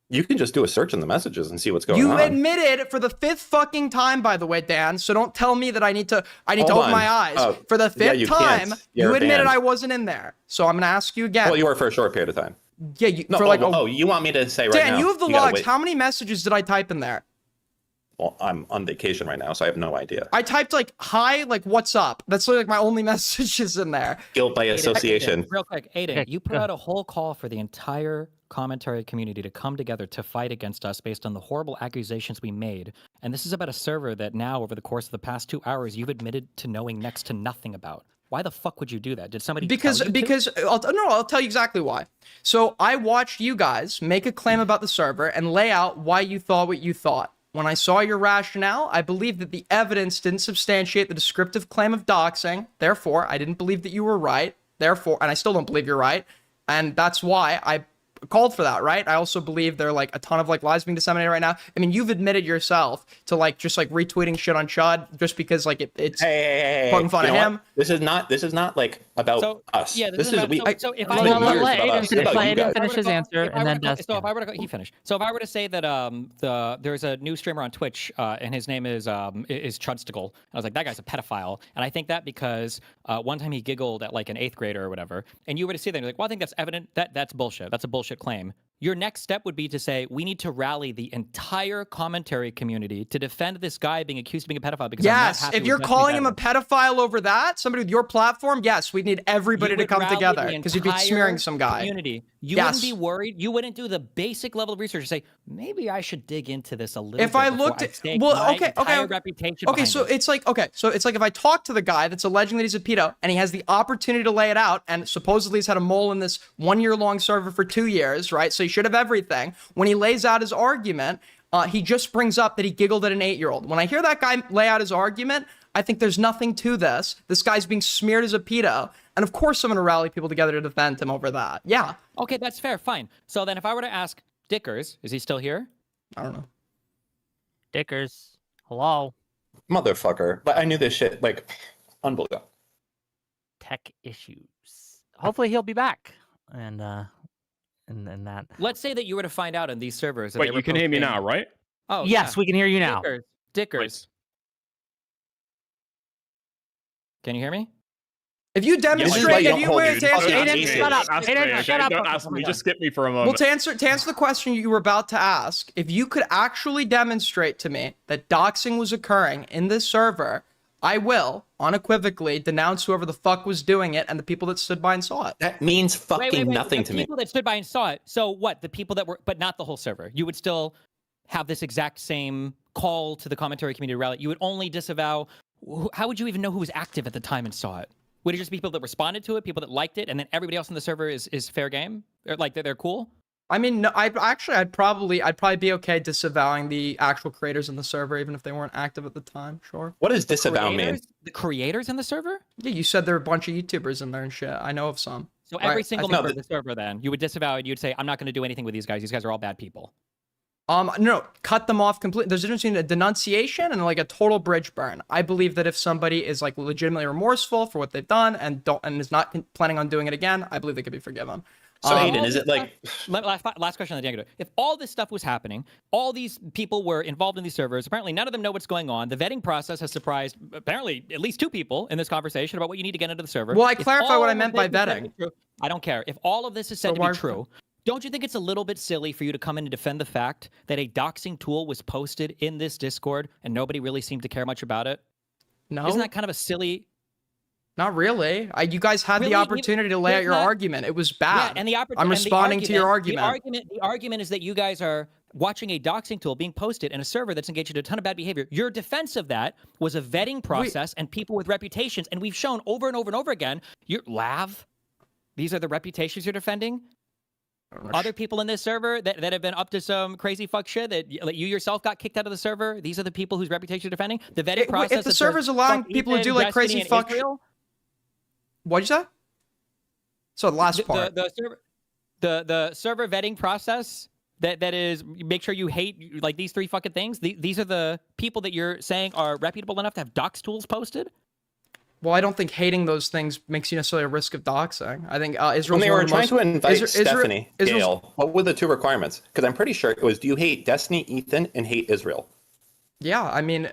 Speaker 6: You can just do a search in the messages and see what's going
Speaker 1: You
Speaker 6: on.
Speaker 1: admitted for the 5th fucking time, by the way, Dan. So don't tell me that I need to
Speaker 6: Hold
Speaker 1: open
Speaker 6: on.
Speaker 1: my eyes. For the 5th
Speaker 6: you
Speaker 1: time,
Speaker 6: can't.
Speaker 1: you
Speaker 6: You're
Speaker 1: admitted
Speaker 6: banned.
Speaker 1: I wasn't in there. So I'm gonna ask you again.
Speaker 6: Well, you were for a short period of time.
Speaker 1: Yeah,
Speaker 6: No, you want me to say right now?
Speaker 1: Dan, you have the
Speaker 6: gotta
Speaker 1: logs.
Speaker 6: wait.
Speaker 1: How many messages did I type in there?
Speaker 6: Well, I'm on vacation right now, so I have no idea.
Speaker 1: I typed like hi, like what's up. That's like my only messages in there.
Speaker 6: Guilt by association.
Speaker 5: Real quick, Aiden,
Speaker 3: Okay,
Speaker 5: you put out a whole call for the entire commentary community to come together to fight against us based on the horrible accusations we made. And this is about a server that now, over the course of the past 2 hours, you've admitted to knowing next to nothing about. Why the fuck would you do that? Did somebody tell you to?
Speaker 1: I'll tell you exactly why. So I watched you guys make a claim about the server and lay out why you thought what you thought. When I saw your rationale, I believed that the evidence didn't substantiate the descriptive claim of doxing. Therefore, I didn't believe that you were right. Therefore, and I still don't believe you're right. And that's why I called for that, right? I also believe there are like a ton of like lies being disseminated right now. I mean, you've admitted yourself to like just like retweeting shit on Chud just because like it's poking fun at him.
Speaker 6: This is not like about us.
Speaker 5: Yeah,
Speaker 6: this is
Speaker 5: about,
Speaker 6: we.
Speaker 5: so if
Speaker 6: this
Speaker 5: I
Speaker 6: is
Speaker 3: let
Speaker 6: years
Speaker 3: Aiden
Speaker 6: about us.
Speaker 3: finish.
Speaker 6: It's about
Speaker 3: Let
Speaker 6: you
Speaker 3: Aiden
Speaker 6: guys.
Speaker 3: finish his answer, and then Dustin.
Speaker 5: So if I were to he finished. So if I were to say that there's a new streamer on Twitch and his name is Chudsticle, I was like, that guy's a pedophile, and I think that because one time he giggled at like an 8th grader or whatever, and you were to see that, and you're like, well, I think that's evident. That's bullshit. That's a bullshit claim. Your next step would be to say, we need to rally the entire commentary community to defend this guy being accused of being a pedophile because I'm not
Speaker 1: Yes,
Speaker 5: happy
Speaker 1: if
Speaker 5: with
Speaker 1: you're
Speaker 5: Destiny's
Speaker 1: calling him a
Speaker 5: evidence.
Speaker 1: pedophile over that, somebody with your platform, yes, we need everybody
Speaker 5: You
Speaker 1: to
Speaker 5: would
Speaker 1: come
Speaker 5: rally
Speaker 1: together
Speaker 5: the
Speaker 1: because you'd be
Speaker 5: entire
Speaker 1: smearing some guy.
Speaker 5: Community. You
Speaker 1: Yes.
Speaker 5: wouldn't be worried. You wouldn't do the basic level of research and say, maybe I should dig into this a little
Speaker 1: If
Speaker 5: bit
Speaker 1: I
Speaker 5: before
Speaker 1: looked
Speaker 5: I
Speaker 1: at,
Speaker 5: stake
Speaker 1: well,
Speaker 5: my
Speaker 1: okay,
Speaker 5: entire reputation
Speaker 1: okay,
Speaker 5: behind
Speaker 1: so
Speaker 5: it.
Speaker 1: it's like, if I talk to the guy that's alleging that he's a pedo and he has the opportunity to lay it out, and supposedly he's had a mole in this 1-year-long server for 2 years, right? So he should have everything. When he lays out his argument, he just brings up that he giggled at an 8-year-old. When I hear that guy lay out his argument, I think there's nothing to this. This guy's being smeared as a pedo. And of course I'm going to rally people together to defend him over that. Yeah.
Speaker 5: Okay, that's fair. Fine. So then if I were to ask Dickers, is he still here?
Speaker 1: I don't know.
Speaker 3: Dickers, hello.
Speaker 6: Motherfucker. But I knew this shit. Like, unbelievable.
Speaker 3: Tech issues. Hopefully he'll be back. And that.
Speaker 5: Let's say that you were to find out on these servers. That
Speaker 4: Wait,
Speaker 5: they were
Speaker 4: you can hear me
Speaker 5: posting-
Speaker 4: now, right?
Speaker 5: Oh,
Speaker 3: Yes,
Speaker 5: yeah.
Speaker 3: we can hear you now.
Speaker 5: Dickers. Can you hear me?
Speaker 1: If you
Speaker 6: This is why
Speaker 1: demonstrate,
Speaker 6: you
Speaker 1: if
Speaker 6: don't
Speaker 1: you
Speaker 6: hold
Speaker 1: were
Speaker 6: me.
Speaker 1: to answer,
Speaker 3: Okay,
Speaker 1: Aiden,
Speaker 3: Aiden, shut up.
Speaker 4: Ask
Speaker 3: Aiden,
Speaker 4: me, okay?
Speaker 3: shut up.
Speaker 4: Don't ask me. Just skip me for a
Speaker 1: well,
Speaker 4: moment.
Speaker 1: to answer the question you were about to ask, if you could actually demonstrate to me that doxing was occurring in this server, I will unequivocally denounce whoever the fuck was doing it and the people that stood by and saw it.
Speaker 6: That means fucking
Speaker 5: Wait.
Speaker 6: nothing
Speaker 5: The
Speaker 6: to me.
Speaker 5: people that stood by and saw it. So what? The people that were, but not the whole server. You would still have this exact same call to the commentary community rally. You would only disavow. How would you even know who was active at the time and saw it? Would it just be people that responded to it, people that liked it, and then everybody else on the server is fair game? Or like they're cool?
Speaker 1: I mean, no, I'd probably be okay disavowing the actual creators in the server, even if they weren't active at the time. Sure.
Speaker 6: What does disavow mean?
Speaker 5: Creators? The creators in the server?
Speaker 1: Yeah, you said there were a bunch of YouTubers in there and shit. I know of some.
Speaker 5: So
Speaker 1: Right,
Speaker 5: every
Speaker 1: I
Speaker 5: single
Speaker 1: think-
Speaker 5: member of the server, then you would disavow it. You'd say, "I'm not going to do anything with these guys. These guys are all bad people."
Speaker 1: No, cut them off completely. There's a difference between a denunciation and like a total bridge burn. I believe that if somebody is like legitimately remorseful for what they've done and is not planning on doing it again, I believe they could be forgiven.
Speaker 6: So
Speaker 1: Um,
Speaker 6: Aiden, is it like
Speaker 5: last question on the Django? If all this stuff was happening, all these people were involved in these servers, apparently none of them know what's going on. The vetting process has surprised apparently at least 2 people in this conversation about what you need to get into the server.
Speaker 1: Well, I
Speaker 5: If
Speaker 1: clarified what
Speaker 5: all
Speaker 1: I
Speaker 5: of
Speaker 1: meant
Speaker 5: this
Speaker 1: by
Speaker 5: is said to
Speaker 1: vetting.
Speaker 5: be true, I don't care. If all of this is said
Speaker 1: So
Speaker 5: to
Speaker 1: why-
Speaker 5: be true, don't you think it's a little bit silly for you to come in and defend the fact that a doxing tool was posted in this Discord and nobody really seemed to care much about it?
Speaker 1: No,
Speaker 5: Isn't that kind of a silly?
Speaker 1: not really. You guys had
Speaker 5: Really?
Speaker 1: the opportunity to lay out
Speaker 5: There's
Speaker 1: your
Speaker 5: not-
Speaker 1: argument. It was bad.
Speaker 5: Yeah, and the
Speaker 1: I'm responding to your argument.
Speaker 5: The argument is that you guys are watching a doxing tool being posted in a server that's engaged in a ton of bad behavior. Your defense of that was a vetting process and people with reputations, and we've shown over and over and over again. Your Lav, these are the reputations you're defending. Other people in this server that have been up to some crazy fuck shit that you yourself got kicked out of the server. These are the people whose reputation you're defending. The vetting process.
Speaker 1: If the
Speaker 5: that says,
Speaker 1: server's allowing
Speaker 5: fuck
Speaker 1: people to
Speaker 5: Ethan,
Speaker 1: do like
Speaker 5: Destiny,
Speaker 1: crazy
Speaker 5: and
Speaker 1: fuck shit.
Speaker 5: Israel,
Speaker 1: What'd you say? So the last part.
Speaker 5: the server vetting process that is make sure you hate like these 3 fucking things. These are the people that you're saying are reputable enough to have dox tools posted.
Speaker 1: Well, I don't think hating those things makes you necessarily a risk of doxing. I think Israel's
Speaker 6: when they
Speaker 1: one
Speaker 6: were
Speaker 1: of the
Speaker 6: trying to invite
Speaker 1: Isra-
Speaker 6: Stephanie
Speaker 1: Israel's-
Speaker 6: Gale? What were the 2 requirements? Because I'm pretty sure it was: do you hate Destiny, Ethan, and hate Israel?
Speaker 1: Yeah, I mean,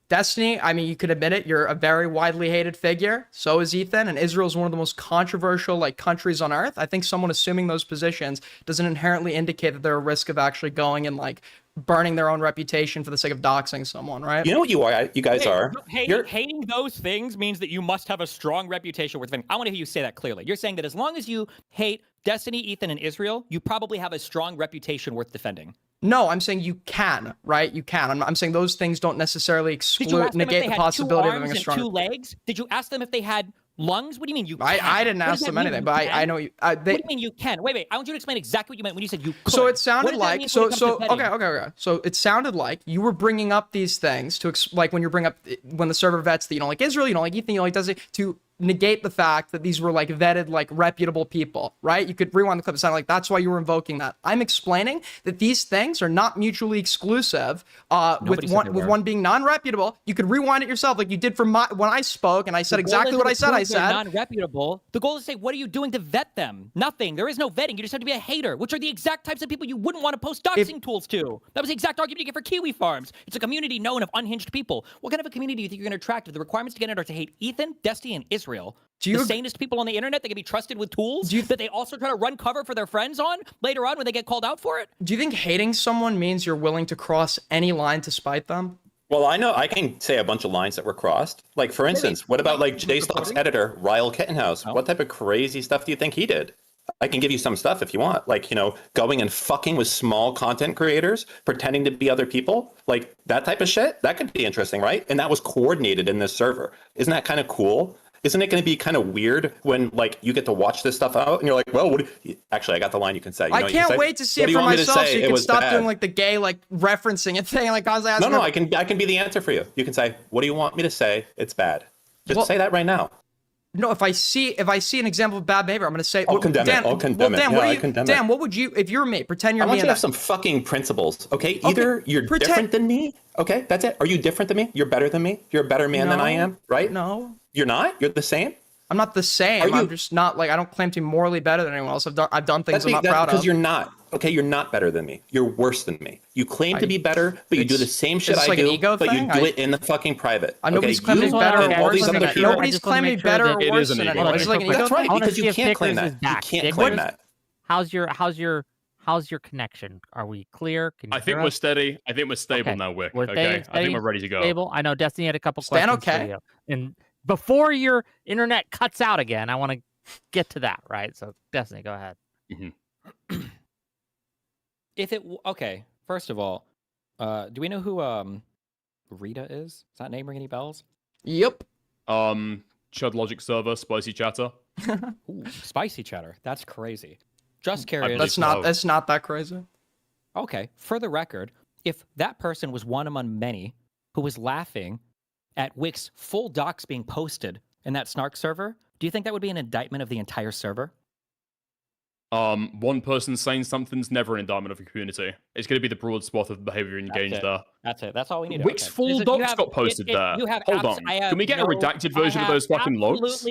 Speaker 1: Destiny, I mean, you could admit it, you're a very widely hated figure. So is Ethan, and Israel's one of the most controversial like countries on earth. I think someone assuming those positions doesn't inherently indicate that they're a risk of actually going and like burning their own reputation for the sake of doxing someone, right?
Speaker 6: You know what you guys are?
Speaker 5: Hating those things means that you must have a strong reputation worth defending. I want to hear you say that clearly. You're saying that as long as you hate Destiny, Ethan, and Israel, you probably have a strong reputation worth defending.
Speaker 1: No, I'm saying you can, right? You can. I'm saying those things don't necessarily negate the possibility of having a strong.
Speaker 5: 2 legs? Did you ask them if they had lungs? What do you mean you can?
Speaker 1: I didn't ask them anything, but I know you.
Speaker 5: What do you mean you can? Wait. I want you to explain exactly what you meant when you said you could.
Speaker 1: So it sounded
Speaker 5: What does that
Speaker 1: like
Speaker 5: mean when it comes to vetting?
Speaker 1: okay. So it sounded like you were bringing up these things to like when you bring up when the server vets that you don't like Israel, you don't like Ethan, you don't like Destiny, to negate the fact that these were like vetted, like reputable people, right? You could rewind the clip. It sounded like that's why you were invoking that. I'm explaining that these things are not mutually exclusive. With one being non-reputable, you could rewind it yourself, like you did for when I spoke, and I said exactly what I said. I said
Speaker 5: non-reputable. The goal is to say, what are you doing to vet them? Nothing. There is no vetting. You just have to be a hater, which are the exact types of people you wouldn't want to post doxing tools to. That was the exact argument you get for Kiwi Farms. It's a community known of unhinged people. What kind of a community do you think you're going to attract if the requirements to get in are to hate Ethan, Destiny, and Israel? The sanest people on the internet that can be trusted with tools that they also try to run cover for their friends on later on when they get called out for it?
Speaker 1: Do you think hating someone means you're willing to cross any line to spite them?
Speaker 6: Well, I know I can say a bunch of lines that were crossed. Like, for instance, what about like JStock's editor, Ryle Kittenhouse? What type of crazy stuff do you think he did? I can give you some stuff if you want. Like, going and fucking with small content creators, pretending to be other people. Like, that type of shit, that could be interesting, right? And that was coordinated in this server. Isn't that kind of cool? Isn't it going to be kind of weird when like you get to watch this stuff out and you're like, well, actually, I got the line you can say.
Speaker 1: I can't wait to see it for myself so you can stop doing like the gay like referencing it thing. Like I was asking.
Speaker 6: No, I can be the answer for you. You can say, what do you want me to say? It's bad. Just say that right now.
Speaker 1: No, if I see an example of bad behavior, I'm going to say,
Speaker 6: I'll condemn it. I'll condemn it.
Speaker 1: Dan, what would you, if you're me, pretend you're me?
Speaker 6: I want you to have some fucking principles, okay? Either you're different than me, okay? That's it. Are you different than me? You're better than me? You're a better man than I am, right?
Speaker 1: No.
Speaker 6: You're not? You're the same?
Speaker 1: I'm not the same. I'm just not like, I don't claim to be morally better than anyone else. I've done things I'm not proud of.
Speaker 6: Because you're not. Okay, you're not better than me. You're worse than me. You claim to be better, but you do the same shit I do, but you do it in the fucking private.
Speaker 1: Nobody's claiming me better or worse than anyone. Nobody's claiming me better or worse than anyone. It's like an ego
Speaker 6: That's right,
Speaker 1: thing.
Speaker 6: because you can't claim that. You can't claim that.
Speaker 3: How's your connection? Are we clear?
Speaker 4: I think we're steady. I think we're stable now, Wick. Okay, I think we're ready to go.
Speaker 3: Stable. I know Destiny had a couple questions for you. And before your internet cuts out again, I want to get to that, right? So Destiny, go ahead.
Speaker 4: Mm-hmm.
Speaker 5: Okay, first of all, do we know who Rita is? Does that name ring any bells?
Speaker 1: Yep.
Speaker 4: Chud Logic server, spicy chatter.
Speaker 5: Ooh, spicy chatter. That's crazy. Just curious.
Speaker 1: That's not that crazy.
Speaker 5: Okay, for the record, if that person was one among many who was laughing at Wick's full docs being posted in that Snark server, do you think that would be an indictment of the entire server?
Speaker 4: One person saying something's never an indictment of a community. It's going to be the broad swath of behavior engaged there.
Speaker 5: That's it. That's all we need.
Speaker 4: Wick's full docs got posted there. Hold on. Can we get a redacted version of those fucking logs?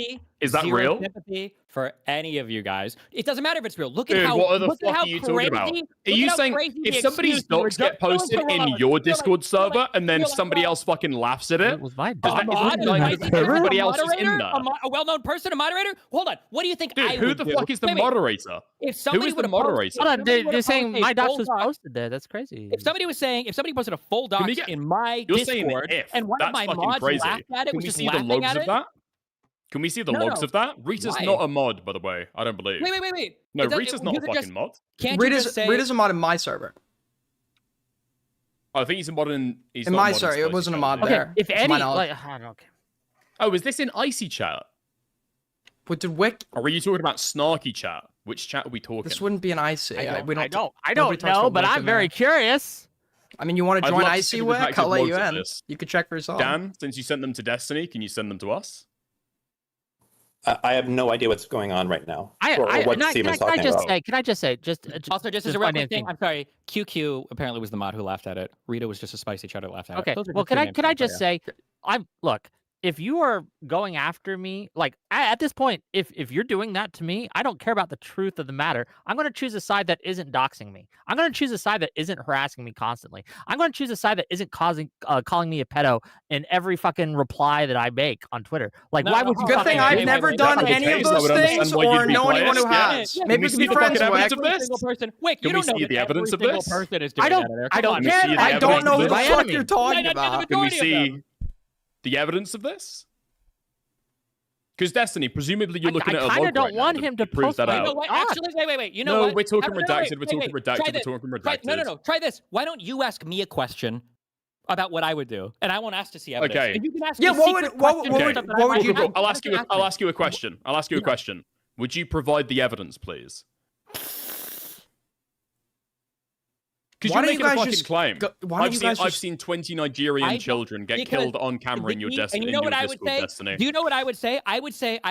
Speaker 4: Is that
Speaker 5: zero
Speaker 4: real?
Speaker 5: sympathy for any of you guys. It doesn't matter if it's real. Look
Speaker 4: Dude,
Speaker 5: at how
Speaker 4: what the
Speaker 5: look at
Speaker 4: fuck
Speaker 5: how
Speaker 4: are you talking about?
Speaker 5: crazy-
Speaker 4: Are
Speaker 5: look
Speaker 4: you
Speaker 5: at how
Speaker 4: saying
Speaker 5: crazy
Speaker 4: if
Speaker 5: the
Speaker 4: somebody's
Speaker 5: excuses were.
Speaker 4: docs get posted in your Discord server and then somebody else fucking laughs at it,
Speaker 3: Was my
Speaker 4: Does that-
Speaker 3: dog?
Speaker 4: isn't it like
Speaker 5: Spicy
Speaker 4: everybody
Speaker 5: a
Speaker 4: else is in
Speaker 5: moderator?
Speaker 4: there?
Speaker 5: A well-known person, a moderator? Hold on. What do you think
Speaker 4: Dude,
Speaker 5: I
Speaker 4: who
Speaker 5: would
Speaker 4: the
Speaker 5: do?
Speaker 4: fuck is the
Speaker 5: Wait, wait.
Speaker 4: moderator?
Speaker 5: If somebody
Speaker 4: is the
Speaker 5: would've
Speaker 4: moderator?
Speaker 3: Hold on,
Speaker 5: somebody
Speaker 3: they're
Speaker 5: would've
Speaker 3: saying
Speaker 5: posted
Speaker 3: my
Speaker 5: a
Speaker 3: docs
Speaker 5: full
Speaker 3: was
Speaker 5: doc-
Speaker 3: posted there. That's crazy.
Speaker 5: If somebody posted a full docs
Speaker 4: get-
Speaker 5: in my
Speaker 4: You're saying
Speaker 5: Discord,
Speaker 4: if.
Speaker 5: and one of
Speaker 4: That's
Speaker 5: my
Speaker 4: fucking
Speaker 5: mods
Speaker 4: crazy.
Speaker 5: laughed at it,
Speaker 4: Can
Speaker 5: was
Speaker 4: we
Speaker 5: just
Speaker 4: see the
Speaker 5: laughing
Speaker 4: logs
Speaker 5: at
Speaker 4: of
Speaker 5: it.
Speaker 4: that? Can we see the
Speaker 5: No,
Speaker 4: logs
Speaker 5: no.
Speaker 4: of that? Rita's
Speaker 5: Why?
Speaker 4: not a mod, by the way. I don't believe.
Speaker 5: Wait.
Speaker 4: No,
Speaker 5: It does-
Speaker 4: Rita's not a
Speaker 5: you could
Speaker 4: fucking
Speaker 5: just-
Speaker 4: mod.
Speaker 5: Can't you just say?
Speaker 1: Rita's a mod in my server.
Speaker 4: I think he's a mod in. He's
Speaker 1: In
Speaker 4: not
Speaker 1: my
Speaker 4: a mod in
Speaker 1: server, it
Speaker 4: Spicy
Speaker 1: wasn't a
Speaker 4: Chat,
Speaker 1: mod
Speaker 4: is he?
Speaker 3: Okay,
Speaker 1: there.
Speaker 3: if
Speaker 1: to my
Speaker 3: any,
Speaker 1: knowledge.
Speaker 3: like, I don't care.
Speaker 4: Oh, is this in Icy Chat?
Speaker 1: But did Wick?
Speaker 4: Or were you talking about Snarky Chat? Which chat are we talking?
Speaker 1: This wouldn't be an IC.
Speaker 3: I
Speaker 1: We
Speaker 3: don't
Speaker 1: nobody
Speaker 3: know,
Speaker 1: talks about
Speaker 3: but
Speaker 1: Wick
Speaker 3: I'm
Speaker 1: in
Speaker 3: very
Speaker 1: there.
Speaker 3: curious.
Speaker 1: I mean, you want to
Speaker 4: I'd
Speaker 1: join
Speaker 4: love to
Speaker 1: IC
Speaker 4: see the
Speaker 1: Wick?
Speaker 4: redacted
Speaker 1: I'll let
Speaker 4: logs
Speaker 1: you
Speaker 4: of
Speaker 1: in.
Speaker 4: this.
Speaker 1: You could check for yourself.
Speaker 4: Dan, since you sent them to Destiny, can you send them to us?
Speaker 6: I have no idea what's going on right now. or what
Speaker 3: Can I
Speaker 6: Steven's talking
Speaker 3: just
Speaker 6: about.
Speaker 3: say? Can I just say?
Speaker 5: Also, just as
Speaker 3: just
Speaker 5: a real
Speaker 3: find
Speaker 5: quick thing,
Speaker 3: anything.
Speaker 5: I'm sorry. QQ apparently was the mod who laughed at it. Rita was just a spicy chat that laughed at
Speaker 3: Okay.
Speaker 5: it. Those are
Speaker 3: Well,
Speaker 5: just two names
Speaker 3: can I
Speaker 5: I'll tell
Speaker 3: just
Speaker 5: you.
Speaker 3: say, look. If you are going after me, like at this point, if you're doing that to me, I don't care about the truth of the matter. I'm going to choose a side that isn't doxing me. I'm going to choose a side that isn't harassing me constantly. I'm going to choose a side that isn't calling me a pedo in every fucking reply that I make on Twitter. Like,
Speaker 5: No,
Speaker 3: why
Speaker 5: no,
Speaker 3: would you?
Speaker 5: hold
Speaker 1: Good
Speaker 5: on,
Speaker 1: thing
Speaker 5: wait,
Speaker 1: I've
Speaker 5: wait,
Speaker 1: never
Speaker 5: wait,
Speaker 1: done
Speaker 5: wait,
Speaker 1: any
Speaker 5: wait,
Speaker 1: of
Speaker 4: wait,
Speaker 1: those
Speaker 4: wait, wait,
Speaker 1: things,
Speaker 4: wait, wait,
Speaker 1: or
Speaker 4: wait,
Speaker 1: know
Speaker 4: wait,
Speaker 1: anyone who
Speaker 4: wait,
Speaker 1: has.
Speaker 5: yeah,
Speaker 1: Maybe
Speaker 4: we
Speaker 1: we
Speaker 4: see
Speaker 1: could be
Speaker 4: the
Speaker 1: friends,
Speaker 4: fucking evidence
Speaker 1: Wick.
Speaker 4: of this?
Speaker 5: Single person. Wick,
Speaker 4: Can
Speaker 5: you
Speaker 4: we
Speaker 5: don't know
Speaker 4: see
Speaker 5: that
Speaker 4: the
Speaker 5: every
Speaker 4: evidence of
Speaker 5: single
Speaker 4: this?
Speaker 5: person is
Speaker 3: I
Speaker 5: doing
Speaker 3: don't-
Speaker 5: that there.
Speaker 3: I
Speaker 5: Come
Speaker 3: don't
Speaker 5: on,
Speaker 4: care.
Speaker 5: man.
Speaker 4: See the
Speaker 1: I don't know who
Speaker 4: evidence
Speaker 1: the
Speaker 4: of this?
Speaker 1: fuck you're talking
Speaker 5: The
Speaker 1: about.
Speaker 4: Can we
Speaker 5: majority of
Speaker 4: see
Speaker 5: them.
Speaker 4: the evidence of this? Because Destiny, presumably you're looking
Speaker 3: I
Speaker 4: at a log
Speaker 3: kind of don't
Speaker 4: right now
Speaker 3: want
Speaker 4: that
Speaker 3: him to
Speaker 4: proves
Speaker 3: post
Speaker 4: that
Speaker 3: my
Speaker 5: You know
Speaker 4: out.
Speaker 5: what?
Speaker 3: God.
Speaker 5: Actually, wait. You know
Speaker 4: No,
Speaker 5: what?
Speaker 4: we're talking
Speaker 5: No,
Speaker 4: redacted, we're talking
Speaker 5: wait.
Speaker 4: redacted,
Speaker 5: Try
Speaker 4: we're
Speaker 5: this.
Speaker 4: talking
Speaker 5: Try-
Speaker 4: redacted.
Speaker 5: No. Try this. Why don't you ask me a question about what I would do, and I won't ask to see evidence.
Speaker 4: Okay.
Speaker 5: And you can ask
Speaker 1: Yeah,
Speaker 5: me
Speaker 1: what
Speaker 5: secret
Speaker 1: would- what
Speaker 5: questions
Speaker 1: would-
Speaker 5: and
Speaker 4: Okay.
Speaker 5: stuff that
Speaker 1: what
Speaker 5: I
Speaker 1: would
Speaker 5: might
Speaker 1: you
Speaker 5: not
Speaker 1: do?
Speaker 5: ask.
Speaker 4: I'll
Speaker 5: Why
Speaker 4: ask
Speaker 5: don't
Speaker 4: you.
Speaker 5: ask
Speaker 4: I'll
Speaker 5: me?
Speaker 4: ask you a question. I'll ask you a question. Would you provide the evidence, please? Because
Speaker 1: Why
Speaker 4: you're
Speaker 1: don't you
Speaker 4: making a
Speaker 1: guys
Speaker 4: fucking
Speaker 1: just
Speaker 4: claim.
Speaker 1: why don't you guys
Speaker 4: I've
Speaker 1: just-
Speaker 4: seen 20 Nigerian
Speaker 5: I-
Speaker 4: children get
Speaker 5: because
Speaker 4: killed on camera in your Destiny.
Speaker 5: And you know what I would say?
Speaker 4: Destiny.
Speaker 5: Do you know what I would say? I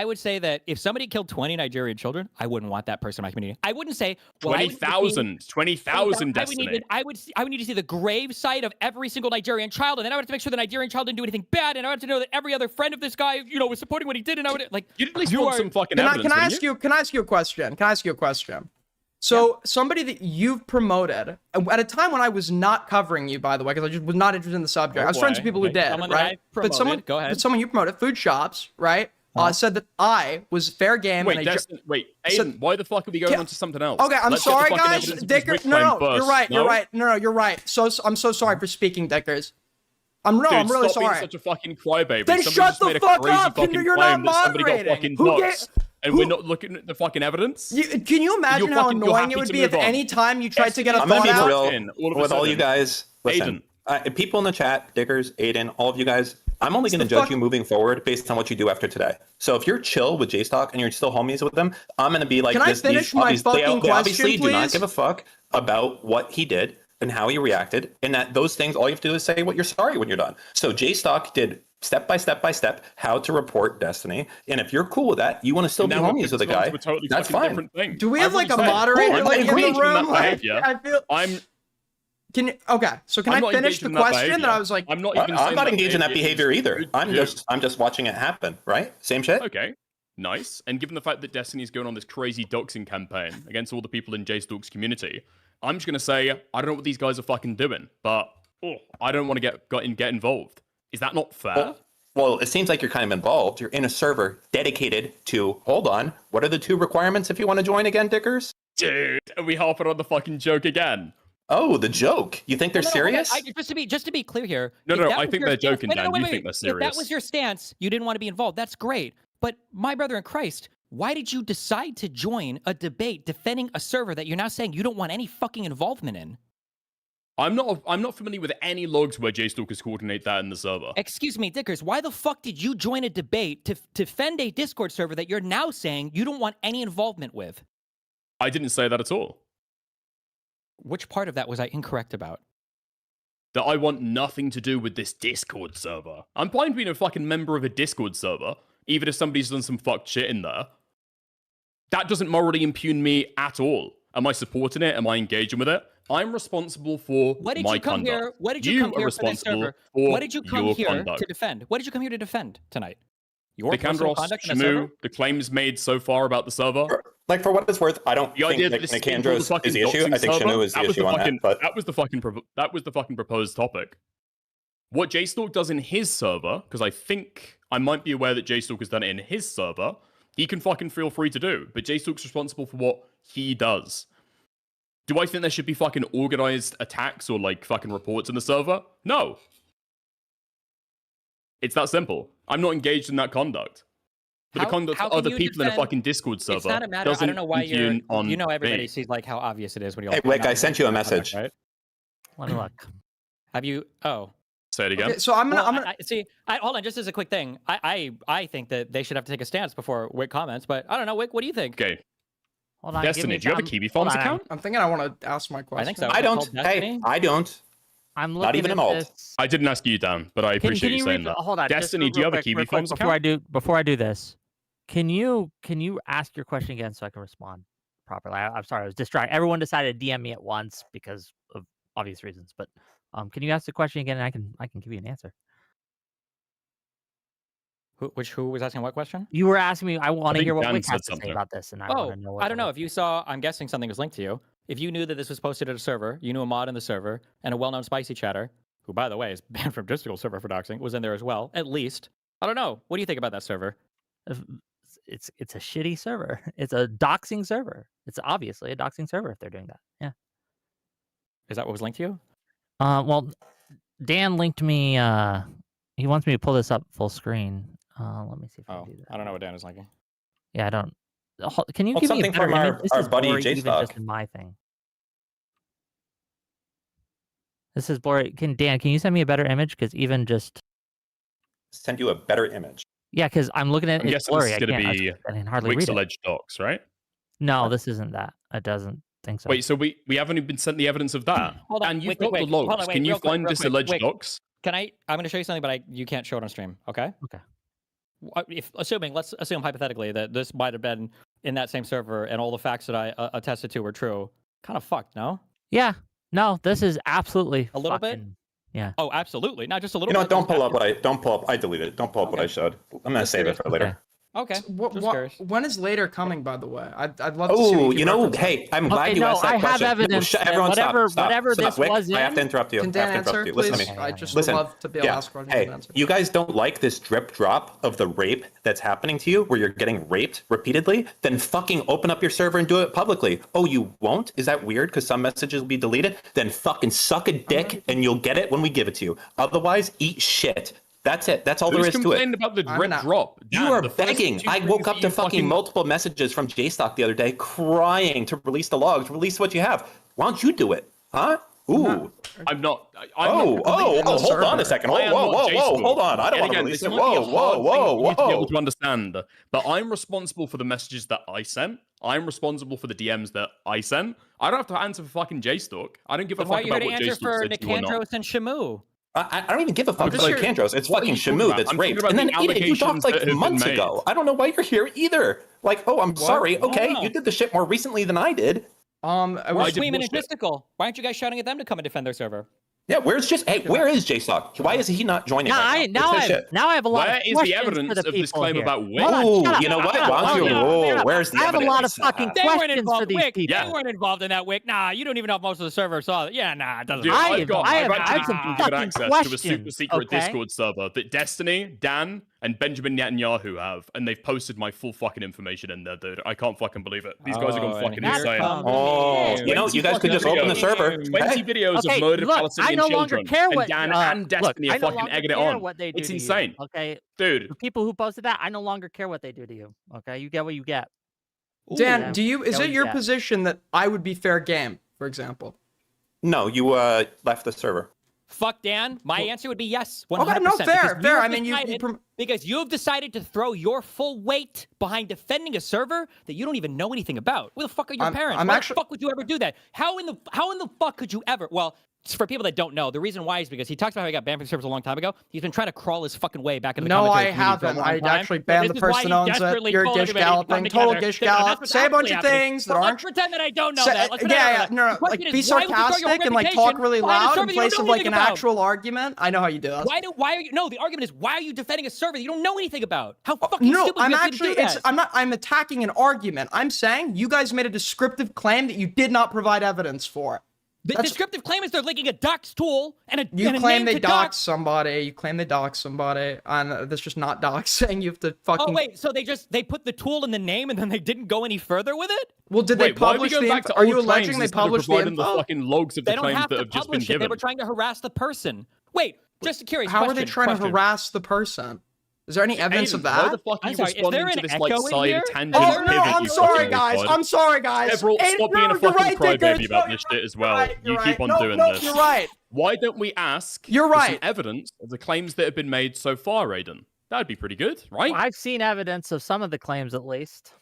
Speaker 5: would say that if somebody killed 20 Nigerian children, I wouldn't want that person in my community. I wouldn't say, well, I would need to see-
Speaker 4: 20,000 Destiny.
Speaker 5: I would need to see the grave site of every single Nigerian child, and then I would have to make sure the Nigerian child didn't do anything bad, and I would have to know that every other friend of this guy, was supporting what he did, and I would like.
Speaker 4: You'd at least
Speaker 5: You
Speaker 4: want
Speaker 5: are-
Speaker 4: some fucking
Speaker 1: Can I,
Speaker 4: evidence.
Speaker 1: can I
Speaker 4: wouldn't
Speaker 1: ask you? Can I ask you a question? Can I ask you a question? So somebody that you've promoted at a time when I was not covering you, by the way, because I just was not interested in the subject.
Speaker 5: Oh,
Speaker 1: I was friends with
Speaker 5: boy.
Speaker 1: people who
Speaker 5: Okay.
Speaker 1: did,
Speaker 5: Someone that
Speaker 1: right?
Speaker 5: I promoted. Go ahead.
Speaker 1: But someone you promoted, Food Shops, right? Said that I was fair game.
Speaker 4: Wait,
Speaker 1: and I
Speaker 4: wait,
Speaker 1: So-
Speaker 4: Aiden, why the fuck are we going
Speaker 1: Can-
Speaker 4: on to something else?
Speaker 1: Okay, I'm
Speaker 4: Let's get the
Speaker 1: sorry,
Speaker 4: fucking
Speaker 1: guys.
Speaker 4: evidence of his
Speaker 1: Dicker,
Speaker 4: Wick
Speaker 1: no,
Speaker 4: claim
Speaker 1: you're
Speaker 4: first,
Speaker 1: right.
Speaker 4: no?
Speaker 1: You're right. No, you're right. I'm so sorry for speaking, Dickers. I'm
Speaker 4: Dude,
Speaker 1: really
Speaker 4: stop being
Speaker 1: sorry.
Speaker 4: such a fucking crybaby.
Speaker 1: Then
Speaker 4: Somebody
Speaker 1: shut
Speaker 4: just
Speaker 1: the
Speaker 4: made a
Speaker 1: fuck
Speaker 4: crazy
Speaker 1: up,
Speaker 4: fucking
Speaker 1: you're not
Speaker 4: claim that somebody got
Speaker 1: moderating.
Speaker 4: fucking
Speaker 1: Who
Speaker 4: doxed, and
Speaker 1: who-
Speaker 4: we're not looking at the fucking evidence.
Speaker 1: Can you imagine how
Speaker 4: you're
Speaker 1: annoying
Speaker 4: happy
Speaker 1: it would
Speaker 4: to
Speaker 1: be if
Speaker 4: move on.
Speaker 1: any time you tried to get a
Speaker 6: I'm gonna
Speaker 1: thought
Speaker 6: be
Speaker 1: out?
Speaker 6: real
Speaker 4: in, all of a
Speaker 6: with all you
Speaker 4: sudden.
Speaker 6: guys. Listen, people in the chat, Dickers, Aiden, all of you guys. I'm only going to
Speaker 1: the
Speaker 6: judge
Speaker 1: fuck-
Speaker 6: you moving forward based on what you do after today. So if you're chill with J-Stock and you're still homies with them, I'm going to be like,
Speaker 1: Can I
Speaker 6: this.
Speaker 1: finish
Speaker 6: These
Speaker 1: my
Speaker 6: obviously,
Speaker 1: fucking
Speaker 6: they obviously
Speaker 1: question,
Speaker 6: do not
Speaker 1: please?
Speaker 6: give a fuck about what he did and how he reacted, and that those things, all you have to do is say what you're sorry when you're done. So J-Stock did step by step how to report Destiny, and if you're cool with that, you want to still be
Speaker 4: Now we're
Speaker 6: homies with a
Speaker 4: picking on
Speaker 6: guy.
Speaker 4: to a totally
Speaker 6: That's
Speaker 4: fucking
Speaker 6: fine.
Speaker 4: different thing.
Speaker 1: Do we have
Speaker 4: I've
Speaker 1: like a
Speaker 4: already said,
Speaker 1: moderator
Speaker 6: I'm
Speaker 1: like in the
Speaker 6: engaged in
Speaker 4: that
Speaker 1: room? Like,
Speaker 4: behavior.
Speaker 1: I feel. Can you, okay, so can
Speaker 4: I'm
Speaker 1: I
Speaker 4: not
Speaker 1: finish
Speaker 4: engaged
Speaker 1: the
Speaker 4: in that
Speaker 1: question
Speaker 4: behavior.
Speaker 1: that I was like?
Speaker 4: I'm not even
Speaker 6: I'm
Speaker 4: saying
Speaker 6: not
Speaker 4: that
Speaker 6: engaged in that behavior either.
Speaker 4: Dude,
Speaker 6: I'm just watching it happen. Right? Same shit.
Speaker 4: Okay, nice. And given the fact that Destiny's going on this crazy doxing campaign against all the people in J-Stalk's community, I'm just gonna say I don't know what these guys are fucking doing, but I don't want to get involved. Is that not fair?
Speaker 6: Well, it seems like you're kind of involved. You're in a server dedicated to. Hold on. What are the 2 requirements if you want to join again, Dickers?
Speaker 4: Dude, are we harping on the fucking joke again?
Speaker 6: Oh, the joke. You think they're
Speaker 5: No,
Speaker 6: serious?
Speaker 5: Just to be clear here.
Speaker 4: No,
Speaker 5: if
Speaker 4: no,
Speaker 5: that
Speaker 4: I
Speaker 5: was
Speaker 4: think
Speaker 5: your
Speaker 4: they're
Speaker 5: stance-
Speaker 4: joking,
Speaker 5: wait, no,
Speaker 4: Dan.
Speaker 5: wait,
Speaker 4: You
Speaker 5: wait,
Speaker 4: think they're
Speaker 5: If
Speaker 4: serious.
Speaker 5: that was your stance, you didn't want to be involved. That's great. But my brother in Christ, why did you decide to join a debate defending a server that you're now saying you don't want any fucking involvement in?
Speaker 4: I'm not familiar with any logs where J-Stalkers coordinate that in the server.
Speaker 5: Excuse me, Dickers, why the fuck did you join a debate to defend a Discord server that you're now saying you don't want any involvement with?
Speaker 4: I didn't say that at all.
Speaker 5: Which part of that was I incorrect about?
Speaker 4: That I want nothing to do with this Discord server. I'm fine being a fucking member of a Discord server, even if somebody's done some fucked shit in there. That doesn't morally impugn me at all. Am I supporting it? Am I engaging with it? I'm responsible for
Speaker 5: What did
Speaker 4: my
Speaker 5: you come
Speaker 4: conduct.
Speaker 5: here? What did you come
Speaker 4: are
Speaker 5: here for this
Speaker 4: responsible
Speaker 5: server?
Speaker 4: for
Speaker 5: What did you come
Speaker 4: your
Speaker 5: here
Speaker 4: conduct.
Speaker 5: to defend? What did you come here to defend tonight? Your personal
Speaker 4: Nicandros,
Speaker 5: conduct in the server?
Speaker 4: Shamu, the claims made so far about the server.
Speaker 6: Like, for what it's worth, I don't
Speaker 4: The
Speaker 6: think
Speaker 4: idea
Speaker 6: that
Speaker 4: that this thing called the
Speaker 6: Nicandros is
Speaker 4: fucking
Speaker 6: the issue.
Speaker 4: doxing
Speaker 6: I think
Speaker 4: server,
Speaker 6: Shanu is the
Speaker 4: that was
Speaker 6: issue on
Speaker 4: fucking,
Speaker 6: that. But
Speaker 4: that was the fucking proposed topic. What JStalk does in his server, because I think I might be aware that JStalk has done it in his server, he can fucking feel free to do. But JStalk's responsible for what he does. Do I think there should be fucking organized attacks or like fucking reports in the server? No. It's that simple. I'm not engaged in that conduct. But the conduct of
Speaker 5: can
Speaker 4: other
Speaker 5: you
Speaker 4: people in a
Speaker 5: defend-
Speaker 4: fucking Discord server
Speaker 5: It's not a matter. I
Speaker 4: doesn't
Speaker 5: don't know why
Speaker 4: impugn on
Speaker 5: you know everybody
Speaker 4: me.
Speaker 5: sees like how obvious it is when you.
Speaker 6: Hey, Wick, I sent you a message.
Speaker 5: Right?
Speaker 3: Let me look.
Speaker 5: Have you? Oh.
Speaker 4: Say it again.
Speaker 1: Okay, so I'm gonna.
Speaker 5: Hold on, just as a quick thing, I think that they should have to take a stance before Wick comments, but I don't know, Wick, what do you think?
Speaker 4: Okay.
Speaker 3: Hold on.
Speaker 4: Destiny, do you have a Kiwi Farms account?
Speaker 1: I'm thinking I want to ask my question.
Speaker 5: I think so.
Speaker 6: I don't.
Speaker 5: Called Destiny?
Speaker 6: Hey, I don't.
Speaker 3: I'm looking
Speaker 6: Not even
Speaker 3: at
Speaker 6: an alt.
Speaker 3: this.
Speaker 4: I didn't ask you, Dan, but I appreciate you saying that.
Speaker 3: Hold on. just
Speaker 4: Destiny,
Speaker 3: real
Speaker 4: do you have a
Speaker 3: quick,
Speaker 4: Kiwi
Speaker 3: real quick,
Speaker 4: Farms account?
Speaker 3: Before I do this, can you ask your question again so I can respond properly? I'm sorry, I was distracted. Everyone decided to DM me at once because of obvious reasons, but can you ask the question again and I can give you an answer.
Speaker 5: Who was asking what question?
Speaker 3: You were asking me. I want to
Speaker 4: think
Speaker 3: hear what
Speaker 4: Dan
Speaker 3: Wick
Speaker 4: said
Speaker 3: has to say
Speaker 4: something.
Speaker 3: about this, and I
Speaker 5: Oh,
Speaker 3: want to know. What
Speaker 5: I don't know. If you saw, I'm guessing something was linked to you. If you knew that this was posted at a server, you knew a mod in the server, and a well-known spicy chatter, who, by the way, is banned from Discord server for doxing, was in there as well, at least. I don't know. What do you think about that server?
Speaker 3: It's a shitty server. It's a doxing server. It's obviously a doxing server if they're doing that. Yeah.
Speaker 5: Is that what was linked to you?
Speaker 3: Well, Dan linked me. He wants me to pull this up full screen. Let me see if I can do that.
Speaker 5: I don't know what Dan is linking.
Speaker 3: Yeah, I don't. Can you
Speaker 6: Well,
Speaker 3: give me a
Speaker 6: something
Speaker 3: better
Speaker 6: from
Speaker 3: image? This
Speaker 6: our
Speaker 3: is
Speaker 6: buddy
Speaker 3: blurry, even
Speaker 6: JStalk.
Speaker 3: just in my thing. This is blurry. Dan, can you send me a better image? Because even just
Speaker 6: Send you a better image.
Speaker 3: yeah, because I'm looking at
Speaker 4: I'm
Speaker 3: it. It's
Speaker 4: guessing this
Speaker 3: blurry.
Speaker 4: is
Speaker 3: I
Speaker 4: going to
Speaker 3: can't.
Speaker 4: be
Speaker 3: I can hardly
Speaker 4: Wick's
Speaker 3: read it.
Speaker 4: alleged docs, right?
Speaker 3: No, this isn't that. It doesn't think so.
Speaker 4: Wait, so we haven't even been sent the evidence of that?
Speaker 5: Hold on,
Speaker 4: And you've
Speaker 5: wait,
Speaker 4: got
Speaker 5: wait,
Speaker 4: the logs.
Speaker 5: hold on, wait,
Speaker 4: Can you
Speaker 5: real quick,
Speaker 4: find
Speaker 5: real
Speaker 4: this
Speaker 5: quick,
Speaker 4: alleged
Speaker 5: wait.
Speaker 4: docs?
Speaker 5: I'm going to show you something, but you can't show it on stream. Okay.
Speaker 3: Okay.
Speaker 5: Let's assume hypothetically that this might have been in that same server and all the facts that I attested to were true. Kind of fucked, no?
Speaker 3: Yeah. No, this is absolutely
Speaker 5: A little bit?
Speaker 3: fucking- Yeah.
Speaker 5: Oh, absolutely. Not just a little
Speaker 6: You know
Speaker 5: bit.
Speaker 6: what? Don't pull up. I deleted it. Don't pull up what I showed. I'm gonna
Speaker 5: Just
Speaker 6: save it
Speaker 5: curious.
Speaker 6: for later.
Speaker 5: Okay.
Speaker 1: What,
Speaker 5: Just curious.
Speaker 1: when is later coming, by the way? I'd love to see.
Speaker 6: Oh,
Speaker 1: what
Speaker 6: you know,
Speaker 1: reference.
Speaker 6: hey, I'm glad
Speaker 3: Okay,
Speaker 6: you
Speaker 3: no,
Speaker 6: asked that
Speaker 3: I have
Speaker 6: question.
Speaker 3: evidence that
Speaker 6: Everyone,
Speaker 3: whatever-
Speaker 6: stop.
Speaker 3: whatever
Speaker 6: Stop.
Speaker 3: this
Speaker 6: Wick,
Speaker 3: was
Speaker 6: I have to
Speaker 3: in-
Speaker 6: interrupt you.
Speaker 1: Can
Speaker 6: I
Speaker 1: Dan
Speaker 6: have to interrupt
Speaker 1: answer,
Speaker 6: you. Listen
Speaker 1: please?
Speaker 6: to me.
Speaker 1: I just
Speaker 6: Listen,
Speaker 1: would love to be able to ask questions and
Speaker 6: Hey,
Speaker 1: answer.
Speaker 6: you guys don't like this drip drop of the rape that's happening to you, where you're getting raped repeatedly? Then fucking open up your server and do it publicly. Oh, you won't? Is that weird? Because some messages will be deleted? Then fucking suck a dick, and you'll get it when we give it to you. Otherwise, eat shit. That's it. That's all there
Speaker 4: Who's
Speaker 6: is to it.
Speaker 4: complained about the
Speaker 1: I'm
Speaker 4: drip
Speaker 1: not-
Speaker 4: drop?
Speaker 6: You
Speaker 4: Dan,
Speaker 6: are
Speaker 4: the first
Speaker 6: begging.
Speaker 4: two
Speaker 6: I
Speaker 4: things
Speaker 6: woke
Speaker 4: that
Speaker 6: up to
Speaker 4: you
Speaker 6: fucking multiple messages from JStalk the other day crying to release the logs, release what you have. Why don't you do it? Huh? Ooh.
Speaker 4: I'm not.
Speaker 6: Oh, hold on a second.
Speaker 4: I am not
Speaker 6: Whoa,
Speaker 4: JStalk.
Speaker 6: hold on. I don't
Speaker 4: And
Speaker 6: want to
Speaker 4: again,
Speaker 6: release
Speaker 4: this
Speaker 6: it.
Speaker 4: might be a
Speaker 6: Whoa,
Speaker 4: hard thing for you to be able
Speaker 6: whoa.
Speaker 4: to understand, but I'm responsible for the messages that I sent. I'm responsible for the DMs that I sent. I don't have to answer for fucking JStalk. I don't give a
Speaker 5: Why are
Speaker 4: fuck
Speaker 5: you here
Speaker 4: about
Speaker 5: to
Speaker 4: what
Speaker 5: answer
Speaker 4: JStalk
Speaker 5: for
Speaker 4: said to you or not.
Speaker 5: Nicandros and Shamu?
Speaker 6: I don't even give a fuck
Speaker 1: just
Speaker 6: about
Speaker 1: here-
Speaker 6: Candros. It's
Speaker 4: What are
Speaker 6: fucking
Speaker 4: you talking
Speaker 6: Shamu
Speaker 4: about?
Speaker 6: that's
Speaker 4: I'm talking
Speaker 6: raped.
Speaker 4: about
Speaker 6: And then
Speaker 4: the
Speaker 6: Edith, you
Speaker 4: allegations
Speaker 6: talked
Speaker 4: that
Speaker 6: like
Speaker 4: have been
Speaker 6: months
Speaker 4: made.
Speaker 6: ago. I don't know why you're here either. Like, oh, I'm sorry. Okay,
Speaker 5: Wow.
Speaker 6: you did the shit more recently than I did.
Speaker 1: I
Speaker 5: We're
Speaker 1: was,
Speaker 4: did
Speaker 5: Sweeman and
Speaker 4: bullshit.
Speaker 5: Mystical. Why aren't you guys shouting at them to come and defend their server?
Speaker 6: Yeah, where is JStalk? Why is he not joining right now? It's his shit.
Speaker 3: now I have a lot
Speaker 4: Where
Speaker 3: of
Speaker 4: is the
Speaker 3: questions
Speaker 4: evidence
Speaker 3: for the
Speaker 4: of this
Speaker 3: people
Speaker 4: claim
Speaker 3: here.
Speaker 4: about Wick?
Speaker 3: Hold on,
Speaker 6: Ooh,
Speaker 3: shut up,
Speaker 6: you know what?
Speaker 3: shut up,
Speaker 6: Why don't you?
Speaker 3: shut up,
Speaker 6: Whoa,
Speaker 3: shut up.
Speaker 6: where's the
Speaker 3: I have a lot of
Speaker 6: evidence?
Speaker 3: fucking
Speaker 5: They weren't
Speaker 3: questions
Speaker 5: involved.
Speaker 3: for these
Speaker 5: Wick,
Speaker 3: people.
Speaker 5: they weren't involved in that, Wick. Nah, you don't even know if most of the server saw it. Yeah, nah, it doesn't
Speaker 4: Dude,
Speaker 5: matter.
Speaker 3: I have
Speaker 4: actually
Speaker 3: some
Speaker 4: been given
Speaker 3: fucking
Speaker 4: access to a
Speaker 3: questions,
Speaker 4: super secret
Speaker 3: okay?
Speaker 4: Discord server that Destiny, Dan, and Benjamin Netanyahu have, and they've posted my full fucking information in there, dude. I can't fucking believe it. These guys are
Speaker 5: Oh,
Speaker 4: going fucking
Speaker 5: and here
Speaker 4: insane.
Speaker 5: comes
Speaker 6: Oh,
Speaker 5: the
Speaker 6: you know,
Speaker 4: 20
Speaker 6: you guys could
Speaker 4: fucking
Speaker 6: just open the
Speaker 4: videos.
Speaker 6: server.
Speaker 4: 20
Speaker 6: Hey,
Speaker 4: videos
Speaker 3: Okay,
Speaker 4: of murdered
Speaker 3: look, I
Speaker 4: Palestinian
Speaker 3: no longer
Speaker 4: children,
Speaker 3: care what
Speaker 4: and Dan and
Speaker 3: look,
Speaker 4: Destiny
Speaker 3: I
Speaker 4: are
Speaker 3: no
Speaker 4: fucking
Speaker 3: longer
Speaker 4: egging it
Speaker 3: care
Speaker 4: on.
Speaker 3: what they do
Speaker 4: It's
Speaker 3: to
Speaker 4: insane.
Speaker 3: You, okay,
Speaker 4: Dude.
Speaker 3: the people who posted that, I no longer care what they do to you. Okay, you get what you get.
Speaker 1: Dan,
Speaker 3: Yeah.
Speaker 1: is
Speaker 3: Yeah,
Speaker 1: it your
Speaker 3: yeah.
Speaker 1: position that I would be fair game, for example?
Speaker 6: no, you left the server.
Speaker 5: Fuck Dan. My answer would be yes. 100%.
Speaker 1: Okay, no, fair,
Speaker 5: because
Speaker 1: fair.
Speaker 5: you
Speaker 1: I
Speaker 5: have
Speaker 1: mean,
Speaker 5: decided- because you've decided to throw your full weight behind defending a server that you don't even know anything about. Who the fuck are your parents?
Speaker 1: I'm
Speaker 5: Why
Speaker 1: actually-
Speaker 5: the fuck would you ever do that? How in the fuck could you ever? Well, for people that don't know, the reason why is because he talks about how he got banned from servers a long time ago. He's been trying to crawl his fucking way back into the
Speaker 1: No,
Speaker 5: commentary
Speaker 1: I
Speaker 5: community for a
Speaker 1: haven't.
Speaker 5: long
Speaker 1: I
Speaker 5: time.
Speaker 1: actually
Speaker 5: So
Speaker 1: banned
Speaker 5: this
Speaker 1: the
Speaker 5: is why
Speaker 1: person
Speaker 5: he
Speaker 1: owns it.
Speaker 5: desperately
Speaker 1: You're
Speaker 5: told
Speaker 1: gish
Speaker 5: everybody to come
Speaker 1: galloping. Total
Speaker 5: together.
Speaker 1: gish
Speaker 5: So that's
Speaker 1: gallop.
Speaker 5: what's
Speaker 1: Say a bunch
Speaker 5: actually
Speaker 1: of
Speaker 5: happening.
Speaker 1: things that
Speaker 5: So
Speaker 1: aren't.
Speaker 5: let's pretend that I don't know
Speaker 1: Say-
Speaker 5: that. Let's pretend I don't know that.
Speaker 1: No,
Speaker 5: The question
Speaker 1: like
Speaker 5: is,
Speaker 1: be
Speaker 5: why would you throw your
Speaker 1: sarcastic
Speaker 5: whole
Speaker 1: and like
Speaker 5: reputation
Speaker 1: talk really
Speaker 5: behind a
Speaker 1: loud
Speaker 5: server
Speaker 1: in
Speaker 5: you don't
Speaker 1: place
Speaker 5: know
Speaker 1: of like
Speaker 5: anything
Speaker 1: an
Speaker 5: about?
Speaker 1: actual argument. I know how you do that.
Speaker 5: Why are you? No, the argument is why are you defending a server that you don't know anything about? How fucking
Speaker 1: No,
Speaker 5: stupid
Speaker 1: I'm
Speaker 5: do you have to
Speaker 1: actually.
Speaker 5: do that?
Speaker 1: I'm attacking an argument. I'm saying you guys made a descriptive claim that you did not provide evidence for.
Speaker 5: The descriptive claim is they're linking a dox tool and a
Speaker 1: You
Speaker 5: and a
Speaker 1: claim
Speaker 5: name
Speaker 1: they
Speaker 5: to
Speaker 1: doxed somebody. You claim they doxed somebody, and that's just not doxing. You have to fucking.
Speaker 5: Oh wait, so they put the tool in the name and then they didn't go any further with it?
Speaker 1: Well, did they
Speaker 4: Wait, why are we
Speaker 1: publish
Speaker 4: going
Speaker 1: the
Speaker 4: back
Speaker 1: info?
Speaker 4: to
Speaker 1: Are you
Speaker 4: old
Speaker 1: alleging
Speaker 4: claims
Speaker 1: they
Speaker 4: instead of
Speaker 1: published the
Speaker 4: providing
Speaker 1: info?
Speaker 4: the fucking logs of
Speaker 5: They
Speaker 4: the
Speaker 5: don't
Speaker 4: claims
Speaker 5: have
Speaker 4: that
Speaker 5: to
Speaker 4: have just been
Speaker 5: publish it. They
Speaker 4: given?
Speaker 5: were trying to harass the person. Wait, just a curious
Speaker 1: How
Speaker 5: question.
Speaker 1: are they trying to harass the person? Is there any evidence of
Speaker 4: Aiden, why
Speaker 1: that?
Speaker 4: the fuck are
Speaker 5: I'm
Speaker 4: you
Speaker 5: sorry, is there
Speaker 4: responding to
Speaker 5: an
Speaker 4: this like
Speaker 5: echo in
Speaker 4: side
Speaker 5: here?
Speaker 4: tangent
Speaker 1: Oh
Speaker 4: pivot?
Speaker 1: no, I'm
Speaker 4: you
Speaker 1: sorry,
Speaker 4: fucking
Speaker 1: guys.
Speaker 4: retard?
Speaker 1: I'm sorry, guys.
Speaker 4: Several,
Speaker 1: Aiden,
Speaker 4: stop being a
Speaker 1: you're
Speaker 4: fucking
Speaker 1: right,
Speaker 4: crybaby
Speaker 1: Dickers.
Speaker 4: about
Speaker 1: No,
Speaker 4: this
Speaker 1: you're
Speaker 4: shit as
Speaker 1: right,
Speaker 4: well.
Speaker 1: you're
Speaker 4: You
Speaker 1: right.
Speaker 4: keep on
Speaker 1: No,
Speaker 4: doing
Speaker 1: no,
Speaker 4: this.
Speaker 1: You're right.
Speaker 4: Why don't we ask
Speaker 1: You're
Speaker 4: for some
Speaker 1: right.
Speaker 4: evidence of the claims that have been made so far, Aiden? That'd be pretty good, right?
Speaker 3: Well, I've seen evidence of some of the claims, at least.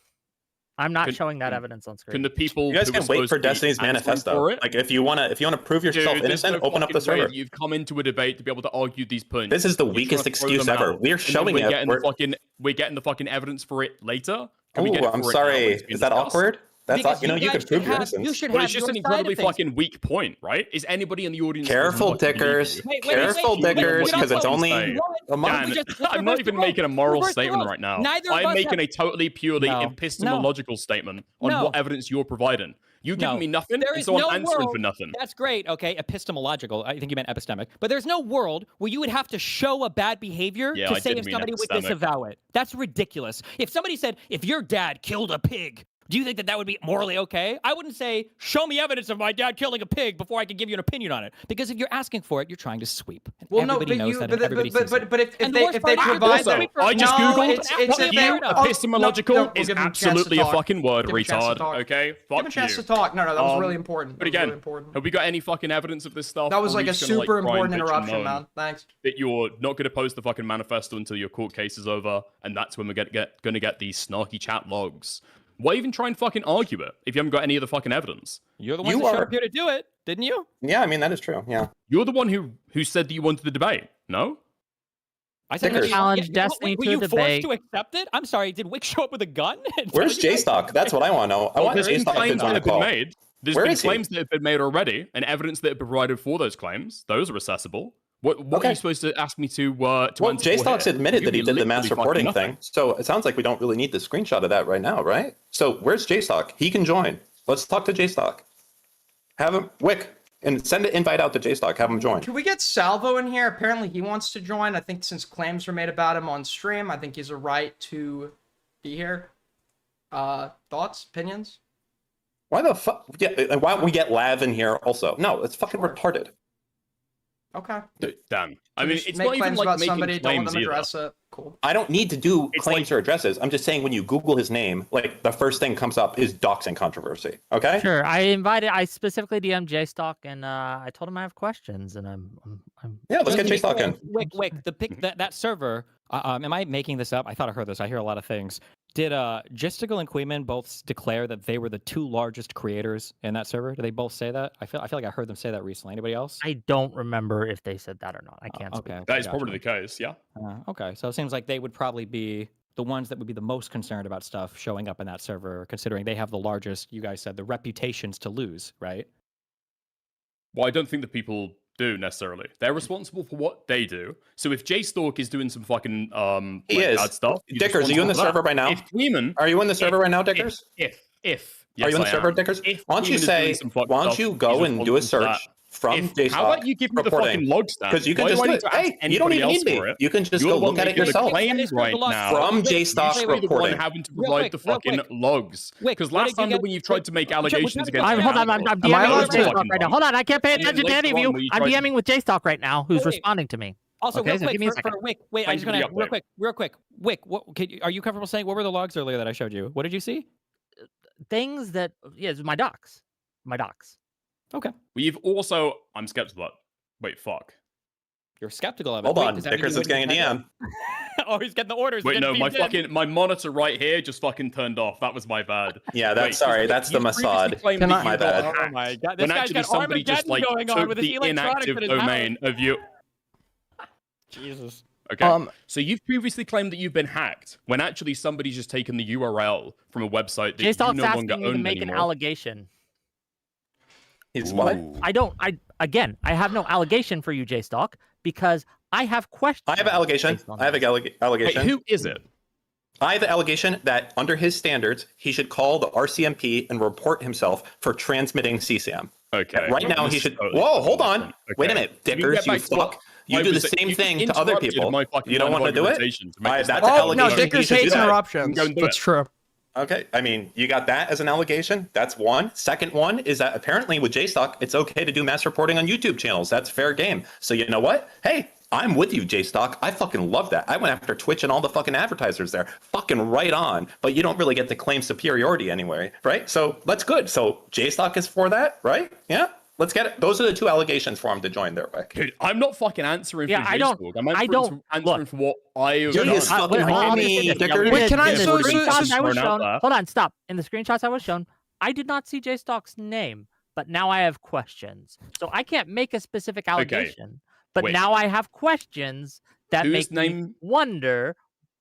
Speaker 3: I'm not showing that evidence on screen.
Speaker 4: Can the people
Speaker 6: You guys
Speaker 4: who
Speaker 6: can
Speaker 4: are
Speaker 6: wait
Speaker 4: supposed
Speaker 6: for
Speaker 4: to be
Speaker 6: Destiny's
Speaker 4: answering
Speaker 6: manifesto.
Speaker 4: for it?
Speaker 6: Like if you wanna prove yourself
Speaker 4: Dude, there's
Speaker 6: innocent,
Speaker 4: no
Speaker 6: open up the
Speaker 4: fucking way
Speaker 6: server.
Speaker 4: that you've come into a debate to be able to argue these points.
Speaker 6: This is the
Speaker 4: You're trying
Speaker 6: weakest
Speaker 4: to throw
Speaker 6: excuse
Speaker 4: them
Speaker 6: ever.
Speaker 4: out,
Speaker 6: We're
Speaker 4: and then
Speaker 6: showing
Speaker 4: we're
Speaker 6: it.
Speaker 4: getting the fucking evidence for it later. Can we get
Speaker 6: Oh,
Speaker 4: it
Speaker 6: I'm
Speaker 4: for it now when
Speaker 6: sorry.
Speaker 4: it's been
Speaker 6: Is that
Speaker 4: discussed?
Speaker 6: awkward? That's
Speaker 5: Because
Speaker 6: you know you
Speaker 5: guys
Speaker 6: could prove
Speaker 5: should
Speaker 6: your
Speaker 5: have-
Speaker 6: innocence.
Speaker 5: You should
Speaker 4: Well,
Speaker 5: have
Speaker 4: it's just an
Speaker 5: your side of
Speaker 4: incredibly
Speaker 5: things.
Speaker 4: fucking weak point, right? Is anybody in the audience
Speaker 6: Careful,
Speaker 4: supposed to fucking believe
Speaker 6: Dickers.
Speaker 4: you?
Speaker 6: Careful,
Speaker 5: wait,
Speaker 6: Dickers,
Speaker 5: get
Speaker 6: because
Speaker 5: off
Speaker 6: it's
Speaker 5: what we
Speaker 6: only
Speaker 5: say.
Speaker 6: a month.
Speaker 4: Dan,
Speaker 5: Let's
Speaker 4: I'm not
Speaker 5: reverse
Speaker 4: even
Speaker 5: the
Speaker 4: making a
Speaker 5: roles.
Speaker 4: moral
Speaker 5: Reverse the
Speaker 4: statement
Speaker 5: roles.
Speaker 4: right now.
Speaker 5: Neither of
Speaker 4: I'm
Speaker 5: us
Speaker 4: making
Speaker 5: have-
Speaker 4: a totally purely
Speaker 5: No.
Speaker 4: epistemological statement on
Speaker 5: No.
Speaker 4: what evidence you're providing. You giving
Speaker 5: No.
Speaker 4: me nothing,
Speaker 5: There
Speaker 4: and
Speaker 5: is
Speaker 4: so I'm
Speaker 5: no
Speaker 4: answering
Speaker 5: world-
Speaker 4: for nothing.
Speaker 5: That's great. Okay, epistemological. I think you meant epistemic. But there's no world where you would have to show a bad behavior
Speaker 4: Yeah,
Speaker 5: to
Speaker 4: I
Speaker 5: say
Speaker 4: did
Speaker 5: if
Speaker 4: mean
Speaker 5: somebody would
Speaker 4: epistemic.
Speaker 5: disavow it. That's ridiculous. If somebody said, if your dad killed a pig, do you think that that would be morally okay? I wouldn't say, show me evidence of my dad killing a pig before I can give you an opinion on it. Because if you're asking for it, you're trying to sweep. And
Speaker 1: Well, no,
Speaker 5: everybody
Speaker 1: but
Speaker 5: knows
Speaker 1: you,
Speaker 5: that.
Speaker 1: but,
Speaker 5: and everybody
Speaker 1: but,
Speaker 5: sees
Speaker 1: but,
Speaker 5: it.
Speaker 1: but if
Speaker 5: And the
Speaker 1: they
Speaker 5: worst
Speaker 1: if they
Speaker 5: part is you're
Speaker 1: provide
Speaker 5: doing
Speaker 1: that,
Speaker 5: it for-
Speaker 4: I just
Speaker 5: No,
Speaker 4: googled
Speaker 5: it's
Speaker 4: fuck you.
Speaker 5: fair enough.
Speaker 4: Epistemological
Speaker 1: No, we'll
Speaker 4: is
Speaker 1: give him a chance to
Speaker 4: absolutely a
Speaker 1: talk.
Speaker 4: fucking word,
Speaker 1: Give him a chance to
Speaker 4: retard.
Speaker 1: talk.
Speaker 4: Okay,
Speaker 1: Give
Speaker 4: fuck
Speaker 1: him a chance
Speaker 4: you.
Speaker 1: to talk. No, that was really important.
Speaker 4: But
Speaker 1: That was
Speaker 4: again,
Speaker 1: really important.
Speaker 4: have we got any fucking evidence of this stuff?
Speaker 1: That was
Speaker 4: Or are
Speaker 1: like
Speaker 4: we
Speaker 1: a
Speaker 4: just gonna,
Speaker 1: super
Speaker 4: cry and
Speaker 1: important
Speaker 4: bitch and
Speaker 1: interruption,
Speaker 4: moan
Speaker 1: man. Thanks.
Speaker 4: That you're not going to post the fucking manifesto until your court case is over, and that's when we're going to get these snarky chat logs. Why even try and fucking argue it if you haven't got any of the fucking evidence?
Speaker 5: You're the ones
Speaker 6: You
Speaker 5: that showed
Speaker 6: are-
Speaker 5: up here to do it, didn't you?
Speaker 6: Yeah, I mean that is true. Yeah.
Speaker 4: You're the one who said that you wanted the debate. No?
Speaker 5: I said,
Speaker 6: Dickers.
Speaker 3: Challenge Destiny
Speaker 5: were
Speaker 3: to
Speaker 5: you
Speaker 3: a
Speaker 5: forced
Speaker 3: debate.
Speaker 5: to accept it? I'm sorry, did Wick show up with a gun? and
Speaker 6: Where's
Speaker 5: tell you guys-
Speaker 6: J-Stock? That's what I want to know. I want
Speaker 4: There's been
Speaker 6: J-Stock
Speaker 4: claims
Speaker 6: to
Speaker 4: that
Speaker 6: join the
Speaker 4: have been
Speaker 6: call.
Speaker 4: made. There's
Speaker 6: Where
Speaker 4: been
Speaker 6: is he?
Speaker 4: claims that have been made already, and evidence that have been provided for those claims. Those are accessible. What are
Speaker 6: Okay.
Speaker 4: you supposed to ask me to
Speaker 6: Well,
Speaker 4: answer for
Speaker 6: J-Stock's
Speaker 4: here?
Speaker 6: admitted
Speaker 4: You
Speaker 6: that he
Speaker 4: give
Speaker 6: did
Speaker 4: me
Speaker 6: the mass
Speaker 4: literally
Speaker 6: reporting
Speaker 4: fucking
Speaker 6: thing.
Speaker 4: nothing.
Speaker 6: So it sounds like we don't really need the screenshot of that right now, right? So where's J-Stock? He can join. Let's talk to J-Stock. Have him, Wick, and send an invite out to J-Stock. Have him join.
Speaker 1: Can we get Salvo in here? Apparently he wants to join. I think since claims were made about him on stream, I think he's a right to be here. Thoughts? Opinions?
Speaker 6: Why the fuck? Yeah, and why don't we get Lav in here also? No, it's fucking retarded.
Speaker 1: Okay.
Speaker 4: Damn. I mean,
Speaker 1: Just
Speaker 4: it's
Speaker 1: make
Speaker 4: not even
Speaker 1: claims
Speaker 4: like
Speaker 1: about
Speaker 4: making
Speaker 1: somebody, don't let
Speaker 4: claims
Speaker 1: them
Speaker 4: either.
Speaker 1: address it. Cool.
Speaker 6: I don't need to do
Speaker 4: It's
Speaker 6: claims or addresses. I'm just saying when you Google his name, like the first thing comes up is doxing controversy. Okay?
Speaker 3: Sure. I specifically DM'd J-Stock and I told him I have questions and I'm
Speaker 6: Yeah, let's get J-Stock in.
Speaker 5: Wick, that server, am I making this up? I thought I heard this. I hear a lot of things. Did Gistigal and Queeman both declare that they were the two largest creators in that server? Did they both say that? I feel like I heard them say that recently. Anybody else?
Speaker 3: I don't remember if they said that or not. I can't speak.
Speaker 5: Okay.
Speaker 4: That is
Speaker 5: gotcha.
Speaker 4: probably the case, yeah.
Speaker 5: Okay, so it seems like they would probably be the ones that would be the most concerned about stuff showing up in that server, considering they have the largest, you guys said, the reputations to lose, right?
Speaker 4: Well, I don't think the people do necessarily. They're responsible for what they do. So if J-Stalk is doing some fucking
Speaker 6: He
Speaker 4: like
Speaker 6: is.
Speaker 4: bad stuff, he's
Speaker 6: Dickers, are you in the
Speaker 4: responsible for
Speaker 6: server
Speaker 4: that.
Speaker 6: right now?
Speaker 4: If Queeman,
Speaker 6: Are you in the server right now, Dickers?
Speaker 4: If
Speaker 6: Are you in the
Speaker 4: yes, I
Speaker 6: server,
Speaker 4: am.
Speaker 6: Dickers?
Speaker 4: If
Speaker 6: Why don't you
Speaker 4: Queeman is
Speaker 6: say,
Speaker 4: doing some fucked
Speaker 6: why don't
Speaker 4: stuff,
Speaker 6: you go
Speaker 4: he's
Speaker 6: and do a
Speaker 4: responsible for
Speaker 6: search
Speaker 4: that.
Speaker 6: from J-Stock?
Speaker 4: How about you give me the fucking logs then?
Speaker 6: Because you can
Speaker 4: Why
Speaker 6: just
Speaker 4: do I
Speaker 6: do
Speaker 4: need
Speaker 6: it.
Speaker 4: to ask
Speaker 6: Hey, you
Speaker 4: anybody
Speaker 6: don't even
Speaker 4: else
Speaker 6: need me.
Speaker 4: for it?
Speaker 6: You can just
Speaker 4: You're
Speaker 6: go
Speaker 4: the one
Speaker 6: look at it
Speaker 4: making the
Speaker 6: yourself.
Speaker 4: claims right now.
Speaker 6: From
Speaker 5: Wait,
Speaker 6: J-Stock's
Speaker 4: You're the one
Speaker 6: reporting.
Speaker 4: having to
Speaker 5: Real
Speaker 4: provide
Speaker 5: quick,
Speaker 4: the
Speaker 5: real
Speaker 4: fucking
Speaker 5: quick.
Speaker 4: logs.
Speaker 5: Wick,
Speaker 4: Because
Speaker 5: what
Speaker 4: last
Speaker 5: did you
Speaker 4: time
Speaker 5: get-
Speaker 4: when you've tried to make
Speaker 5: Wick,
Speaker 4: allegations against
Speaker 3: I'm,
Speaker 4: me,
Speaker 3: hold on, I'm
Speaker 1: Am I
Speaker 3: DMing
Speaker 1: allowed
Speaker 3: with
Speaker 1: to-
Speaker 3: J-Stock right now. Hold on, I can't pay
Speaker 4: And then
Speaker 3: attention to
Speaker 4: later
Speaker 3: any of
Speaker 4: on
Speaker 3: you.
Speaker 4: when you
Speaker 3: I'm
Speaker 4: tried to-
Speaker 3: DMing with J-Stock right now, who's
Speaker 5: Wait.
Speaker 3: responding to me.
Speaker 5: Also,
Speaker 3: Okay,
Speaker 5: real
Speaker 3: so
Speaker 5: quick,
Speaker 3: give me a
Speaker 5: for
Speaker 3: second.
Speaker 5: Wick, wait,
Speaker 4: Thank
Speaker 5: I'm just
Speaker 4: you
Speaker 5: gonna
Speaker 4: for the
Speaker 5: real quick. Wick, are you comfortable saying what were the logs earlier that I showed you? What did you see?
Speaker 3: Things that, yeah, my docs. My docs.
Speaker 5: Okay.
Speaker 4: We've also, I'm skeptical. Wait, fuck.
Speaker 5: You're skeptical of it.
Speaker 6: Hold
Speaker 5: Wait,
Speaker 6: on,
Speaker 5: does that mean
Speaker 6: Dickers
Speaker 5: you
Speaker 6: is getting a
Speaker 5: wouldn't
Speaker 6: DM.
Speaker 5: Oh, he's getting the orders.
Speaker 4: Wait,
Speaker 5: He's
Speaker 4: no,
Speaker 5: getting
Speaker 4: my monitor right here just fucking turned off. That was my bad.
Speaker 6: Yeah,
Speaker 4: Wait,
Speaker 6: sorry,
Speaker 4: wait,
Speaker 6: that's the
Speaker 4: you previously
Speaker 6: Mossad.
Speaker 4: claimed
Speaker 1: Can
Speaker 4: that
Speaker 1: I-
Speaker 4: you
Speaker 6: My
Speaker 4: got
Speaker 6: bad.
Speaker 5: Oh
Speaker 4: hacked
Speaker 5: my god,
Speaker 4: when
Speaker 5: this guy's
Speaker 4: actually
Speaker 5: got
Speaker 4: somebody just
Speaker 5: Armageddon
Speaker 4: like
Speaker 5: going on
Speaker 4: took
Speaker 5: with his
Speaker 4: the
Speaker 5: electronics
Speaker 4: inactive
Speaker 5: in his
Speaker 4: domain of you.
Speaker 5: Jesus.
Speaker 4: Okay, so you've previously claimed that you've been hacked when actually somebody's just taken the URL from a website that you
Speaker 3: J-Stock's
Speaker 4: no longer
Speaker 3: asking you to
Speaker 4: own
Speaker 3: make an
Speaker 4: anymore.
Speaker 3: allegation.
Speaker 6: He's what?
Speaker 4: Ooh.
Speaker 3: I have no allegation for you, J-Stock, because I have questions.
Speaker 6: I have an allegation.
Speaker 3: based on
Speaker 6: I have
Speaker 3: that.
Speaker 6: an
Speaker 4: Wait,
Speaker 6: allegation.
Speaker 4: who is it?
Speaker 6: I have an allegation that under his standards, he should call the RCMP and report himself for transmitting CSAM.
Speaker 4: Okay.
Speaker 6: Right now,
Speaker 4: This
Speaker 6: he
Speaker 4: is
Speaker 6: should.
Speaker 4: totally
Speaker 6: Whoa,
Speaker 4: fucking
Speaker 6: hold on.
Speaker 4: different.
Speaker 6: Wait a
Speaker 4: Okay.
Speaker 6: minute,
Speaker 4: Can we
Speaker 6: Dickers,
Speaker 4: get
Speaker 6: you
Speaker 4: back to what
Speaker 6: fuck. You
Speaker 4: I
Speaker 6: do the
Speaker 4: was-
Speaker 6: same
Speaker 4: you
Speaker 6: thing
Speaker 4: just
Speaker 6: to other
Speaker 4: interrupted
Speaker 6: people.
Speaker 4: my fucking
Speaker 6: You don't
Speaker 4: line
Speaker 6: want
Speaker 4: of
Speaker 6: to do it?
Speaker 4: argumentation to make this
Speaker 6: That's an
Speaker 1: Oh
Speaker 6: allegation.
Speaker 1: no,
Speaker 6: he
Speaker 1: Dickers
Speaker 6: should do
Speaker 1: hates
Speaker 6: that.
Speaker 1: interruptions.
Speaker 4: Go and do
Speaker 1: That's
Speaker 4: it.
Speaker 1: true.
Speaker 6: Okay, I mean, you got that as an allegation. That's one. Second one is that apparently with JStock, it's okay to do mass reporting on YouTube channels. That's fair game. So you know what? Hey, I'm with you, JStock. I fucking love that. I went after Twitch and all the fucking advertisers there. Fucking right on. But you don't really get to claim superiority anyway, right? So that's good. So JStock is for that, right? Yeah. Let's get it. Those are the two allegations for him to join there, Wick.
Speaker 4: Dude, I'm not fucking answering
Speaker 3: Yeah,
Speaker 4: for
Speaker 3: I don't-
Speaker 4: JStalk. I'm
Speaker 3: I don't-
Speaker 4: answering
Speaker 3: look.
Speaker 4: for what I have
Speaker 6: You're
Speaker 4: done.
Speaker 6: his fucking
Speaker 3: Wait,
Speaker 6: homie, Dickers.
Speaker 1: Wait, can I-
Speaker 3: in the
Speaker 1: so-
Speaker 3: screenshots
Speaker 1: so-
Speaker 3: I was
Speaker 4: thrown out
Speaker 3: shown.
Speaker 4: there.
Speaker 3: Hold on, stop. In the screenshots I was shown, I did not see J-Stock's name, but now I have questions. So I can't make a specific allegation, but
Speaker 4: wait.
Speaker 3: now I have questions that
Speaker 4: Whose
Speaker 3: make me
Speaker 4: name-
Speaker 3: wonder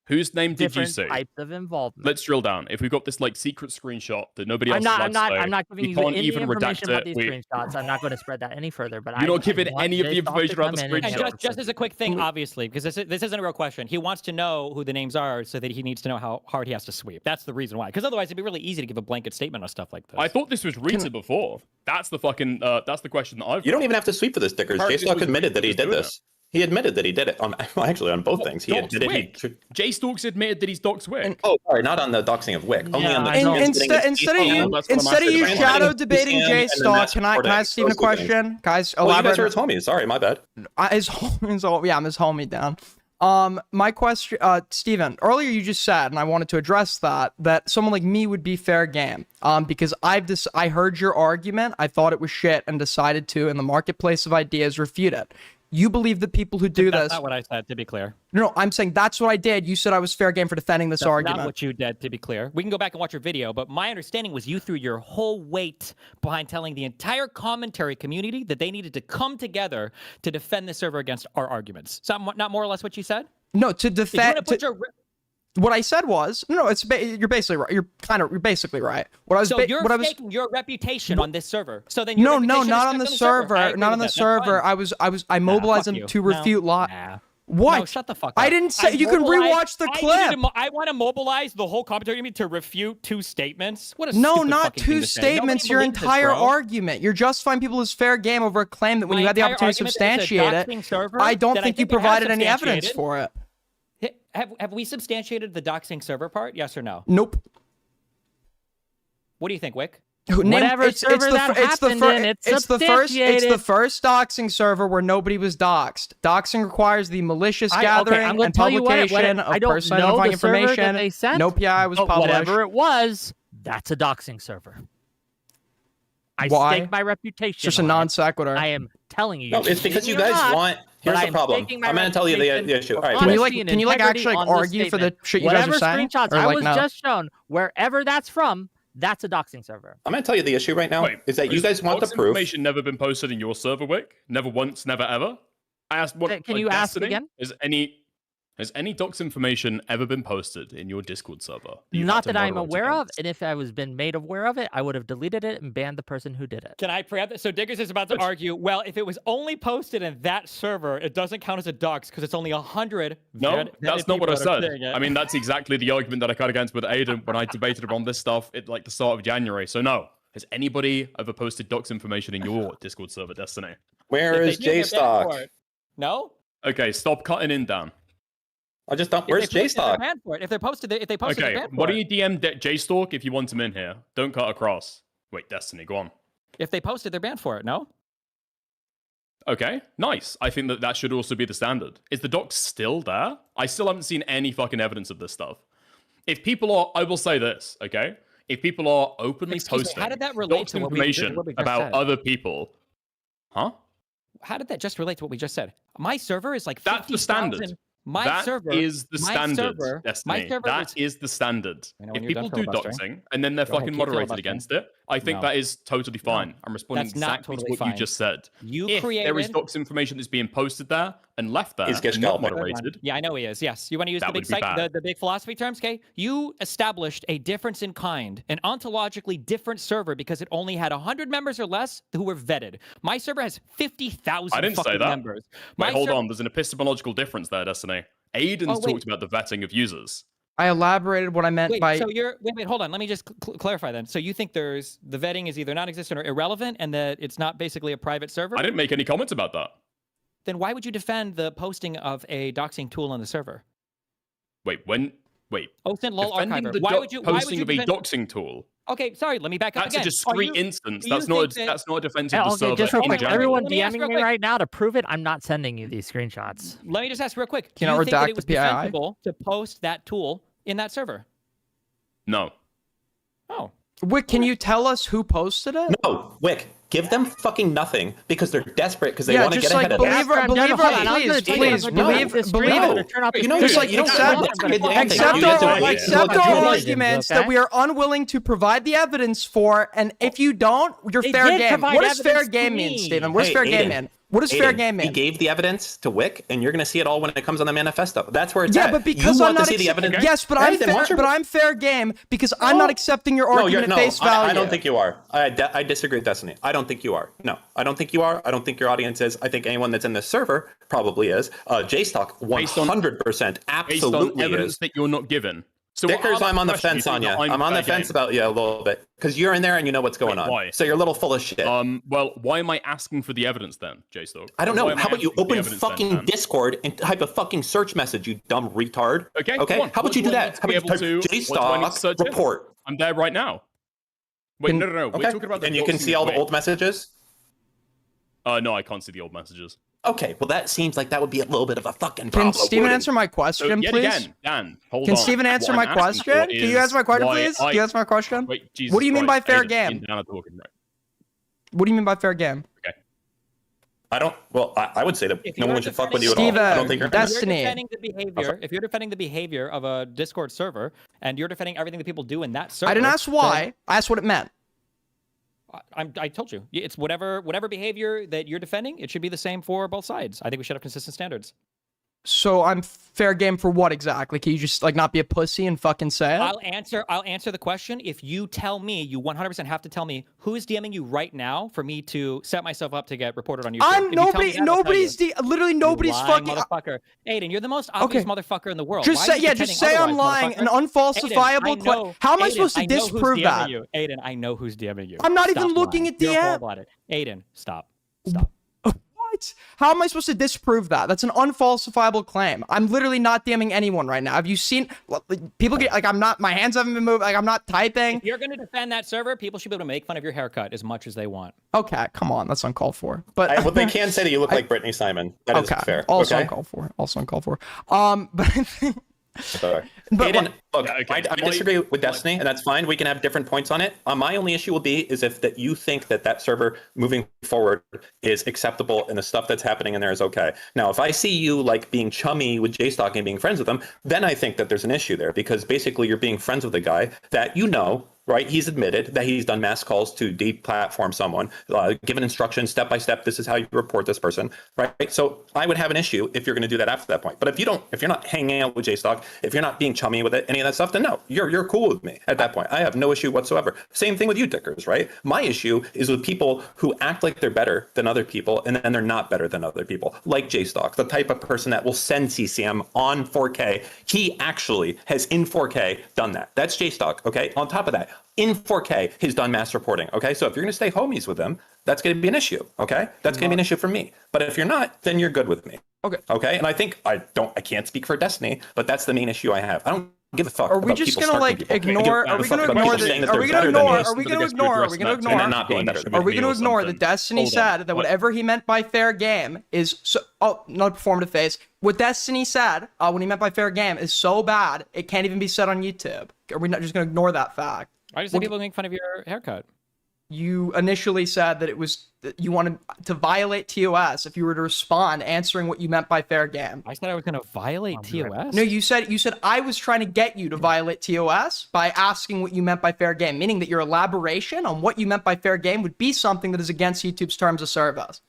Speaker 4: Whose name did you
Speaker 3: different
Speaker 4: say?
Speaker 3: types of involvement.
Speaker 4: Let's drill down. If we've got this like secret screenshot that nobody else
Speaker 3: I'm
Speaker 4: is
Speaker 3: not.
Speaker 4: allowed
Speaker 3: I'm
Speaker 4: to
Speaker 3: not.
Speaker 4: say,
Speaker 3: I'm not giving
Speaker 4: you
Speaker 3: you
Speaker 4: can't
Speaker 3: any
Speaker 4: even
Speaker 3: information
Speaker 4: redact
Speaker 3: about
Speaker 4: it.
Speaker 3: these
Speaker 4: We-
Speaker 3: screenshots. I'm not going to spread that any further. But
Speaker 4: You don't
Speaker 3: I
Speaker 4: give it
Speaker 3: want
Speaker 4: any of the
Speaker 3: J-Stock to
Speaker 4: information about
Speaker 3: come
Speaker 4: the
Speaker 3: in and
Speaker 5: And
Speaker 4: screenshot.
Speaker 5: just as a quick thing, obviously, because this isn't a real question. He wants to know who the names are so that he needs to know how hard he has to sweep. That's the reason why. Because otherwise, it'd be really easy to give a blanket statement on stuff like this.
Speaker 4: I thought this was Rita before. That's the fucking. That's the question that I've.
Speaker 6: You don't even have to sweep for this, Dickers.
Speaker 4: Apparently
Speaker 6: JStock
Speaker 4: it was
Speaker 6: admitted that he
Speaker 4: Rita
Speaker 6: did
Speaker 4: doing
Speaker 6: this. He admitted that he did it. Well, actually, on both
Speaker 4: What,
Speaker 6: things. He
Speaker 4: doxed
Speaker 6: admitted
Speaker 4: Wick? JStalk's admitted that he's doxed Wick.
Speaker 6: Oh, sorry, not on the doxing of Wick. Only
Speaker 3: Yeah,
Speaker 6: on the
Speaker 3: I know.
Speaker 1: Instead of you,
Speaker 4: That's what I'm
Speaker 1: instead of you
Speaker 4: asking.
Speaker 1: shadow debating
Speaker 6: And then
Speaker 1: J-Stock,
Speaker 6: that's
Speaker 1: can I
Speaker 6: reporting.
Speaker 1: ask Steven a
Speaker 6: Those two things.
Speaker 1: question? Guys,
Speaker 6: Well, you
Speaker 1: elaborate.
Speaker 6: guys are his homies. Sorry, my bad.
Speaker 1: His homie down. My question, Steven, earlier you just said, and I wanted to address that someone like me would be fair game. Because I heard your argument, I thought it was shit, and decided to, in the marketplace of ideas, refute it. You believe that people who do
Speaker 5: That's
Speaker 1: this.
Speaker 5: not what I said, to be clear.
Speaker 1: No, I'm saying that's what I did. You said I was fair game for defending this
Speaker 5: That's
Speaker 1: argument.
Speaker 5: not what you did, to be clear. We can go back and watch your video, but my understanding was you threw your whole weight behind telling the entire commentary community that they needed to come together to defend the server against our arguments. So not more or less what you said?
Speaker 1: No, to
Speaker 5: If you
Speaker 1: defend.
Speaker 5: want to put your...
Speaker 1: What I said was no. You're basically right. You're basically right. What I was.
Speaker 5: So you're
Speaker 1: what I was.
Speaker 5: staking your reputation on this server. So then your
Speaker 1: No,
Speaker 5: reputation
Speaker 1: not
Speaker 5: is
Speaker 1: on the
Speaker 5: stuck
Speaker 1: server.
Speaker 5: I agree
Speaker 1: Not
Speaker 5: with
Speaker 1: on the
Speaker 5: that. That's
Speaker 1: server.
Speaker 5: fine.
Speaker 1: I mobilized
Speaker 5: fuck
Speaker 1: them
Speaker 5: you.
Speaker 1: to
Speaker 5: No.
Speaker 1: refute lot.
Speaker 5: Nah.
Speaker 1: What?
Speaker 5: No, shut the fuck up.
Speaker 1: I didn't say. You can rewatch the clip.
Speaker 5: I want to mobilize the whole commentary community to refute two statements. What a
Speaker 1: No,
Speaker 5: stupid
Speaker 1: not
Speaker 5: fucking thing
Speaker 1: two
Speaker 5: to say.
Speaker 1: statements.
Speaker 5: Nobody
Speaker 1: Your
Speaker 5: believes this,
Speaker 1: entire
Speaker 5: bro.
Speaker 1: argument. You're justifying people as fair game over a claim that when
Speaker 5: My
Speaker 1: you had the
Speaker 5: entire
Speaker 1: opportunity to
Speaker 5: argument that it's a
Speaker 1: substantiate
Speaker 5: doxing
Speaker 1: it,
Speaker 5: server
Speaker 1: I don't
Speaker 5: that I
Speaker 1: think you
Speaker 5: think it has
Speaker 1: provided any evidence
Speaker 5: substantiated.
Speaker 1: for it.
Speaker 5: Have we substantiated the doxing server part? Yes or no?
Speaker 1: Nope.
Speaker 5: What do you think, Wick?
Speaker 3: Whatever server that happened in, it's
Speaker 1: It's the
Speaker 3: substantiated.
Speaker 1: first doxing server where nobody was doxed. Doxing requires the malicious
Speaker 3: I'm
Speaker 1: gathering
Speaker 3: gonna
Speaker 1: and
Speaker 3: tell you what
Speaker 1: publication
Speaker 3: I
Speaker 1: of
Speaker 3: don't
Speaker 1: personally
Speaker 3: know
Speaker 1: identifying
Speaker 3: the server that
Speaker 1: information.
Speaker 3: they sent,
Speaker 1: No PI was
Speaker 3: but
Speaker 1: published.
Speaker 3: whatever it was, that's a doxing server. I
Speaker 1: Why?
Speaker 3: stake my reputation.
Speaker 1: It's just a
Speaker 3: on it.
Speaker 1: non sequitur.
Speaker 3: I am telling you.
Speaker 6: No, it's because you
Speaker 3: believe me or
Speaker 6: guys
Speaker 3: not,
Speaker 6: want.
Speaker 3: but
Speaker 6: Here's
Speaker 3: I
Speaker 6: the
Speaker 3: am
Speaker 6: problem.
Speaker 3: staking my
Speaker 6: I'm going to tell you the
Speaker 3: reputation
Speaker 6: issue. All
Speaker 3: for
Speaker 6: right,
Speaker 1: Can you
Speaker 6: Wick.
Speaker 1: like
Speaker 3: honesty and
Speaker 1: can you like
Speaker 3: integrity
Speaker 1: actually like
Speaker 3: on this
Speaker 1: argue for the
Speaker 3: statement.
Speaker 1: shit you guys
Speaker 3: Whatever
Speaker 1: are saying?
Speaker 3: screenshots
Speaker 1: Or,
Speaker 3: I
Speaker 1: like,
Speaker 3: was
Speaker 1: no?
Speaker 3: just shown, wherever that's from, that's a doxing server.
Speaker 6: I'm going to tell you the issue right now
Speaker 4: Wait,
Speaker 6: is that you
Speaker 4: has
Speaker 6: guys want the
Speaker 4: dox
Speaker 6: proof.
Speaker 4: information never been posted in your server, Wick? Never once, never ever? I asked what.
Speaker 3: Can
Speaker 4: like,
Speaker 3: you ask
Speaker 4: Destiny?
Speaker 3: again?
Speaker 4: Has any dox information ever been posted in your Discord server? You've
Speaker 3: Not
Speaker 4: had to
Speaker 3: that I'm
Speaker 4: moderate
Speaker 3: aware of,
Speaker 4: against?
Speaker 3: and if I was been made aware of it, I would have deleted it and banned the person who did it.
Speaker 5: Can I preempt this? So Diggers is about to argue, well, if it was only posted in that server, it doesn't count as a dox because it's only 100.
Speaker 4: No, that's not what I said. I
Speaker 5: mean,
Speaker 4: mean, that's exactly the argument that I got against with Aiden when I debated on this stuff at like the start of January. So no, has anybody ever posted dox information in your Discord server, Destiny?
Speaker 6: Where is JStock?
Speaker 5: No.
Speaker 4: Okay, stop cutting in, Dan.
Speaker 6: I just don't. Where's JStock?
Speaker 5: If they're posted, if they posted,
Speaker 4: Okay,
Speaker 5: they're banned
Speaker 4: why
Speaker 5: for
Speaker 4: don't
Speaker 5: it.
Speaker 4: you DM JStalk if you want him in here? Don't cut across. Wait, Destiny, go on.
Speaker 5: If they posted, they're banned for it. No.
Speaker 4: Okay, nice. I think that should also be the standard. Is the doc still there? I still haven't seen any fucking evidence of this stuff. If people are, I will say this, okay? If people are openly
Speaker 5: Excuse me,
Speaker 4: posting
Speaker 5: how did that relate
Speaker 4: doxed
Speaker 5: to what we
Speaker 4: information
Speaker 5: just
Speaker 4: about
Speaker 5: said?
Speaker 4: other people, huh?
Speaker 5: How did that just relate to what we just said? My server is like
Speaker 4: That's the standard.
Speaker 5: 50,000. My
Speaker 4: That
Speaker 5: server
Speaker 4: is the
Speaker 5: my
Speaker 4: standard,
Speaker 5: server-
Speaker 4: Destiny.
Speaker 5: my server
Speaker 4: That is the standard.
Speaker 5: You know, when
Speaker 4: If
Speaker 5: you're done
Speaker 4: people do
Speaker 5: filibustering,
Speaker 4: doxing and then they're
Speaker 5: go ahead,
Speaker 4: fucking
Speaker 5: keep
Speaker 4: moderated
Speaker 5: filibustering.
Speaker 4: against it, I think
Speaker 5: No.
Speaker 4: that is totally fine. I'm responding
Speaker 5: That's not
Speaker 4: exactly
Speaker 5: totally
Speaker 4: to what you
Speaker 5: fine.
Speaker 4: just said.
Speaker 5: You
Speaker 4: If there is
Speaker 5: created-
Speaker 4: dox information that's being posted there and left there,
Speaker 6: He's
Speaker 4: and not
Speaker 6: scalping.
Speaker 4: moderated,
Speaker 5: Yeah, I know he is. Yes, you want to use
Speaker 4: That
Speaker 5: the big
Speaker 4: would be bad.
Speaker 5: the big philosophy terms, okay? You established a difference in kind, an ontologically different server because it only had 100 members or less who were vetted. My server has 50,000
Speaker 4: I didn't say
Speaker 5: fucking
Speaker 4: that.
Speaker 5: members.
Speaker 4: Wait,
Speaker 5: My
Speaker 4: hold
Speaker 5: server-
Speaker 4: on. There's an epistemological difference there, Destiny. Aiden's
Speaker 5: Oh, wait.
Speaker 4: talked about the vetting of users.
Speaker 1: I elaborated what I meant
Speaker 5: Wait,
Speaker 1: by.
Speaker 5: so you're wait, hold on. Let me just clarify then. So you think there's the vetting is either non-existent or irrelevant, and that it's not basically a private server?
Speaker 4: I didn't make any comments about that.
Speaker 5: Then why would you defend the posting of a doxing tool on the server?
Speaker 4: Wait,
Speaker 5: OSENT lol
Speaker 4: defending
Speaker 5: archiver.
Speaker 4: the
Speaker 5: Why would you
Speaker 4: posting of a
Speaker 5: defend...
Speaker 4: doxing tool?
Speaker 5: Okay, sorry. Let me back up
Speaker 4: That's
Speaker 5: again.
Speaker 4: a discrete instance.
Speaker 5: do you
Speaker 4: That's not.
Speaker 5: think that-
Speaker 4: That's not a defense
Speaker 3: Hey,
Speaker 4: of the
Speaker 3: okay,
Speaker 4: server.
Speaker 3: just real
Speaker 4: in
Speaker 3: quick,
Speaker 4: general.
Speaker 3: everyone
Speaker 5: Let me ask
Speaker 3: DMing
Speaker 5: real
Speaker 3: me
Speaker 5: quick.
Speaker 3: right now to prove it. I'm not sending you these screenshots.
Speaker 5: Let me just ask real quick. Do
Speaker 1: Can I
Speaker 5: you think that
Speaker 1: redact
Speaker 5: it was
Speaker 1: the PII?
Speaker 5: defensible to post that tool in that server?
Speaker 4: No.
Speaker 5: Oh.
Speaker 1: Wick, can you tell us who posted it?
Speaker 6: No, Wick, give them fucking nothing because they're desperate because they
Speaker 1: Yeah,
Speaker 6: want to
Speaker 1: just
Speaker 6: get
Speaker 1: like
Speaker 6: ahead of
Speaker 1: believe
Speaker 6: it.
Speaker 1: her,
Speaker 3: I'm done.
Speaker 1: believe
Speaker 3: Hold
Speaker 1: her,
Speaker 3: on, I was gonna
Speaker 1: please,
Speaker 3: tell you,
Speaker 1: please,
Speaker 3: I'm
Speaker 6: no,
Speaker 3: gonna
Speaker 1: believe,
Speaker 3: this
Speaker 1: believe
Speaker 3: screen, I'm
Speaker 1: it.
Speaker 3: gonna turn off
Speaker 6: You
Speaker 3: this
Speaker 6: know,
Speaker 3: screen.
Speaker 1: Just like
Speaker 6: you don't
Speaker 1: accept-
Speaker 6: have to get anything.
Speaker 1: Accept
Speaker 6: You just
Speaker 1: our,
Speaker 6: don't-
Speaker 1: accept
Speaker 6: Yeah.
Speaker 1: our
Speaker 6: Yeah.
Speaker 1: arguments
Speaker 3: Okay.
Speaker 1: that we are unwilling to provide the evidence for, and if you don't, you're
Speaker 3: They
Speaker 1: fair
Speaker 3: did
Speaker 1: game.
Speaker 3: provide
Speaker 1: What does fair
Speaker 3: evidence to
Speaker 1: game mean,
Speaker 3: me.
Speaker 1: Stephen? What does
Speaker 6: Hey,
Speaker 1: fair game
Speaker 6: Aiden,
Speaker 1: mean? What does fair
Speaker 6: Aiden,
Speaker 1: game
Speaker 6: He
Speaker 1: mean?
Speaker 6: gave the evidence to Wick, and you're going to see it all when it comes on the manifesto. That's where it's
Speaker 1: Yeah,
Speaker 6: at.
Speaker 1: but because
Speaker 6: you
Speaker 1: I'm
Speaker 6: want
Speaker 1: not
Speaker 6: to see the evidence.
Speaker 1: yes, but
Speaker 6: Right,
Speaker 1: I'm
Speaker 6: then
Speaker 1: fair,
Speaker 6: watch your-
Speaker 1: but I'm fair game because I'm not accepting your
Speaker 6: No,
Speaker 1: argument
Speaker 6: no,
Speaker 1: at face value.
Speaker 6: I don't think you are. I disagree with Destiny. I don't think you are. No, I don't think you are. I don't think your audience is. I think anyone that's in this server probably is. JStock 100%
Speaker 4: Based on
Speaker 6: absolutely
Speaker 4: evidence
Speaker 6: is.
Speaker 4: that you're not given. So
Speaker 6: Dickers, I'm on the
Speaker 4: question,
Speaker 6: fence on you.
Speaker 4: that
Speaker 6: I'm on the
Speaker 4: fair
Speaker 6: fence
Speaker 4: game.
Speaker 6: about you a little bit because you're in there and you know what's going
Speaker 4: Wait,
Speaker 6: on.
Speaker 4: why?
Speaker 6: So you're a little full of shit.
Speaker 4: Well, why am I asking for the evidence then, JStock?
Speaker 6: I don't
Speaker 4: Why
Speaker 6: know.
Speaker 4: am I
Speaker 6: How about you
Speaker 4: asking for the
Speaker 6: open
Speaker 4: evidence then,
Speaker 6: fucking
Speaker 4: man?
Speaker 6: Discord and type a fucking search message, you dumb retard?
Speaker 4: Okay,
Speaker 6: Okay.
Speaker 4: come on.
Speaker 6: How about
Speaker 4: What
Speaker 6: you do
Speaker 4: I
Speaker 6: that?
Speaker 4: need to
Speaker 6: How
Speaker 4: be
Speaker 6: about you
Speaker 4: able
Speaker 6: type
Speaker 4: to- what do I need to
Speaker 6: JStock
Speaker 4: search in?
Speaker 6: report?
Speaker 4: I'm there right now. Wait, no. We're
Speaker 6: Okay.
Speaker 4: talking about the
Speaker 6: And you can
Speaker 4: doxing
Speaker 6: see all the
Speaker 4: wait.
Speaker 6: old messages?
Speaker 4: No, I can't see the old messages.
Speaker 6: Okay, well that seems like that would be a little bit of a fucking
Speaker 1: Can
Speaker 6: problem.
Speaker 1: Steven
Speaker 6: wouldn't
Speaker 1: answer my
Speaker 4: So
Speaker 1: question,
Speaker 4: yet
Speaker 1: please?
Speaker 4: again, Dan, hold
Speaker 1: Can
Speaker 4: on.
Speaker 1: Steven answer
Speaker 4: What
Speaker 1: my
Speaker 4: I'm asking
Speaker 1: question?
Speaker 4: for
Speaker 1: Can you
Speaker 4: is
Speaker 1: answer my question,
Speaker 4: why
Speaker 1: please? Can you answer my question?
Speaker 4: Wait, Jesus
Speaker 1: What do you mean by
Speaker 4: Christ,
Speaker 1: fair
Speaker 4: Aiden,
Speaker 1: game?
Speaker 4: me and Dan are talking, right?
Speaker 1: What do you mean by fair game?
Speaker 4: Okay.
Speaker 6: I don't. Well, I would say that
Speaker 5: If
Speaker 6: no
Speaker 5: you're
Speaker 6: one should fuck with you at
Speaker 1: defending-
Speaker 6: all. I
Speaker 1: Steven,
Speaker 6: don't think you're.
Speaker 1: that's-
Speaker 5: If you're
Speaker 1: Destiny.
Speaker 5: defending the behavior, if you're defending the behavior of a Discord server and you're defending everything that people do in that server,
Speaker 1: I didn't ask
Speaker 5: then-
Speaker 1: why. I asked what it meant.
Speaker 5: I told you. It's whatever behavior that you're defending, it should be the same for both sides. I think we should have consistent standards.
Speaker 1: So I'm fair game for what exactly? Can you just like not be a pussy and fucking say it?
Speaker 5: I'll answer the question if you tell me. You 100% have to tell me who is DMing you right now for me to set myself up to get reported on YouTube.
Speaker 1: I'm
Speaker 5: If you tell me
Speaker 1: nobody.
Speaker 5: that, I'll tell
Speaker 1: Nobody's
Speaker 5: you.
Speaker 1: literally nobody's
Speaker 5: You lying
Speaker 1: fucking.
Speaker 5: motherfucker. Aiden, you're the most obvious
Speaker 1: Okay.
Speaker 5: motherfucker in the world.
Speaker 1: Just
Speaker 5: Why are
Speaker 1: say
Speaker 5: you
Speaker 1: yeah. Just
Speaker 5: pretending
Speaker 1: say I'm
Speaker 5: otherwise,
Speaker 1: lying. An
Speaker 5: motherfucker?
Speaker 1: unfalsifiable.
Speaker 5: Aiden, I know-
Speaker 1: How am I
Speaker 5: Aiden,
Speaker 1: supposed to
Speaker 5: I know who's
Speaker 1: disprove
Speaker 5: DMing
Speaker 1: that?
Speaker 5: You. Aiden, I know who's DMing you.
Speaker 1: I'm not even
Speaker 5: Stop
Speaker 1: looking
Speaker 5: lying.
Speaker 1: at the
Speaker 5: You're
Speaker 1: app.
Speaker 5: horrible at it. Aiden, stop. Stop.
Speaker 1: What? How am I supposed to disprove that? That's an unfalsifiable claim. I'm literally not DMing anyone right now. Have you seen people get like I'm not my hands haven't been moved, like I'm not typing.
Speaker 5: If you're going to defend that server, people should be able to make fun of your haircut as much as they want.
Speaker 1: Okay, come on, that's uncalled for. But
Speaker 6: Well, they can say that you look like Brittany Simon. That is
Speaker 1: okay,
Speaker 6: fair.
Speaker 1: also
Speaker 6: okay?
Speaker 1: uncalled for. Also uncalled for. But
Speaker 6: Sorry.
Speaker 1: But
Speaker 6: Aiden, look,
Speaker 4: Yeah, okay.
Speaker 6: I disagree with Destiny, and that's fine. We can have different points on it. My only issue will be is if that you think that that server moving forward is acceptable and the stuff that's happening in there is okay. Now, if I see you like being chummy with JStock and being friends with him, then I think that there's an issue there because basically you're being friends with a guy that you know. Right, he's admitted that he's done mass calls to deplatform someone, given instructions step by step. This is how you report this person, right? So I would have an issue if you're going to do that after that point. But if you're not hanging out with JStock, if you're not being chummy with it, any of that stuff, then no, you're cool with me at that point. I have no issue whatsoever. Same thing with you, Dickers, right? My issue is with people who act like they're better than other people, and then they're not better than other people, like JStock, the type of person that will send CCM on 4K. He actually has in 4K done that. That's JStock. Okay. On top of that, in 4K, he's done mass reporting. Okay, so if you're going to stay homies with him, that's going to be an issue. Okay, that's going to be an issue for me. But if you're not, then you're good with me.
Speaker 1: okay.
Speaker 6: Okay, and I think I can't speak for Destiny, but that's the main issue I have. I don't give a fuck.
Speaker 1: Are we
Speaker 6: about
Speaker 1: just
Speaker 6: people
Speaker 1: gonna
Speaker 6: stalking
Speaker 1: like
Speaker 6: people. I give
Speaker 1: ignore?
Speaker 6: a
Speaker 1: Are we
Speaker 6: fuck
Speaker 1: gonna
Speaker 6: about
Speaker 1: ignore
Speaker 6: people saying
Speaker 1: the?
Speaker 6: that
Speaker 1: Are
Speaker 6: they're
Speaker 1: we gonna
Speaker 6: better than
Speaker 1: ignore?
Speaker 6: me.
Speaker 1: Are we gonna
Speaker 4: Somebody gets to
Speaker 1: ignore? Are
Speaker 4: address
Speaker 1: we gonna
Speaker 4: that,
Speaker 1: ignore?
Speaker 6: and then not being better.
Speaker 1: Are we going to
Speaker 4: Or
Speaker 1: ignore that
Speaker 4: something.
Speaker 1: Destiny
Speaker 4: Hold on.
Speaker 1: said that
Speaker 4: What?
Speaker 1: whatever he meant by fair game is so not performative phase. What Destiny said when he meant by fair game is so bad it can't even be said on YouTube. Are we not just going to ignore that fact?
Speaker 5: I just think people make fun of your haircut.
Speaker 1: you initially said that you wanted to violate TOS if you were to respond answering what you meant by fair game.
Speaker 5: I said I was going to violate TOS.
Speaker 1: No, you said I was trying to get you to violate TOS by asking what you meant by fair game, meaning that your elaboration on what you meant by fair game would be something that is against YouTube's terms of service.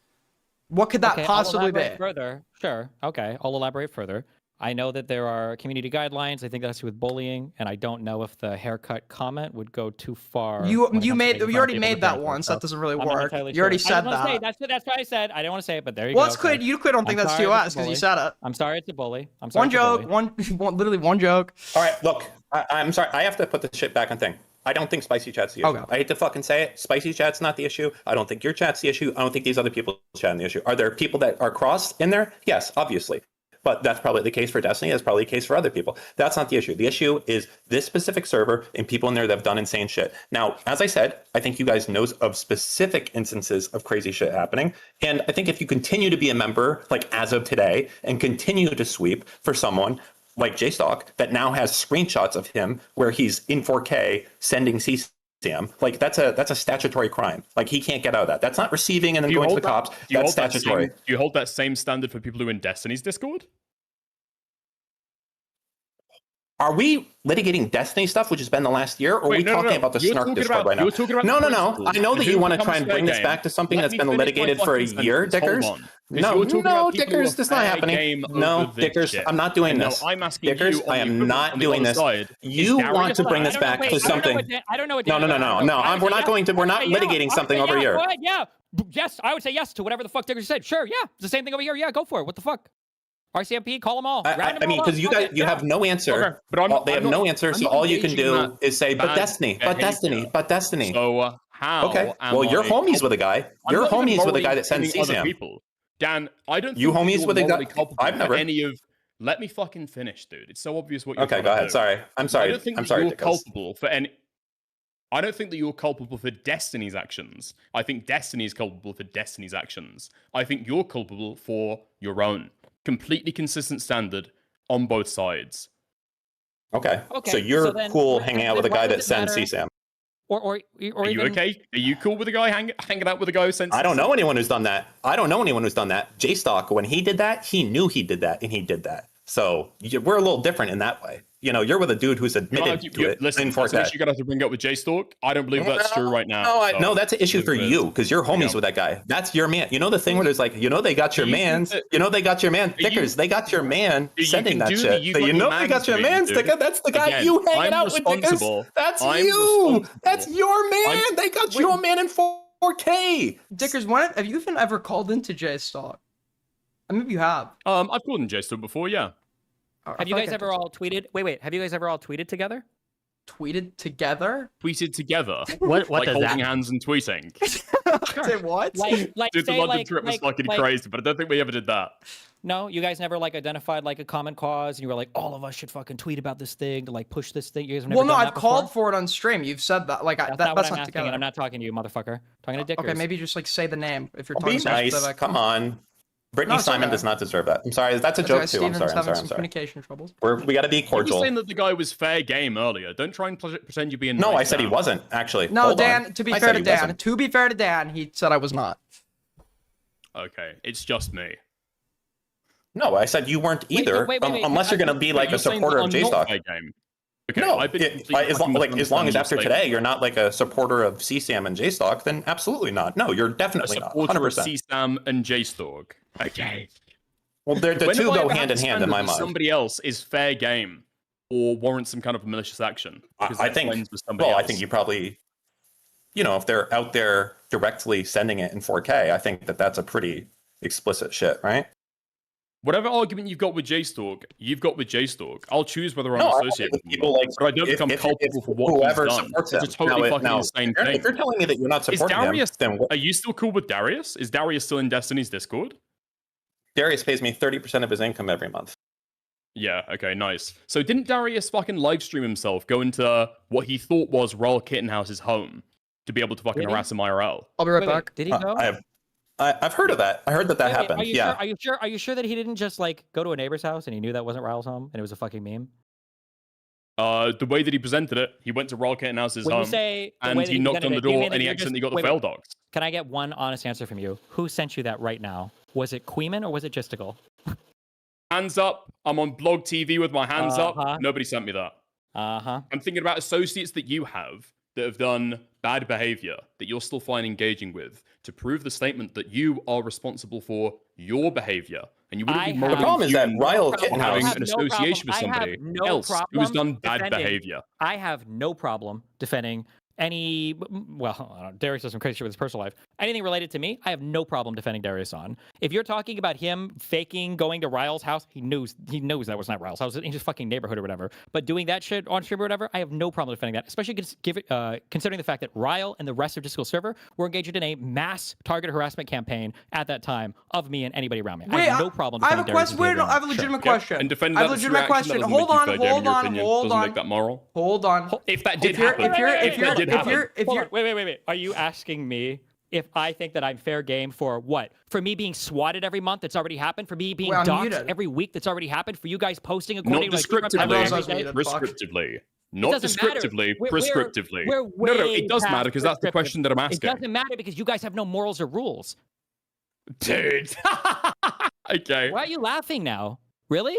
Speaker 1: What could that possibly be?
Speaker 5: Further, sure. Okay, I'll elaborate further. I know that there are community guidelines. I think that's with bullying, and I don't know if the haircut comment would go too far.
Speaker 1: You already made that once. That doesn't really work. You already said that.
Speaker 5: That's what I said. I didn't want to say it, but there you
Speaker 1: go.
Speaker 5: Well,
Speaker 1: you don't think that's TOS because you said it.
Speaker 5: I'm sorry, it's a bully. I'm sorry.
Speaker 1: Literally one joke.
Speaker 6: All right, look, I'm sorry. I have to put this shit back on thing. I don't think spicy chat's the issue.
Speaker 1: Okay.
Speaker 6: I hate to fucking say it. Spicy chat's not the issue. I don't think your chat's the issue. I don't think these other people's chat's the issue. Are there people that are crossed in there? Yes, obviously. But that's probably the case for Destiny. That's probably the case for other people. That's not the issue. The issue is this specific server and people in there that have done insane shit. Now, as I said, I think you guys know of specific instances of crazy shit happening. And I think if you continue to be a member, like as of today, and continue to sweep for someone like JStalk that now has screenshots of him where he's in 4K sending CSAM, like that's a statutory crime. Like he can't get out of that. That's not receiving and then going to the cops. That's statutory.
Speaker 4: Do you hold that same standard for people who are in Destiny's Discord?
Speaker 6: Are we litigating Destiny stuff, which has been the last year, or are we talking about the Snark Discord right now? No. I know that you want to try and bring this back to something that's been litigated for a year, Dickers. No, Dickers, this is not happening. No, Dickers, I'm not doing this.
Speaker 4: I'm asking
Speaker 6: Dickers,
Speaker 4: you,
Speaker 6: I am not doing this. You want to bring this back to something.
Speaker 5: I don't know what.
Speaker 6: No. We're not litigating something over here.
Speaker 5: Yeah. Yes, I would say yes to whatever the fuck Dickers said. Sure, yeah. It's the same thing over here. Yeah, go for it. What the fuck? RCMP, call them all.
Speaker 6: I mean, because you guys, you have no answer.
Speaker 4: Okay, but
Speaker 6: they have no answer, so all you can do is say, but Destiny.
Speaker 4: So how?
Speaker 6: Okay. Well, you're homies with a guy. You're homies with a guy that sends CSAM.
Speaker 4: Dan, I don't.
Speaker 6: You homies with a guy. I've never.
Speaker 4: Let me fucking finish, dude. It's so obvious what you're.
Speaker 6: Okay, go ahead. Sorry. I'm sorry.
Speaker 4: I don't think you're culpable for any. I don't think that you're culpable for Destiny's actions. I think Destiny is culpable for Destiny's actions. I think you're culpable for your own. Completely consistent standard on both sides.
Speaker 6: Okay. So you're cool hanging out with a guy that sends CSAM.
Speaker 5: Or
Speaker 4: are you okay? Are you cool with a guy hanging out with a guy who sends?
Speaker 6: I don't know anyone who's done that. JStalk, when he did that, he knew he did that, and he did that. So we're a little different in that way. You know, you're with a dude who's admitted to it.
Speaker 4: Listen, that's an issue you're gonna have to bring up with JStalk. I don't believe that's true right now.
Speaker 6: No, that's an issue for you because you're homies with that guy. That's your man. You know the thing where there's like, they got your mans. They got your man. Dickers, they got your man sending that shit. So they got your man, Sticker. That's the guy you hanging out with, Dickers. That's you. That's your man. They got your man in 4K.
Speaker 1: Dickers, have you even ever called into JStalk? Maybe you have.
Speaker 4: I've called in JStalk before, yeah.
Speaker 5: Have you guys ever all tweeted? Wait. Have you guys ever all tweeted together?
Speaker 1: Tweeted together?
Speaker 4: Tweeted together.
Speaker 3: What
Speaker 4: like
Speaker 3: does
Speaker 4: holding
Speaker 3: that?
Speaker 4: hands and tweeting.
Speaker 1: Say what?
Speaker 4: Dude, the London trip was fucking crazy, but I don't think we ever did that.
Speaker 5: No, you guys never identified a common cause, and you were like, all of us should fucking tweet about this thing to push this thing. You guys have never done that
Speaker 1: I've called for it on stream. You've said that. That's not together.
Speaker 5: And I'm not talking to you, motherfucker. I'm talking to Dickers.
Speaker 1: Okay, maybe just say the name if you're
Speaker 6: talking. Be nice. Come on. Brittany Simon does not deserve that. I'm sorry. That's a joke too. I'm sorry.
Speaker 1: Communication troubles.
Speaker 6: We got to be cordial.
Speaker 4: You were saying that the guy was fair game earlier. Don't try and pretend you're being.
Speaker 6: No, I said he wasn't actually.
Speaker 1: No, Dan. To be fair to Dan, he said I was not.
Speaker 4: Okay, it's just me.
Speaker 6: No, I said you weren't either. Unless you're gonna be a supporter of JStalk. Okay, no, as long as after today you're not a supporter of CSAM and JStalk, then absolutely not. No, you're definitely not. 100%.
Speaker 4: CSAM and JStalk. Okay.
Speaker 6: Well, the two go hand in hand in my mind.
Speaker 4: Somebody else is fair game or warrants some kind of malicious action.
Speaker 6: I think you probably, if they're out there directly sending it in 4K, I think that's a pretty explicit shit, right?
Speaker 4: Whatever argument you've got with JStalk, you've got with JStalk. I'll choose whether I'm associated with people, but I don't become culpable for what
Speaker 6: whoever
Speaker 4: he's done.
Speaker 6: Supports
Speaker 4: it's a totally fucking insane thing.
Speaker 6: If you're telling me that you're not supporting him, then
Speaker 4: are you still cool with Darius? Is Darius still in Destiny's Discord?
Speaker 6: Darius pays me 30% of his income every month.
Speaker 4: Yeah, okay, nice. So didn't Darius fucking live stream himself, go into what he thought was Royal Kittenhouse's home to be able to fucking harass him IRL?
Speaker 1: I'll be right back.
Speaker 5: Did he go?
Speaker 6: I've heard of that. I heard that happened.
Speaker 5: Are you sure that he didn't just go to a neighbor's house and he knew that wasn't Raul's home and it was a fucking meme?
Speaker 4: The way that he presented it, he went to Rocket House's
Speaker 5: When you
Speaker 4: home,
Speaker 5: say the way
Speaker 4: and
Speaker 5: that
Speaker 4: he
Speaker 5: he
Speaker 4: knocked on
Speaker 5: presented
Speaker 4: the
Speaker 5: it, do you
Speaker 4: door,
Speaker 5: mean that
Speaker 4: and he
Speaker 5: you're just-
Speaker 4: accidentally got the
Speaker 5: wait,
Speaker 4: fail
Speaker 5: wait.
Speaker 4: dogs.
Speaker 5: Can I get one honest answer from you? Who sent you that right now? Was it Queeman or was it Justical?
Speaker 4: Hands up. I'm on blog TV with my hands
Speaker 5: Uh-huh.
Speaker 4: up. Nobody sent me that.
Speaker 5: Uh-huh.
Speaker 4: I'm thinking about associates that you have that have done bad behavior that you'll still find engaging with to prove the statement that you are responsible for your behavior. And you wouldn't be
Speaker 5: The
Speaker 4: molding
Speaker 6: problem is that
Speaker 4: you
Speaker 6: Ryle
Speaker 4: or having
Speaker 6: Kittenhouse.
Speaker 4: an association with somebody else who has done bad behavior.
Speaker 5: I have no problem defending any, well, I don't know, Darius does some crazy shit with his personal life. Anything related to me, I have no problem defending Darius on. If you're talking about him faking going to Ryle's house, he knows that was not Ryle's house, in his fucking neighborhood or whatever. But doing that shit on stream or whatever, I have no problem defending that, especially considering the fact that Ryle and the rest of Discord server were engaged in a mass target harassment campaign at that time of me and anybody around me. I have no problem
Speaker 1: I have
Speaker 5: defending
Speaker 1: a question.
Speaker 5: Darius's
Speaker 1: Wait, no, I have a
Speaker 5: behavior.
Speaker 1: legitimate
Speaker 4: Yep.
Speaker 1: question.
Speaker 4: And defending
Speaker 1: I have a
Speaker 4: that
Speaker 1: legitimate
Speaker 4: reaction,
Speaker 1: question.
Speaker 4: that doesn't
Speaker 1: Hold
Speaker 4: make you
Speaker 1: on,
Speaker 4: fair game in
Speaker 1: hold
Speaker 4: your
Speaker 1: on,
Speaker 4: opinion.
Speaker 1: hold
Speaker 4: Doesn't
Speaker 1: on.
Speaker 4: make that moral.
Speaker 1: Hold on.
Speaker 4: If that did
Speaker 1: If you're-
Speaker 4: happen,
Speaker 1: if you're-
Speaker 4: if that did happen.
Speaker 1: if
Speaker 5: Hold
Speaker 1: you're-
Speaker 5: on, wait. Are you asking me if I think that I'm fair game for what? For me being swatted every month that's already happened? For me being
Speaker 1: Wait, I'm
Speaker 5: doxxed
Speaker 1: muted.
Speaker 5: every week that's already happened? For you guys posting
Speaker 4: Not
Speaker 5: according to
Speaker 4: descriptively.
Speaker 1: I was muted, fuck.
Speaker 4: Prescriptively. Not
Speaker 5: doesn't matter.
Speaker 4: descriptively.
Speaker 5: We're
Speaker 4: Prescriptively.
Speaker 5: no,
Speaker 4: No, it does matter because that's the question that I'm
Speaker 5: It
Speaker 4: asking.
Speaker 5: doesn't matter because you guys have no morals or rules.
Speaker 4: Dude. Okay.
Speaker 5: Why are you laughing now? Really?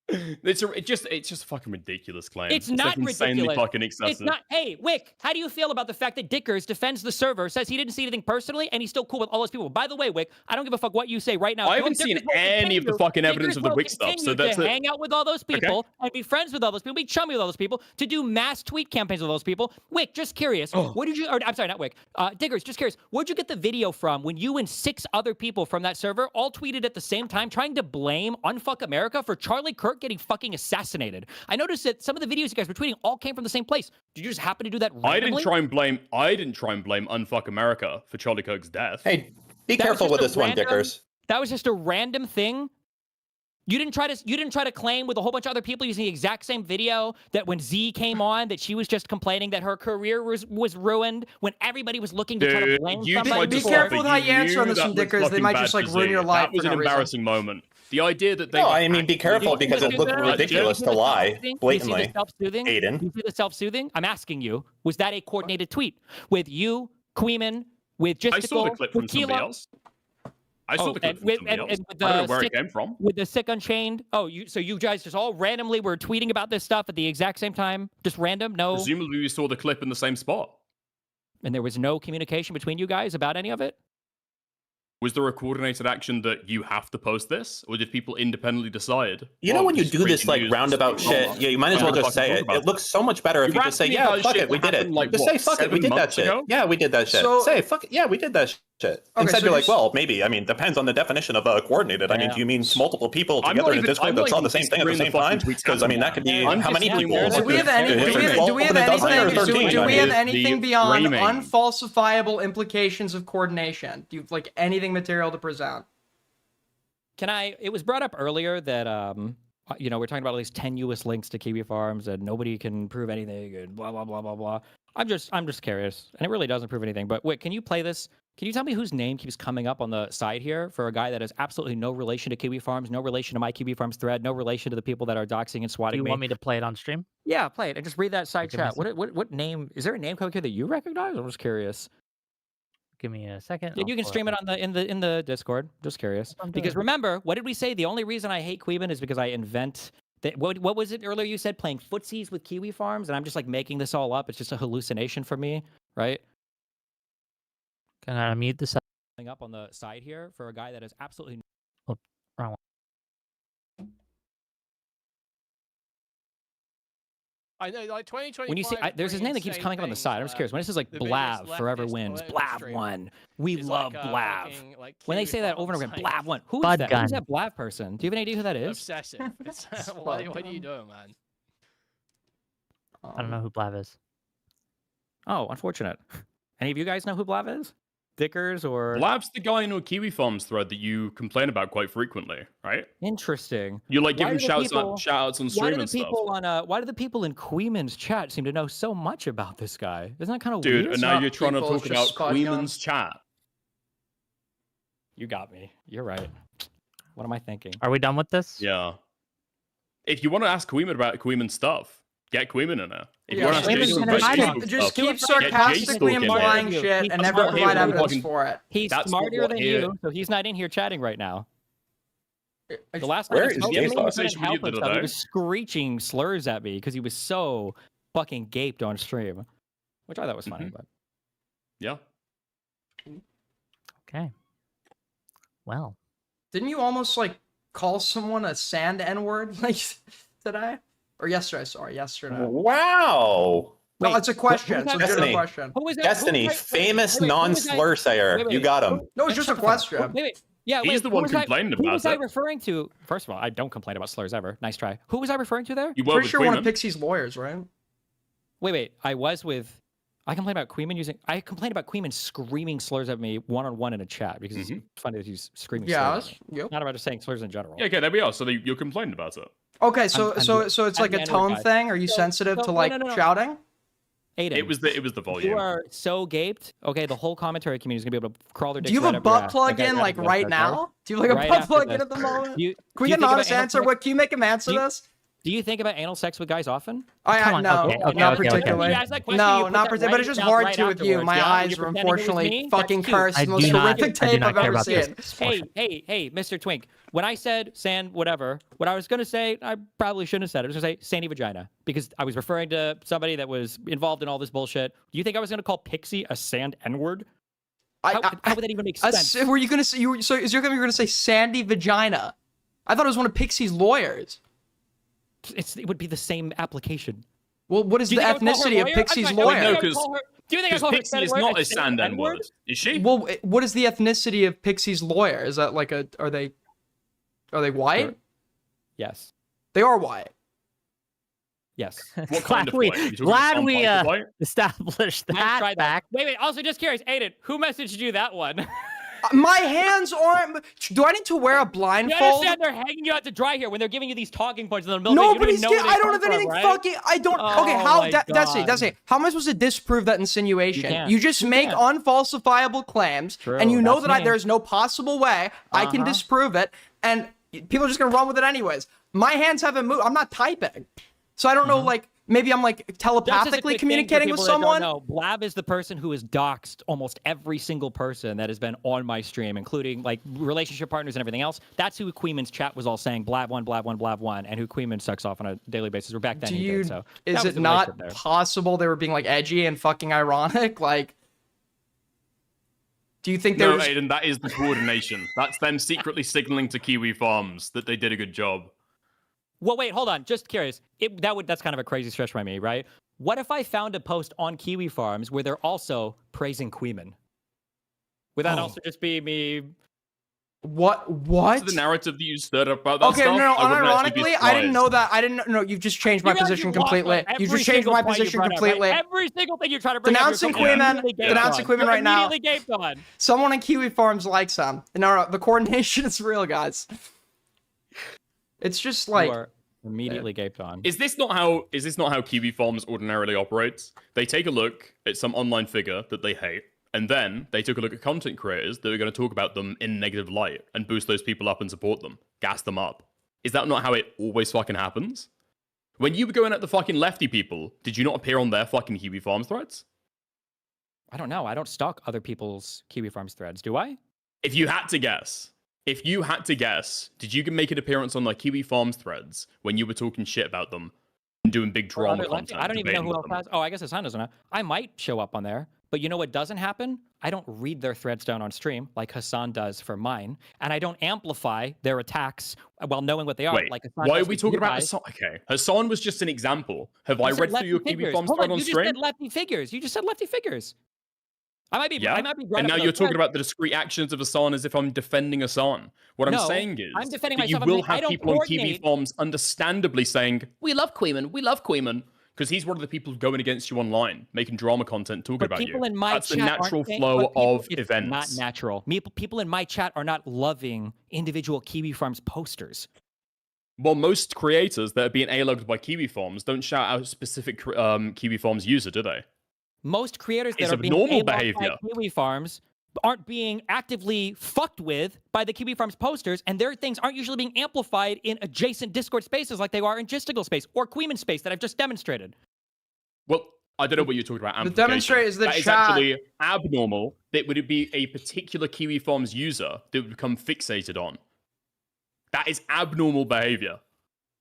Speaker 4: It's just a fucking ridiculous claim.
Speaker 5: It's not
Speaker 4: like insanely
Speaker 5: ridiculous.
Speaker 4: fucking excessive.
Speaker 5: It's not. Hey, Wick, how do you feel about the fact that Dickers defends the server, says he didn't see anything personally, and he's still cool with all those people? By the way, Wick, I don't give a fuck what you say right now.
Speaker 4: I haven't seen any of the fucking evidence of the Wick stuff, so that's
Speaker 5: to
Speaker 4: it.
Speaker 5: hang out with all those people and be friends with all those people, be chummy with all those people, to do mass tweet campaigns with all those people. Wick, just curious. What did you? Or, I'm sorry, not Wick. Diggers, just curious. Where'd you get the video from when you and 6 other people from that server all tweeted at the same time, trying to blame Unfuck America for Charlie Kirk getting fucking assassinated? I noticed that some of the videos you guys were tweeting all came from the same place. Did you just happen to do that randomly?
Speaker 4: I didn't try and blame Unfuck America for Charlie Kirk's death.
Speaker 6: Hey, be
Speaker 5: That was
Speaker 6: careful
Speaker 5: just
Speaker 6: with
Speaker 5: a
Speaker 6: this one,
Speaker 5: random-
Speaker 6: Dickers.
Speaker 5: That was just a random thing. You didn't try to claim with a whole bunch of other people using the exact same video that when Z came on that she was just complaining that her career was ruined when everybody was looking to try to
Speaker 4: Dude,
Speaker 5: blame
Speaker 4: you
Speaker 5: somebody.
Speaker 4: tried to
Speaker 1: Be
Speaker 4: stop
Speaker 1: careful
Speaker 4: it.
Speaker 1: with how you answer on
Speaker 4: knew
Speaker 1: this one,
Speaker 4: that was
Speaker 1: Dickers. They
Speaker 4: fucking
Speaker 1: might
Speaker 4: bad
Speaker 1: just, like,
Speaker 4: for
Speaker 1: ruin
Speaker 4: Z.
Speaker 1: your life
Speaker 4: That was
Speaker 1: for
Speaker 4: an
Speaker 1: no reason.
Speaker 4: embarrassing moment. The idea that they
Speaker 6: No,
Speaker 4: were
Speaker 6: I mean, be
Speaker 4: actually
Speaker 6: careful
Speaker 4: doing
Speaker 6: because it
Speaker 4: that-
Speaker 6: looked
Speaker 4: that-
Speaker 6: ridiculous to lie blatantly.
Speaker 5: You see the self-soothing?
Speaker 6: Aiden.
Speaker 5: You see the self-soothing? I'm asking you, was that a coordinated tweet with you, Queeman, with Justical,
Speaker 4: I saw the clip from
Speaker 5: with
Speaker 4: somebody
Speaker 5: Keela?
Speaker 4: else. I saw the clip
Speaker 5: and
Speaker 4: from
Speaker 5: with-
Speaker 4: somebody else.
Speaker 5: and with
Speaker 4: I don't know
Speaker 5: the
Speaker 4: where
Speaker 5: sick-
Speaker 4: it came from.
Speaker 5: With the Sick Unchained? Oh, so you guys just all randomly were tweeting about this stuff at the exact same time? Just random? No?
Speaker 4: Presumably we saw the clip in the same spot.
Speaker 5: And there was no communication between you guys about any of it?
Speaker 4: Was there a coordinated action that you have to post this, or did people independently decide?
Speaker 6: You know
Speaker 4: "Oh,
Speaker 6: when you
Speaker 4: this is
Speaker 6: do this
Speaker 4: breaking
Speaker 6: like
Speaker 4: news,
Speaker 6: roundabout
Speaker 4: this is wrong."
Speaker 6: shit, yeah, you might as
Speaker 4: I'm
Speaker 6: well
Speaker 4: gonna
Speaker 6: just
Speaker 4: fucking
Speaker 6: say
Speaker 4: talk
Speaker 6: it.
Speaker 4: about
Speaker 6: It looks so much better if
Speaker 4: You're
Speaker 6: you just say,
Speaker 4: asking me
Speaker 6: yeah,
Speaker 4: about
Speaker 6: fuck
Speaker 4: shit
Speaker 6: it, we
Speaker 4: that
Speaker 6: did it.
Speaker 4: happened, like,
Speaker 6: Just
Speaker 4: what,
Speaker 6: say, fuck it, we
Speaker 4: 7
Speaker 6: did that
Speaker 4: months
Speaker 6: shit.
Speaker 4: ago?
Speaker 6: Yeah, we did that shit.
Speaker 1: So-
Speaker 6: Say, fuck it, yeah, we did that shit. Instead
Speaker 1: so
Speaker 6: be like,
Speaker 1: just-
Speaker 6: well, maybe, I mean, depends on the definition of coordinated. I mean,
Speaker 5: Yeah.
Speaker 6: do you mean multiple people
Speaker 4: I'm
Speaker 6: together
Speaker 4: not
Speaker 6: in a
Speaker 4: even-
Speaker 6: Discord
Speaker 4: I'm
Speaker 6: that
Speaker 4: not
Speaker 6: saw
Speaker 4: even
Speaker 6: the same thing at the
Speaker 4: disagreeing
Speaker 6: same
Speaker 4: with the
Speaker 6: time?
Speaker 4: fucking tweets
Speaker 6: Because, I mean, that could be
Speaker 4: I'm
Speaker 6: how many
Speaker 4: disagreeing
Speaker 6: people?
Speaker 4: with
Speaker 1: Do we have any?
Speaker 6: Is
Speaker 1: Do we
Speaker 6: it
Speaker 1: have,
Speaker 6: 12
Speaker 1: do we have
Speaker 6: and a dozen or
Speaker 1: anything?
Speaker 6: 13?
Speaker 1: Do we have
Speaker 4: The
Speaker 1: anything beyond
Speaker 4: framing.
Speaker 1: unfalsifiable implications of coordination? Do you have, like, anything material to present?
Speaker 5: It was brought up earlier that, we're talking about all these tenuous links to Kiwi Farms and nobody can prove anything and blah, blah, blah, blah, blah. I'm just curious. And it really doesn't prove anything. But wait, can you play this? Can you tell me whose name keeps coming up on the side here for a guy that has absolutely no relation to Kiwi Farms, no relation to my Kiwi Farms thread, no relation to the people that are doxing and
Speaker 3: Do
Speaker 5: swatting
Speaker 3: you
Speaker 5: me?
Speaker 3: want me to play it on stream?
Speaker 5: Yeah, play it and just read that side
Speaker 3: Okay,
Speaker 5: chat. What name? Is there a name code here that you recognize? I'm just curious.
Speaker 3: Give me a second.
Speaker 5: Yeah, you can stream it on in the Discord. Just curious.
Speaker 3: I'm
Speaker 5: Because
Speaker 3: doing.
Speaker 5: remember, what did we say? The only reason I hate Queeben is because I invent. What was it earlier? You said playing footsies with Kiwi Farms, and I'm just like making this all up. It's just a hallucination for me, right?
Speaker 3: Can I unmute this?
Speaker 5: Up on the side here for a guy that is absolutely.
Speaker 3: Wrong one.
Speaker 7: I know, like 2020.
Speaker 5: When you see, there's his name that keeps coming up on the side. I'm just curious. When it says like
Speaker 7: the biggest
Speaker 5: Blav forever
Speaker 7: leftist
Speaker 5: wins,
Speaker 7: political
Speaker 5: Blav
Speaker 7: stream
Speaker 5: won. We
Speaker 7: is
Speaker 5: love
Speaker 7: like,
Speaker 5: Blav.
Speaker 7: fucking, like,
Speaker 5: When they
Speaker 7: Kiwi
Speaker 5: say that over and over
Speaker 7: Farms,
Speaker 5: again,
Speaker 7: like,
Speaker 5: Blav won. Who is
Speaker 3: Bud
Speaker 5: that?
Speaker 3: gun.
Speaker 5: Who's that Blav person? Do you have any idea who that is?
Speaker 7: Obsessive. It's, what are you doing, man?
Speaker 3: I don't know who Blav is.
Speaker 5: Oh, unfortunate. Any of you guys know who Blav is? Dickers or
Speaker 4: Lab's the guy in a Kiwi Farms thread that you complain about quite frequently, right?
Speaker 5: Interesting.
Speaker 4: You like give
Speaker 5: Why
Speaker 4: him
Speaker 5: do the
Speaker 4: shout
Speaker 5: people-
Speaker 4: outs on
Speaker 5: Why
Speaker 4: stream
Speaker 5: do the
Speaker 4: and stuff.
Speaker 5: people why do the people in Queeman's chat seem to know so much about this guy? Isn't that kind of
Speaker 4: Dude,
Speaker 5: weird?
Speaker 4: and now
Speaker 1: not
Speaker 4: you're trying to
Speaker 1: people, it's
Speaker 4: talk
Speaker 1: just
Speaker 4: about
Speaker 1: Spud
Speaker 4: Queeman's chat.
Speaker 5: You got me. You're right. What am I thinking?
Speaker 3: Are we done with this?
Speaker 4: Yeah. If you want to ask Queeman about Queeman stuff, Get Queeman in there. If
Speaker 1: Yeah,
Speaker 4: you want to
Speaker 3: Queeman's
Speaker 4: ask Jason
Speaker 3: gonna
Speaker 4: about
Speaker 3: hide
Speaker 4: Jason
Speaker 3: it.
Speaker 1: just
Speaker 4: stuff,
Speaker 1: keep
Speaker 4: get Jay
Speaker 1: sarcastically
Speaker 4: stalking
Speaker 1: implying
Speaker 3: him.
Speaker 1: shit
Speaker 3: He's
Speaker 1: and never
Speaker 3: smarter
Speaker 1: provide
Speaker 3: than you.
Speaker 1: evidence for it.
Speaker 3: He's
Speaker 4: That's what
Speaker 3: smarter
Speaker 4: we're
Speaker 3: than
Speaker 4: here-
Speaker 3: you, so he's not in here chatting right now. The last
Speaker 6: Where
Speaker 3: time he
Speaker 6: is
Speaker 3: spoke
Speaker 6: Jay's
Speaker 3: to me, he couldn't
Speaker 4: conversation with you
Speaker 3: help
Speaker 4: the other
Speaker 3: himself. He
Speaker 4: day?
Speaker 3: was screeching slurs at me because he was so fucking gaped on stream, which I thought was funny. But
Speaker 4: Yeah.
Speaker 3: okay, well,
Speaker 1: Didn't you almost like call someone a sand N-word like today? Or yesterday, sorry, yesterday.
Speaker 6: Wow.
Speaker 1: No,
Speaker 3: Wait,
Speaker 1: it's a question. It's a legitimate
Speaker 6: Destiny.
Speaker 1: question.
Speaker 3: who was that?
Speaker 6: Destiny, famous non-slur sayer.
Speaker 3: wait,
Speaker 6: You
Speaker 3: wait.
Speaker 6: got him.
Speaker 1: No, it's just a question.
Speaker 3: Wait. Yeah,
Speaker 4: He's
Speaker 3: wait,
Speaker 4: the
Speaker 3: who
Speaker 4: one
Speaker 3: was I-
Speaker 4: complaining
Speaker 3: Who was
Speaker 4: about
Speaker 3: I
Speaker 4: it.
Speaker 3: referring to? First of all, I don't complain about slurs ever. Nice try. Who was I referring to there?
Speaker 4: You were
Speaker 1: Pretty
Speaker 4: with
Speaker 1: sure one of
Speaker 4: Queeman.
Speaker 1: Pixie's lawyers, right?
Speaker 3: Wait. I complained about Queeman screaming slurs at me one-on-one in a chat because it's funny that he's screaming slurs
Speaker 1: Yes.
Speaker 3: at me.
Speaker 1: Yep.
Speaker 3: Not about just saying slurs in general.
Speaker 4: Yeah, okay, there we are. So you're complaining about it.
Speaker 1: Okay, so
Speaker 3: I'm
Speaker 1: so it's
Speaker 3: I'm
Speaker 1: like
Speaker 3: the
Speaker 1: a
Speaker 3: N-word
Speaker 1: tone
Speaker 3: guy.
Speaker 1: thing. Are you sensitive
Speaker 3: so-
Speaker 1: to
Speaker 3: no,
Speaker 1: like
Speaker 3: no.
Speaker 1: shouting?
Speaker 3: Aiden,
Speaker 4: It was the volume.
Speaker 3: you are so gaped. Okay, the whole commentary community is gonna be able to crawl their dicks
Speaker 1: Do you have
Speaker 3: right
Speaker 1: a
Speaker 3: up your
Speaker 1: butt
Speaker 3: ass.
Speaker 1: plug
Speaker 3: Okay,
Speaker 1: in
Speaker 3: ready
Speaker 1: like
Speaker 3: to go,
Speaker 1: right
Speaker 3: okay?
Speaker 1: now? Do you have like a
Speaker 3: Right
Speaker 1: butt
Speaker 3: after
Speaker 1: plug in
Speaker 3: this.
Speaker 1: at the moment?
Speaker 3: Do you
Speaker 1: Can we
Speaker 3: do
Speaker 1: get
Speaker 3: you
Speaker 1: an
Speaker 3: think about
Speaker 1: honest
Speaker 3: anal
Speaker 1: answer?
Speaker 3: sex-
Speaker 1: What can you make him answer
Speaker 3: Do you-
Speaker 1: this?
Speaker 3: Do you think about anal sex with guys often?
Speaker 1: I
Speaker 3: on,
Speaker 1: no,
Speaker 3: okay,
Speaker 1: not
Speaker 3: okay.
Speaker 1: particularly.
Speaker 3: You asked that question,
Speaker 1: No,
Speaker 3: you put
Speaker 1: not
Speaker 3: that
Speaker 1: particularly.
Speaker 3: right
Speaker 1: But it's just
Speaker 3: out
Speaker 1: hard
Speaker 3: right
Speaker 1: to with you.
Speaker 3: afterwards,
Speaker 1: My
Speaker 3: yeah?
Speaker 1: eyes
Speaker 3: You're
Speaker 1: were
Speaker 3: pretending it was
Speaker 1: unfortunately
Speaker 3: me?
Speaker 1: fucking
Speaker 3: That's cute.
Speaker 1: cursed.
Speaker 3: I
Speaker 1: The most
Speaker 3: do not-
Speaker 1: horrific
Speaker 3: I do
Speaker 1: tape
Speaker 3: not
Speaker 1: I've
Speaker 3: care
Speaker 1: ever
Speaker 3: about this.
Speaker 1: seen.
Speaker 3: Hey, Mr. Twink. When I said sand, whatever, what I was gonna say, I probably shouldn't have said it. I was gonna say sandy vagina because I was referring to somebody that was involved in all this bullshit. Do you think I was gonna call Pixie a sand N-word? How would that even make sense?
Speaker 1: Were you gonna say so? Is you're gonna say sandy vagina? I thought it was one of Pixie's lawyers.
Speaker 3: It would be the same application.
Speaker 1: Well, what is
Speaker 3: Do
Speaker 1: the
Speaker 3: you think I would call her
Speaker 1: ethnicity of
Speaker 3: lawyer?
Speaker 1: Pixie's
Speaker 3: I-
Speaker 1: lawyer?
Speaker 3: I-
Speaker 4: No,
Speaker 3: I would call her- Do you think I
Speaker 4: Because
Speaker 3: call her
Speaker 4: Pixie
Speaker 3: sand
Speaker 4: is
Speaker 3: word
Speaker 4: not a
Speaker 3: sand
Speaker 4: sand N-word. Is she?
Speaker 1: Well, what is the ethnicity of Pixie's lawyer? Is that like a? Are they white?
Speaker 3: Sure. Yes.
Speaker 1: They are white.
Speaker 3: Yes.
Speaker 4: What kind of
Speaker 3: we-
Speaker 4: white? Are you talking
Speaker 3: glad
Speaker 4: some
Speaker 3: we,
Speaker 4: type of white?
Speaker 3: established
Speaker 7: Nice
Speaker 3: that
Speaker 7: try, though.
Speaker 3: fact. Wait. Also, just curious, Aiden, who messaged you that one?
Speaker 1: My hands aren't. Do I need to wear a
Speaker 3: You
Speaker 1: blindfold?
Speaker 3: understand they're hanging you out to dry here when they're giving you these talking points in the middle of it. You don't
Speaker 1: Nobody's
Speaker 3: even know
Speaker 1: getting.
Speaker 3: where
Speaker 1: I
Speaker 3: they
Speaker 1: don't
Speaker 3: come
Speaker 1: have anything
Speaker 3: from, right?
Speaker 1: fucking. I don't. Okay,
Speaker 3: Oh
Speaker 1: how?
Speaker 3: my
Speaker 1: That's it.
Speaker 3: God.
Speaker 1: That's it. How am I supposed to disprove that insinuation?
Speaker 3: can't.
Speaker 1: You just
Speaker 3: You
Speaker 1: make
Speaker 3: can't.
Speaker 1: unfalsifiable claims,
Speaker 3: True,
Speaker 1: and you know
Speaker 3: that's
Speaker 1: that
Speaker 3: me.
Speaker 1: there's no possible way I can
Speaker 3: Uh-huh.
Speaker 1: disprove it, and people are just gonna run with it anyways. My hands haven't moved. I'm not typing, so I don't know. Like maybe I'm like
Speaker 3: Just as a
Speaker 1: telepathically
Speaker 3: quick thing for
Speaker 1: communicating with
Speaker 3: people that don't
Speaker 1: someone.
Speaker 3: know, Blab is the person who has doxed almost every single person that has been on my stream, including like relationship partners and everything else. That's who Queeman's chat was all saying, Blab one, and who Queeman sucks off on a daily basis. Or back then
Speaker 1: Do
Speaker 3: he
Speaker 1: you?
Speaker 3: did. So
Speaker 1: Is
Speaker 3: that was
Speaker 1: it
Speaker 3: the
Speaker 1: not
Speaker 3: relationship there.
Speaker 1: possible they were being like edgy and fucking ironic? Like, do you think they
Speaker 4: No,
Speaker 1: were? Just...
Speaker 4: Aiden, that is the coordination. That's them secretly signaling to Kiwi Farms that they did a good job.
Speaker 3: Well, wait, hold on. Just curious. That's kind of a crazy stretch by me, right? What if I found a post on Kiwi Farms where they're also praising Queeman? Would that
Speaker 1: Oh.
Speaker 3: also just be me?
Speaker 1: What?
Speaker 4: So the narrative that you stirred up about that
Speaker 1: Okay,
Speaker 4: stuff,
Speaker 1: no,
Speaker 4: I wouldn't actually be
Speaker 1: unironically, I didn't know
Speaker 4: surprised.
Speaker 1: that. I didn't know. You've just changed my
Speaker 3: You realize
Speaker 1: position
Speaker 3: you've lost
Speaker 1: completely.
Speaker 3: on
Speaker 1: You
Speaker 3: every
Speaker 1: just changed
Speaker 3: single
Speaker 1: my
Speaker 3: point you
Speaker 1: position
Speaker 3: brought up, right?
Speaker 1: completely.
Speaker 3: Every single thing you try to bring
Speaker 1: Denouncing
Speaker 3: up, you're
Speaker 1: Queeman,
Speaker 3: immediately gaped
Speaker 1: denouncing
Speaker 3: on.
Speaker 1: Queeman
Speaker 3: You're
Speaker 1: right now.
Speaker 3: immediately gaped on.
Speaker 1: Someone in Kiwi Farms likes him. No, the coordination is real, guys. It's just like
Speaker 3: You are immediately gaped on.
Speaker 4: Is this not how Kiwi Farms ordinarily operates? They take a look at some online figure that they hate, and then they took a look at content creators that are going to talk about them in negative light and boost those people up and support them, gas them up. Is that not how it always fucking happens? When you were going at the fucking lefty people, did you not appear on their fucking Kiwi Farms threads?
Speaker 3: I don't know. I don't stalk other people's Kiwi Farms threads, do I?
Speaker 4: If you had to guess, did you make an appearance on the Kiwi Farms threads when you were talking shit about them and doing big
Speaker 3: Or
Speaker 4: drama
Speaker 3: other lefty-
Speaker 4: content?
Speaker 3: I don't even know
Speaker 4: debating
Speaker 3: who
Speaker 4: with
Speaker 3: else
Speaker 4: them?
Speaker 3: has. Oh, I guess Hassan doesn't know. I might show up on there, but you know what doesn't happen? I don't read their threads down on stream like Hassan does for mine, and I don't amplify their attacks while knowing what they are.
Speaker 4: Wait,
Speaker 3: like Hassan
Speaker 4: why are
Speaker 3: does
Speaker 4: we
Speaker 3: with
Speaker 4: talking
Speaker 3: you
Speaker 4: about
Speaker 3: guys.
Speaker 4: Hassan? Okay, Hassan was just an example. Have I
Speaker 3: You said
Speaker 4: read through
Speaker 3: lefty
Speaker 4: your Kiwi
Speaker 3: figures.
Speaker 4: Farms
Speaker 3: Hold
Speaker 4: thread
Speaker 3: on,
Speaker 4: on
Speaker 3: you just
Speaker 4: stream?
Speaker 3: said lefty figures. You just said lefty figures. I might be.
Speaker 4: Yeah,
Speaker 3: I might be.
Speaker 4: and now you're talking about the discreet actions of Hassan as if I'm defending Hassan. What I'm
Speaker 3: No,
Speaker 4: saying is
Speaker 3: I'm defending
Speaker 4: that you
Speaker 3: myself. I'm
Speaker 4: will
Speaker 3: saying I
Speaker 4: have
Speaker 3: don't
Speaker 4: people on Kiwi
Speaker 3: coordinate.
Speaker 4: Farms understandably saying, we love Queeman, because he's one of the people going against you online, making drama content, talking
Speaker 3: But
Speaker 4: about
Speaker 3: people
Speaker 4: you.
Speaker 3: in my
Speaker 4: That's the
Speaker 3: chat aren't
Speaker 4: natural
Speaker 3: saying-
Speaker 4: flow
Speaker 3: but people-
Speaker 4: of
Speaker 3: it's
Speaker 4: events.
Speaker 3: Not natural. People in my chat are not loving individual Kiwi Farms posters.
Speaker 4: Well, most creators that are being A-logged by Kiwi Farms don't shout out a specific Kiwi Farms user, do they?
Speaker 3: Most creators that
Speaker 4: It's
Speaker 3: are being
Speaker 4: abnormal
Speaker 3: A-logged by
Speaker 4: behavior.
Speaker 3: Kiwi Farms
Speaker 5: aren't being actively fucked with by the Kiwi Farms posters, and their things aren't usually being amplified in adjacent Discord spaces like they are in Gisticle space or Queeman space that I've just demonstrated.
Speaker 4: Well, I don't know what you're talking about.
Speaker 1: The demonstrate is the
Speaker 4: that is
Speaker 1: chat.
Speaker 4: actually abnormal. That would be a particular Kiwi Farms user that would become fixated on. That is abnormal behavior.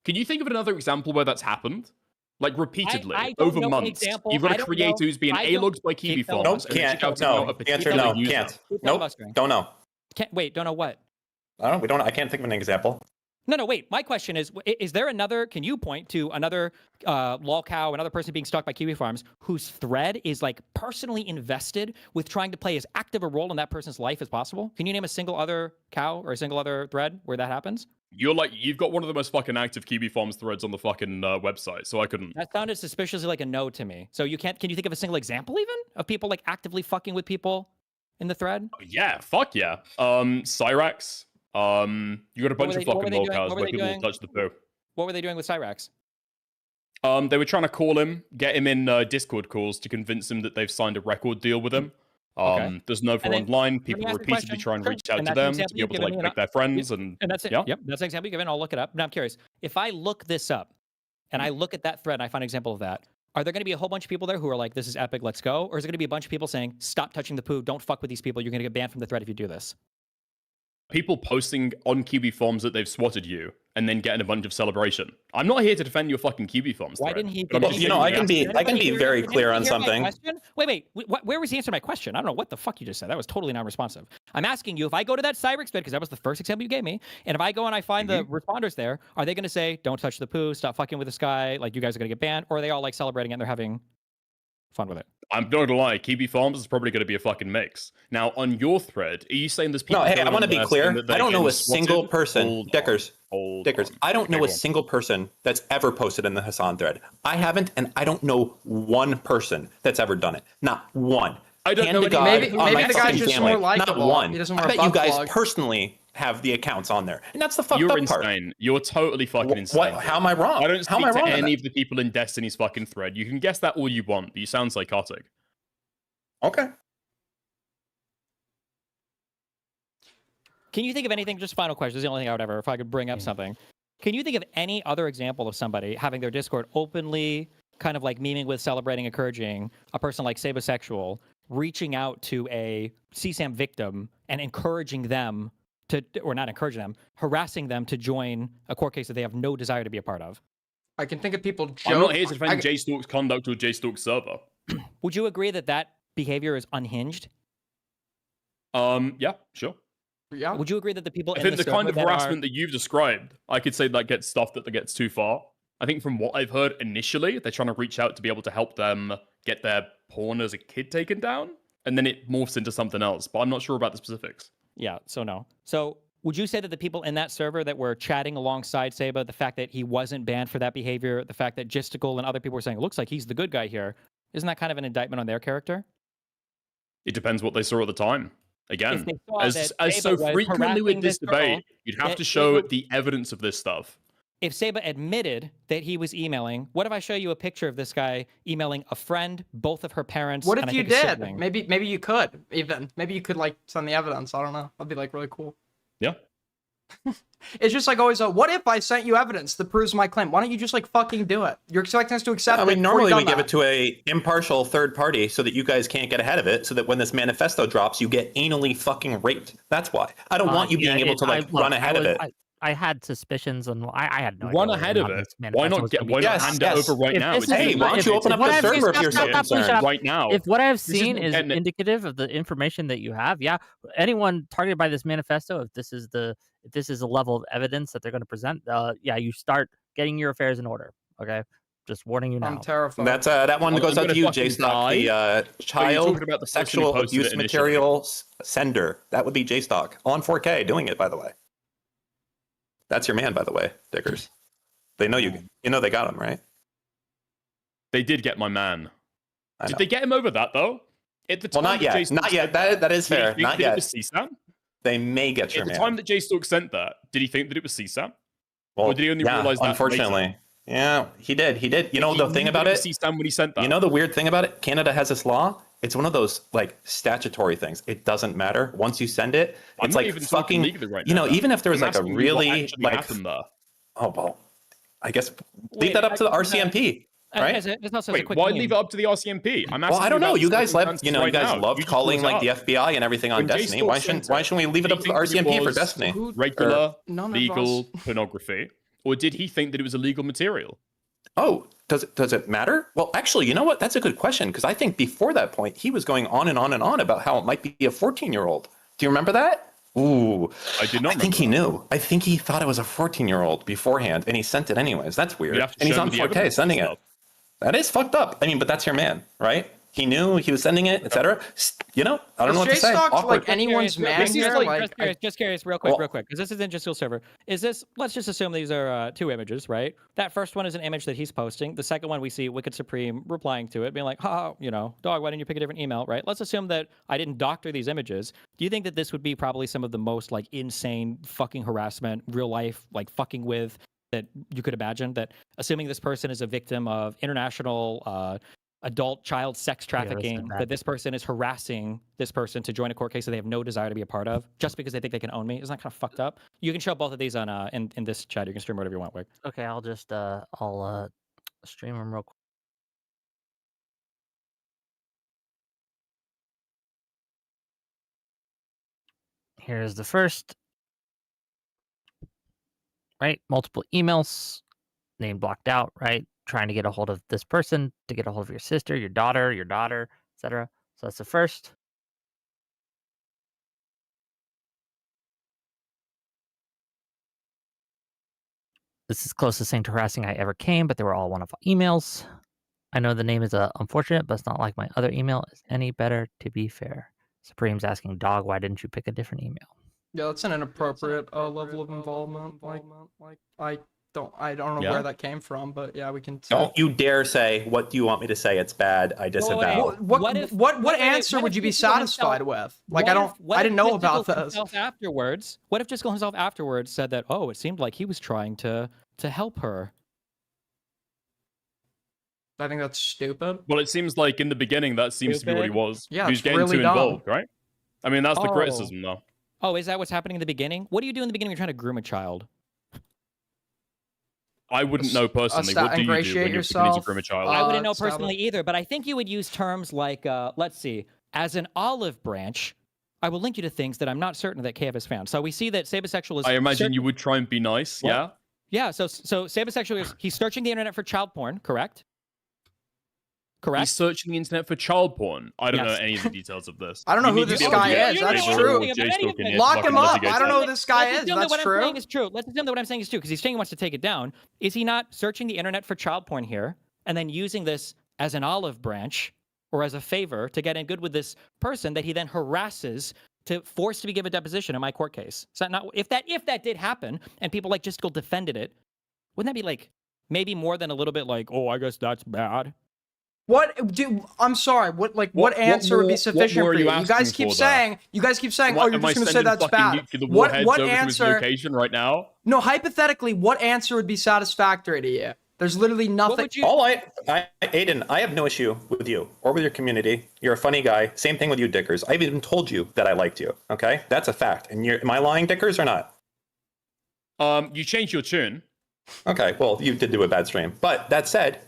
Speaker 4: Can you think of another example where that's happened? Like repeatedly,
Speaker 5: I don't
Speaker 4: over
Speaker 5: know an
Speaker 4: months.
Speaker 5: example.
Speaker 4: You've got
Speaker 5: I
Speaker 4: a
Speaker 5: don't
Speaker 4: creator
Speaker 5: know.
Speaker 4: who's being
Speaker 5: I don't-
Speaker 4: A-logged by Kiwi
Speaker 5: Keep going.
Speaker 4: Farms.
Speaker 6: Nope,
Speaker 4: and
Speaker 6: can't.
Speaker 4: shouting
Speaker 6: No,
Speaker 4: out a
Speaker 6: the answer
Speaker 4: particular
Speaker 6: no,
Speaker 4: user.
Speaker 6: can't.
Speaker 5: Keep
Speaker 6: Nope,
Speaker 5: filibustering.
Speaker 6: don't know.
Speaker 5: Wait, don't know what?
Speaker 6: I can't think of an example.
Speaker 5: No, wait. My question is there another, can you point to another lolcow, another person being stalked by Kiwi Farms whose thread is like personally invested with trying to play as active a role in that person's life as possible? Can you name a single other cow or a single other thread where that happens?
Speaker 4: You've got one of the most fucking active Kiwi Farms threads on the fucking website, so I couldn't.
Speaker 5: That sounded suspiciously like a no to me. So can you think of a single example even of people like actively fucking with people in the thread?
Speaker 4: Yeah, fuck yeah. Cyrax. You got a bunch of fucking lolcows where people will touch the poo.
Speaker 5: What were they doing with Cyrax?
Speaker 4: They were trying to call him, get him in Discord calls to convince him that they've signed a record deal with him.
Speaker 5: Okay.
Speaker 4: There's no
Speaker 5: And then,
Speaker 4: online.
Speaker 5: let me
Speaker 4: People
Speaker 5: ask you a
Speaker 4: repeatedly
Speaker 5: question.
Speaker 4: try and
Speaker 5: Sure.
Speaker 4: reach out
Speaker 5: And
Speaker 4: to
Speaker 5: that's an
Speaker 4: them to
Speaker 5: example
Speaker 4: be able
Speaker 5: you've
Speaker 4: to
Speaker 5: given me,
Speaker 4: make their friends and
Speaker 5: that's it.
Speaker 4: yeah.
Speaker 5: Yep, that's an example you've given. I'll look it up. Now I'm curious. If I look this up and I look at that thread and I find an example of that, are there going to be a whole bunch of people there who are like, this is epic, let's go? Or is it going to be a bunch of people saying, stop touching the poo, don't fuck with these people, you're going to get banned from the thread if you do this?
Speaker 4: People posting on Kiwi Farms that they've swatted you and then getting a bunch of celebration. I'm not here to defend your fucking Kiwi Farms.
Speaker 5: Why
Speaker 4: thread,
Speaker 5: didn't he?
Speaker 4: but I'm
Speaker 6: Well,
Speaker 4: just
Speaker 6: you know,
Speaker 4: saying
Speaker 6: I can be very clear on something.
Speaker 5: Wait. Where was the answer to my question? I don't know what the fuck you just said. That was totally non-responsive. I'm asking you, if I go to that Cyrex thread, because that was the first example you gave me, and if I go and I find the responders there, are they going to say, don't touch the poo, stop fucking with this guy, like you guys are going to get banned, or are they all like celebrating it and they're having fun with it?
Speaker 4: I'm not gonna lie, Kiwi Farms is probably gonna be a fucking mix. Now, on your thread, are you saying there's people?
Speaker 6: No, hey, I
Speaker 4: going
Speaker 6: want to
Speaker 4: on
Speaker 6: be
Speaker 4: there
Speaker 6: clear.
Speaker 4: saying that they're
Speaker 6: I don't know
Speaker 4: getting
Speaker 6: a single
Speaker 4: swatted?
Speaker 6: person,
Speaker 4: Hold on.
Speaker 6: Dickers. I don't know
Speaker 4: Okay,
Speaker 6: a
Speaker 4: go on.
Speaker 6: single person that's ever posted in the Hassan thread. I haven't, and I don't know one person that's ever done it. Not one.
Speaker 4: I don't
Speaker 6: Hand
Speaker 4: know
Speaker 6: to
Speaker 4: any-
Speaker 6: God,
Speaker 1: Maybe-
Speaker 6: on
Speaker 1: maybe
Speaker 6: my
Speaker 1: the guy's
Speaker 6: fucking
Speaker 1: just
Speaker 6: family.
Speaker 1: more likable.
Speaker 6: Not one.
Speaker 1: He doesn't
Speaker 6: I
Speaker 1: wear a
Speaker 6: bet you
Speaker 1: butt
Speaker 6: guys
Speaker 1: plug.
Speaker 6: personally have the accounts on there, and that's the fucked
Speaker 4: You're
Speaker 6: up part.
Speaker 4: insane. You're totally fucking insane.
Speaker 6: How am I wrong?
Speaker 4: I don't
Speaker 6: How
Speaker 4: speak
Speaker 6: am I
Speaker 4: to
Speaker 6: wrong on
Speaker 4: any
Speaker 6: that?
Speaker 4: of the people in Destiny's fucking thread. You can guess that all you want, but you sound psychotic.
Speaker 6: Okay.
Speaker 5: Can you think of anything, just final question, this is the only thing I would ever, if I could bring up something. Can you think of any other example of somebody having their Discord openly kind of like memeing with, celebrating, encouraging a person like Sabosexual, reaching out to a CSAM victim and encouraging them to, or not encouraging them, harassing them to join a court case that they have no desire to be a part of?
Speaker 1: I can think of people
Speaker 4: I'm not here to
Speaker 1: I-
Speaker 4: defend JStalk's conduct or JStalk's server.
Speaker 5: Would you agree that that behavior is unhinged?
Speaker 4: Yeah, sure.
Speaker 1: Yeah.
Speaker 5: Would you agree that the people
Speaker 4: I
Speaker 5: in
Speaker 4: think the
Speaker 5: the
Speaker 4: kind
Speaker 5: server
Speaker 4: of
Speaker 5: that
Speaker 4: harassment
Speaker 5: are,
Speaker 4: that you've described, I could say that gets stuff that gets too far. I think from what I've heard initially, they're trying to reach out to be able to help them get their porn as a kid taken down, and then it morphs into something else. But I'm not sure about the specifics.
Speaker 5: yeah, so no. So would you say that the people in that server that were chatting alongside Saba, the fact that he wasn't banned for that behavior, the fact that Gisticle and other people were saying, it looks like he's the good guy here, isn't that kind of an indictment on their character?
Speaker 4: It depends what they saw at the time.
Speaker 5: If
Speaker 4: Again,
Speaker 5: they saw
Speaker 4: as
Speaker 5: that
Speaker 4: so
Speaker 5: Saba was
Speaker 4: frequently
Speaker 5: harassing
Speaker 4: with this
Speaker 5: girl,
Speaker 4: debate, you'd have
Speaker 5: that
Speaker 4: to show
Speaker 5: Saba-
Speaker 4: the evidence of this stuff.
Speaker 5: If Saba admitted that he was emailing, what if I show you a picture of this guy emailing a friend, both of her parents?
Speaker 1: What
Speaker 5: and
Speaker 1: if
Speaker 5: I
Speaker 1: you
Speaker 5: think a
Speaker 1: did?
Speaker 5: sibling?
Speaker 1: Maybe you could even. Maybe you could like send the evidence. I don't know. That'd be like really cool.
Speaker 4: Yeah.
Speaker 1: It's just like always what if I sent you evidence that proves my claim? Why don't you just like fucking do it? You're expecting us to accept
Speaker 6: I
Speaker 1: it.
Speaker 6: mean,
Speaker 1: before
Speaker 6: normally
Speaker 1: you've
Speaker 6: we
Speaker 1: done
Speaker 6: give
Speaker 1: that.
Speaker 6: it to a impartial third party so that you guys can't get ahead of it, so that when this manifesto drops, you get anally fucking raped. That's why. I don't want you being able to like run ahead of it.
Speaker 3: I had suspicions, and I had no idea.
Speaker 4: Run
Speaker 3: whether or
Speaker 4: ahead of
Speaker 3: not
Speaker 4: it.
Speaker 3: this
Speaker 4: Why
Speaker 3: manifesto
Speaker 4: not
Speaker 3: was
Speaker 4: get?
Speaker 3: gonna be
Speaker 4: Why not
Speaker 6: Yes,
Speaker 4: hand
Speaker 6: yes.
Speaker 4: it over right
Speaker 3: If
Speaker 4: now?
Speaker 3: this
Speaker 4: It's
Speaker 3: is-
Speaker 6: Hey, why don't
Speaker 3: if
Speaker 6: you
Speaker 3: it-
Speaker 6: open up
Speaker 3: what
Speaker 6: the
Speaker 3: I've-
Speaker 6: server if you're so
Speaker 3: stop, please shut
Speaker 6: concerned?
Speaker 3: up.
Speaker 4: right now.
Speaker 3: If what I've
Speaker 4: This isn't
Speaker 3: seen is
Speaker 4: getting it.
Speaker 3: indicative of the information that you have, yeah, anyone targeted by this manifesto, if this is the level of evidence that they're going to present, yeah, you start getting your affairs in order. Okay, just warning you now.
Speaker 1: I'm terrified.
Speaker 6: That's that one
Speaker 4: I'm
Speaker 6: goes out
Speaker 4: gonna
Speaker 6: to you,
Speaker 4: fucking
Speaker 6: J-Stock,
Speaker 4: die.
Speaker 6: the child
Speaker 4: talking about the person who
Speaker 6: sexual
Speaker 4: posted
Speaker 6: abuse
Speaker 4: it initially?
Speaker 6: material sender. That would be J-Stock on 4K doing it, by the way. That's your man, by the way, Dickers. They know you. You know they got him, right?
Speaker 4: They did get my man.
Speaker 6: I know.
Speaker 4: Did they get him over that though? At the
Speaker 6: Well,
Speaker 4: time
Speaker 6: not
Speaker 4: that
Speaker 6: yet.
Speaker 4: J-Stalk
Speaker 6: Not yet.
Speaker 4: sent
Speaker 6: That is
Speaker 4: did he
Speaker 6: fair.
Speaker 4: think
Speaker 6: Not
Speaker 4: that
Speaker 6: yet.
Speaker 4: It was CSAM?
Speaker 6: They may get your
Speaker 4: At the
Speaker 6: man.
Speaker 4: time that J-Stalk sent that, did he think that it was CSAM?
Speaker 6: Well,
Speaker 4: or did he only realize that
Speaker 6: unfortunately.
Speaker 4: later?
Speaker 6: Yeah, he did. He did. You know
Speaker 4: He
Speaker 6: the
Speaker 4: knew
Speaker 6: thing
Speaker 4: that
Speaker 6: about
Speaker 4: it was
Speaker 6: it?
Speaker 4: CSAM when he sent that.
Speaker 6: You know the weird thing about it? Canada has this law. It's one of those like statutory things. It doesn't matter. Once you send it,
Speaker 4: I'm
Speaker 6: it's
Speaker 4: not
Speaker 6: like
Speaker 4: even talking
Speaker 6: fucking,
Speaker 4: legally right
Speaker 6: you
Speaker 4: now.
Speaker 6: know, even if there was
Speaker 4: I'm
Speaker 6: like a
Speaker 4: asking you what
Speaker 6: really
Speaker 4: actually
Speaker 6: like,
Speaker 4: happened there.
Speaker 6: oh, well, I guess leave
Speaker 3: Wait,
Speaker 6: that up to the
Speaker 3: I-
Speaker 6: RCMP, right?
Speaker 3: As also as a
Speaker 4: Wait,
Speaker 3: quick
Speaker 4: why
Speaker 3: meme.
Speaker 4: leave it up to the RCMP? I'm
Speaker 6: Well,
Speaker 4: asking
Speaker 6: I don't
Speaker 4: you
Speaker 6: know.
Speaker 4: about
Speaker 6: You
Speaker 4: the
Speaker 6: guys love,
Speaker 4: circumstances
Speaker 6: you know, you
Speaker 4: right
Speaker 6: guys
Speaker 4: now.
Speaker 6: loved
Speaker 4: You just brought
Speaker 6: calling
Speaker 4: it
Speaker 6: like the
Speaker 4: up.
Speaker 6: FBI and everything on
Speaker 4: When
Speaker 6: Destiny.
Speaker 4: JStalk
Speaker 6: Why
Speaker 4: sent
Speaker 6: shouldn't we leave it
Speaker 4: did
Speaker 6: up
Speaker 4: he
Speaker 6: to the
Speaker 4: think that it
Speaker 6: RCMP for
Speaker 4: was
Speaker 6: Destiny?
Speaker 4: regular,
Speaker 1: None of
Speaker 4: legal
Speaker 1: us.
Speaker 4: pornography, or did he think that it was illegal material?
Speaker 6: Oh, does it matter? Well, actually, you know what? That's a good question because I think before that point, he was going on and on and on about how it might be a 14-year-old. Do you remember that? Ooh,
Speaker 4: I did not
Speaker 6: I think
Speaker 4: remember
Speaker 6: he
Speaker 4: that.
Speaker 6: knew. I think he thought it was a 14-year-old beforehand, and he sent it anyways. That's weird.
Speaker 4: You have to
Speaker 6: And he's
Speaker 4: show
Speaker 6: on
Speaker 4: me the
Speaker 6: 4K
Speaker 4: evidence
Speaker 6: sending
Speaker 4: and
Speaker 6: it.
Speaker 4: stuff.
Speaker 6: That is fucked up. I mean, but that's your man, right? He knew he was sending it, etc. You know, I don't know what to say.
Speaker 1: JStalk
Speaker 6: Awkward.
Speaker 1: like anyone's man
Speaker 4: This is
Speaker 1: here?
Speaker 4: like-
Speaker 3: Just curious, real quick, because this is an industrial server. Is this? Let's just assume these are two images, right? That first one is an image that he's posting. The second one we see Wicked Supreme replying to it, being like, "Ha, you know, dog, why didn't you pick a different email?" Right? Let's assume that I didn't doctor these images. Do you think that this would be probably some of the most like insane fucking harassment, real life, like fucking with that you could imagine? That assuming this person is a victim of international adult child sex trafficking, that this person is harassing this person to join a court case that they have no desire to be a part of just because they think they can own me. Isn't that kind of fucked up? You can show both of these on in this chat. You can stream whatever you want, Wick.
Speaker 8: Okay, I'll just I'll stream them real quick. Here's the first. Right, multiple emails, name blocked out, right? Trying to get a hold of this person, to get a hold of your sister, your daughter, etc. So that's the first. This is closest thing to harassing I ever came, but they were all one-off emails. I know the name is unfortunate, but it's not like my other email is any better, to be fair. Supreme's asking, dog, why didn't you pick a different email?
Speaker 1: Yeah, that's an inappropriate level of involvement. Like I don't know where that came from, but yeah, we can.
Speaker 6: Don't you dare say, "What do you want me to say? It's bad. I disavow."
Speaker 1: What answer would you be satisfied with? Like I didn't know about this.
Speaker 3: Afterwards, what if Jiskel himself afterwards said that? Oh, it seemed like he was trying to help her.
Speaker 1: I think that's stupid.
Speaker 4: Well, it seems like in the beginning that seems to be what he was.
Speaker 1: Yeah,
Speaker 4: he was
Speaker 1: it's
Speaker 4: getting
Speaker 1: really
Speaker 4: too
Speaker 1: dumb.
Speaker 4: involved, right? I mean, that's the criticism, though.
Speaker 3: Oh, is that what's happening in the beginning? What do you do in the beginning when you're trying to groom a child?
Speaker 4: I wouldn't know personally. What do you do when you're beginning to
Speaker 1: yourself.
Speaker 4: groom a child?
Speaker 3: I wouldn't know personally either, but I think you would use terms like, let's see, as an olive branch, I will link you to things that I'm not certain that KF has found. So we see that Sabasexual is...
Speaker 4: I imagine you would try and be nice, yeah?
Speaker 3: Yeah, so Sabasexual is, he's searching the internet for child porn, correct? Correct?
Speaker 4: He's searching the internet for child porn. I don't know any of the details of this.
Speaker 1: I don't know
Speaker 4: You
Speaker 1: who
Speaker 4: need to
Speaker 1: this
Speaker 4: be able to
Speaker 1: guy
Speaker 4: get
Speaker 1: is.
Speaker 4: a
Speaker 1: That's
Speaker 4: visual
Speaker 1: true.
Speaker 4: JStalk in here to
Speaker 1: Lock
Speaker 4: fucking
Speaker 1: him up.
Speaker 4: investigate
Speaker 1: I don't know who
Speaker 4: it.
Speaker 1: this guy
Speaker 3: Let's
Speaker 1: is.
Speaker 3: assume that
Speaker 1: That's
Speaker 3: what I'm
Speaker 1: true.
Speaker 3: saying is true. Let's assume that what I'm saying is true, because he's saying he wants to take it down. Is he not searching the internet for child porn here and then using this as an olive branch or as a favor to get in good with this person that he then harasses to force to be given a deposition in my court case? Is that not, if that did happen and people like Jiskel defended it, wouldn't that be like maybe more than a little bit like, oh, I guess that's bad?
Speaker 1: I'm sorry. What answer would be sufficient for you? You guys keep saying, oh, you're just going to say that's bad. What answer?
Speaker 4: Location right now?
Speaker 1: No, hypothetically, what answer would be satisfactory to you? There's literally nothing.
Speaker 6: Aiden, I have no issue with you or with your community. You're a funny guy. Same thing with you, Dickers. I've even told you that I liked you. Okay, that's a fact. And am I lying, Dickers, or not?
Speaker 4: You changed your tune.
Speaker 6: Okay, well, you did do a bad stream. But that said,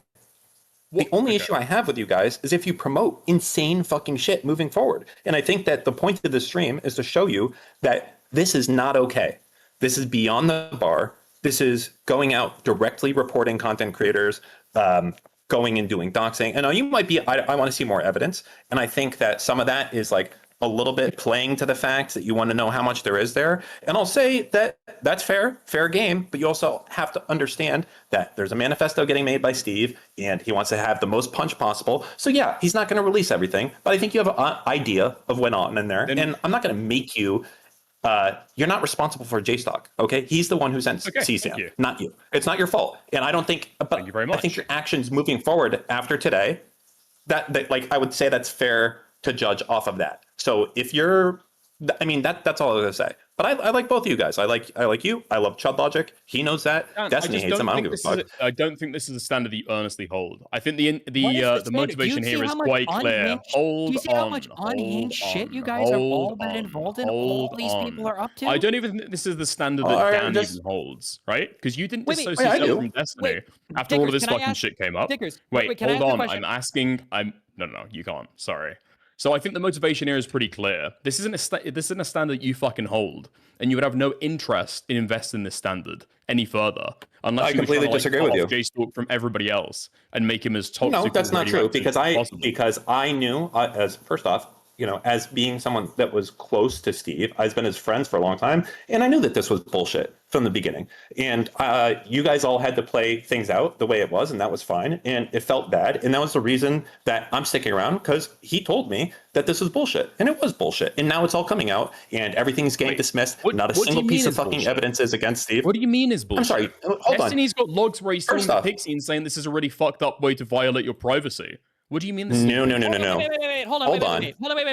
Speaker 6: the only issue I have with you guys is if you promote insane fucking shit moving forward. And I think that the point of this stream is to show you that this is not okay. This is beyond the bar. This is going out directly reporting content creators, going and doing doxing. And you might be, I want to see more evidence. And I think that some of that is like a little bit playing to the fact that you want to know how much there is there. And I'll say that that's fair game, but you also have to understand that there's a manifesto getting made by Steve and he wants to have the most punch possible. So yeah, he's not going to release everything, but I think you have an idea of what went on in there. And I'm not going to make you, you're not responsible for JStalk, okay? He's the one who sent CSAM, not you. It's not your fault. And I don't think, but
Speaker 4: thank you very much.
Speaker 6: I think your actions moving forward after today, that like I would say that's fair to judge off of that. So if you're I mean, that's all I was gonna say. But I like both of you guys. I like you. I love Chud Logic. He knows that.
Speaker 4: Dan,
Speaker 6: Destiny hates him. I don't give a fuck.
Speaker 4: I don't think this is a standard that you earnestly hold. I think
Speaker 5: What is
Speaker 4: the
Speaker 5: standard?
Speaker 4: motivation
Speaker 5: Do you see
Speaker 4: here is
Speaker 5: how much
Speaker 4: quite clear.
Speaker 5: unhinged-
Speaker 4: Hold
Speaker 5: Do you see
Speaker 4: on.
Speaker 5: how much unhinged shit you guys have all been involved in? All these people are up to.
Speaker 4: I don't even think this is the standard that Dan even holds, right? Because you didn't
Speaker 5: Wait,
Speaker 4: dissociate
Speaker 6: I do.
Speaker 4: yourself from Destiny after all of
Speaker 5: Dickers,
Speaker 4: this
Speaker 5: can I
Speaker 4: fucking
Speaker 5: ask-
Speaker 4: shit came up.
Speaker 5: Dickers,
Speaker 4: Wait,
Speaker 5: can I
Speaker 4: hold
Speaker 5: ask a
Speaker 4: on.
Speaker 5: question?
Speaker 4: I'm asking. No, you can't. Sorry. So I think the motivation here is pretty clear. This isn't a standard you fucking hold, and you would have no interest in investing this standard any further, unless
Speaker 6: I
Speaker 4: you were
Speaker 6: completely
Speaker 4: trying to,
Speaker 6: disagree
Speaker 4: cut
Speaker 6: with
Speaker 4: off J-Stalk from everybody else and make him as toxic.
Speaker 6: No, that's
Speaker 4: and
Speaker 6: not true
Speaker 4: radioactive
Speaker 6: because
Speaker 4: as possible.
Speaker 6: I knew as first off, as being someone that was close to Steve, I've been his friends for a long time, and I knew that this was bullshit from the beginning. And you guys all had to play things out the way it was, and that was fine. And it felt bad, and that was the reason that I'm sticking around, because he told me that this was bullshit, and it was bullshit. And now it's all coming out, and everything's getting dismissed. Not a
Speaker 4: what do
Speaker 6: single
Speaker 4: you
Speaker 6: piece
Speaker 4: mean
Speaker 6: of
Speaker 4: is
Speaker 6: fucking
Speaker 4: bullshit?
Speaker 6: evidence is against Steve.
Speaker 4: What do you mean is bullshit?
Speaker 6: I'm sorry. Hold on.
Speaker 4: Destiny's got logs where he's
Speaker 6: First
Speaker 4: telling
Speaker 6: off-
Speaker 4: Pixie and saying this is a really fucked up way to violate your privacy. What do you mean this is
Speaker 6: No.
Speaker 5: Wait, hold on.
Speaker 6: Hold on.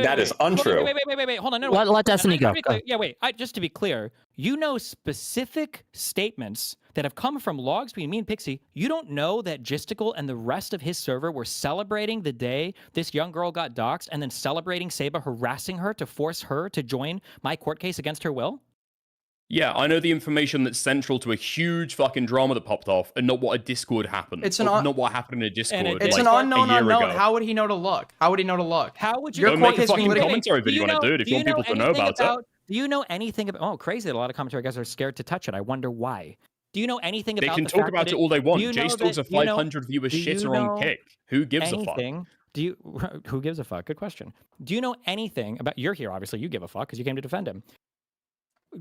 Speaker 6: That is untrue.
Speaker 8: Let
Speaker 5: Hold on.
Speaker 8: let Destiny go.
Speaker 5: Yeah, wait. Just to be clear, you know specific statements that have come from logs between me and Pixie. You don't know that Gisticle and the rest of his server were celebrating the day this young girl got doxxed and then celebrating Saba harassing her to force her to join my court case against her will?
Speaker 4: Yeah, I know the information that's central to a huge fucking drama that popped off, and not what a Discord happened.
Speaker 1: It's
Speaker 4: not what happened in a Discord.
Speaker 1: It's
Speaker 4: like,
Speaker 1: an unknown
Speaker 4: a year
Speaker 1: unknown.
Speaker 4: ago.
Speaker 1: How would he know to look? How would he know to look?
Speaker 5: How would you
Speaker 1: Your
Speaker 4: Don't
Speaker 1: court
Speaker 4: make a
Speaker 1: case being
Speaker 4: fucking
Speaker 1: litigated.
Speaker 4: commentary video on it, dude. If you want people to know about it.
Speaker 5: Do you know anything about? Oh, crazy! That a lot of commentary guys are scared to touch it. I wonder why. Do you know anything
Speaker 4: They
Speaker 5: about?
Speaker 4: can
Speaker 5: the
Speaker 4: talk
Speaker 5: fact
Speaker 4: about
Speaker 5: that
Speaker 4: it all they want.
Speaker 5: do you know
Speaker 4: J-Stalk's a
Speaker 5: that- do you know-
Speaker 4: 500 viewer
Speaker 5: do you
Speaker 4: shitter on
Speaker 5: know
Speaker 4: Kick. Who gives a fuck?
Speaker 5: anything? Do you? Who gives a fuck? Good question. Do you know anything about? You're here, obviously. You give a fuck because you came to defend him.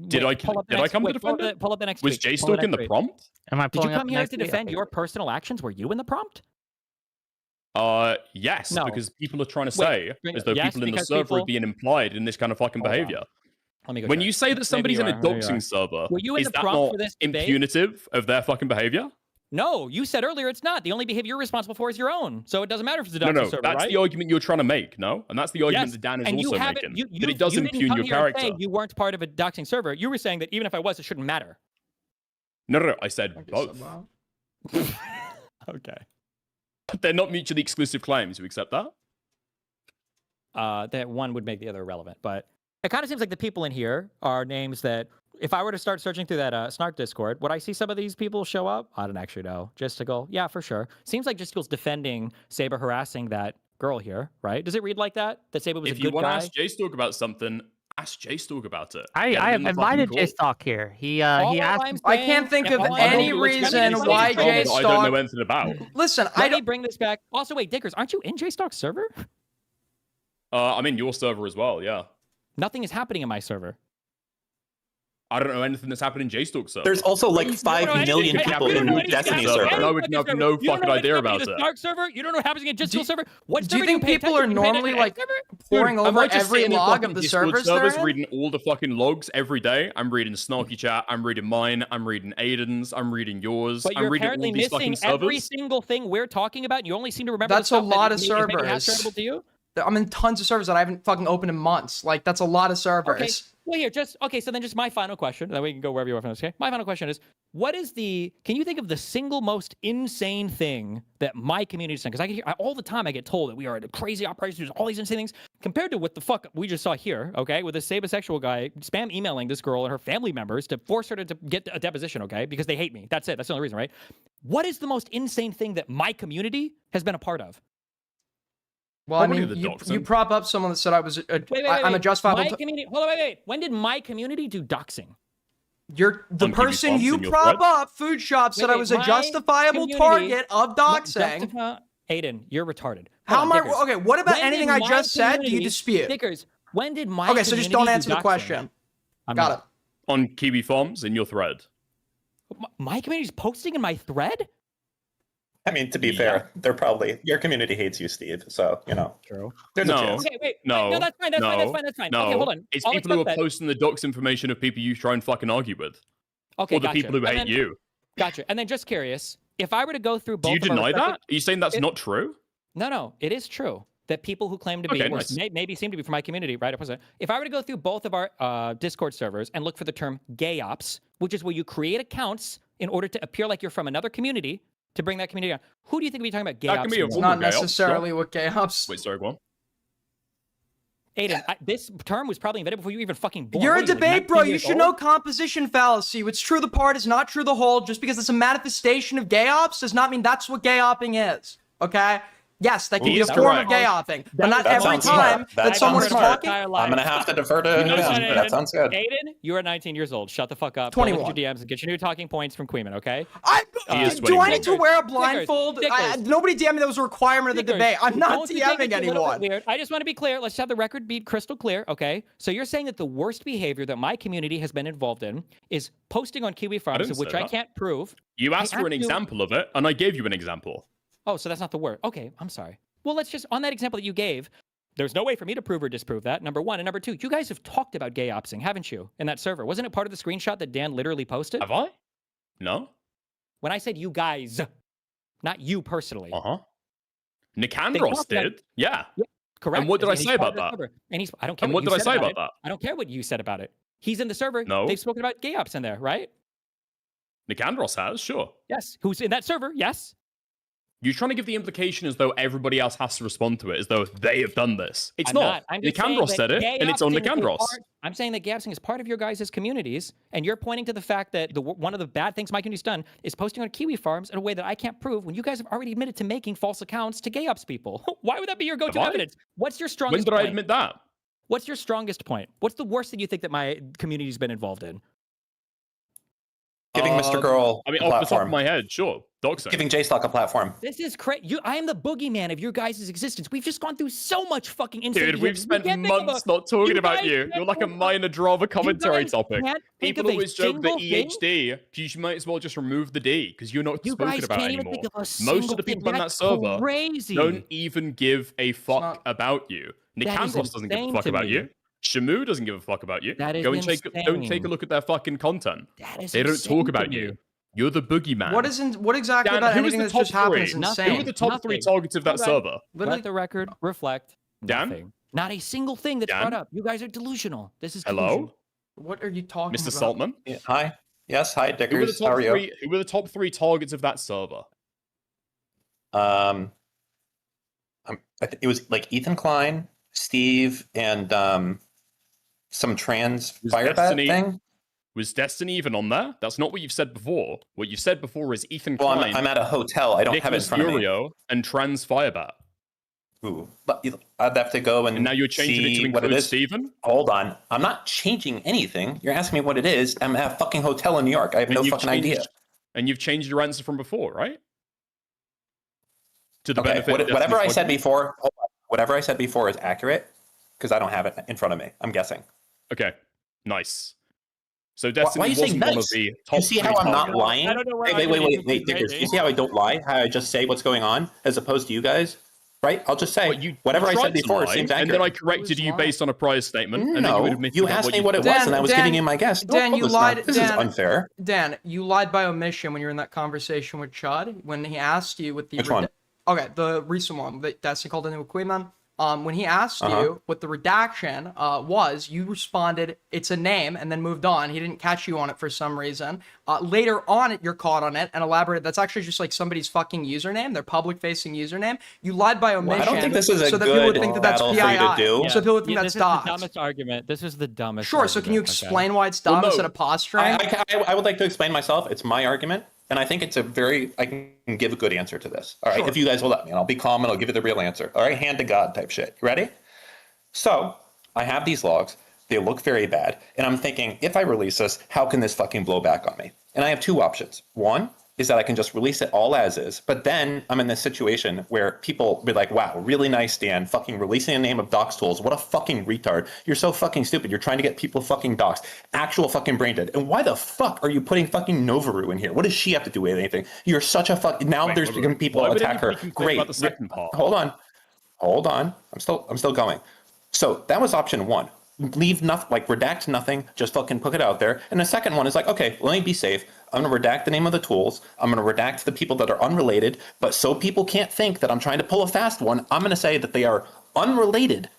Speaker 4: Did I come to defend him?
Speaker 5: Pull up the next
Speaker 4: Was
Speaker 5: tweet.
Speaker 4: J-Stalk in the prompt?
Speaker 8: Am I
Speaker 5: Did you
Speaker 8: pulling up
Speaker 5: come
Speaker 8: the
Speaker 5: here
Speaker 8: next
Speaker 5: to
Speaker 8: tweet?
Speaker 5: defend
Speaker 8: Okay.
Speaker 5: your personal actions? Were you in the prompt?
Speaker 4: Yes,
Speaker 5: No.
Speaker 4: because people are trying to
Speaker 5: Wait,
Speaker 4: say as though
Speaker 5: yes,
Speaker 4: people in the
Speaker 5: because
Speaker 4: server
Speaker 5: people-
Speaker 4: are being implied in this kind of fucking
Speaker 5: Hold on.
Speaker 4: behavior.
Speaker 5: Let me go.
Speaker 4: When
Speaker 5: check.
Speaker 4: you say that
Speaker 5: Maybe
Speaker 4: somebody's
Speaker 5: you
Speaker 4: in a
Speaker 5: are, maybe you
Speaker 4: doxing
Speaker 5: are.
Speaker 4: server,
Speaker 5: Were you in
Speaker 4: is
Speaker 5: the
Speaker 4: that
Speaker 5: prompt
Speaker 4: not
Speaker 5: for this debate?
Speaker 4: impunitive of their fucking behavior?
Speaker 5: No, you said earlier it's not. The only behavior you're responsible for is your own. So it doesn't matter if it's a
Speaker 4: No,
Speaker 5: doxing
Speaker 4: no,
Speaker 5: server,
Speaker 4: that's
Speaker 5: right?
Speaker 4: the argument you're trying to make, no? And that's the argument
Speaker 5: Yes,
Speaker 4: that Dan is
Speaker 5: and you
Speaker 4: also
Speaker 5: haven't-
Speaker 4: making.
Speaker 5: you-
Speaker 4: that it does
Speaker 5: you didn't
Speaker 4: impugn
Speaker 5: come
Speaker 4: your
Speaker 5: here and
Speaker 4: character.
Speaker 5: say you weren't part of a doxing server. You were saying that even if I was, it shouldn't matter.
Speaker 4: No, I said both.
Speaker 5: Okay.
Speaker 4: They're not mutually exclusive claims. You accept that?
Speaker 5: That one would make the other irrelevant. But it kind of seems like the people in here are names that, if I were to start searching through that Snark Discord, would I see some of these people show up? I don't actually know. Gisticle, yeah, for sure. Seems like Gisticle's defending Saber harassing that girl here, right? Does it read like that? That Saber was
Speaker 4: If
Speaker 5: a
Speaker 4: you
Speaker 5: good
Speaker 4: want to
Speaker 5: guy?
Speaker 4: ask J-Stalk about something, ask J-Stalk about it.
Speaker 8: I
Speaker 4: Get him
Speaker 8: have
Speaker 4: in the fucking
Speaker 8: invited
Speaker 4: call.
Speaker 8: J-Stalk here. He
Speaker 5: All
Speaker 8: asked.
Speaker 5: I'm
Speaker 1: I
Speaker 5: saying-
Speaker 1: can't think of
Speaker 5: all I'm
Speaker 1: any
Speaker 5: saying-
Speaker 1: reason
Speaker 5: Let me
Speaker 1: why
Speaker 5: bring this
Speaker 4: That I
Speaker 5: back.
Speaker 4: don't know anything about.
Speaker 1: Listen,
Speaker 5: Let me bring this back. Also, wait, Dickers, aren't you in J-Stalk's server?
Speaker 4: I'm in your server as well, yeah.
Speaker 5: Nothing is happening in my server.
Speaker 4: I don't know anything that's happened in J-Stalk's server.
Speaker 6: There's also like
Speaker 5: You don't
Speaker 6: 5
Speaker 5: know anything-
Speaker 6: million
Speaker 5: you
Speaker 6: people
Speaker 5: don't
Speaker 6: in
Speaker 5: know anything
Speaker 6: Destiny
Speaker 5: happening
Speaker 6: server.
Speaker 5: in
Speaker 4: No,
Speaker 5: my
Speaker 4: we have
Speaker 5: server.
Speaker 4: no
Speaker 5: You don't
Speaker 4: fucking
Speaker 5: know
Speaker 4: idea
Speaker 5: what's happening
Speaker 4: about
Speaker 5: in
Speaker 4: it.
Speaker 5: the Snark server? You don't know what happens in Gisticle's server? What
Speaker 1: do you
Speaker 5: server
Speaker 1: think
Speaker 5: pay
Speaker 1: people are
Speaker 5: attention to? You pay
Speaker 1: normally,
Speaker 5: attention
Speaker 1: like,
Speaker 5: to server?
Speaker 1: pouring
Speaker 4: Am
Speaker 1: over
Speaker 4: I just
Speaker 1: every
Speaker 4: sitting in
Speaker 1: log
Speaker 4: fucking
Speaker 1: of the
Speaker 4: Discord
Speaker 1: servers
Speaker 4: servers
Speaker 1: they're in?
Speaker 4: reading all the fucking logs every day? I'm reading Snarky Chat, I'm reading mine, I'm reading Aiden's, I'm reading yours,
Speaker 5: But
Speaker 4: I'm
Speaker 5: you're
Speaker 4: reading
Speaker 5: apparently
Speaker 4: all these fucking
Speaker 5: missing every
Speaker 4: servers.
Speaker 5: single thing we're talking about, and you only seem to remember
Speaker 1: That's
Speaker 5: the
Speaker 1: a
Speaker 5: stuff that
Speaker 1: lot of
Speaker 5: is maybe half
Speaker 1: servers.
Speaker 5: charitable to you?
Speaker 1: I'm in tons of servers that I haven't fucking opened in months. Like, that's a lot of servers.
Speaker 5: Okay. Well, here, so then just my final question, then we can go wherever you want from this, okay? My final question is, can you think of the single most insane thing that my community has done? Because I can hear, all the time I get told that we are a crazy operation, there's all these insane things, compared to what the fuck we just saw here, okay? With this sabasexual guy spam emailing this girl and her family members to force her to get a deposition, okay? Because they hate me. That's it. That's the only reason, right? What is the most insane thing that my community has been a part of?
Speaker 1: Well, I
Speaker 4: Probably
Speaker 1: mean,
Speaker 4: the
Speaker 1: you
Speaker 4: doxing.
Speaker 1: prop up someone that said I was
Speaker 5: Wait,
Speaker 1: I'm a justifiable.
Speaker 5: My community, hold on, wait. When did my community do doxing?
Speaker 1: You're the
Speaker 4: On Kiwi
Speaker 1: person
Speaker 4: Farms
Speaker 1: you
Speaker 4: in your
Speaker 1: prop
Speaker 4: thread?
Speaker 1: up. Food shop said
Speaker 5: Wait,
Speaker 1: I was a
Speaker 5: my
Speaker 1: justifiable
Speaker 5: community-
Speaker 1: target of doxing.
Speaker 5: Aiden, you're retarded.
Speaker 1: How
Speaker 5: Hold
Speaker 1: am
Speaker 5: on,
Speaker 1: I?
Speaker 5: Dickers.
Speaker 1: Okay, what about
Speaker 5: When
Speaker 1: anything
Speaker 5: did
Speaker 1: I
Speaker 5: my
Speaker 1: just said? Do you
Speaker 5: community-
Speaker 1: dispute?
Speaker 5: Dickers, when did my
Speaker 1: Okay, so just don't
Speaker 5: community
Speaker 1: answer
Speaker 5: do
Speaker 1: the
Speaker 5: doxing?
Speaker 1: question.
Speaker 5: I'm
Speaker 1: Got
Speaker 5: not.
Speaker 1: it.
Speaker 4: On Kiwi Farms in your thread.
Speaker 5: My community's posting in my thread?
Speaker 6: I mean, to be
Speaker 4: Yeah.
Speaker 6: fair, they're probably your community hates you, Steve. So
Speaker 5: True.
Speaker 6: there's
Speaker 4: No.
Speaker 6: a chance.
Speaker 5: Okay, wait.
Speaker 4: No,
Speaker 5: that's fine. That's fine.
Speaker 4: No,
Speaker 5: Okay, hold on.
Speaker 4: it's
Speaker 5: I'll
Speaker 4: people who
Speaker 5: accept
Speaker 4: are
Speaker 5: that.
Speaker 4: posting the dox information of people you try and fucking argue with.
Speaker 5: Okay,
Speaker 4: Or the
Speaker 5: gotcha.
Speaker 4: people who
Speaker 5: And
Speaker 4: hate
Speaker 5: then-
Speaker 4: you.
Speaker 5: Gotcha. And then just curious, if I were to go through both
Speaker 4: Do you
Speaker 5: of our
Speaker 4: deny
Speaker 5: respective-
Speaker 4: that? Are you saying that's not true?
Speaker 5: No, it is true. that people who claim to be,
Speaker 4: Okay,
Speaker 5: or
Speaker 4: nice.
Speaker 5: maybe seem to be from my community, right? If I were to go through both of our Discord servers and look for the term gay ops, which is where you create accounts in order to appear like you're from another community to bring that community on, who do you think would be talking about gay
Speaker 4: That
Speaker 5: ops?
Speaker 4: can be a
Speaker 1: It's
Speaker 4: woman
Speaker 1: not
Speaker 4: gay ops, sure.
Speaker 1: necessarily what gay ops.
Speaker 4: Wait, sorry, go on.
Speaker 5: Aiden, this term was probably invented before you were even fucking born.
Speaker 1: You're
Speaker 5: What
Speaker 1: a
Speaker 5: are you, like,
Speaker 1: debate, bro.
Speaker 5: 19
Speaker 1: You
Speaker 5: years
Speaker 1: should know
Speaker 5: old?
Speaker 1: composition fallacy. What's true the part is not true the whole. Just because it's a manifestation of gay ops does not mean that's what gay opping is. Okay? Yes, that can be a
Speaker 4: He's
Speaker 1: form
Speaker 4: correct.
Speaker 1: of gay opping, but not
Speaker 6: That
Speaker 1: every
Speaker 6: sounds smart.
Speaker 1: time
Speaker 6: That
Speaker 1: that someone's
Speaker 6: sounds smart.
Speaker 1: talking.
Speaker 6: I'm gonna have to defer to.
Speaker 4: You know
Speaker 6: him.
Speaker 4: something,
Speaker 6: That sounds good.
Speaker 5: Aiden, you are 19 years old. Shut the fuck up. Go look
Speaker 1: 21.
Speaker 5: at your DMs and get your new talking points from Queeman, okay?
Speaker 4: He is
Speaker 1: Do I need to
Speaker 4: 21.
Speaker 1: wear a blindfold?
Speaker 5: Stickers.
Speaker 1: Nobody DM'd me that was a requirement of the
Speaker 5: Stickers.
Speaker 1: debate. I'm not
Speaker 5: Don't you think
Speaker 1: DMing
Speaker 5: it's a little bit
Speaker 1: anyone.
Speaker 5: weird? I just want to be clear. Let's have the record be crystal clear, okay? So you're saying that the worst behavior that my community has been involved in is posting on Kiwi Farms,
Speaker 4: didn't
Speaker 5: of which
Speaker 4: say
Speaker 5: I
Speaker 4: that.
Speaker 5: can't prove.
Speaker 4: You asked
Speaker 5: I
Speaker 4: for an
Speaker 5: have to-
Speaker 4: example of it, and I gave you an example.
Speaker 5: Oh, so that's not the word. Okay, I'm sorry. Well, let's just, on that example that you gave, there's no way for me to prove or disprove that, number one. And number two, you guys have talked about gay opsing, haven't you, in that server? Wasn't it part of the screenshot that Dan literally posted?
Speaker 4: Have I? No?
Speaker 5: When I said you guys, not you personally.
Speaker 4: Uh-huh.
Speaker 5: They
Speaker 4: Nicandros
Speaker 5: talked about-
Speaker 4: did. Yeah.
Speaker 5: Correct.
Speaker 4: And what did I
Speaker 5: He's
Speaker 4: say
Speaker 5: part
Speaker 4: about
Speaker 5: of the
Speaker 4: that?
Speaker 5: server. And I don't care
Speaker 4: And
Speaker 5: what
Speaker 4: what
Speaker 5: you
Speaker 4: did I
Speaker 5: said
Speaker 4: say
Speaker 5: about
Speaker 4: about
Speaker 5: it.
Speaker 4: that?
Speaker 5: I don't care what you said about it. He's in the server.
Speaker 4: No.
Speaker 5: They've spoken about gay ops in there, right?
Speaker 4: Nicandros has, sure.
Speaker 5: Yes. Who's in that server? Yes.
Speaker 4: You're trying to give the implication as though everybody else has to respond to it, as though they have done this. It's
Speaker 5: I'm
Speaker 4: not.
Speaker 5: I'm just saying
Speaker 4: Nicandros
Speaker 5: that
Speaker 4: said it,
Speaker 5: gay
Speaker 4: and it's on
Speaker 5: opsing is a
Speaker 4: Nicandros.
Speaker 5: part- I'm saying that gay opsing is part of your guys' communities, and you're pointing to the fact that one of the bad things my community's done is posting on Kiwi Farms in a way that I can't prove when you guys have already admitted to making false accounts to gay ops people. Why would that be your go-to
Speaker 4: Have I?
Speaker 5: evidence? What's your
Speaker 4: When
Speaker 5: strongest
Speaker 4: did
Speaker 5: point?
Speaker 4: I admit that?
Speaker 5: What's your strongest point? What's the worst that you think that my community's been involved in?
Speaker 6: Giving Mr. Girl
Speaker 4: I mean,
Speaker 6: a
Speaker 4: off the top of
Speaker 6: platform.
Speaker 4: my head, sure. Doxing.
Speaker 6: Giving JStock a platform.
Speaker 5: This is crazy. I am the boogeyman of your guys' existence. We've just gone through so much fucking insane
Speaker 4: Dude,
Speaker 5: shit.
Speaker 4: we've
Speaker 5: You
Speaker 4: spent
Speaker 5: can't think of
Speaker 4: months
Speaker 5: a-
Speaker 4: not talking
Speaker 5: you
Speaker 4: about
Speaker 5: guys
Speaker 4: you.
Speaker 5: can't
Speaker 4: You're like a
Speaker 5: think of-
Speaker 4: minor drama commentary
Speaker 5: guys
Speaker 4: topic.
Speaker 5: can't think
Speaker 4: People
Speaker 5: of a
Speaker 4: always joke that
Speaker 5: single thing?
Speaker 4: EHD, you might as well just remove the D, because you're not
Speaker 5: You
Speaker 4: spoken
Speaker 5: guys
Speaker 4: about
Speaker 5: can't even
Speaker 4: anymore.
Speaker 5: think of a
Speaker 4: Most
Speaker 5: single
Speaker 4: of the
Speaker 5: thing.
Speaker 4: people on that
Speaker 5: That's
Speaker 4: server
Speaker 5: crazy.
Speaker 4: don't even give a fuck
Speaker 1: not-
Speaker 4: about you.
Speaker 5: That is
Speaker 4: Nicandros doesn't give a
Speaker 5: insane
Speaker 4: fuck
Speaker 5: to
Speaker 4: about
Speaker 5: me.
Speaker 4: you. Shamu doesn't give a fuck about you.
Speaker 5: That is
Speaker 4: Go and go and take
Speaker 5: insane.
Speaker 4: a look at their fucking content.
Speaker 5: That is
Speaker 4: They don't
Speaker 5: insane
Speaker 4: talk
Speaker 5: to
Speaker 4: about
Speaker 5: me.
Speaker 4: you. You're the boogeyman.
Speaker 1: What exactly
Speaker 4: Dan,
Speaker 1: about
Speaker 4: who was
Speaker 1: anything
Speaker 4: the
Speaker 1: that's
Speaker 4: top
Speaker 1: just happened
Speaker 4: three?
Speaker 1: is
Speaker 5: Nothing.
Speaker 1: insane?
Speaker 4: Who were the top three
Speaker 5: Nothing.
Speaker 4: targets of that
Speaker 5: Hold on.
Speaker 4: server?
Speaker 1: Literally,
Speaker 5: Let the record reflect.
Speaker 4: Dan?
Speaker 5: Nothing. Not a single thing that's
Speaker 4: Dan?
Speaker 5: brought up. You guys are delusional. This is
Speaker 4: Hello?
Speaker 5: delusional.
Speaker 1: what are you talking
Speaker 4: Mr.
Speaker 1: about?
Speaker 4: Saltman?
Speaker 6: Yeah, hi. Yes, hi,
Speaker 4: Who were the
Speaker 6: Dickers. How
Speaker 4: top
Speaker 6: are you?
Speaker 4: three? Who were the top three targets of that server?
Speaker 6: It was like Ethan Klein, Steve, and some trans
Speaker 4: Was
Speaker 6: fire bat
Speaker 4: Destiny-
Speaker 6: thing.
Speaker 4: Was Destiny even on there? That's not what you've said before. What you've said before is Ethan
Speaker 6: Well,
Speaker 4: Klein,
Speaker 6: I'm at a hotel. I don't have it in
Speaker 4: Nicholas
Speaker 6: front of me.
Speaker 4: Furio, and Trans Firebat.
Speaker 6: Ooh, but I'd have to go
Speaker 4: And now you're changing it
Speaker 6: see
Speaker 4: to
Speaker 6: what it
Speaker 4: include
Speaker 6: is.
Speaker 4: Steven?
Speaker 6: Hold on. I'm not changing anything. You're asking me what it is. I'm at a fucking hotel in New York. I have no
Speaker 4: you've
Speaker 6: fucking idea.
Speaker 4: changed- And you've changed your answer from before, right? To the
Speaker 6: Okay,
Speaker 4: benefit of
Speaker 6: whatever I
Speaker 4: Destiny's
Speaker 6: said
Speaker 4: argument?
Speaker 6: before, whatever I said before is accurate because I don't have it in front of me. I'm guessing.
Speaker 4: Okay, nice. So
Speaker 6: Why
Speaker 4: Destiny
Speaker 6: are you saying
Speaker 4: wasn't one of
Speaker 6: nice?
Speaker 4: the top
Speaker 6: You see
Speaker 4: three
Speaker 6: how I'm not
Speaker 4: targets.
Speaker 6: lying?
Speaker 5: I don't know where
Speaker 6: Wait,
Speaker 5: I'm
Speaker 6: wait,
Speaker 5: gonna
Speaker 6: wait,
Speaker 5: use
Speaker 6: wait,
Speaker 5: this
Speaker 6: Dickers. You
Speaker 5: rating.
Speaker 6: see how I don't lie? How I just say what's going on as opposed to you guys? Right? I'll just say
Speaker 4: What, you
Speaker 6: whatever I
Speaker 4: tried
Speaker 6: said
Speaker 4: to
Speaker 6: before
Speaker 4: lie,
Speaker 6: seems
Speaker 4: and
Speaker 6: accurate.
Speaker 4: then I corrected
Speaker 1: Who's
Speaker 4: you
Speaker 1: lying?
Speaker 4: based on a prior statement, and then you
Speaker 6: No,
Speaker 4: admitted
Speaker 6: you
Speaker 4: that
Speaker 6: asked
Speaker 4: what
Speaker 6: me what it was,
Speaker 1: Dan,
Speaker 6: and I was
Speaker 1: Dan,
Speaker 6: giving you my guess.
Speaker 1: Dan, you
Speaker 6: Listen,
Speaker 1: lied-
Speaker 6: This is
Speaker 1: Dan.
Speaker 6: unfair.
Speaker 1: Dan, you lied by omission when you were in that conversation with Chud when he asked you with the
Speaker 6: Which one?
Speaker 1: Okay, the recent one that Destiny called into a Queen. When he asked you what the redaction was, you responded, "It's a name," and then moved on. He didn't catch you on it for some reason. Later on, you're caught on it and elaborated. That's actually just like somebody's fucking username, their public-facing username. You lied by omission.
Speaker 6: I don't think this is a
Speaker 1: so that people would
Speaker 6: good
Speaker 1: think that that's
Speaker 6: battle for you to
Speaker 1: PII.
Speaker 6: do.
Speaker 1: So people would think
Speaker 5: Yeah,
Speaker 1: that's
Speaker 5: this is the
Speaker 1: doxed.
Speaker 5: dumbest argument. This is the dumbest.
Speaker 1: Sure. So can you
Speaker 5: argument, okay?
Speaker 1: explain why it's dumb
Speaker 4: Well, no.
Speaker 1: instead of posturing?
Speaker 6: I would like to explain myself. It's my argument, and I think it's I can give a good answer to this. All right, if you guys will let me, and I'll be calm and I'll give you the real answer. All right, hand to God type shit. You ready? So I have these logs. They look very bad, and I'm thinking, if I release this, how can this fucking blow back on me? And I have two options. One is that I can just release it all as is, but then I'm in this situation where people be like, wow, really nice, Dan, fucking releasing the name of dox tools. What a fucking retard. You're so fucking stupid. You're trying to get people fucking doxed. Actual fucking brain dead. And why the fuck are you putting fucking Novaru in here? What does she have to do with anything? You're such a fuck. Now
Speaker 4: Wait,
Speaker 6: there's
Speaker 4: wait,
Speaker 6: going to be people
Speaker 4: why would
Speaker 6: attack her.
Speaker 4: anybody complain
Speaker 6: Great.
Speaker 4: about the second part?
Speaker 6: Hold on. I'm still going. So that was option one. leave nothing, like redact nothing, just fucking put it out there. And the second one is like, okay, let me be safe. I'm going to redact the name of the tools. I'm going to redact the people that are unrelated. But so people can't think that I'm trying to pull a fast one, I'm going to say that they are unrelated,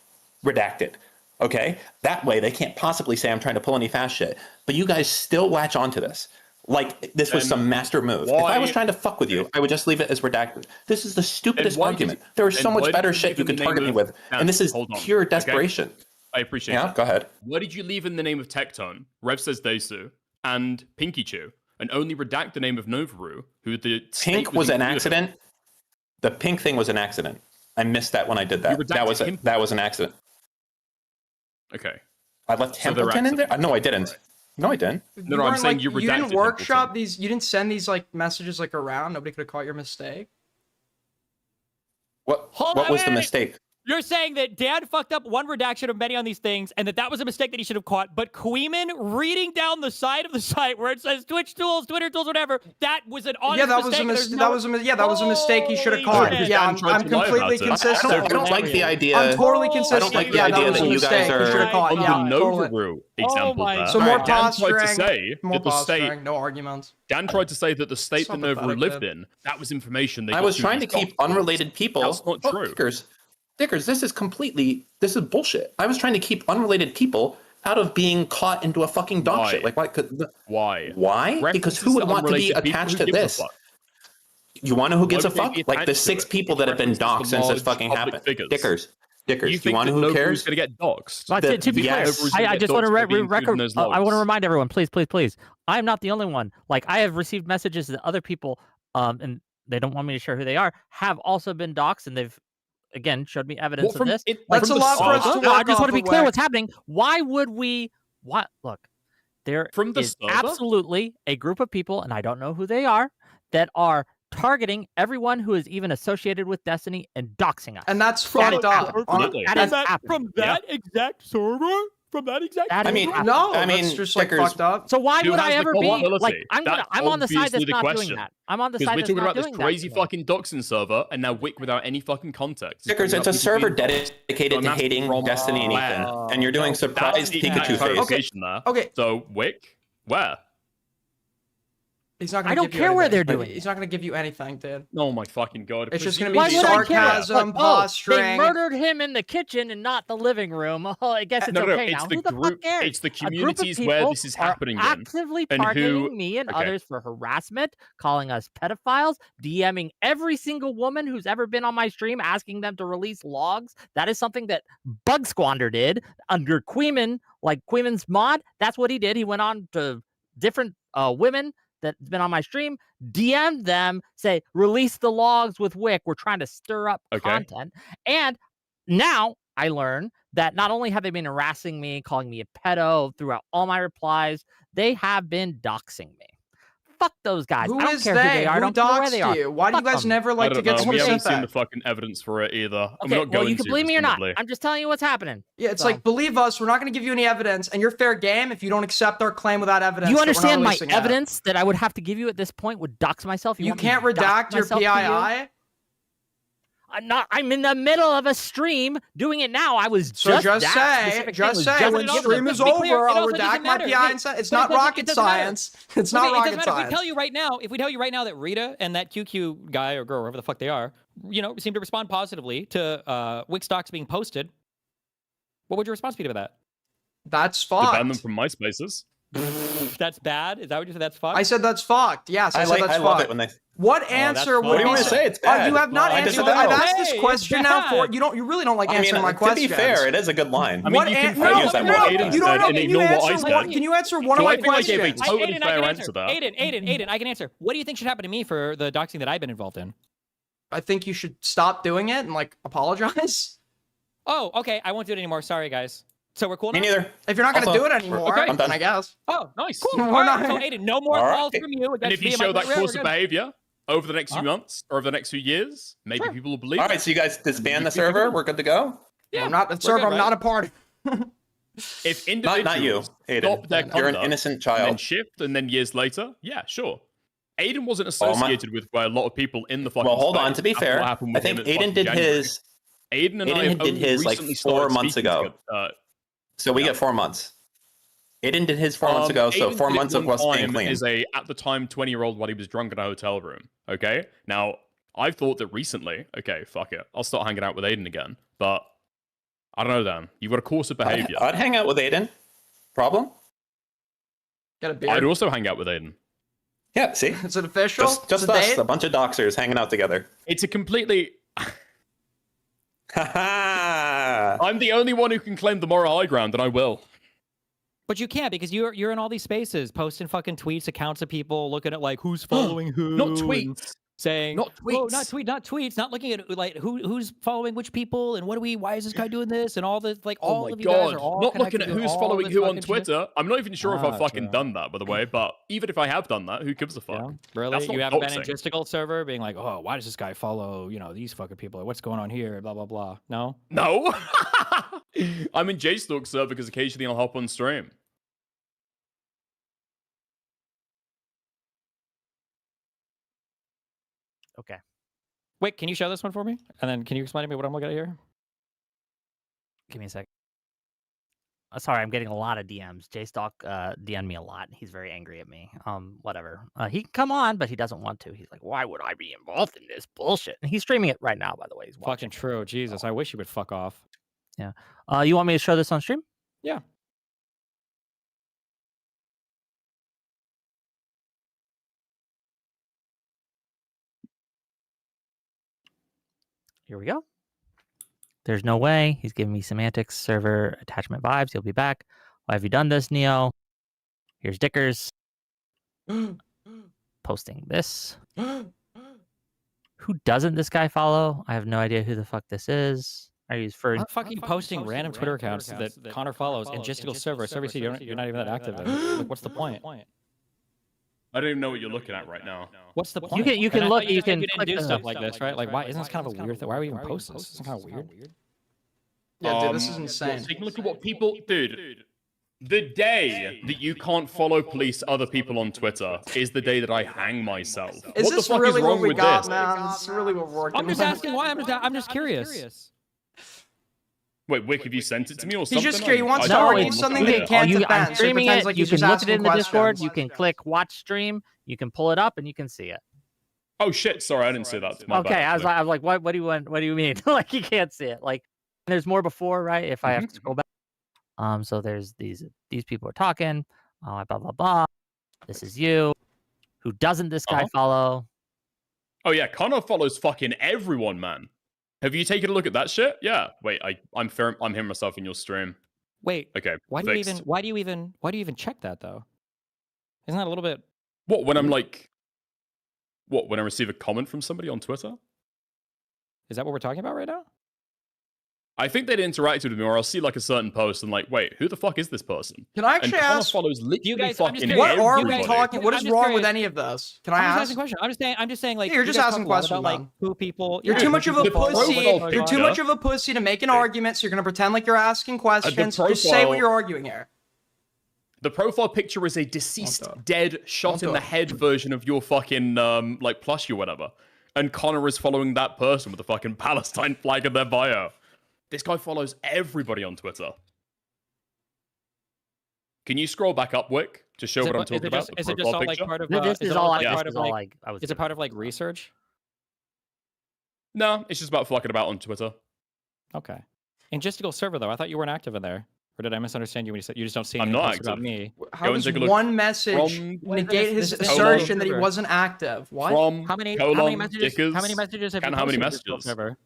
Speaker 6: redacted. Okay? That way they can't possibly say I'm trying to pull any fast shit. But you guys still latch onto this. Like this was some master move. If I was trying to fuck with you, I would just leave it as redacted. This is the stupidest argument. There is so much better shit you can target me with. And this is pure desperation.
Speaker 4: Okay. I appreciate
Speaker 6: that. Go ahead.
Speaker 4: What did you leave in the name of Tectone, Rev says Desu, and Pinky Chew, and only redact the name of Novaru, who the
Speaker 6: Pink was an accident. The pink thing was an accident. I missed that when I did that. That was an accident.
Speaker 4: Okay.
Speaker 6: I left Templeton in there? No, I didn't. No, I didn't.
Speaker 4: No, I'm saying you redacted.
Speaker 1: You didn't workshop these. You didn't send these like messages like around. Nobody could have caught your mistake.
Speaker 6: What was the mistake?
Speaker 5: You're saying that Dan fucked up one redaction of many on these things, and that was a mistake that he should have caught. But Queeman reading down the side of the site where it says Twitch tools, Twitter tools, whatever, that was an honest mistake.
Speaker 1: That was a mistake he should have caught. Yeah, I'm completely consistent.
Speaker 6: I don't like the idea.
Speaker 1: I'm totally consistent.
Speaker 6: I don't like the idea that you guys are
Speaker 4: on the Novaru example.
Speaker 1: So more posturing.
Speaker 4: Dan tried to say that the state.
Speaker 1: No arguments.
Speaker 4: Dan tried to say that the state that Novaru lived in, that was information they.
Speaker 6: I was trying to keep unrelated people.
Speaker 4: That's not true.
Speaker 6: Dickers, this is bullshit. I was trying to keep unrelated people out of being caught into a fucking dog shit. Like,
Speaker 4: why?
Speaker 6: Why? Because who would want to be attached to this? You want to know who gives a fuck? Like the 6 people that have been doxxed since this fucking happened. Dickers. You want to know who cares?
Speaker 4: Going to get doxxed?
Speaker 8: To be clear, I just want to record. I want to remind everyone, please. I'm not the only one. Like, I have received messages that other people, and they don't want me to share who they are, have also been doxxed, and they've again showed me evidence of this.
Speaker 1: That's a lot for us to
Speaker 8: I just want to be clear what's happening. Why would we? Look, there is absolutely a group of people, and I don't know who they are, that are targeting everyone who is even associated with Destiny and doxing us.
Speaker 1: And that's fucked up.
Speaker 5: From that exact server? From that exact
Speaker 1: that's just like fucked up.
Speaker 8: So why would I ever be like I'm on the side that's not doing that. I'm on the side that's not doing that.
Speaker 4: We're talking about this crazy fucking doxing server and now Wick without any fucking context.
Speaker 6: Dickers, it's a server dedicated to hating Destiny and Ethan. And you're doing surprise Pikachu face.
Speaker 1: Okay.
Speaker 4: So Wick, where?
Speaker 1: He's not gonna
Speaker 8: I don't care where they're doing.
Speaker 1: He's not going to give you anything, dude.
Speaker 4: Oh my fucking god!
Speaker 1: It's just going to be sarcasm, posturing.
Speaker 8: They murdered him in the kitchen and not the living room. Oh, I guess it's okay now. Who the fuck cares?
Speaker 4: It's the communities where this is happening.
Speaker 8: Actively targeting me and others for harassment, calling us pedophiles, DMing every single woman who's ever been on my stream, asking them to release logs. That is something that Bug Squander did under Queeman, like Queeman's mod. That's what he did. He went on to different women that's been on my stream, DM them, say, release the logs with Wick. We're trying to stir up content. And now I learn that not only have they been harassing me, calling me a pedo throughout all my replies, they have been doxing me. Fuck those guys.
Speaker 1: Who
Speaker 8: I don't
Speaker 1: is
Speaker 8: care
Speaker 1: they?
Speaker 8: Who they are. I don't care where they are.
Speaker 1: You? Why do you guys never like to get
Speaker 4: specific? We haven't
Speaker 1: specific?
Speaker 4: seen the fucking evidence for it either.
Speaker 8: Okay, well, you can believe me or not. I'm just telling you what's happening.
Speaker 1: Yeah, it's like, believe us, we're not going to give you any evidence, and you're fair game if you don't accept our claim without evidence.
Speaker 8: You understand my evidence that I would have to give you at this point would dox myself?
Speaker 1: You can't redact your PII?
Speaker 8: I'm in the middle of a stream doing it now. I was
Speaker 1: just say when stream is over, I'll redact my PI. It's not rocket science. It's not rocket science.
Speaker 5: If we tell you right now that Rita and that QQ guy or girl, whoever the fuck they are, seem to respond positively to Wix docs being posted, what would your response be to that?
Speaker 1: That's fucked.
Speaker 4: Ban them from MySpaces.
Speaker 5: That's bad? Is that what you said? That's fucked?
Speaker 1: I said that's fucked. Yes, I said that's fucked.
Speaker 6: love it when they...
Speaker 1: What answer would
Speaker 6: you want to say? It's bad.
Speaker 1: You have not answered. I've asked this question now for you really don't like answering my question.
Speaker 6: To be fair, it is a good line.
Speaker 1: Can you answer one of my questions?
Speaker 5: Aiden, I can answer. What do you think should happen to me for the doxing that I've been involved in?
Speaker 1: I think you should stop doing it and apologize.
Speaker 5: Oh, okay. I won't do it anymore. Sorry, guys. So we're cool now?
Speaker 6: Me neither.
Speaker 1: If you're not going to do it anymore, then I guess.
Speaker 5: Oh, nice. Cool. So Aiden, no more calls from you.
Speaker 4: And if you show that course of behavior over the next few months or over the next few years, maybe people will believe it.
Speaker 6: All right, so you guys disband the server? We're good to go?
Speaker 1: Yeah, I'm not a part of.
Speaker 4: If individuals
Speaker 6: not you, Aiden.
Speaker 4: Stop their
Speaker 6: You're an innocent child.
Speaker 4: And then shift, and then years later, yeah, sure. Aiden wasn't associated with a lot of people in the fucking
Speaker 6: Well, hold on. To be fair, I think Aiden did his...
Speaker 4: Aiden and I
Speaker 6: did his 4 months ago. So we get 4 months. Aiden did his 4 months ago, so
Speaker 4: Aiden
Speaker 6: 4
Speaker 4: did it
Speaker 6: months of
Speaker 4: one
Speaker 6: us being
Speaker 4: time
Speaker 6: clean.
Speaker 4: Is a at the time 20-year-old while he was drunk in a hotel room. Okay, now I've thought that recently. Okay, fuck it, I'll start hanging out with Aiden again. But I don't know, Dan. You've got a course of behavior.
Speaker 6: I'd hang out with Aiden. Problem?
Speaker 1: Get a beer.
Speaker 4: I'd also hang out with Aiden.
Speaker 6: Yeah, see?
Speaker 1: Is it official?
Speaker 6: Just
Speaker 1: It's a
Speaker 6: us,
Speaker 1: date?
Speaker 6: a bunch of doxers hanging out together.
Speaker 4: It's a completely.
Speaker 6: Ha
Speaker 4: I'm the only one who can claim the moral high ground, and I will.
Speaker 5: But you can't because you're in all these spaces, posting fucking tweets, accounts of people, looking at like who's following who,
Speaker 4: Not
Speaker 5: and
Speaker 4: tweets.
Speaker 5: saying
Speaker 4: Not
Speaker 5: "Whoa,
Speaker 4: tweets.
Speaker 5: not tweets, not looking at like who's following which people and why is this guy doing this and all the like all
Speaker 4: Oh my
Speaker 5: of you guys
Speaker 4: god!
Speaker 5: are all
Speaker 4: Not looking
Speaker 5: connected
Speaker 4: at
Speaker 5: doing
Speaker 4: who's
Speaker 5: all
Speaker 4: following
Speaker 5: this
Speaker 4: who on
Speaker 5: fucking shit.
Speaker 4: Twitter. I'm not even sure if I've fucking
Speaker 5: true.
Speaker 4: done that, by the way. But even if I have done that, who gives a fuck?
Speaker 5: Yeah, really?
Speaker 4: That's not
Speaker 5: You haven't been in
Speaker 4: doxing.
Speaker 5: Gisticle server being like, oh, why does this guy follow these fucking people? What's going on here? Blah blah blah. No.
Speaker 4: No. I'm in JStalk server because occasionally I'll hop on stream.
Speaker 8: Okay.
Speaker 5: Wait, can you show this one for me? And then can you explain to me what I'm looking at here?
Speaker 8: Give me a sec. Sorry, I'm getting a lot of DMs. JStalk DM'd me a lot. He's very angry at me. Whatever. He can come on, but he doesn't want to. He's like, why would I be involved in this bullshit? And he's streaming it right now, by the way. He's watching.
Speaker 5: Fucking true. Jesus, I wish you would fuck off.
Speaker 8: Yeah. You want me to show this on stream?
Speaker 5: Yeah.
Speaker 8: Here we go. There's no way. He's giving me semantics, server, attachment vibes. He'll be back. Why have you done this, Neo? Here's Dickers. Posting this. Who doesn't this guy follow? I have no idea who the fuck this is. I use for
Speaker 5: I'm fucking posting random Twitter accounts that Connor follows in Gisticle server. Server you're not even that active in. Like, what's the point?
Speaker 4: I don't even know what you're looking at right now.
Speaker 5: What's the point?
Speaker 8: You can
Speaker 5: And I
Speaker 8: look.
Speaker 5: thought
Speaker 8: You can
Speaker 5: didn't
Speaker 8: click
Speaker 5: do
Speaker 8: the-
Speaker 5: stuff like this, right? Like, why isn't this kind of a weird thing? Why are we even posting this? This is kind of weird.
Speaker 1: Yeah, dude, this is insane.
Speaker 4: Take a look at what people, dude. The day that you can't follow police other people on Twitter is the day that I hang myself.
Speaker 1: Is
Speaker 4: What
Speaker 1: this
Speaker 4: the fuck
Speaker 1: really
Speaker 4: is wrong
Speaker 1: what we
Speaker 4: with
Speaker 1: got,
Speaker 4: this?
Speaker 1: man? This is really what we're working
Speaker 5: I'm just
Speaker 1: with.
Speaker 5: asking why. I'm just curious.
Speaker 4: Wait, Wick, have you sent it to me or
Speaker 1: He's
Speaker 4: something?
Speaker 1: just curious. He wants to
Speaker 8: No,
Speaker 1: argue
Speaker 8: it's-
Speaker 1: something
Speaker 8: you
Speaker 1: that he can't
Speaker 8: I'm
Speaker 1: defend. So he
Speaker 8: streaming
Speaker 1: pretends
Speaker 8: it.
Speaker 1: like
Speaker 8: You
Speaker 1: he's
Speaker 8: can
Speaker 1: just
Speaker 8: look it
Speaker 1: asking
Speaker 8: in the Discord.
Speaker 1: questions.
Speaker 8: You can click watch stream. You can pull it up and you can see it.
Speaker 4: Oh shit, sorry, I didn't see that. My
Speaker 8: Okay,
Speaker 4: bad.
Speaker 8: I was like, what do you want? What do you mean? Like you can't see it. Like there's more before, right? If I have to scroll back. So there's these people are talking. Blah blah blah. This is you. Who doesn't this guy follow?
Speaker 4: Oh yeah, Connor follows fucking everyone, man. Have you taken a look at that shit? Yeah. Wait, I'm hearing myself in your stream.
Speaker 5: Wait.
Speaker 4: Okay.
Speaker 5: Why do you
Speaker 4: fixed.
Speaker 5: even check that though? Isn't that a little bit?
Speaker 4: What when I'm like? What when I receive a comment from somebody on Twitter?
Speaker 5: Is that what we're talking about right now?
Speaker 4: I think they'd interacted with me, or I'll see like a certain post and like, wait, who the fuck is this person?
Speaker 1: Can I
Speaker 4: And
Speaker 1: actually
Speaker 4: Connor
Speaker 1: ask?
Speaker 4: follows literally
Speaker 5: guys- I'm just
Speaker 4: fucking
Speaker 5: curious.
Speaker 1: What are we
Speaker 4: everybody.
Speaker 1: talking? What
Speaker 5: I'm
Speaker 1: is
Speaker 5: just
Speaker 1: wrong
Speaker 5: curious.
Speaker 1: with any of this? Can I
Speaker 5: I'm just
Speaker 1: ask?
Speaker 5: asking a question. I'm just saying like
Speaker 1: Yeah, you're
Speaker 5: you
Speaker 1: just
Speaker 5: guys
Speaker 1: asking
Speaker 5: talk a lot
Speaker 1: questions,
Speaker 5: about like
Speaker 1: man.
Speaker 5: who people.
Speaker 1: You're
Speaker 5: yeah,
Speaker 1: too much of a
Speaker 4: the
Speaker 1: pussy.
Speaker 4: profile
Speaker 1: You're too
Speaker 4: picture-
Speaker 1: much of a pussy to make an argument. So you're gonna pretend like you're asking questions. Just say what
Speaker 4: profile-
Speaker 1: you're arguing here.
Speaker 4: The profile picture is a deceased,
Speaker 1: Don't do it.
Speaker 4: dead, shot
Speaker 1: Don't
Speaker 4: in
Speaker 1: do
Speaker 4: the
Speaker 1: it.
Speaker 4: head version of your fucking like plushie or whatever. And Connor is following that person with the fucking Palestine flag in their bio. This guy follows everybody on Twitter. Can you scroll back up, Wick, to show what I'm talking about? The
Speaker 5: Is it just
Speaker 4: profile
Speaker 5: all like
Speaker 4: picture?
Speaker 5: part of?
Speaker 8: This
Speaker 5: is
Speaker 8: is
Speaker 5: it
Speaker 8: all.
Speaker 5: like
Speaker 8: This
Speaker 5: part
Speaker 8: is
Speaker 5: of
Speaker 8: all
Speaker 5: like?
Speaker 8: like I was.
Speaker 5: Is it part of like research?
Speaker 4: No, it's just about fucking about on Twitter.
Speaker 5: Okay. In Gisticle server though, I thought you weren't active in there. Or did I misunderstand you when you said you just don't see
Speaker 4: I'm
Speaker 5: any
Speaker 4: not
Speaker 5: posts about
Speaker 4: active.
Speaker 5: me?
Speaker 1: How
Speaker 4: and
Speaker 1: does
Speaker 4: take a look
Speaker 1: one message
Speaker 4: from-
Speaker 1: negate his
Speaker 5: this is
Speaker 1: assertion that he
Speaker 5: server.
Speaker 1: wasn't active? What?
Speaker 4: From
Speaker 5: How many
Speaker 4: colon,
Speaker 5: messages?
Speaker 4: Dickers,
Speaker 5: How many messages have you
Speaker 4: and how many
Speaker 5: posted in Gisticle
Speaker 4: messages?
Speaker 5: server?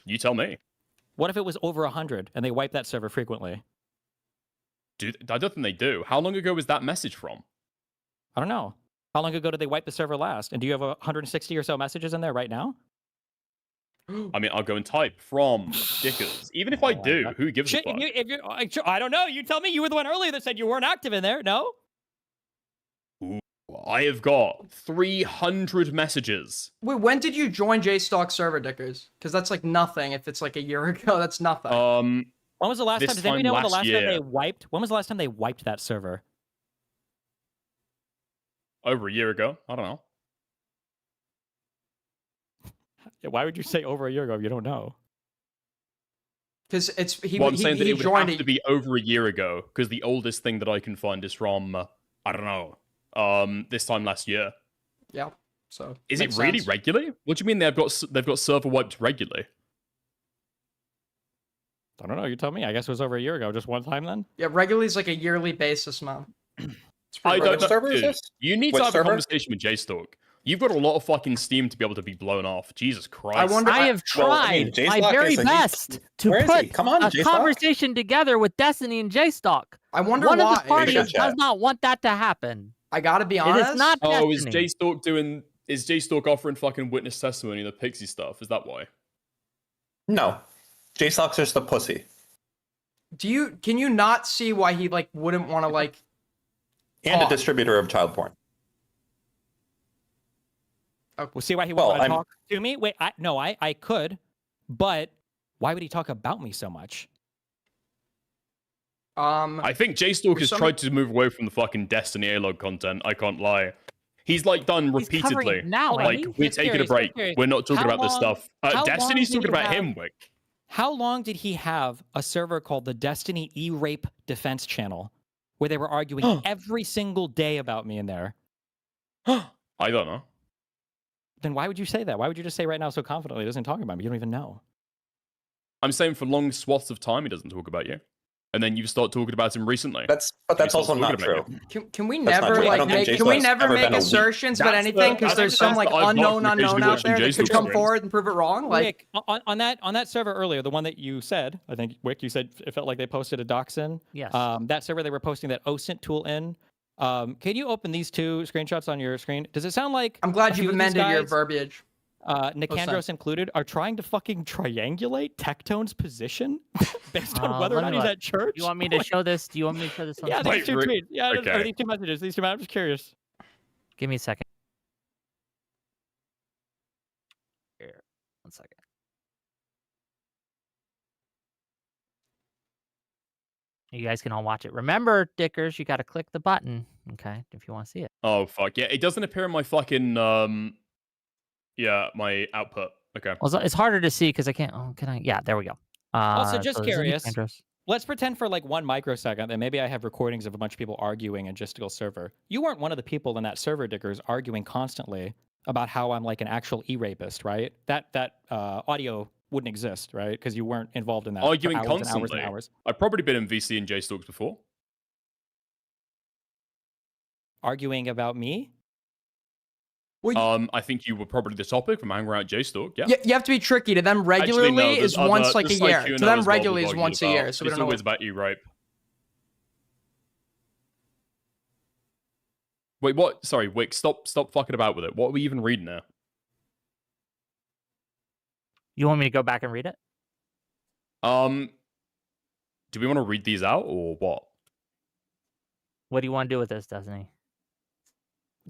Speaker 4: You tell me.
Speaker 5: What if it was over 100 and they wipe that server frequently?
Speaker 4: Dude, I don't think they do. How long ago was that message from?
Speaker 5: I don't know. How long ago did they wipe the server last? And do you have 160 or so messages in there right now?
Speaker 4: I mean, I'll go and type from Dickers. Even if I do, who gives a
Speaker 5: Shit,
Speaker 4: fuck?
Speaker 5: if you, I don't know. You tell me. You were the one earlier that said you weren't active in there. No.
Speaker 4: I have got 300 messages.
Speaker 1: Wait, when did you join JStalk server, Dickers? Because that's like nothing. If it's like a year ago, that's nothing.
Speaker 5: When was the last
Speaker 4: This
Speaker 5: time? Does anybody know when the
Speaker 4: time
Speaker 5: last
Speaker 4: last
Speaker 5: time they
Speaker 4: year.
Speaker 5: wiped? When was the last time they wiped that server?
Speaker 4: Over a year ago. I don't know.
Speaker 5: Why would you say over a year ago if you don't know?
Speaker 1: Because he
Speaker 4: Well, I'm saying that it would
Speaker 1: joined
Speaker 4: have to be over a year ago, because the oldest thing that I can find is from, I don't know, this time last year.
Speaker 1: Yeah. So
Speaker 4: Is it
Speaker 1: makes
Speaker 4: really
Speaker 1: sense.
Speaker 4: regularly? What do you mean they've got server wiped regularly?
Speaker 5: I don't know. You tell me. I guess it was over a year ago. Just one time then?
Speaker 1: Yeah, regularly is like a yearly basis, man. It's
Speaker 4: I
Speaker 1: pretty
Speaker 4: don't
Speaker 6: Which
Speaker 4: know.
Speaker 6: server is
Speaker 4: Dude,
Speaker 6: this?
Speaker 4: you need
Speaker 6: Which
Speaker 4: to have
Speaker 6: server?
Speaker 4: a conversation with JStalk. You've got a lot of fucking steam to be able to be blown off. Jesus Christ.
Speaker 1: I wonder.
Speaker 8: I have
Speaker 6: well,
Speaker 8: tried
Speaker 6: I mean,
Speaker 8: my
Speaker 6: J-Stock
Speaker 8: very
Speaker 6: is a-
Speaker 8: best to
Speaker 6: Where is he?
Speaker 8: put
Speaker 6: Come on,
Speaker 8: a
Speaker 6: J-Stock.
Speaker 8: conversation together with Destiny and J-Stock.
Speaker 1: I wonder
Speaker 8: One
Speaker 1: why.
Speaker 8: of the parties
Speaker 6: should
Speaker 8: does
Speaker 6: chat.
Speaker 8: not want that to happen.
Speaker 1: I gotta be
Speaker 8: It
Speaker 1: honest.
Speaker 8: is not
Speaker 4: Oh, is
Speaker 8: Destiny.
Speaker 4: JStalk offering fucking witness testimony, the Pixie stuff? Is that why?
Speaker 6: No. J-Stock's just a pussy.
Speaker 1: Can you not see why he like wouldn't want to like?
Speaker 6: And
Speaker 1: talk?
Speaker 6: a distributor of child porn.
Speaker 5: We'll see why he
Speaker 6: Well,
Speaker 5: won't want to
Speaker 6: I'm-
Speaker 5: talk to me. Wait, I could, but why would he talk about me so much?
Speaker 4: I think JStalk has
Speaker 1: some-
Speaker 4: tried to move away from the fucking Destiny A-log content. I can't lie. He's like done
Speaker 8: He's covering
Speaker 4: repeatedly.
Speaker 8: it now,
Speaker 4: Like,
Speaker 8: ain't
Speaker 4: we're
Speaker 5: Just
Speaker 4: taking
Speaker 5: curious,
Speaker 4: a break.
Speaker 5: just curious.
Speaker 4: We're not talking
Speaker 5: How
Speaker 4: about this
Speaker 5: long-
Speaker 4: stuff.
Speaker 5: how
Speaker 4: Destiny's
Speaker 5: long did
Speaker 4: talking
Speaker 5: you
Speaker 4: about
Speaker 5: have-
Speaker 4: him, Wick.
Speaker 5: How long did he have a server called the Destiny E-Rape Defense Channel, where they were arguing every single day about me in there?
Speaker 4: I don't know.
Speaker 5: Then why would you say that? Why would you just say right now so confidently he doesn't talk about me? You don't even know.
Speaker 4: I'm saying for long swaths of time he doesn't talk about you. And then you start talking about him recently.
Speaker 6: But that's
Speaker 4: He's
Speaker 6: also
Speaker 4: not
Speaker 6: not
Speaker 4: talking about
Speaker 6: true.
Speaker 1: Can we
Speaker 6: That's not
Speaker 1: never
Speaker 6: true. I
Speaker 1: like
Speaker 6: don't think
Speaker 1: make?
Speaker 6: J-Stock's
Speaker 1: Can we never
Speaker 6: ever
Speaker 1: make
Speaker 6: been a weak-
Speaker 1: assertions about
Speaker 4: That's
Speaker 1: anything?
Speaker 4: the-
Speaker 1: Because
Speaker 4: that's
Speaker 1: there's
Speaker 4: the
Speaker 1: some
Speaker 4: sense
Speaker 1: like
Speaker 4: that I've
Speaker 1: unknown
Speaker 4: watched occasionally
Speaker 1: out
Speaker 4: watching
Speaker 1: there that could
Speaker 4: JStalk
Speaker 1: come
Speaker 4: streams.
Speaker 1: forward and prove it wrong. Like,
Speaker 5: Wick, on that server earlier, the one that you said, I think Wick, you said it felt like they posted a doxing.
Speaker 8: Yes.
Speaker 5: That server they were posting that OSENT tool in. Can you open these two screenshots on your screen? Does it sound like
Speaker 1: I'm glad
Speaker 5: a
Speaker 1: you've
Speaker 5: few of these
Speaker 1: amended your
Speaker 5: guys,
Speaker 1: verbiage.
Speaker 5: Nicandros included, are trying to fucking triangulate Tectone's position based on whether or
Speaker 8: let
Speaker 5: not
Speaker 8: me
Speaker 5: he's
Speaker 8: look.
Speaker 5: at church?
Speaker 8: Do you want me to show this? Do you want me to show this on
Speaker 5: Yeah,
Speaker 8: screen?
Speaker 5: these two
Speaker 4: Wait,
Speaker 5: tweets. Yeah,
Speaker 4: okay.
Speaker 5: or these two messages. These two. I'm just curious.
Speaker 8: Give me a second. Here, 1 second. You guys can all watch it. Remember, Dickers, you got to click the button, okay, if you want to see it.
Speaker 4: Oh, fuck. Yeah, it doesn't appear in my fucking, my output. Okay.
Speaker 8: Well, it's harder to see because I can't. Oh, can I? Yeah, there we go.
Speaker 5: Also, just
Speaker 8: so there's
Speaker 5: curious.
Speaker 8: Nicandros.
Speaker 5: Let's pretend for like 1 microsecond that maybe I have recordings of a bunch of people arguing in Gistigal server. You weren't one of the people in that server, Dickers, arguing constantly about how I'm like an actual e-rapist, right? That audio wouldn't exist, right? Because you weren't involved in that. for
Speaker 4: Arguing
Speaker 5: hours and hours
Speaker 4: constantly.
Speaker 5: and hours.
Speaker 4: I've probably been in VC and JStalks before.
Speaker 5: Arguing about me?
Speaker 1: Well,
Speaker 4: I think you were probably the topic from hanging around JStalk. Yeah.
Speaker 1: you have to be tricky. To them, regularly
Speaker 4: Actually, no,
Speaker 1: is
Speaker 4: there's
Speaker 1: once
Speaker 4: other-
Speaker 1: like a
Speaker 4: there's
Speaker 1: year.
Speaker 4: Q&A
Speaker 1: To them,
Speaker 4: as well
Speaker 1: regularly
Speaker 4: we've
Speaker 1: is once a
Speaker 4: argued
Speaker 1: year.
Speaker 4: about.
Speaker 1: So we
Speaker 4: It's
Speaker 1: don't know.
Speaker 4: always about you, right? Wait, what? Sorry, Wick, stop fucking about with it. What are we even reading now?
Speaker 8: You want me to go back and read it?
Speaker 4: Do we want to read these out or what?
Speaker 8: What do you want to do with this, Destiny?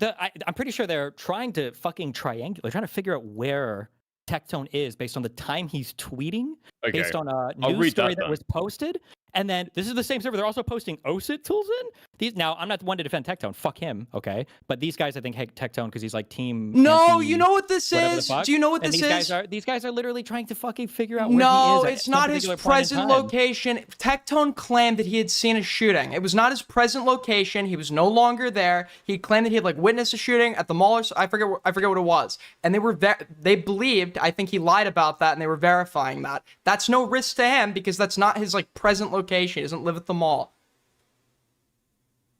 Speaker 5: I'm pretty sure they're trying to fucking triangulate. They're trying to figure out where Tectone is based on the time he's tweeting,
Speaker 4: Okay.
Speaker 5: based on a
Speaker 4: I'll
Speaker 5: news
Speaker 4: read
Speaker 5: story
Speaker 4: that
Speaker 5: that was posted. And then this is the same server. They're also posting OSENT tools in. These now, I'm not the one to defend Tectone. Fuck him, okay? But these guys, I think, hate Tectone because he's like team.
Speaker 1: No,
Speaker 5: anti-
Speaker 1: you know what this
Speaker 5: whatever the
Speaker 1: is?
Speaker 5: fuck.
Speaker 1: Do you know what
Speaker 5: And
Speaker 1: this
Speaker 5: these guys are literally trying to fucking figure out where
Speaker 1: No,
Speaker 5: he is.
Speaker 1: it's not his present location. Tectone claimed that he had seen a shooting. It was not his present location. He was no longer there. He claimed that he had like witnessed a shooting at the mall. Or I forget what it was. And they believed. I think he lied about that, and they were verifying that. That's no risk to him because that's not his like present location. He doesn't live at the mall.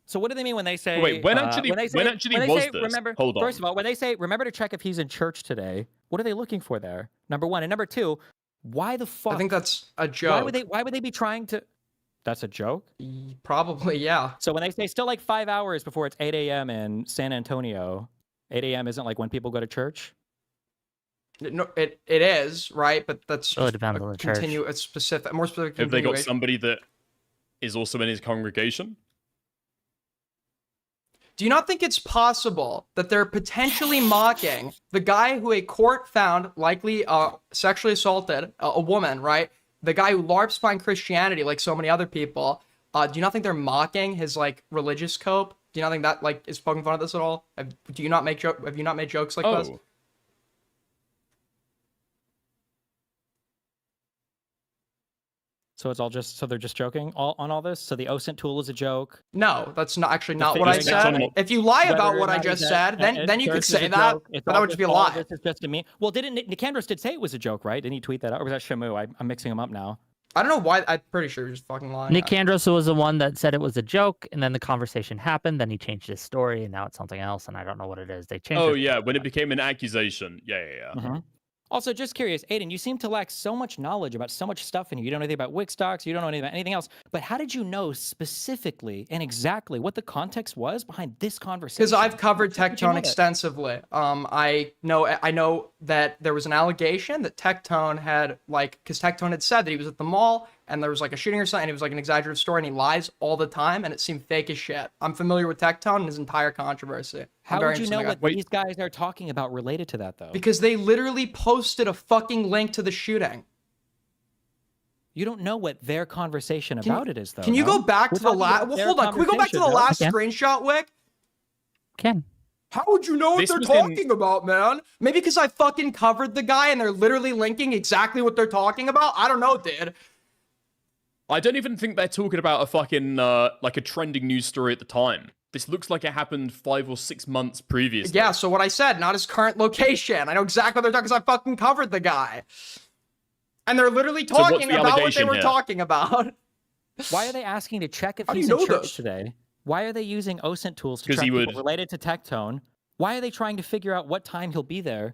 Speaker 5: So what do they mean when they say?
Speaker 4: Wait, when actually was this?
Speaker 5: Remember,
Speaker 4: Hold on.
Speaker 5: First of all, when they say remember to check if he's in church today, what are they looking for there? Number one, and number two, why the fuck?
Speaker 1: I think that's a joke.
Speaker 5: Why would they be trying to? That's a joke.
Speaker 1: Probably, yeah.
Speaker 5: So when they say still like 5 hours before it's 8 a.m. in San Antonio, 8 a.m. isn't like when people go to church.
Speaker 1: No, it is right, but that's
Speaker 8: Really
Speaker 1: just
Speaker 8: depends on the church.
Speaker 1: a specific, more specific.
Speaker 4: Have they got
Speaker 1: continuation.
Speaker 4: somebody that is also in his congregation?
Speaker 1: Do you not think it's possible that they're potentially mocking the guy who a court found likely sexually assaulted a woman, right? The guy who LARPs behind Christianity, like so many other people. Do you not think they're mocking his like religious cope? Do you not think that like is poking fun at this at all? Have you not made jokes like this?
Speaker 4: Oh.
Speaker 5: So it's all just so they're just joking on all this. So the OSENT tool is a joke.
Speaker 1: No, that's not actually
Speaker 5: The
Speaker 1: not what I
Speaker 5: figuring
Speaker 1: said.
Speaker 4: out
Speaker 1: If you lie
Speaker 5: whether
Speaker 1: about
Speaker 5: or
Speaker 1: what I
Speaker 5: not
Speaker 1: just
Speaker 5: is
Speaker 1: said,
Speaker 5: that
Speaker 1: then you could
Speaker 5: church is
Speaker 1: say
Speaker 5: a
Speaker 1: that,
Speaker 5: joke,
Speaker 1: but that would just be a lie.
Speaker 5: This is just a me. Well, didn't Nicandros did say it was a joke, right? Didn't he tweet that out? Or was that Shamu? I'm mixing them up now.
Speaker 1: I don't know why. I'm pretty sure he's fucking lying.
Speaker 8: Nick Andros was the one that said it was a joke, and then the conversation happened. Then he changed his story, and now it's something else, and I don't know what it is. They changed.
Speaker 4: Oh
Speaker 8: it.
Speaker 4: yeah, when it became an accusation. Yeah.
Speaker 5: Also, just curious, Aiden, you seem to lack so much knowledge about so much stuff in you. You don't know anything about Wix docs, you don't know anything about anything else. But how did you know specifically and exactly what the context was behind this conversation?
Speaker 1: Because I've covered
Speaker 5: How did you know
Speaker 1: Tectone
Speaker 5: that?
Speaker 1: extensively. I know that there was an allegation that Tectone had because Tectone had said that he was at the mall and there was like a shooting or something, and it was like an exaggerated story, and he lies all the time, and it seemed fake as shit. I'm familiar with Tectone and his entire controversy.
Speaker 5: How would you know what these guys are talking about related to that, though?
Speaker 1: Because they literally posted a fucking link to the shooting.
Speaker 5: You don't know what their conversation about it is, though.
Speaker 1: Can you
Speaker 5: no?
Speaker 1: go back
Speaker 5: We're
Speaker 1: to the
Speaker 5: talking
Speaker 1: last?
Speaker 5: about
Speaker 1: Well,
Speaker 5: their
Speaker 1: hold on. Can we go back to the
Speaker 5: conversation,
Speaker 1: last
Speaker 8: no?
Speaker 1: screenshot, Wick?
Speaker 8: Ken.
Speaker 1: How would you know what
Speaker 4: This
Speaker 1: they're
Speaker 4: was in-
Speaker 1: talking about, man? Maybe because I fucking covered the guy and they're literally linking exactly what they're talking about? I don't know, dude.
Speaker 4: I don't even think they're talking about a fucking like a trending news story at the time. This looks like it happened 5 or 6 months previously.
Speaker 1: Yeah, so what I said, not his current location. I know exactly what they're talking because I fucking covered the guy. And they're literally
Speaker 4: So what's
Speaker 1: talking
Speaker 4: the
Speaker 1: about what they
Speaker 4: allegation
Speaker 1: were
Speaker 4: here?
Speaker 1: talking about.
Speaker 5: Why are they asking to check if
Speaker 1: How do
Speaker 5: he's
Speaker 1: you
Speaker 5: in
Speaker 1: know
Speaker 5: church
Speaker 1: this?
Speaker 5: today? Why are they using OSENT tools to
Speaker 4: 'Cause
Speaker 5: track
Speaker 4: he
Speaker 5: people
Speaker 4: would-
Speaker 5: related to Tectone? Why are they trying to figure out what time he'll be there?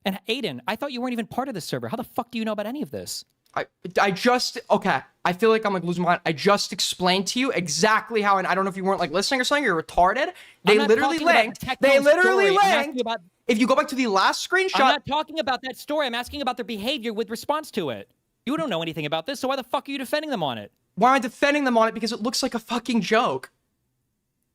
Speaker 5: And Aiden, I thought you weren't even part of this server. How the fuck do you know about any of this?
Speaker 1: Okay, I feel like I'm like losing my mind. I just explained to you exactly how, and I don't know if you weren't like listening or something, you're retarded. They
Speaker 5: I'm not
Speaker 1: literally
Speaker 5: talking about
Speaker 1: linked.
Speaker 5: the Tectone
Speaker 1: They literally
Speaker 5: story. I'm asking
Speaker 1: linked.
Speaker 5: about-
Speaker 1: If you go back to the last
Speaker 5: I'm
Speaker 1: screenshot,
Speaker 5: not talking about that story. I'm asking about their behavior with response to it. You don't know anything about this, so why the fuck are you defending them on it?
Speaker 1: why am I defending them on it? Because it looks like a fucking joke.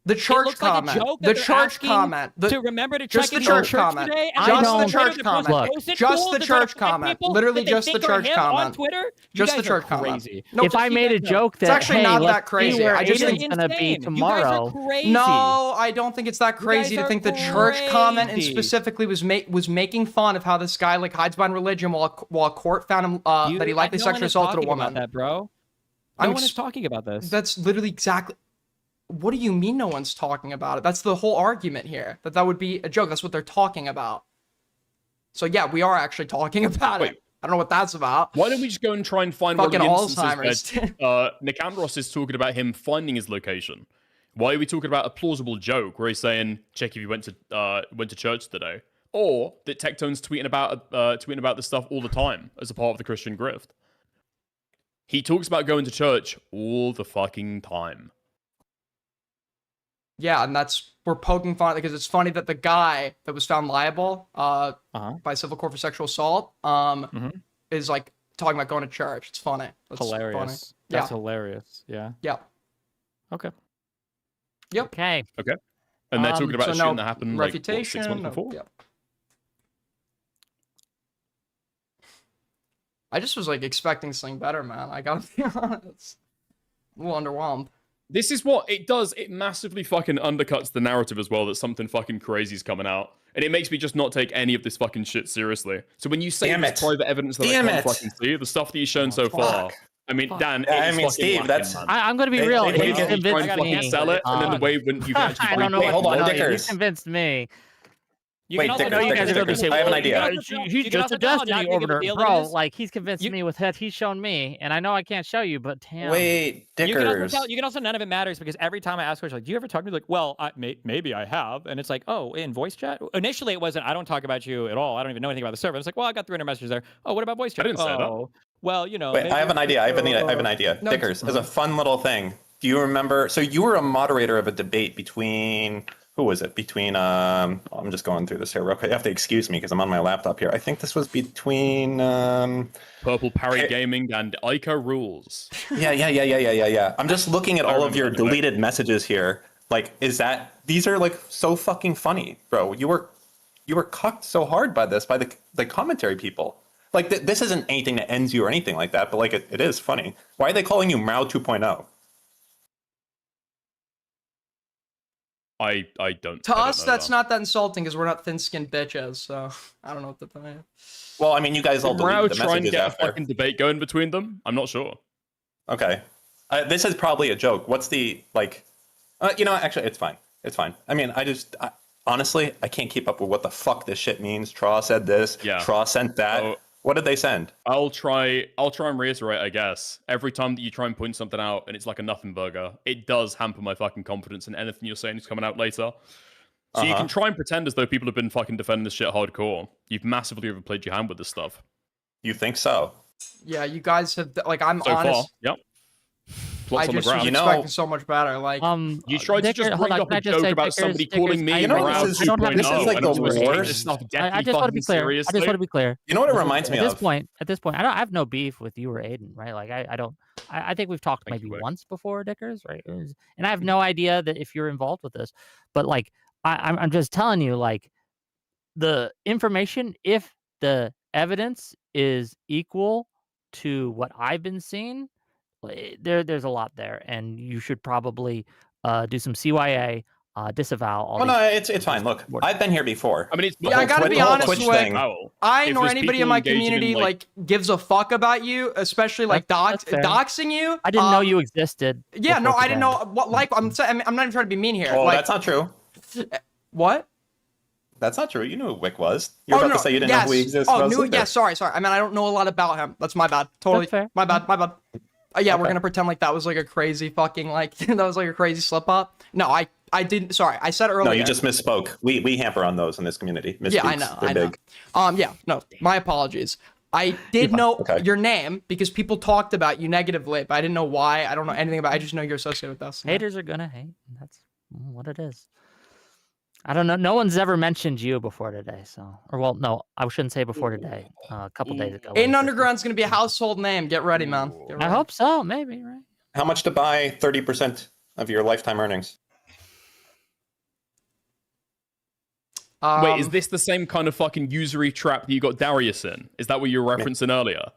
Speaker 1: The
Speaker 5: It
Speaker 1: church
Speaker 5: looks
Speaker 1: comment.
Speaker 5: like a joke that
Speaker 1: The
Speaker 5: they're
Speaker 1: church
Speaker 5: asking
Speaker 1: comment.
Speaker 5: to remember to check
Speaker 1: just the
Speaker 5: if you're in
Speaker 1: church comment.
Speaker 5: today. And
Speaker 1: Just
Speaker 5: then
Speaker 1: the
Speaker 5: later
Speaker 1: church
Speaker 5: to post
Speaker 1: comment.
Speaker 5: a
Speaker 8: Look,
Speaker 5: post-it
Speaker 1: just
Speaker 5: tool
Speaker 1: the
Speaker 5: to try to
Speaker 1: church
Speaker 5: find
Speaker 1: comment.
Speaker 5: people
Speaker 1: Literally
Speaker 5: that they
Speaker 1: just the
Speaker 5: think are
Speaker 1: church
Speaker 5: him on
Speaker 1: comment.
Speaker 5: Twitter. You
Speaker 1: Just
Speaker 5: guys
Speaker 1: the church
Speaker 5: are
Speaker 1: comment.
Speaker 5: crazy.
Speaker 1: No,
Speaker 8: If I
Speaker 5: you
Speaker 8: made
Speaker 5: guys
Speaker 8: a
Speaker 5: know.
Speaker 8: joke that,
Speaker 1: actually
Speaker 8: hey,
Speaker 1: not
Speaker 8: let's
Speaker 1: that crazy.
Speaker 8: see where
Speaker 1: I just
Speaker 8: Aiden's
Speaker 1: think-
Speaker 8: gonna be
Speaker 5: Insane.
Speaker 8: tomorrow.
Speaker 5: You guys are crazy.
Speaker 1: No, I don't think it's that crazy to
Speaker 5: are
Speaker 1: think the church comment and
Speaker 5: crazy.
Speaker 1: specifically was making fun of how this guy like hides behind religion while a court found him that he likely
Speaker 5: no one
Speaker 1: sexually
Speaker 5: is
Speaker 1: assaulted a
Speaker 5: talking about
Speaker 1: woman.
Speaker 5: that, bro. No
Speaker 1: I'm
Speaker 5: one is
Speaker 1: ex-
Speaker 5: talking about this.
Speaker 1: That's literally exactly. What do you mean no one's talking about it? That's the whole argument here. That would be a joke. That's what they're talking about. So yeah, we are actually talking about it.
Speaker 4: Wait.
Speaker 1: I don't know what that's about.
Speaker 4: Why don't we just go and try and find
Speaker 1: Fucking
Speaker 4: one of the
Speaker 1: Alzheimer's.
Speaker 4: instances where Nick Andros is talking about him finding his location? Why are we talking about a plausible joke where he's saying, check if you went to church today? Or that Tectone's tweeting about this stuff all the time as a part of the Christian grift? He talks about going to church all the fucking time.
Speaker 1: Yeah, and we're poking fun because it's funny that the guy that was found liable by civil court for sexual assault is like talking about going to church. It's funny. That's
Speaker 5: hilarious.
Speaker 1: Funny.
Speaker 5: That's
Speaker 1: Yeah.
Speaker 5: hilarious. Yeah.
Speaker 1: Yeah.
Speaker 5: Okay.
Speaker 1: Yep.
Speaker 8: Okay.
Speaker 4: And they're talking about
Speaker 1: so
Speaker 4: a shooting
Speaker 1: no
Speaker 4: that happened like what,
Speaker 1: refutation.
Speaker 4: 6 months
Speaker 1: no-
Speaker 4: before.
Speaker 1: yeah. I just was like expecting something better, man. I gotta be honest. I'm a little underwhelmed.
Speaker 4: This is what it does. It massively fucking undercuts the narrative as well that something fucking crazy is coming out. And it makes me just not take any of this fucking shit seriously. So when you say
Speaker 6: Damn
Speaker 4: there's
Speaker 6: it.
Speaker 4: private evidence that
Speaker 6: Damn
Speaker 4: I can't
Speaker 6: it.
Speaker 4: fucking see, the stuff that you've shown so far, I mean, Dan,
Speaker 6: Yeah,
Speaker 4: it is
Speaker 6: I mean,
Speaker 4: fucking
Speaker 6: Steve,
Speaker 4: lacking,
Speaker 6: that's-
Speaker 4: man.
Speaker 8: I'm going to be
Speaker 6: They-
Speaker 8: real.
Speaker 6: they
Speaker 8: He's
Speaker 6: make it-
Speaker 4: Try and
Speaker 8: convinced
Speaker 4: fucking
Speaker 8: me.
Speaker 4: sell it, and then the way when you can actually
Speaker 8: I don't know
Speaker 4: bring
Speaker 8: what
Speaker 6: hold
Speaker 8: to
Speaker 6: on,
Speaker 8: tell you.
Speaker 6: Dickers.
Speaker 8: He's convinced me.
Speaker 5: You
Speaker 6: Wait,
Speaker 5: can also
Speaker 6: Dickers,
Speaker 5: tell-
Speaker 8: you guys are going to
Speaker 6: Dickers,
Speaker 8: say,
Speaker 6: I have an
Speaker 8: well,
Speaker 6: idea.
Speaker 8: He's
Speaker 5: You can
Speaker 8: just
Speaker 5: also
Speaker 8: a
Speaker 5: tell how
Speaker 8: destiny
Speaker 5: big of a
Speaker 8: orbiter,
Speaker 5: deal it
Speaker 8: bro.
Speaker 5: is.
Speaker 8: Like he's convinced
Speaker 5: You-
Speaker 8: me with what he's shown me, and I know I can't show you, but damn.
Speaker 6: Wait,
Speaker 5: You can, also
Speaker 6: Dickers.
Speaker 5: you can also none of it matters because every time I ask questions like, "Do you ever talk to me?" Like, "Well, maybe I have," and it's like, "Oh, in voice chat." Initially, it wasn't. I don't talk about you at all. I don't even know anything about the server. It's like, "Well, I got 300 messages there." "Oh, what about voice chat?"
Speaker 4: didn't say that.
Speaker 5: "Oh, well, you know."
Speaker 6: Wait,
Speaker 5: maybe
Speaker 6: I have an idea. I have an
Speaker 5: uh,
Speaker 6: idea.
Speaker 1: No,
Speaker 6: Dickers, as a fun little thing. Do you remember? So you were a moderator of a debate between who was it? Between I'm just going through this here real quick. You have to excuse me because I'm on my laptop here. I think this was between
Speaker 4: Purple Parry
Speaker 6: Hey.
Speaker 4: Gaming and Ica Rules.
Speaker 6: yeah. I'm just looking at
Speaker 4: I
Speaker 6: all of your
Speaker 4: remember that.
Speaker 6: deleted messages here. Like, these are like so fucking funny, bro. You were cucked so hard by the commentary people. Like this isn't anything that ends you or anything like that, but like it is funny. Why are they calling you Mao 2.0?
Speaker 4: I don't.
Speaker 1: To
Speaker 4: I don't
Speaker 1: us,
Speaker 4: know
Speaker 1: that's
Speaker 4: that.
Speaker 1: not that insulting because we're not thin-skinned bitches. So I don't know what to tell you.
Speaker 6: Well, I mean, you guys all
Speaker 4: Did Rao
Speaker 6: deleted the
Speaker 4: try and
Speaker 6: messages
Speaker 4: get a
Speaker 6: after.
Speaker 4: fucking debate going between them? I'm not sure.
Speaker 6: Okay. This is probably a joke. What's the, like, you know, actually, it's fine. It's fine. I mean, honestly, I can't keep up with what the fuck this shit means. Traw said this.
Speaker 4: Yeah.
Speaker 6: Traw sent that.
Speaker 4: Oh.
Speaker 6: What did they send?
Speaker 4: I'll try and reiterate, I guess. Every time that you try and point something out and it's like a nothing burger, it does hamper my fucking confidence in anything you're saying is coming out later. So you can try and pretend as though people have been fucking defending this shit hardcore. You've massively overplayed your hand with this stuff.
Speaker 6: You think so?
Speaker 1: Yeah, you guys have like I'm
Speaker 4: So
Speaker 1: honest.
Speaker 4: far, yep.
Speaker 1: I
Speaker 4: Plots on the
Speaker 1: just was
Speaker 4: ground.
Speaker 6: You know-
Speaker 1: expecting so much better. Like,
Speaker 4: You tried to just bring up a joke about somebody calling me
Speaker 6: You know,
Speaker 4: Rao
Speaker 6: this is
Speaker 4: 2.0,
Speaker 6: like
Speaker 4: and
Speaker 6: the
Speaker 4: I'm supposed to take
Speaker 6: worst.
Speaker 4: this stuff
Speaker 8: I
Speaker 4: deathly
Speaker 8: just want to
Speaker 4: fucking
Speaker 8: be clear. I
Speaker 4: seriously.
Speaker 8: just want to be clear.
Speaker 6: You know what it
Speaker 8: This is-
Speaker 6: reminds me
Speaker 8: at
Speaker 6: of?
Speaker 8: At this point, I have no beef with you or Aiden, right? Like I don't. I think we've talked
Speaker 4: Thank
Speaker 8: maybe
Speaker 4: you, Wick.
Speaker 8: once before, Dickers, right? And I have no idea that if you're involved with this, but like I'm just telling you, like the information, if the evidence is equal to what I've been seeing, there's a lot there, and you should probably do some CYA, disavow all.
Speaker 6: Well,
Speaker 8: these
Speaker 6: no, it's fine. Look,
Speaker 8: words.
Speaker 6: I've been here before.
Speaker 4: I mean, it's
Speaker 1: Yeah, I gotta be honest
Speaker 6: Twitch
Speaker 1: with-
Speaker 6: thing.
Speaker 1: I
Speaker 4: If
Speaker 1: nor
Speaker 4: there's
Speaker 1: anybody in
Speaker 4: people
Speaker 1: my
Speaker 4: engaging in,
Speaker 1: community
Speaker 4: like-
Speaker 1: gives a fuck about you, especially like
Speaker 8: That's fair.
Speaker 1: doxing you.
Speaker 8: I didn't know you existed.
Speaker 1: Yeah, no,
Speaker 8: before
Speaker 1: I didn't
Speaker 8: today.
Speaker 1: know what. Like, I'm not even trying to be mean here.
Speaker 6: Oh,
Speaker 1: like,
Speaker 6: that's not true.
Speaker 1: what?
Speaker 6: That's not true. You knew who Wick was. You're
Speaker 1: Oh,
Speaker 6: about
Speaker 1: no,
Speaker 6: to say you didn't
Speaker 1: yes.
Speaker 6: know who he exists.
Speaker 1: Oh, yeah, sorry. I mean, I don't know a lot about him. That's my bad. Totally.
Speaker 8: That's fair.
Speaker 1: My bad. Yeah, we're
Speaker 6: Okay.
Speaker 1: gonna pretend like that was like a crazy fucking like that was like a crazy slip up. No, I didn't. Sorry, I said earlier.
Speaker 6: No, you just misspoke. We hamper on those in this community.
Speaker 1: Yeah, I
Speaker 6: Misspeaks.
Speaker 1: know.
Speaker 6: They're
Speaker 1: I know.
Speaker 6: big.
Speaker 1: Yeah, no, my apologies. I did know
Speaker 6: Okay.
Speaker 1: your name because people talked about you negatively, but I didn't know why. I don't know anything about. I just know you're associated with us.
Speaker 8: Haters are gonna hate. That's what it is. I don't know. No one's ever mentioned you before today, so no, I shouldn't say before today. A couple days ago.
Speaker 1: Aiden Underground's gonna be a household name. Get ready, man. Get ready.
Speaker 8: I hope so. Maybe, right?
Speaker 6: How much to buy 30% of your lifetime earnings?
Speaker 4: Wait, is this the same kind of fucking usury trap that you got Darius in? Is that what you were referencing earlier?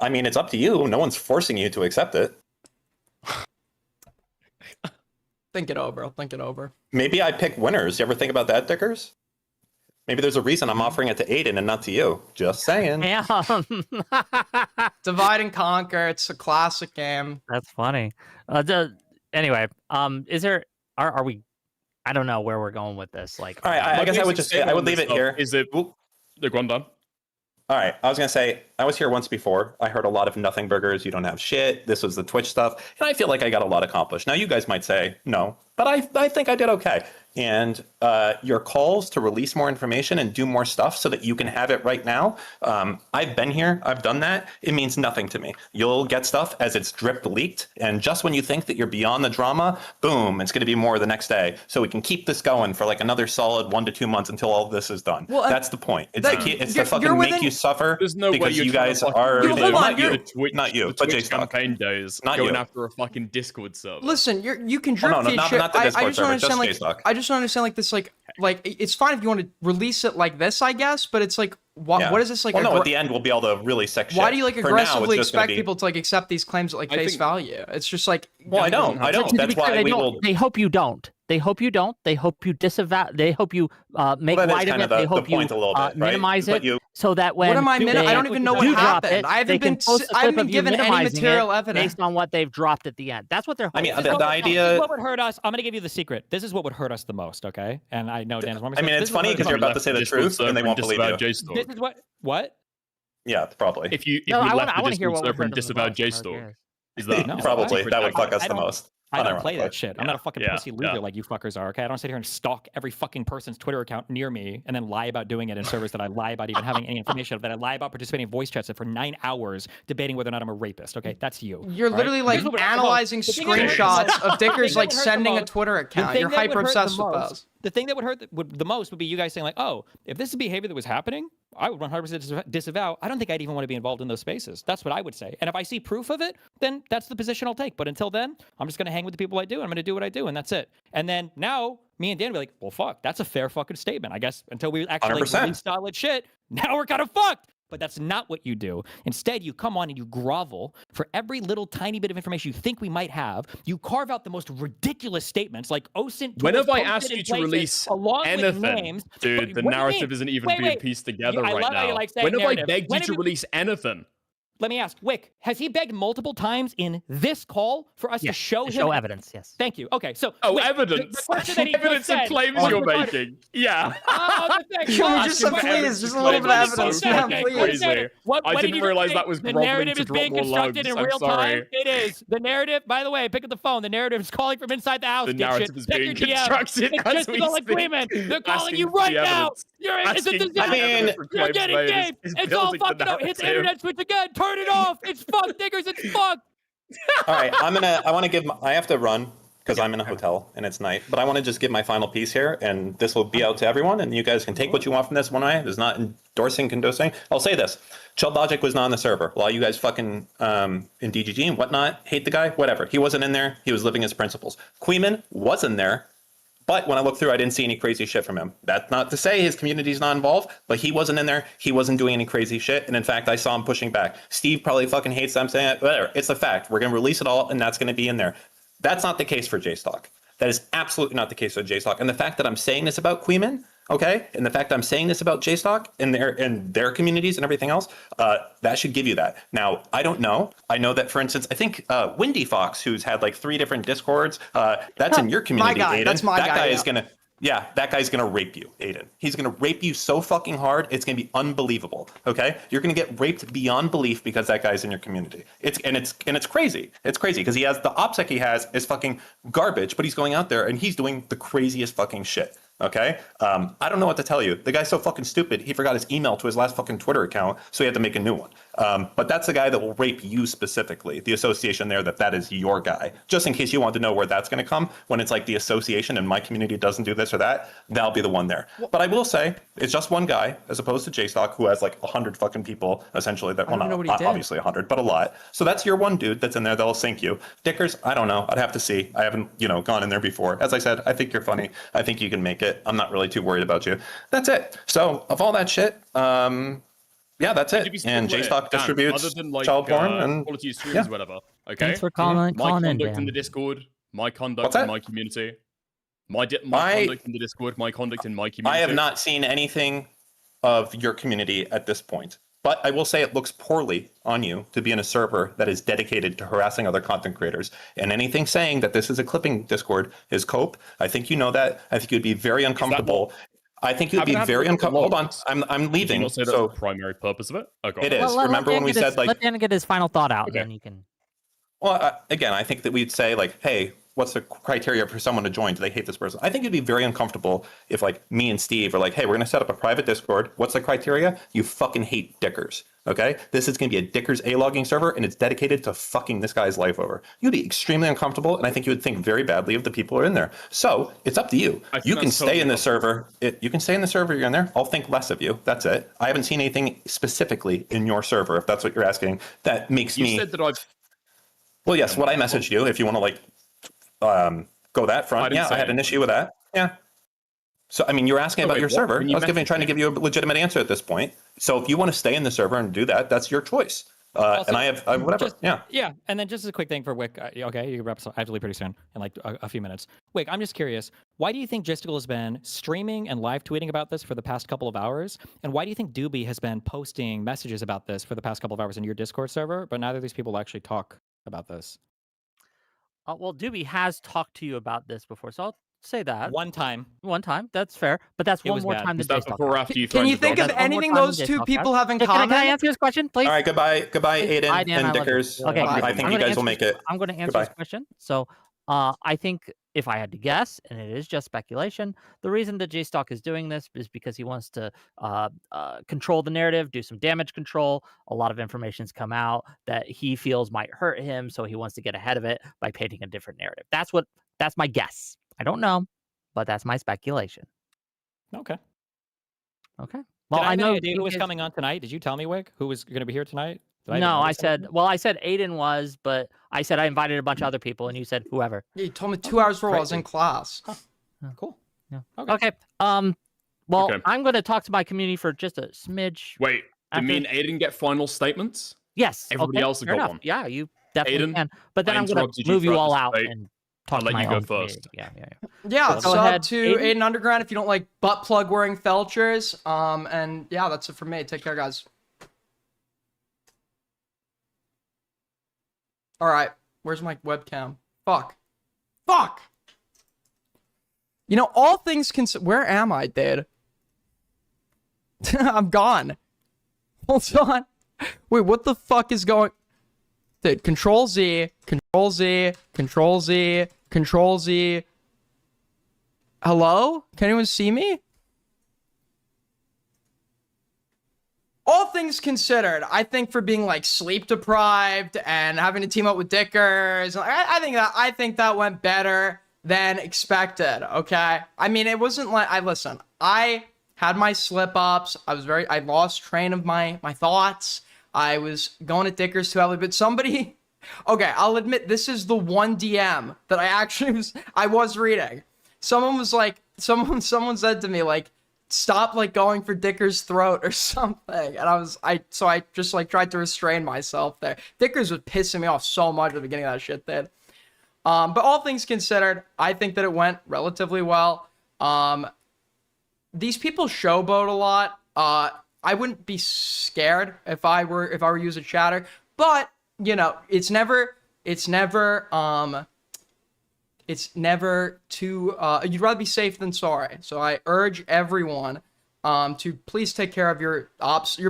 Speaker 6: I mean, it's up to you. No one's forcing you to accept it.
Speaker 1: Think it over. I'll think it over.
Speaker 6: Maybe I pick winners. You ever think about that, Dickers? Maybe there's a reason I'm offering it to Aiden and not to you. Just saying.
Speaker 8: Yeah.
Speaker 1: Divide and conquer. It's a classic game.
Speaker 8: That's funny. Anyway, is there? Are we? I don't know where we're going with this. Like,
Speaker 6: All right, I guess I would just say I would leave it here.
Speaker 4: Is it?
Speaker 6: Oop.
Speaker 4: Look, one done.
Speaker 6: All right, I was gonna say I was here once before. I heard a lot of nothing burgers. You don't have shit. This was the Twitch stuff, and I feel like I got a lot accomplished. Now you guys might say no, but I think I did okay. And your calls to release more information and do more stuff so that you can have it right now. I've been here. I've done that. It means nothing to me. You'll get stuff as it's dripped leaked, and just when you think that you're beyond the drama, boom, it's going to be more the next day. So we can keep this going for like another solid 1 to 2 months until all of this is done.
Speaker 1: Well,
Speaker 6: that's the point. It's to
Speaker 1: you're
Speaker 6: fucking make
Speaker 1: within-
Speaker 6: you suffer
Speaker 4: There's no way
Speaker 6: because
Speaker 4: you're
Speaker 6: you
Speaker 4: trying
Speaker 6: guys
Speaker 4: to fucking
Speaker 6: are
Speaker 1: Hold on,
Speaker 6: not
Speaker 1: you're-
Speaker 6: you, not you,
Speaker 4: the
Speaker 6: but
Speaker 4: Twitch
Speaker 6: J-Stock.
Speaker 4: campaign days
Speaker 6: Not
Speaker 4: going
Speaker 6: you.
Speaker 4: after a fucking Discord server.
Speaker 1: Listen, you can drip
Speaker 6: no,
Speaker 1: feed
Speaker 6: not
Speaker 1: shit.
Speaker 6: the
Speaker 1: I
Speaker 6: Discord
Speaker 1: just don't
Speaker 6: server,
Speaker 1: understand
Speaker 6: just
Speaker 1: like
Speaker 6: J-Stock.
Speaker 1: I just don't understand like this like it's fine if you want to release it like this, I guess, but it's like
Speaker 6: Yeah.
Speaker 1: what is this like?
Speaker 6: Well, no, at the end we'll be able to really sick shit.
Speaker 1: Why do you like
Speaker 6: For now,
Speaker 1: aggressively
Speaker 6: it's just gonna
Speaker 1: expect
Speaker 6: be-
Speaker 1: people to like accept these claims at like
Speaker 4: I
Speaker 1: face
Speaker 4: think-
Speaker 1: value? It's just like
Speaker 6: Well, I don't.
Speaker 8: To
Speaker 6: That's
Speaker 8: be clear,
Speaker 6: why
Speaker 8: they
Speaker 6: we
Speaker 8: don't-
Speaker 6: will.
Speaker 8: They hope you don't. They hope you don't. They hope you disavow. They hope you make
Speaker 6: Well, that is
Speaker 8: light of
Speaker 6: kind
Speaker 8: it.
Speaker 6: of the
Speaker 8: They hope
Speaker 6: point
Speaker 8: you
Speaker 6: a little bit, right?
Speaker 8: minimize
Speaker 6: But
Speaker 8: it,
Speaker 6: you-
Speaker 8: so that when
Speaker 1: what am I? I don't even know what
Speaker 8: do drop
Speaker 1: happened.
Speaker 8: it,
Speaker 1: I
Speaker 8: they
Speaker 1: haven't
Speaker 8: can
Speaker 1: been
Speaker 8: post a
Speaker 1: I haven't
Speaker 8: clip
Speaker 1: been
Speaker 8: of you
Speaker 1: given any
Speaker 8: minimizing
Speaker 1: material
Speaker 8: it
Speaker 1: evidence.
Speaker 8: based on what they've dropped at the end. That's what they're.
Speaker 6: I mean,
Speaker 8: hoping.
Speaker 6: the
Speaker 5: This
Speaker 6: idea.
Speaker 5: is what would hurt us. I'm going to give you the secret. This is what would hurt us the most, okay? And I know Dan's.
Speaker 6: I mean, it's funny because you're about to say the truth and they won't believe you.
Speaker 5: This is what?
Speaker 6: Yeah, probably.
Speaker 4: If we
Speaker 8: No, I
Speaker 4: left
Speaker 8: wanna
Speaker 4: the
Speaker 8: hear
Speaker 4: Discord
Speaker 8: what would
Speaker 4: server and
Speaker 8: hurt them the
Speaker 4: disavowed
Speaker 8: most. I'm
Speaker 4: JSTOR,
Speaker 8: curious.
Speaker 4: is that
Speaker 5: No,
Speaker 6: Probably. That would fuck us
Speaker 5: I
Speaker 6: the
Speaker 5: don't-
Speaker 6: most.
Speaker 5: I don't play
Speaker 6: Unironically.
Speaker 5: that shit. I'm not a fucking
Speaker 4: Yeah,
Speaker 5: pussy loser
Speaker 4: yeah.
Speaker 5: like you fuckers are, okay? I don't sit here and stalk every fucking person's Twitter account near me and then lie about doing it in servers that I lie about even having any information of, that I lie about participating in voice chats for 9 hours debating whether or not I'm a rapist, okay? That's you.
Speaker 1: You're
Speaker 5: all right?
Speaker 1: literally like
Speaker 5: Here's what would hurt the most.
Speaker 1: analyzing
Speaker 5: The thing that would hurt the
Speaker 1: screenshots
Speaker 5: most-
Speaker 1: of Dickers
Speaker 5: the
Speaker 1: like
Speaker 5: thing that would hurt the
Speaker 1: sending a
Speaker 5: most-
Speaker 1: Twitter
Speaker 5: the
Speaker 1: account.
Speaker 5: thing
Speaker 1: You're
Speaker 5: that would
Speaker 1: hyper
Speaker 5: hurt the
Speaker 1: obsessed with
Speaker 5: most-
Speaker 1: those.
Speaker 5: The thing that would hurt the most would be you guys saying like, oh, if this is behavior that was happening, I would 100% disavow. I don't think I'd even want to be involved in those spaces. That's what I would say. And if I see proof of it, then that's the position I'll take. But until then, I'm just going to hang with the people I do. And I'm going to do what I do. And that's it. And then now me and Dan will be like, well, fuck, that's a fair fucking statement. I guess until we actually like,
Speaker 6: 100%.
Speaker 5: release solid shit, now we're kind of fucked. But that's not what you do. Instead, you come on and you grovel for every little tiny bit of information you think we might have. You carve out the most ridiculous statements like OSENT.
Speaker 4: When have I asked you to release anything?
Speaker 5: Names,
Speaker 4: Dude, the narrative isn't even being pieced together right now. When have I begged you to release anything?
Speaker 5: Let me ask, Wick, has he begged multiple times in this call for us to show him?
Speaker 8: Show evidence, yes.
Speaker 5: Thank you. Okay, so
Speaker 4: Evidence.
Speaker 5: The question that he
Speaker 4: Evidence
Speaker 5: just
Speaker 4: and
Speaker 5: said
Speaker 4: claims you're making. Yeah.
Speaker 1: Can we just please, just a little bit of evidence, man, please.
Speaker 4: I didn't realize that was
Speaker 5: the
Speaker 4: groveling
Speaker 5: narrative
Speaker 4: to
Speaker 5: is
Speaker 4: drop
Speaker 5: being
Speaker 4: more
Speaker 5: constructed
Speaker 4: lugs.
Speaker 5: in real
Speaker 4: I'm sorry.
Speaker 5: time. It is. The narrative, by the way, pick up the phone. The narrative is calling from inside the house.
Speaker 4: The narrative is being
Speaker 5: Check your DM.
Speaker 4: constructed
Speaker 5: It's
Speaker 4: as
Speaker 5: just
Speaker 4: we
Speaker 5: all
Speaker 4: speak.
Speaker 5: agreement. They're calling
Speaker 4: Asking
Speaker 5: you
Speaker 4: for
Speaker 5: right
Speaker 4: the
Speaker 5: now.
Speaker 4: evidence.
Speaker 5: It's a
Speaker 4: Asking for the
Speaker 5: disaster.
Speaker 4: evidence for
Speaker 5: You're
Speaker 4: claims
Speaker 5: getting
Speaker 4: made
Speaker 5: game.
Speaker 4: is
Speaker 5: It's all
Speaker 4: building the
Speaker 5: fucked up. Hit the
Speaker 4: narrative.
Speaker 5: internet switch again. Turn it off. It's fucked, diggers. It's fucked.
Speaker 6: All right, I want to give. I have to run because I'm in a hotel and it's night. But I want to just give my final piece here, and this will be out to everyone, and you guys can take what you want from this one way. It's not endorsing, condosing. I'll say this: Chub Logic was not on the server. While you guys fucking in DGG and whatnot hate the guy, whatever. He wasn't in there. He was living his principles. Queeman was in there. But when I looked through, I didn't see any crazy shit from him. That's not to say his community's not involved, but he wasn't in there. He wasn't doing any crazy shit. And in fact, I saw him pushing back. Steve probably fucking hates them saying it. Whatever. It's a fact. We're going to release it all, and that's going to be in there. That's not the case for JStock. That is absolutely not the case for JStock. And the fact that I'm saying this about Queeman, okay, and the fact that I'm saying this about JStock and their communities and everything else, that should give you that. Now, I don't know. I know that, for instance, I think Windy Fox, who's had like 3 different Discords, that's in your community,
Speaker 1: My guy.
Speaker 6: Aiden.
Speaker 1: That's my
Speaker 6: that
Speaker 1: guy,
Speaker 6: guy
Speaker 1: yeah.
Speaker 6: is gonna. Yeah, that guy's gonna rape you, Aiden. He's gonna rape you so fucking hard, it's gonna be unbelievable. Okay, you're gonna get raped beyond belief because that guy's in your community. It's crazy. It's crazy because he has the OPSEC he has is fucking garbage, but he's going out there and he's doing the craziest fucking shit. Okay, I don't know what to tell you. The guy's so fucking stupid. He forgot his email to his last fucking Twitter account, so he had to make a new one. But that's the guy that will rape you specifically. The association there that is your guy. Just in case you want to know where that's going to come, when it's like the association and my community doesn't do this or that, that'll be the one there. But I will say it's just one guy as opposed to JStock, who has like 100 fucking people essentially. That, well, not obviously 100, but a lot. So that's your one dude that's in there that'll sink you. Dickers, I don't know. I'd have to see. I haven't gone in there before. As I said, I think you're funny. I think you can make it. I'm not really too worried about you. That's it. So of all that shit, yeah, that's it. And JStock distributes
Speaker 4: other than like
Speaker 6: child porn and
Speaker 4: quality streams, whatever. Okay.
Speaker 8: Thanks for calling
Speaker 4: my
Speaker 8: in,
Speaker 4: conduct in
Speaker 8: Dan.
Speaker 4: the Discord, my conduct
Speaker 6: What's that?
Speaker 4: in my community, my conduct in the Discord, my conduct in my community.
Speaker 6: I have not seen anything of your community at this point. But I will say it looks poorly on you to be in a server that is dedicated to harassing other content creators. And anything saying that this is a clipping Discord is cope. I think you know that. I think you'd be very uncomfortable. I think you'd be very uncomfortable. Hold on, I'm leaving.
Speaker 4: Did you not say
Speaker 6: so
Speaker 4: that's the primary purpose of it? Okay.
Speaker 6: it is. Remember when we said like?
Speaker 8: Let Dan get his final thought out,
Speaker 4: Okay.
Speaker 8: and then you can.
Speaker 6: Well, again, I think that we'd say like, hey, what's the criteria for someone to join? Do they hate this person? I think you'd be very uncomfortable if like me and Steve are like, hey, we're going to set up a private Discord. What's the criteria? You fucking hate dickers. Okay? This is going to be a dickers A-logging server, and it's dedicated to fucking this guy's life over. You'd be extremely uncomfortable, and I think you would think very badly of the people who are in there. So it's up to you. You can stay in the server. You can stay in the server you're in there. I'll think less of you. That's it. I haven't seen anything specifically in your server, if that's what you're asking, that makes me...
Speaker 4: You said that I've...
Speaker 6: Well, yes, what I messaged you, if you want to like go that front. I had an issue with that. Yeah. So, I mean, you're asking about your server. I was trying to give you a legitimate answer at this point. So if you want to stay in the server and do that, that's your choice.
Speaker 5: Also,
Speaker 6: and I have whatever.
Speaker 5: Yeah. And then just a quick thing for Wick. Okay, you can wrap us up actually pretty soon in like a few minutes. Wick, I'm just curious. Why do you think Jistical has been streaming and live tweeting about this for the past couple of hours? And why do you think Doobie has been posting messages about this for the past couple of hours in your Discord server, but neither of these people actually talk about this?
Speaker 8: Well, Doobie has talked to you about this before, so I'll say that.
Speaker 5: One time.
Speaker 8: That's fair. But that's
Speaker 5: It
Speaker 8: one
Speaker 5: was
Speaker 8: more
Speaker 5: bad.
Speaker 8: time
Speaker 4: Is
Speaker 8: than
Speaker 4: that
Speaker 8: JStock.
Speaker 4: before or after you
Speaker 1: Can you
Speaker 4: thrown
Speaker 1: think
Speaker 4: the
Speaker 1: of
Speaker 4: dog?
Speaker 1: anything those two people have in
Speaker 8: Can
Speaker 1: common?
Speaker 8: I answer this question, please?
Speaker 6: All right, goodbye, Aiden
Speaker 8: Bye, Dan,
Speaker 6: and
Speaker 8: I love you.
Speaker 6: Dickers.
Speaker 8: Okay,
Speaker 6: I think you guys will make it.
Speaker 8: I'm going to answer
Speaker 6: Goodbye.
Speaker 8: this question. So, I think if I had to guess, and it is just speculation, the reason that JStock is doing this is because he wants to control the narrative, do some damage control. A lot of information's come out that he feels might hurt him, so he wants to get ahead of it by painting a different narrative. That's my guess. I don't know, but that's my speculation.
Speaker 5: Okay.
Speaker 8: Okay.
Speaker 5: Well, I know
Speaker 8: you
Speaker 5: who was
Speaker 8: guys-
Speaker 5: coming on tonight. Did you tell me, Wick, who was going to be here tonight?
Speaker 8: No, I said Aiden was, but I said I invited a bunch of other people, and you said whoever.
Speaker 1: Yeah, you told me 2 hours before I was in class.
Speaker 5: Cool.
Speaker 8: Yeah.
Speaker 5: Okay.
Speaker 8: Okay. Well,
Speaker 4: Okay.
Speaker 8: I'm going to talk to my community for just a smidge.
Speaker 4: Wait, Do me and Aiden get final statements?
Speaker 8: Yes.
Speaker 4: Everybody
Speaker 8: okay,
Speaker 4: else has
Speaker 8: fair
Speaker 4: got
Speaker 8: enough.
Speaker 4: one.
Speaker 8: Yeah, you definitely
Speaker 4: Aiden,
Speaker 8: can. But then
Speaker 4: I
Speaker 8: I'm gonna
Speaker 4: interrupted you
Speaker 8: move you
Speaker 4: throughout
Speaker 8: all
Speaker 4: this
Speaker 8: out
Speaker 4: debate.
Speaker 8: and talk
Speaker 4: I'll let
Speaker 8: to my
Speaker 4: you go
Speaker 8: own
Speaker 4: first.
Speaker 8: community. Yeah.
Speaker 1: Yeah,
Speaker 8: Go
Speaker 1: sub
Speaker 8: ahead,
Speaker 1: to
Speaker 8: Aiden.
Speaker 1: Aiden Underground if you don't like butt plug wearing felchers. And yeah, that's it for me. Take care, guys. All right, where's my webcam? Fuck. You know, all things considered, where am I, dude? I'm gone. Hold on. Wait, what the fuck is going? Dude, Control Z, Control Z, Control Z, Control Z. Hello? Can anyone see me? All things considered, I think for being like sleep deprived and having to team up with Dickers, I think that went better than expected. Okay, I mean it wasn't like I had my slip ups. I lost train of my thoughts. I was going at Dickers too heavily, but somebody, okay, I'll admit this is the one DM that I was reading. Someone said to me like, stop like going for Dicker's throat or something, and I just like tried to restrain myself there. Dickers was pissing me off so much at the beginning of that shit, dude. But all things considered, I think that it went relatively well. These people showboat a lot. I wouldn't be scared if I were you as a chatter, but you know, it's never too, you'd rather be safe than sorry. So I urge everyone to please take care of your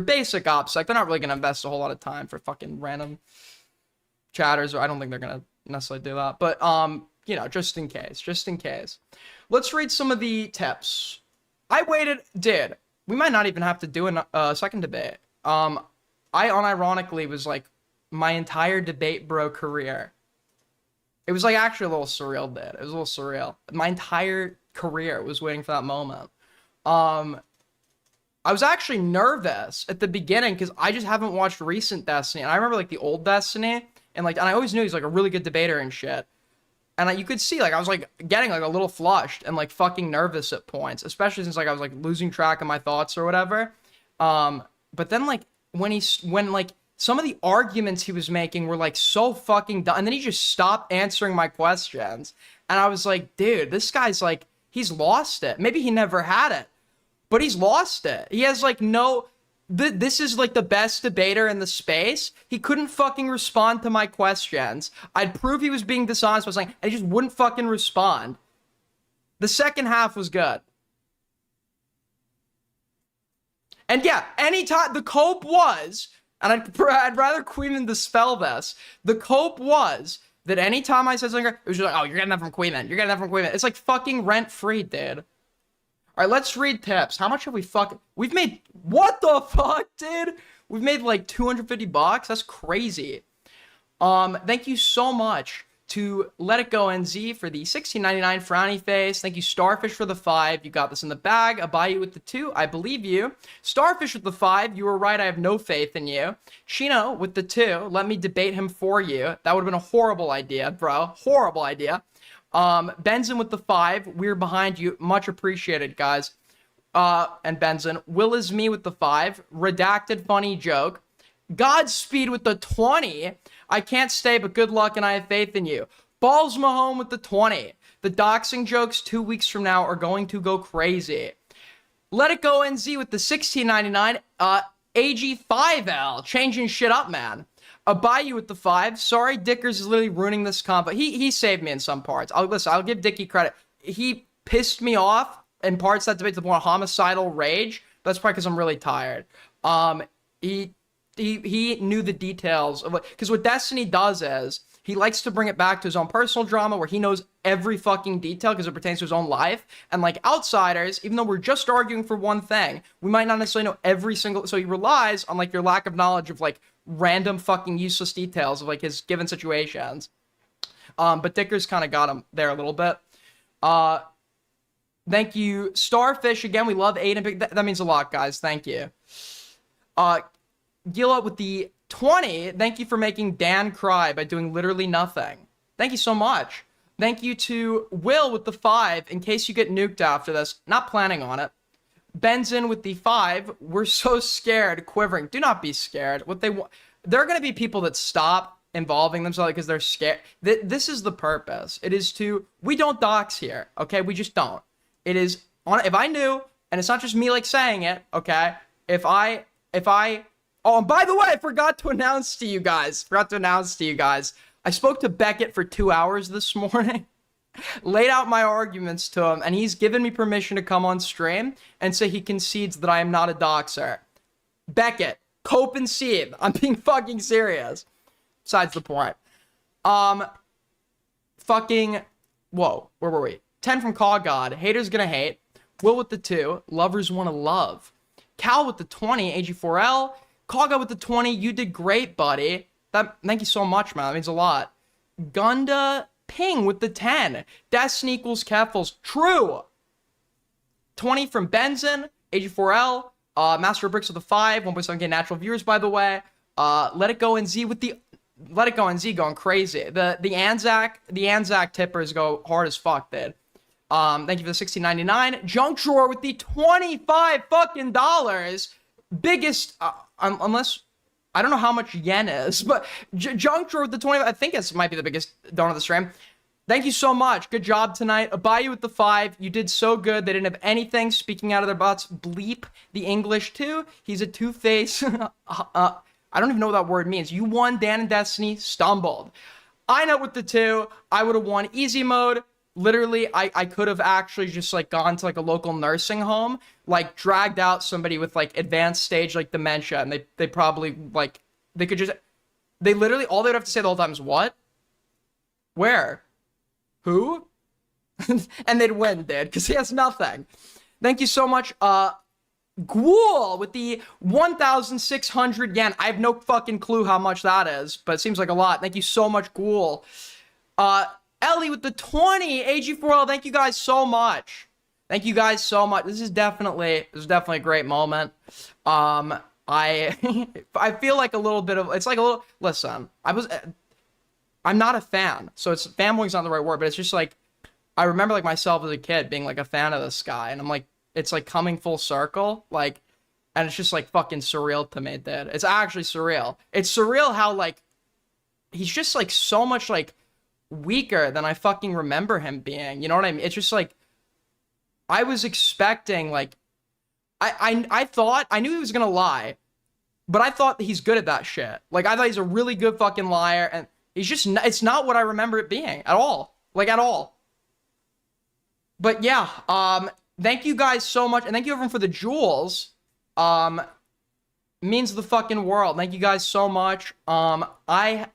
Speaker 1: basic ops. Like, they're not really going to invest a whole lot of time for fucking random chatters, or I don't think they're going to necessarily do that. But, you know, just in case. Let's read some of the tips. We might not even have to do a second debate. I unironically was like, my entire debate bro career, it was like actually a little surreal, dude. It was a little surreal. My entire career was waiting for that moment. I was actually nervous at the beginning because I just haven't watched recent Destiny. And I remember like the old Destiny, and I always knew he's like a really good debater and shit. And you could see like I was like getting like a little flushed and like fucking nervous at points, especially since like I was like losing track of my thoughts or whatever. But then like when some of the arguments he was making were like so fucking dumb, and then he just stopped answering my questions, and I was like, dude, this guy's like, he's lost it. Maybe he never had it, but he's lost it. He has like this is like the best debater in the space. He couldn't fucking respond to my questions. I'd prove he was being dishonest by saying, and he just wouldn't fucking respond. The second half was good. And yeah, anytime, the cope was, and I'd rather Queeman dispel this. The cope was that anytime I said something, it was just like, oh, you're getting that from Queeman. You're getting that from Queeman. It's like fucking rent-free, dude. All right, let's read tips. How much have we've made, what the fuck, dude? We've made like $250. That's crazy. Thank you so much to Let It Go NZ for the $16.99 frowny face. Thank you, Starfish, for the 5. You got this in the bag. Abayu with the 2. I believe you. Starfish with the 5. You were right. I have no faith in you. Chino with the 2. Let me debate him for you. That would have been a horrible idea, bro. Horrible idea. Benson with the 5. We're behind you. Much appreciated, guys. And Benson. Will is me with the 5. Redacted funny joke. Godspeed with the 20. I can't stay, but good luck, and I have faith in you. Balls Mahone with the 20. The doxing jokes 2 weeks from now are going to go crazy. Let It Go NZ with the $16.99. AG5L, changing shit up, man. Abayu with the 5. Sorry, Dickers is literally ruining this combo. He saved me in some parts. I'll give Dicky credit. He pissed me off in parts of that debate to the point of homicidal rage. That's probably because I'm really tired. He knew the details of because what Destiny does is he likes to bring it back to his own personal drama where he knows every fucking detail because it pertains to his own life. And like outsiders, even though we're just arguing for one thing, we might not necessarily know every single. So he relies on like your lack of knowledge of like random fucking useless details of like his given situations. But Dickers kind of got him there a little bit. Thank you, Starfish. Again, we love Aiden. That means a lot, guys. Thank you. Gila with the 20. Thank you for making Dan cry by doing literally nothing. Thank you so much. Thank you to Will with the 5. In case you get nuked after this, not planning on it. Benzin with the 5. We're so scared, quivering. Do not be scared. What they want, there are going to be people that stop involving themselves because they're scared. This is the purpose. It is to, we don't dox here, okay? We just don't. It is on, if I knew, and it's not just me like saying it, okay? If I, oh, and by the way, I forgot to announce to you guys, I spoke to Beckett for 2 hours this morning, laid out my arguments to him, and he's given me permission to come on stream and say he concedes that I am not a doxer. Beckett, cope and seethe. I'm being fucking serious. Besides the point. Fucking, whoa, where were we? 10 from Call God. Haters gonna hate. Will with the 2. Lovers wanna love. Cal with the 20. AG4L. Call God with the 20. You did great, buddy. Thank you so much, man. That means a lot. Gunda Ping with the 10. Destiny equals Keffels. True. 20 from Benzin. AG4L. Master of Bricks with the 5. 1.7k natural viewers, by the way. Let It Go NZ with the... Let It Go NZ going crazy. The Anzac tippers go hard as fuck, dude. Thank you for the $16.99. Junk Drawer with the $25 fucking dollars. Biggest, unless, I don't know how much yen is, but Junk Drawer with the 20, I think it might be the biggest donor of the stream. Thank you so much. Good job tonight. Abayu with the 5. You did so good. They didn't have anything speaking out of their butts. Bleep the English too. He's a two-face. I don't even know what that word means. You won. Dan and Destiny stumbled. I know with the 2. I would have won easy mode. Literally, I could have actually just like gone to like a local nursing home, like dragged out somebody with like advanced stage like dementia, and they probably like they literally all they'd have to say the whole time is what? Where? Who? And they'd win, dude, because he has nothing. Thank you so much. Ghoul with the 1,600 yen. I have no fucking clue how much that is, but it seems like a lot. Thank you so much, Ghoul. Ellie with the 20. AG4L, thank you guys so much. Thank you guys so much. This is definitely a great moment. I feel like a little bit of, it's like a little, listen, I'm not a fan, so it's, fanboying's not the right word, but it's just like, I remember like myself as a kid being like a fan of this guy, and I'm like, it's like coming full circle, like, and it's just like fucking surreal to me, dude. It's actually surreal. It's surreal how like, he's just like so much like weaker than I fucking remember him being, you know what I mean? It's just like, I was expecting like, I thought, I knew he was gonna lie, but I thought that he's good at that shit. Like, I thought he's a really good fucking liar, and he's just, it's not what I remember it being at all. Like, at all. But yeah, thank you guys so much, and thank you everyone for the jewels. Means the fucking world. Thank you guys so much. I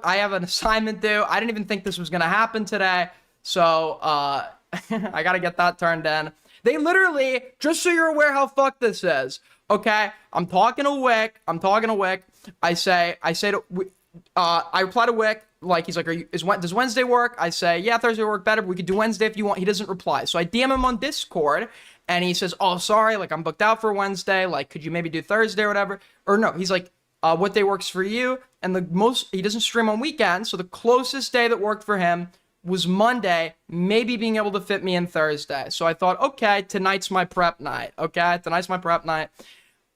Speaker 1: have an assignment due. I didn't even think this was gonna happen today, so I gotta get that turned in. They literally, just so you're aware how fucked this is, okay? I'm talking to Wick. I reply to Wick, like, he's like, does Wednesday work? I say, yeah, Thursday work better, but we could do Wednesday if you want. He doesn't reply. So I DM him on Discord, and he says, oh, sorry, like, I'm booked out for Wednesday. Like, could you maybe do Thursday or whatever? Or no, he's like, what day works for you? And he doesn't stream on weekends, so the closest day that worked for him was Monday, maybe being able to fit me in Thursday. So I thought, okay, tonight's my prep night.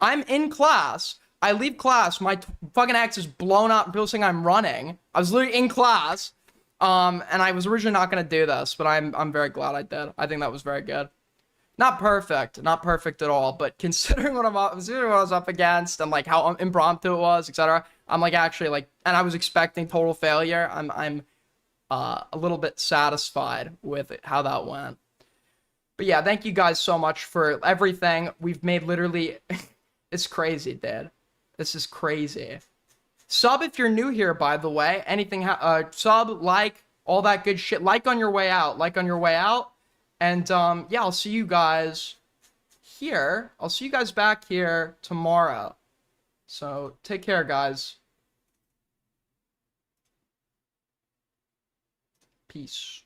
Speaker 1: I'm in class. I leave class. My fucking X is blown up. People saying I'm running. I was literally in class. And I was originally not going to do this, but I'm very glad I did. I think that was very good. Not perfect at all, but considering what I was up against and like how impromptu it was, etc. I'm like actually like, and I was expecting total failure. I'm a little bit satisfied with how that went. But yeah, thank you guys so much for everything. We've made literally, it's crazy, dude. This is crazy. Sub if you're new here, by the way. Anything, sub, like, all that good shit. Like on your way out. And yeah, I'll see you guys here. I'll see you guys back here tomorrow. So take care, guys. Peace.